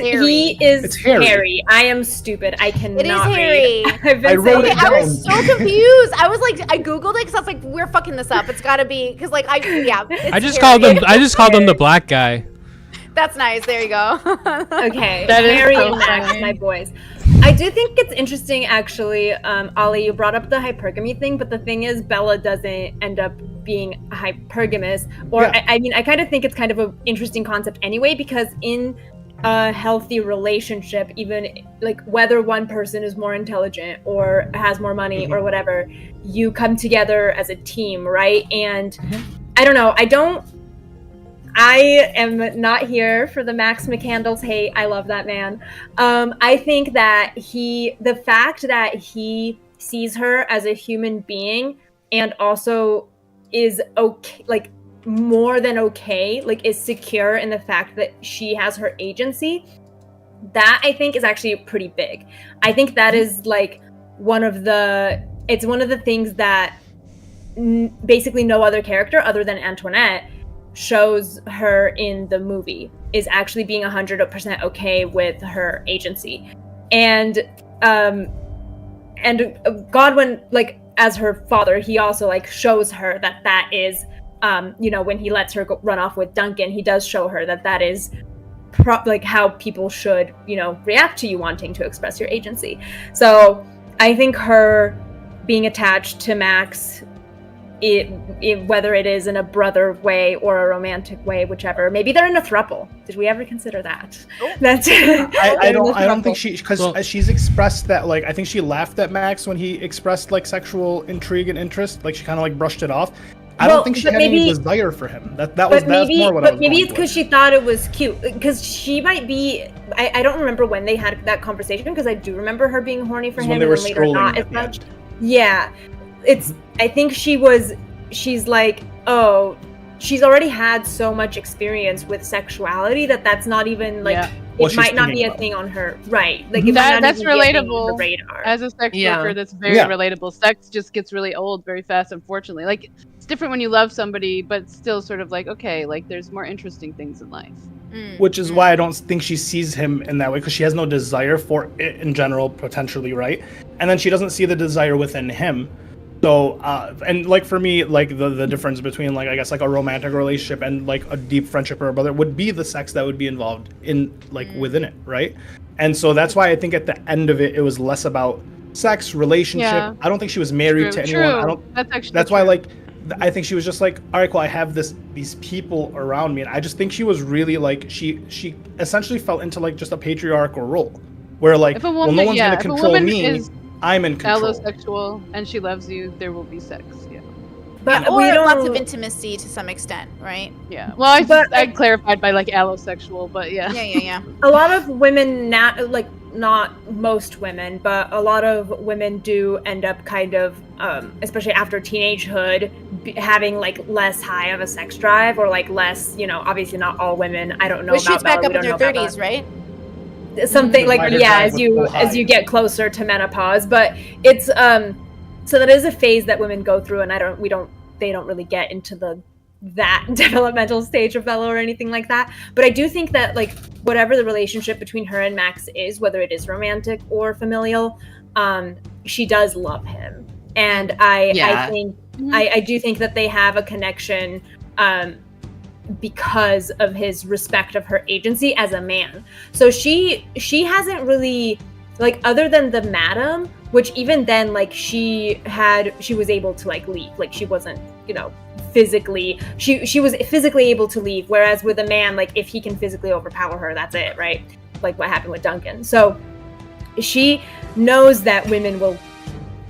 is It's Harry. Harry. I am stupid. I cannot It is Harry. read. I've been I wrote saying it I down. was so confused. I was like, I googled it because I was like, we're fucking this up. It's got to be because like I just Harry. called him the black guy. That's nice. There you go. Okay, That is Harry so and Max, funny. my boys. I do think it's interesting, actually. Ollie, you brought up the hypergamy thing, but the thing is, Bella doesn't end up being hypergamous. Or, Yeah. I mean, I kind of think it's kind of an interesting concept anyway, because in a healthy relationship, even like whether one person is more intelligent or has more money or whatever, you come together as a team, right? And I don't know. I am not here for the Max McCandles hate. I love that man. I think that the fact that he sees her as a human being and also is okay, like more than okay, like is secure in the fact that she has her agency, that I think is actually pretty big. I think that is like it's one of the things that basically no other character other than Antoinette shows her in the movie, is actually being 100% okay with her agency. And Godwin, like as her father, he also like shows her that is when he lets her run off with Duncan, he does show her that is like how people should react to you wanting to express your agency. So I think her being attached to Max, whether it is in a brother way or a romantic way, whichever. Maybe they're in a throuple. Did we ever consider that? That's I don't think because she's expressed that, like, I think she laughed at Max when he expressed like sexual intrigue and interest, like she kind of like brushed it off. I don't think she had any desire for him. That's more what I was But maybe going it's because with. she thought it was cute. Because she might be. I don't remember when they had that conversation, because I do remember her being horny for him, when they and were then later strolling not at as the much. end. Yeah, I think she's like, oh, she's already had so much experience with sexuality that's not even like What it might she's not be thinking a about. thing on her, right? Like it might not That's even be a thing on relatable. the radar. As a sex worker, that's very relatable. Sex just gets really old very fast, unfortunately. Like, it's different when you love somebody, but still sort of like, okay, like there's more interesting things in life. Which is why I don't think she sees him in that way, because she has no desire for it in general, potentially, right? And then she doesn't see the desire within him. So, and like for me, like the difference between like, I guess like a romantic relationship and like a deep friendship or a brother would be the sex that would be involved in like within it, right? And so that's why I think at the end of it, it was less about sex, relationship. Yeah. I don't think she was married to anyone. That's why like, I think she was just like, all right, cool, I have these people around me. And I just think she was really like, she essentially fell into like just a patriarchal role where like, If a woman, well, no one's going to if a control woman me. is I'm in control. allosexual and she loves you, there will be sex. Yeah. But or we don't. lots of intimacy to some extent, right? Yeah. Well, I clarified by like allosexual, but yeah. Yeah. A lot of women, like not most women, but a lot of women do end up kind of, especially after teenagehood, having like less high of a sex drive, or like less, obviously not all women. I don't know But about shoots back Bella, up we in don't their know about 30s, Bella. right? Something like, Minor yeah, drive as you would go high. get closer to menopause. But it's so that is a phase that women go through, and they don't really get into that developmental stage of Bella or anything like that. But I do think that like whatever the relationship between her and Max is, whether it is romantic or familial, she does love him, and I think I do think that they have a connection because of his respect of her agency as a man. So she hasn't really, like, other than the madam, which even then, like, she was able to like leave, like she wasn't, physically, she was physically able to leave, whereas with a man, like, if he can physically overpower her, that's it, right? Like what happened with Duncan. So she knows that women will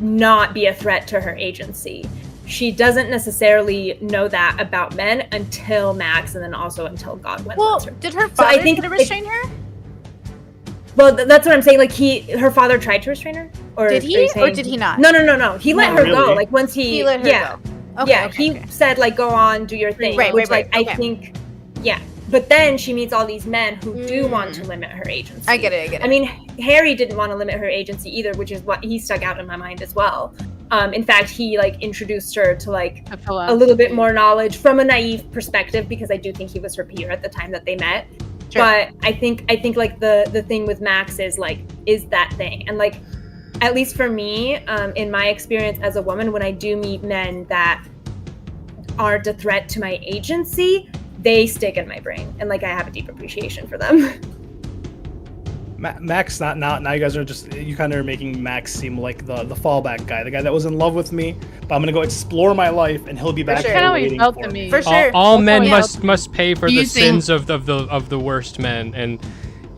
not be a threat to her agency. She doesn't necessarily know that about men until Max, and then also until Godwin. Well, her. did her father try to restrain her? Well, that's what I'm saying. Like her father tried to restrain her, or did he, or did he not? No. He let her go. Really? Like once he let her go. Okay, he said like go on, do your thing. Right. I think, But then she meets all these men who do want to limit her agency. I get it. I mean, Harry didn't want to limit her agency either, which is what he stuck out in my mind as well. In fact, he like introduced her to like a little bit more knowledge from a naive perspective, because I do think he was her peer at the time that they met. Sure. But I think like the thing with Max is that thing, and like at least for me, in my experience as a woman, when I do meet men that aren't a threat to my agency, they stick in my brain, and like I have a deep appreciation for them. Max, now you guys are you kind of are making Max seem like the fallback guy, the guy that was in love with me, but I'm gonna go explore my life and he'll be back sure. here Kind of waiting felt for to me. me. For sure. All men That's must pay for Do the you think- sins of the worst men, and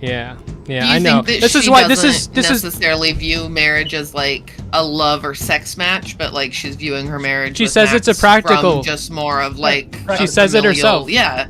yeah, Do you I know. think that This is she why doesn't this is necessarily view marriage as like a love or sex match, but like she's viewing her marriage. She with says it's Max a practical- from just more of like She a says it familial- herself. Yeah.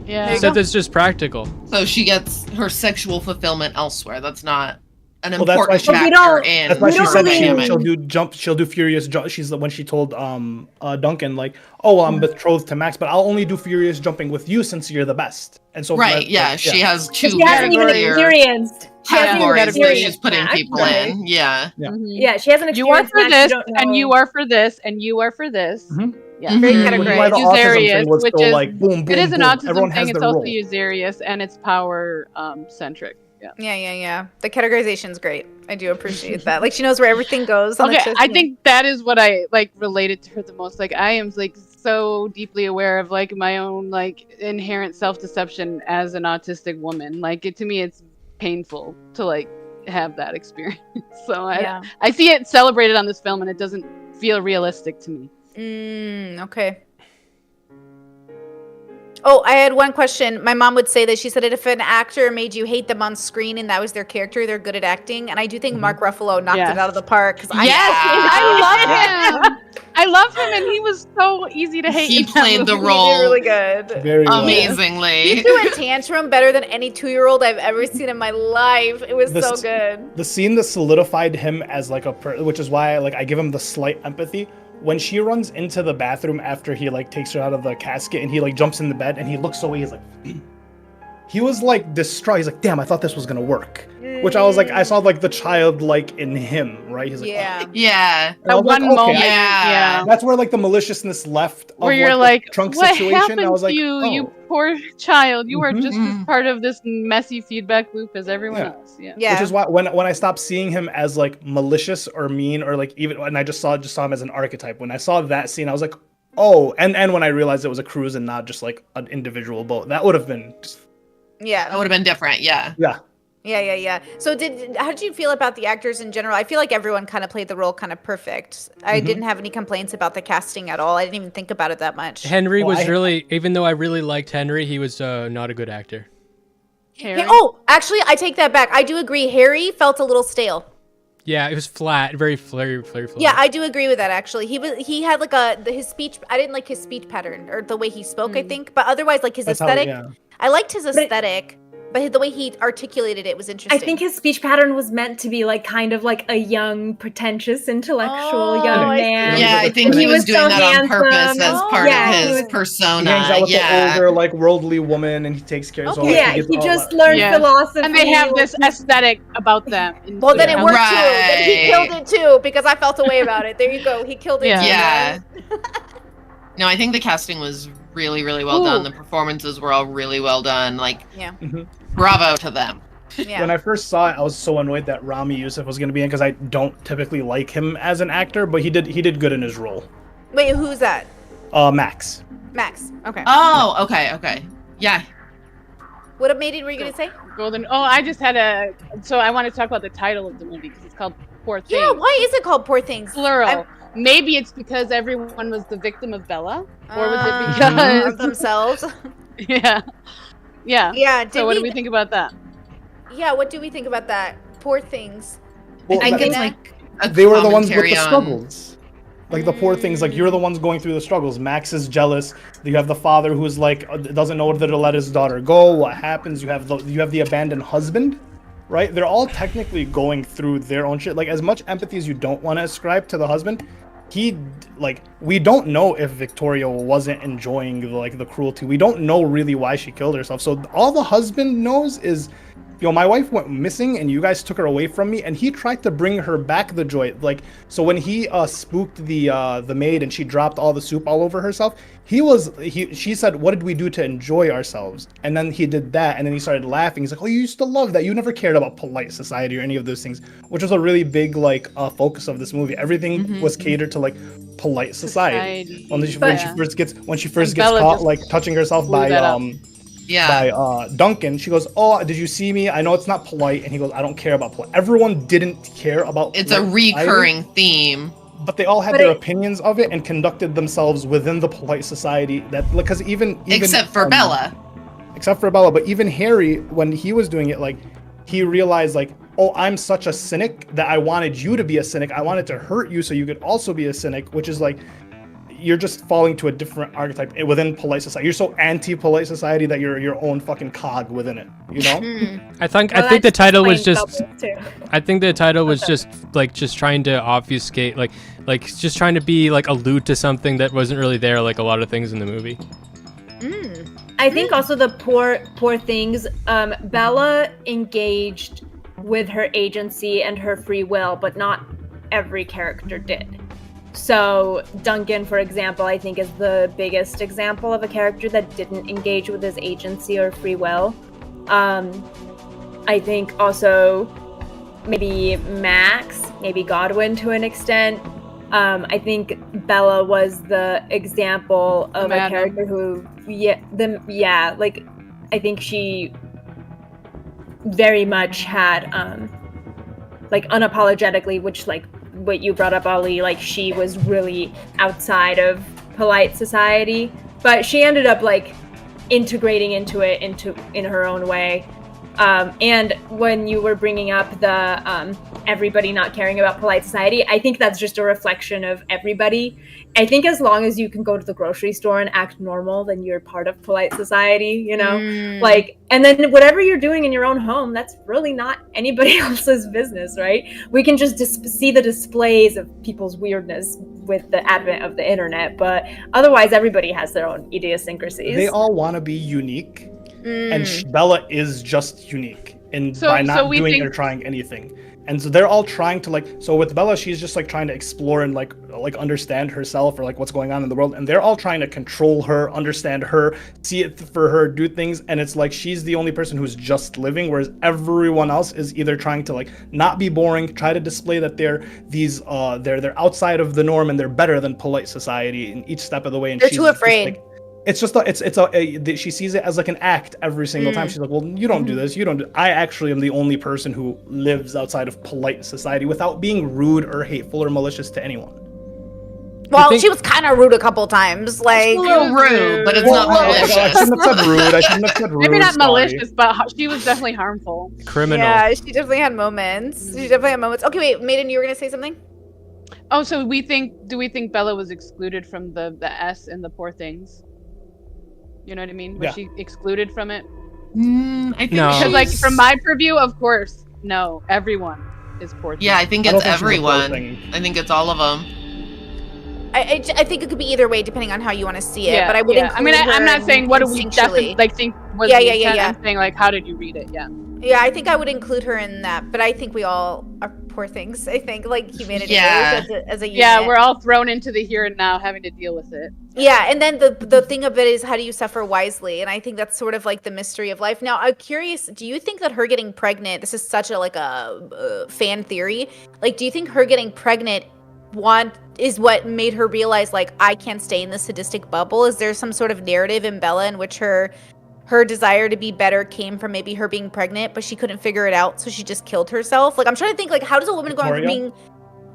Yeah. she said it's just practical. So she gets her sexual fulfillment elsewhere. That's not an Well, that's why important she- But we factor don't- in. That's why she don't said really- she'll do furious jump. When she told Duncan like, oh well, I'm betrothed to Max, but I'll only do furious jumping with you since you're the best. And so Right, yeah, she has two She hasn't even very clear experienced. She hasn't even categories that experienced she's putting Max, people right? in. Yeah. Yeah, she hasn't experienced You are for Max, this, don't know. and you are for this, and you are for this. Mhm. Yeah. Very Mhm. categorized. Why the autism Usarious, thing was which so is- like boom, boom, It is an boom. autism Everyone thing. has It's their also role. usarious, and it's power centric. Yeah. Yeah. The categorization's great. I do appreciate that. Like she knows where everything goes. On the Okay, I system. think that is what I like related to her the most. Like I am like so deeply aware of like my own like inherent self-deception as an autistic woman. Like to me, it's painful to like have that experience. So I see it celebrated on this film, and it doesn't feel realistic to me. Okay. Oh, I had one question. My mom would say that she said that if an actor made you hate them on screen and that was their character, they're good at acting. And I do think Mark Ruffalo knocked it out of the park. I love him. I love him, and he was so easy to hate. He in that played the movie. role He did really good. Very well. amazingly. He threw a tantrum better than any 2-year-old I've ever seen in my life. It was so good. The scene that solidified him as like which is why I give him the slight empathy. When she runs into the bathroom after he like takes her out of the casket and he like jumps in the bed and he looks away, he's like, he was like distraught. He's like, damn, I thought this was gonna work. Which I was like, I saw like the child like in him, right? He's like, Yeah. Yeah. And I was At one like, okay. moment, Yeah. That's where like the maliciousness left. Of, where you're the like, trunk what situation. happened I was to like, you, oh. you poor child? You are just Mhm. as part of this messy feedback loop as everyone Yeah. else. Yeah. Yeah. Which is why when I stopped seeing him as like malicious or mean or like even, and I just saw him as an archetype. When I saw that scene, I was like, oh, and when I realized it was a cruise and not just like an individual boat, that would have been just, Yeah. That would have been different. Yeah. yeah. Yeah. So how did you feel about the actors in general? I feel like everyone kind of played the role kind of perfect. I didn't have any complaints about the casting at all. I didn't even think about it that much. Henry Well, was really, even though I really liked Henry, he was not a good actor. Harry? Oh, actually, I take that back. I do agree. Harry felt a little stale. Yeah, it was flat, very flary flat. Yeah, I do agree with that. Actually, he had like his speech. I didn't like his speech pattern or the way he spoke. I think, but otherwise, like his That's how- aesthetic. yeah. I liked his aesthetic, but the way he articulated it was interesting. I think his speech pattern was meant to be like kind of like a young, pretentious, intellectual young I see. man. Yeah, I think he was doing so that on purpose handsome. as part Yeah, of he his was- persona. He hangs out with Yeah. the older, like worldly woman, and he takes care of. Okay. So, like, Yeah, gets he all just that. learned Yeah. philosophy. And they have like, this aesthetic about them. Well, then it Yeah. worked too. Then he Right. killed it too because I felt a way about it. There you go. He killed it. Yeah. too, Yeah. guys. No, I think the casting was really, really well done. The performances were all really well done. Like, Yeah. bravo to them. Yeah. When I first saw it, I was so annoyed that Rami Youssef was going to be in because I don't typically like him as an actor, but he did good in his role. Wait, who's that? Max. Max. Okay. Oh, okay. Yeah. What Maiden were you gonna say? Golden. Oh, I just had so I want to talk about the title of the movie because it's called Poor Things. Yeah. Why is it called Poor Things? Plural. Maybe it's because everyone was the victim of Bella, or was it Of because themselves? yeah. Yeah. So what do we think about that? Yeah. What do we think about that? Poor Things. Well, I think that- it's like they were the ones with the commentary on- struggles. Like the poor things, like you're the ones going through the struggles. Max is jealous. You have the father who's like doesn't know whether to let his daughter go. What happens? You have the abandoned husband, right? They're all technically going through their own shit. Like as much empathy as you don't want to ascribe to the husband, we don't know if Victoria wasn't enjoying the cruelty. We don't know really why she killed herself. So all the husband knows is, my wife went missing and you guys took her away from me, and he tried to bring her back the joy. So when he spooked the maid and she dropped all the soup all over herself, she said, "What did we do to enjoy ourselves?" And then he did that, and then he started laughing. He's like, "Oh, you used to love that. You never cared about polite society or any of those things," which was a really big focus of this movie. Everything was catered to polite society. When she first gets Bella caught touching herself by Duncan, she goes, "Oh, did you see me? I know it's not polite." And he goes, "I don't care about polite." Everyone didn't care about it's a recurring theme, but they all had their opinions of it and conducted themselves within the polite society that, because even except for Bella, but even Harry, when he was doing it, he realized oh, I'm such a cynic that I wanted you to be a cynic. I wanted to hurt you so you could also be a cynic, which is you're just falling to a different archetype within polite society. You're so anti-polite society that you're your own fucking cog within it, I think the title was just just trying to obfuscate, just trying to be allude to something that wasn't really there, like a lot of things in the movie. I think also the poor things, Bella engaged with her agency and her free will, but not every character did. So Duncan, for example, I think is the biggest example of a character that didn't engage with his agency or free will. I think also maybe Max, maybe Godwin to an extent. I think Bella was the example of a character who, I think she very much had, unapologetically, which what you brought up, Ollie, she was really outside of polite society, but she ended up integrating into it in her own way. And when you were bringing up the everybody not caring about polite society, I think that's just a reflection of everybody. I think as long as you can go to the grocery store and act normal, then you're part of polite society, and then whatever you're doing in your own home, that's really not anybody else's business, right? We can just see the displays of people's weirdness with the advent of the internet, but otherwise everybody has their own idiosyncrasies. They all want to be unique, and Bella is just unique by not doing or trying anything. And so they're all trying to so with Bella, she's just trying to explore and understand herself or what's going on in the world. And they're all trying to control her, understand her, see it for her, do things. And it's she's the only person who's just living, whereas everyone else is either trying to not be boring, try to display that they're outside of the norm and they're better than polite society in each step of the way. And they're too afraid. It's just she sees it as an act every single time. She's like, well, you don't do this. I actually am the only person who lives outside of polite society without being rude or hateful or malicious to anyone. Well, she was kind of rude a couple times. It's a little rude, but it's not malicious. I shouldn't have said rude. I shouldn't have said rude. Maybe not malicious, but she was definitely harmful. Criminal. Yeah, she definitely had moments. Okay, wait, Maiden, you were gonna say something? Oh, so do we think Bella was excluded from the S in the Poor Things? You know what I mean? Was she excluded from it? I think no. Because from my purview, of course, no. Everyone is Poor Things. Yeah, I think it's everyone. I think it's all of them. I think it could be either way depending on how you want to see it. But I would include her I'm not saying what do we definitely think was the intent. I'm saying how did you read it? Yeah. Yeah, I think I would include her in that, but I think we all are Poor Things. I think humanity as a unit. Yeah, we're all thrown into the here and now, having to deal with it. Yeah, and then the thing of it is, how do you suffer wisely? And I think that's sort of the mystery of life. Now, I'm curious, do you think that her getting pregnant, this is such a fan theory, do you think her getting pregnant is what made her realize I can't stay in this sadistic bubble? Is there some sort of narrative in Bella in which her desire to be better came from maybe her being pregnant, but she couldn't figure it out, so she just killed herself? I'm trying to think, how does a woman go on from being...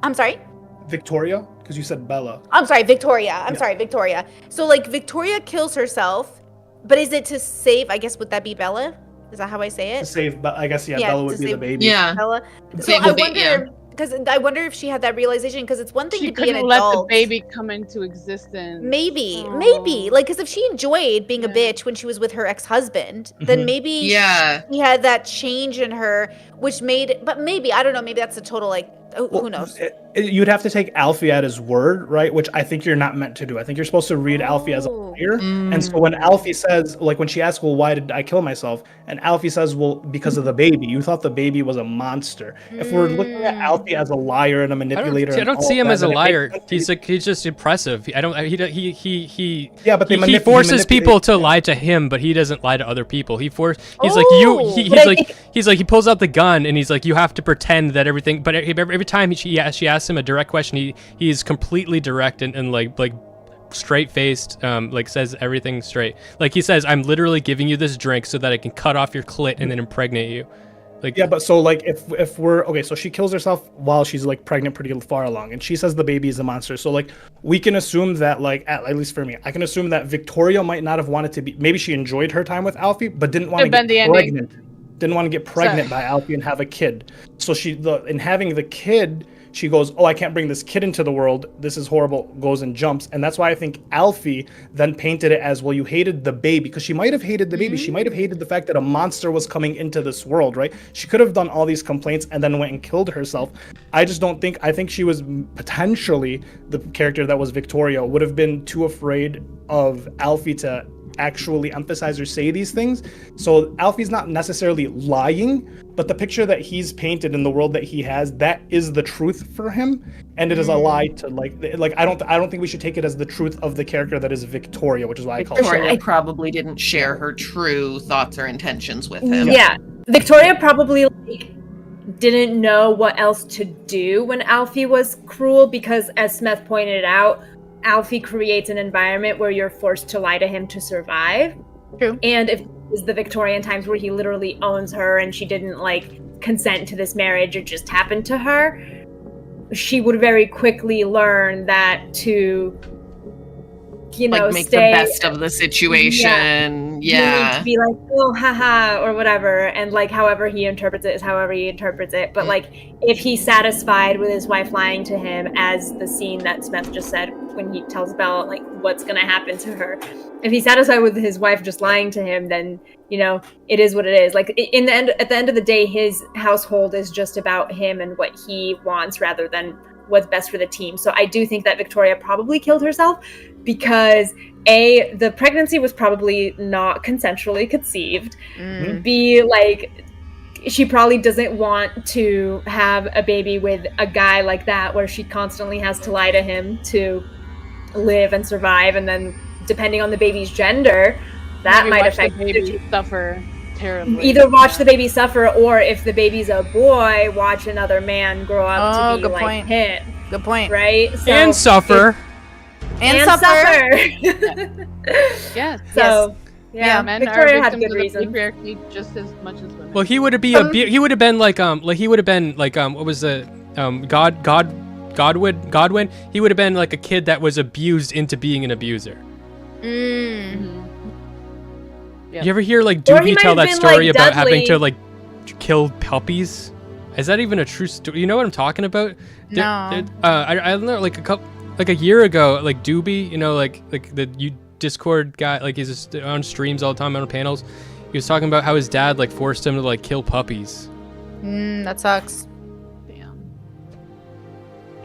I'm sorry? Victoria? Because you said Bella. I'm sorry, Victoria. Sorry, Victoria. So, Victoria kills herself, but is it to save... I guess, would that be Bella? Is that how I say it? To save... I guess, Bella would be the baby. Yeah. Bella. So I wonder... because I wonder if she had that realization, because it's one thing She to be an couldn't let the adult. baby come into existence. Maybe, Oh. like, because if she enjoyed being a bitch when she was with her ex-husband, then maybe Yeah. she had that change in her, which made, but maybe, I don't know, maybe that's a total, like, who knows? You'd have to take Alfie at his word, right? Which I think you're not meant to do. I think you're supposed to read Alfie as a liar. And so when Alfie says, like, when she asks, well, why did I kill myself? And Alfie says, well, because of the baby. You thought the baby was a monster. If we're looking at Alfie as a liar and a manipulator, I don't see him as a liar. He's just impressive. He Yeah, but he forces people to lie to him, but he doesn't lie to other people. He's like he pulls out the gun and he's like, you have to pretend that everything. But every time she asks him a direct question, he is completely direct and like straight faced, like says everything straight. Like he says, I'm literally giving you this drink so that I can cut off your clit and then impregnate you. Like, yeah, but so like if we're okay, so she kills herself while she's like pregnant pretty far along, and she says the baby is a monster. So like we can assume that, like, at least for me, I can assume that Victoria might not have wanted to be. Maybe she enjoyed her time with Alfie, but didn't want to get pregnant. Didn't want to get pregnant by Alfie and have a kid. So in having the kid, she goes, oh, I can't bring this kid into the world. This is horrible. Goes and jumps. And that's why I think Alfie then painted it as, well, you hated the baby. Because she might have hated the baby. She might have hated the fact that a monster was coming into this world, right? She could have done all these complaints and then went and killed herself. I just don't think, I think she was potentially, the character that was Victoria, would have been too afraid of Alfie to actually emphasize or say these things. So Alfie's not necessarily lying, but the picture that he's painted in the world that he has, that is the truth for him, and it is a lie to like I don't think we should take it as the truth of the character that is Victoria, which is why I call Victoria her. probably didn't share her true thoughts or intentions with him. Yeah, Victoria probably didn't know what else to do when Alfie was cruel, because as Smeth pointed out, Alfie creates an environment where you're forced to lie to him to survive. True. And if it was the Victorian times where he literally owns her and she didn't like consent to this marriage, it just happened to her, she would very quickly learn that to, you know, like make the best of the situation. Yeah. To be like, oh, haha, or whatever. And like, however he interprets it is however he interprets it. But like, if he's satisfied with his wife lying to him, as the scene that Smeth just said when he tells Bella like what's going to happen to her, if he's satisfied with his wife just lying to him, then, you know, it is what it is. Like in the end, at the end of the day, his household is just about him and what he wants rather than what's best for the team. So I do think that Victoria probably killed herself because A, the pregnancy was probably not consensually conceived. B, like, she probably doesn't want to have a baby with a guy like that where she constantly has to lie to him to live and survive. And then depending on the baby's gender, that Maybe might watch affect the baby suffer terribly. Either watch the baby suffer, or if the baby's a boy, watch another man grow up to be like him. Good point. Right? So and suffer. And suffer. Yes. So Yeah, men Victoria are had victims good of the reasons. patriarchy just as much as women. Well, he would have been like what was the Godwin? He would have been like a kid that was abused into being an abuser. Yeah. You ever hear like Or he Doobie might tell have that been, story like, about having Dudley. to like kill puppies? Is that even a true story? You know what I'm talking about? No. I don't know, like a year ago, like Doobie, you know, like the Discord guy, like he's just on streams all the time on panels. He was talking about how his dad like forced him to like kill puppies. That sucks. Damn.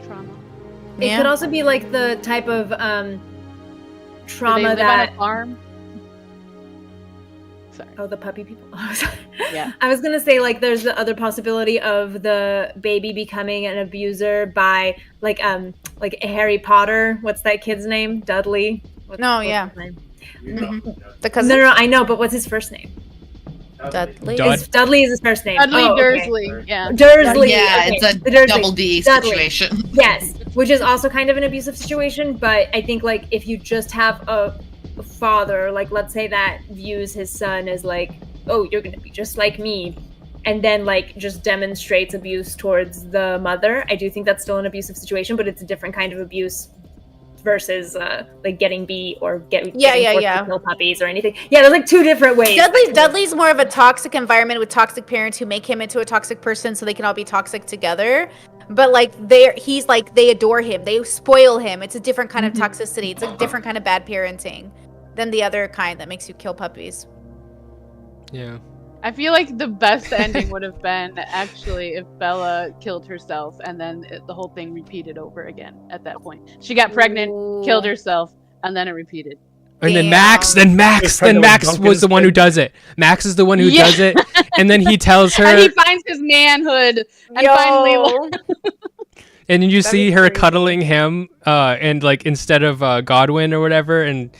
Trauma. It could also be like the type of Do they trauma live that on a farm? Sorry. Oh, the puppy people. Yeah. I was gonna say, like, there's the other possibility of the baby becoming an abuser by like Harry Potter. What's that kid's name? Dudley. What's his name? The cousin. No, I know, but what's his first name? Dudley. Dudley is his first name. Dudley Oh, okay. Dursley. Yeah. Dursley. Yeah, okay. it's a The Dursley. double D Dudley. situation. Yes, which is also kind of an abusive situation, but I think like if you just have a father, like let's say that views his son as like, oh, you're gonna be just like me, and then like just demonstrates abuse towards the mother, I do think that's still an abusive situation, but it's a different kind of abuse versus like getting beat or getting forced to kill puppies or anything. Yeah, there's like two different ways. Dudley's more of a toxic environment with toxic parents who make him into a toxic person so they can all be toxic together. but like he's like they adore him, they spoil him. It's a different kind of toxicity. It's a different kind of bad parenting than the other kind that makes you kill puppies. Yeah. I feel like the best ending would have been actually if Bella killed herself and then the whole thing repeated over again at that point. She got pregnant, killed herself, and then it repeated. And then Damn. Max was the one who does it. Max is the one who does it, and then he tells her. And he finds his manhood, and finally. And you see her crazy. cuddling him, and like instead of Godwin or whatever, and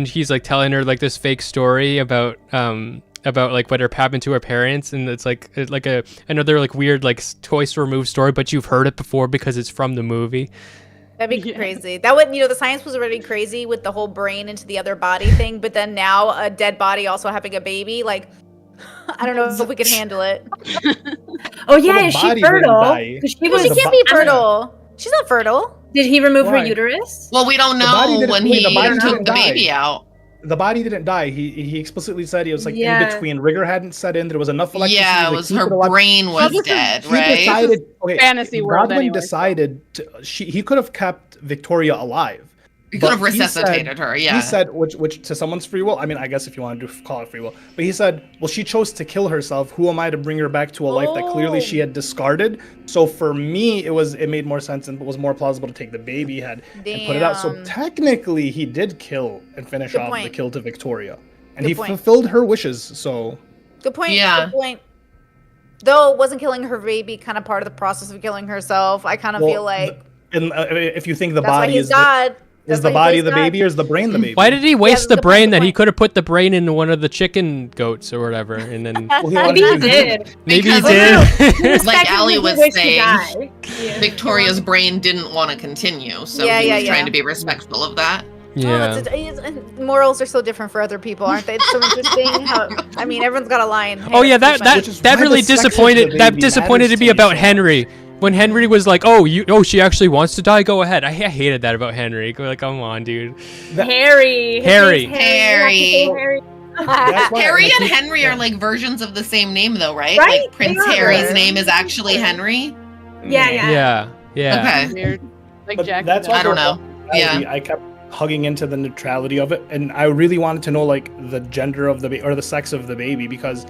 he's like telling her like this fake story about like what happened to her parents, and it's like another like weird like Toy Store move story, but you've heard it before because it's from the movie. That'd be crazy. That would, the science was already crazy with the whole brain into the other body thing, but then now a dead body also having a baby, like, I don't know if we could handle it. Oh yeah, is she fertile? 'Cause she Well, was. she can't be fertile. She's not fertile. Did he remove her Why? uterus? Well, we don't body know didn't- when wait, he the body took didn't the die. baby out. The body didn't die. He explicitly said he was like Yeah. in between. Rigor hadn't set in. There was enough electricity. Yeah, it to was keep her alive. brain was dead, He right? decided. Okay, Fantasy world Godwin anyway. decided he could have kept Victoria alive. He but could have he resuscitated her, yeah. He said, which to someone's free will. I mean, I guess if you want to call it free will, but he said, well, she chose to kill herself. Who am I to bring her back to a life that clearly she had discarded? So for me, it made more sense and was more plausible to take the baby head and put it out. So Damn. technically, he did kill and finish Good off the point. kill to Victoria, and Good he point. fulfilled her wishes. So Good point. Yeah. Good point. Though wasn't killing her baby kind of part of the process of killing herself? I kind of feel like and if you think the that's why body he's is God. is That's the why he body plays the God. baby or is the brain the baby? Why did he waste the the point, brain the that he point. could have put the brain into one of the chicken goats or whatever, and then Well, he Maybe he wanted to- did. maybe he Because- did. Like Allie was Wished he saying, died. Yeah. Victoria's brain didn't want to continue, so Yeah, he yeah, was trying yeah. to be respectful of that. Yeah. Morals are so different for other people, aren't they? It's so interesting. I mean, everyone's got a line. Oh yeah, that Which is that why really the sex of the disappointed. That baby disappointed matters me to about me so Henry. When Henry was like, "Oh, she actually wants to die. Go ahead." I hated that about Henry. Like, come on, dude. Harry. His Harry. name's Harry. You have to say Harry. That's why- Harry like, and he- Henry yeah. are like versions of the same name, though, right? Right? Like Prince They are. Harry's name is actually Henry. Yeah, yeah. Yeah, yeah. Okay. Weird. Like But Jack. that's and why I don't know. neutrality, I kept hugging into the neutrality of it, and I really wanted to know like the gender of the baby or the sex of the baby because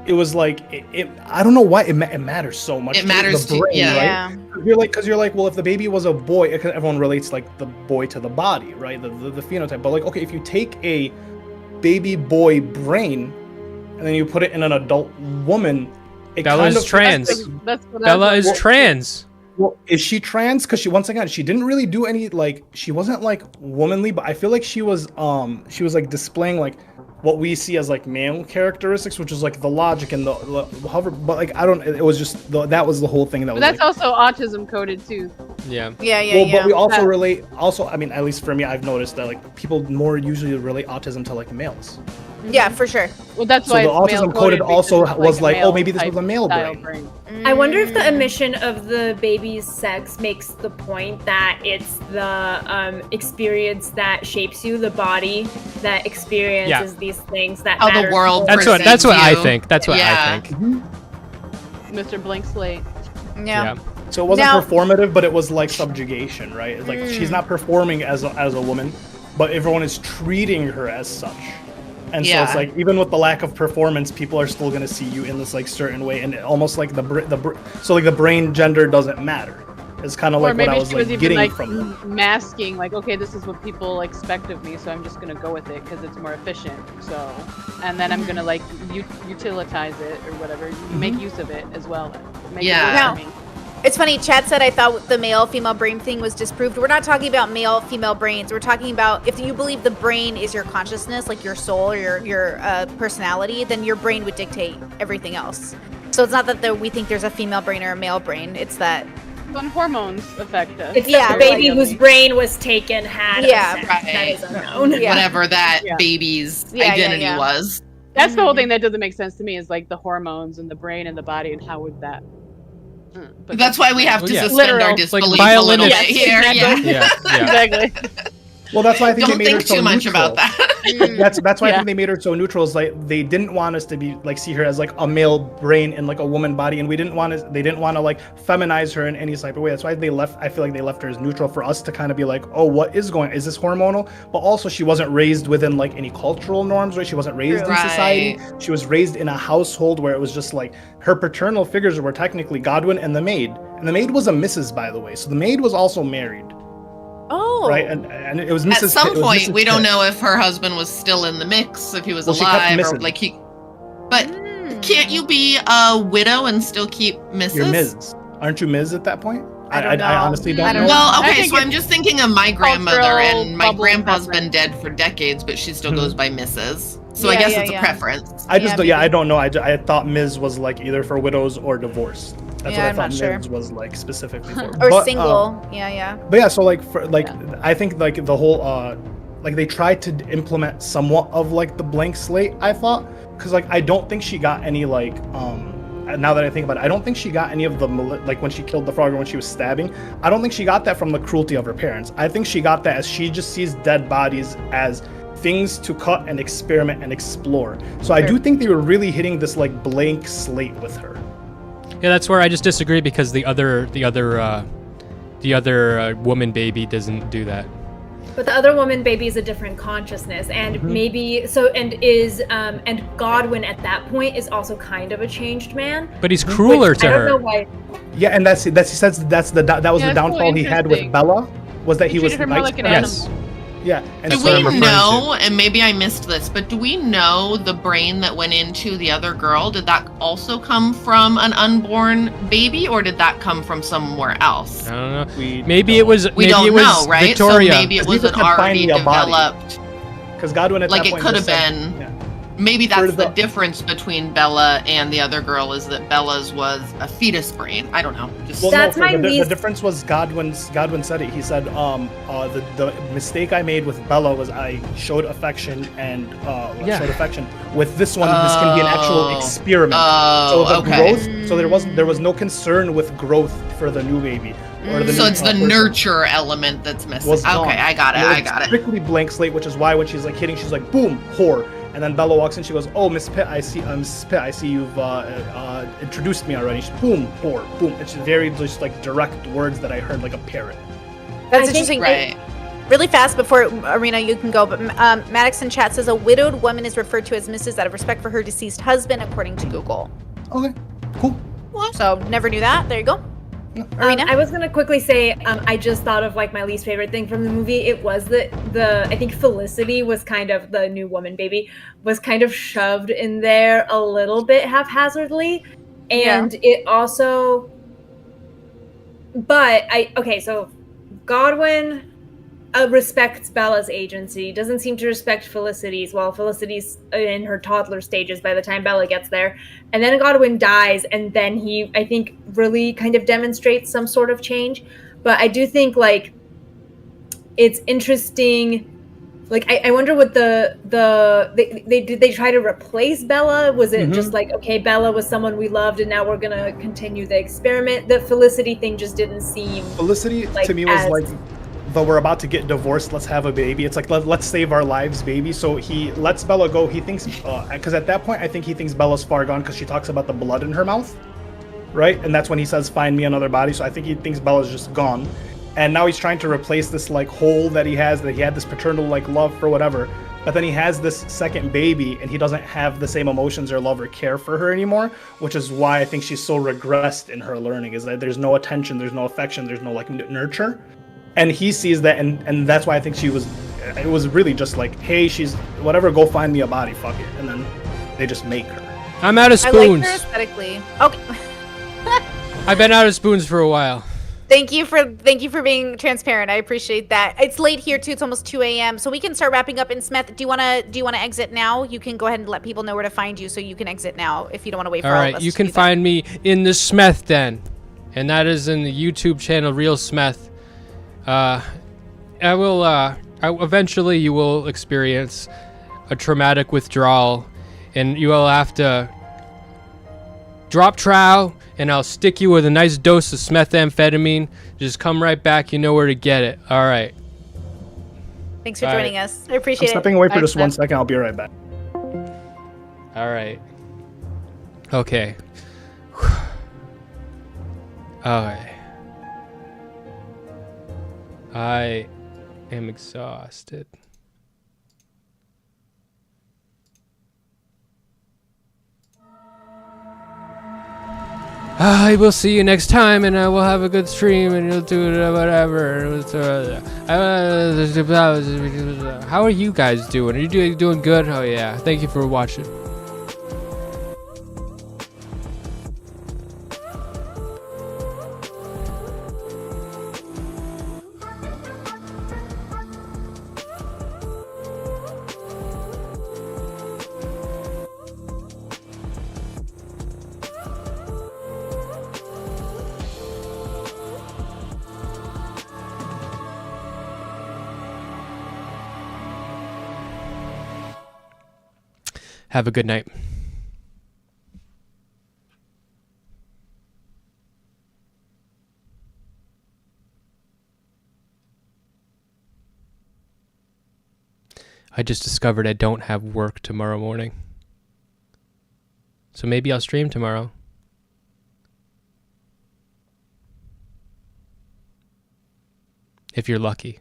it was like it I don't know why it matters so much. It to matters the to- brain, yeah. right? You're like, well, if the baby was a boy, because everyone relates like the boy to the body, right? The phenotype. But like, okay, if you take a baby boy brain and then you put it in an adult woman, it Bella's kind of trans. That's what Bella I was is trans. Well, is she trans? Because once again, she didn't really do any like she wasn't like womanly, but I feel like she was like displaying like what we see as like male characteristics, which is like the logic and the however. But like I don't, it was just that was the whole thing that But was. that's like, also autism coded too. Yeah. well, but we also Yeah. relate. Also, I mean, at least for me, I've noticed that like people more usually relate autism to like males. Yeah, for sure. Well, that's So why the it's autism male-coded coded also because it's was a like, oh, male maybe this was a type male style brain. I wonder if the emission of the baby's sex makes the point that it's the experience that shapes you, the body that experiences these things that How the matters world more. That's what I you. think. That's what Yeah. I think. Mr. Blank Slate. Yeah. So it wasn't Now- performative, but it was like subjugation, right? It's like she's not performing as a woman, but everyone is treating her as such. And so it's Yeah. like even with the lack of performance, people are still gonna see you in this like certain way, and almost like so like the brain gender doesn't matter. It's kind of Or like what maybe I was she like was even getting like from them. masking, like, okay, this is what people expect of me, so I'm just gonna go with it because it's more efficient. So, and then I'm gonna like utilitize it or whatever, make use of it as well. Make it Yeah. work for me. It's funny, Chad said I thought the male-female brain thing was disproved. We're not talking about male-female brains. We're talking about if you believe the brain is your consciousness, like your soul or your personality, then your brain would dictate everything else. So it's not that we think there's a female brain or a male brain. It's that, When hormones affect us. It's Yeah, the baby like- whose brain was taken had Yeah, a sex. right. That is unknown. Yeah. Whatever that Yeah. baby's Yeah, identity yeah. was. That's the whole thing that doesn't make sense to me is like the hormones and the brain and the body and how would that. But That's why we have to Well, yeah. suspend our Literal. disbelief Like a little bit violinist. here. Yeah. Exactly. Yeah, yeah. Exactly. Well, that's why I think Don't they made her think so too much neutral. about that. That's why I Yeah. think they made her so neutral. Is like they didn't want us to be like see her as like a male brain and like a woman body, and they didn't want to like feminize her in any type of way. That's why they left. I feel like they left her as neutral for us to kind of be like, oh, what is going? Is this hormonal? But also, she wasn't raised within like any cultural norms, right? She wasn't raised in society. She was raised in a household where it was just like her paternal figures were technically Godwin and the maid, and the maid was a Mrs. by the way, so the maid was also married. Oh. Right, and it was Mrs. At some it was point, Mrs. we don't Pitt. know if her husband was still in the mix, if he was Well, she kept alive, or missing. like he. But can't you be a widow and still keep Mrs.? You're Ms. Aren't you Ms. at that point? I don't know. I honestly don't I don't know. know. Well, I okay, think so it's I'm just thinking of my grandmother, cultural and my bubble grandpa's preference. been dead for decades, but she still Mhm. goes by Mrs. So I Yeah, guess yeah, it's yeah. a preference. I just Yeah, I maybe. don't know. I thought Ms. was like either for widows or divorced. That's Yeah, what I I'm thought not sure. Ms. was like specifically for. Or But, single. Yeah. But yeah, so like for like I think like the whole like they tried to implement somewhat of like the blank slate, I thought, because like I don't think she got any like now that I think about it, I don't think she got any of the like when she killed the frog or when she was stabbing. I don't think she got that from the cruelty of her parents. I think she got that as she just sees dead bodies as things to cut and experiment and explore. So I do think they were really hitting this like blank slate with her. Yeah, that's where I just disagree because the other woman baby doesn't do that. But the other woman baby is a different consciousness, and maybe so, and Godwin at that point is also kind of a changed man. But he's crueler which to I don't her. know why. Yeah, and he says that was Yeah, the that's downfall really he had with interesting. Bella, was that he was treated her more nice like to an her. animal. Yes. Yeah, and Do That's what I'm we referring know, and maybe I missed this, but do we know the brain that went into the other girl? Did that also come from an unborn baby, or did that come from somewhere else? I don't know. we Maybe it was. We maybe don't it was know, right? Victoria. So maybe it Because he was an just had already finally a body. developed. because Godwin at Like that it point could just have said- been. yeah. Maybe For that's the the- difference between Bella and the other girl is that Bella's was a fetus brain. I don't know. Just Well, That's no, my the least- difference was Godwin said it. He said, the mistake I made with Bella was I showed affection and Yeah. showed affection. With this one, this can be an actual Oh. experiment. Oh, so the okay. growth, so there was no concern with growth for the new baby. Or the So new, it's the person. nurture element that's missing. Was Okay, gone. I got it. And I it's got it. Strictly blank slate, which is why when she's like hitting, she's like, boom, whore. And then Bella walks in, she goes, oh, Miss Pitt, I see you've introduced me already. She's, boom, whore, boom. It's very just like direct words that I heard like a parrot. That's I think- interesting. Right. Really fast before Arena, you can go. But Maddox in chat says a widowed woman is referred to as Mrs. out of respect for her deceased husband, according to Google. Okay, cool. So never knew that. There you go. Arena. I was gonna quickly say, I just thought of like my least favorite thing from the movie. It was the I think Felicity was kind of the new woman baby was kind of shoved in there a little bit haphazardly, and it also. But so Godwin respects Bella's agency, doesn't seem to respect Felicity's. Well, Felicity's in her toddler stages by the time Bella gets there. And then Godwin dies, and then he, I think, really kind of demonstrates some sort of change. But I do think, like, it's interesting. Like, I wonder what did they try to replace Bella? Was it just like, okay, Bella was someone we loved, and now we're gonna continue the experiment? The Felicity thing just didn't seem. Felicity Like, to me was as- like, but we're about to get divorced, let's have a baby. It's like, let's save our lives, baby. So he lets Bella go. He thinks, because at that point, I think he thinks Bella's far gone because she talks about the blood in her mouth, right? And that's when he says, find me another body. So I think he thinks Bella's just gone. And now he's trying to replace this like hole that he had this paternal like love for whatever. But then he has this second baby and he doesn't have the same emotions or love or care for her anymore, which is why I think she's so regressed in her learning, is that there's no attention, there's no affection, there's no like nurture. And he sees that, and that's why I think it was really just like, hey, she's whatever, go find me a body, fuck it. And then they just make her. I'm out of I like spoons. her aesthetically. Okay. I've been out of spoons for a while. Thank you for being transparent. I appreciate that. It's late here too. It's almost 2 a.m. So we can start wrapping up. In Smeth, do you wanna exit now? You can go ahead and let people know where to find you, so you can exit now if you don't want to wait for All all right, of us. you to can do that. find me in the Smeth Den, and that is in the YouTube channel RealSmeth. Eventually you will experience a traumatic withdrawal, and you will have to drop trowel, and I'll stick you with a nice dose of methamphetamine. Just come right back. You know where to get it. All right. Thanks for All right. joining us. I I'm appreciate it. stepping away for Bye, just one Smeth. second. I'll be right back. All right. Okay. Okay. I am exhausted. I will see you next time, and I will have a good stream, and you'll do whatever. How are you guys doing? Are you doing good? Oh yeah. Thank you for watching. Have a good night. I just discovered I don't have work tomorrow morning. So maybe I'll stream tomorrow. If you're lucky.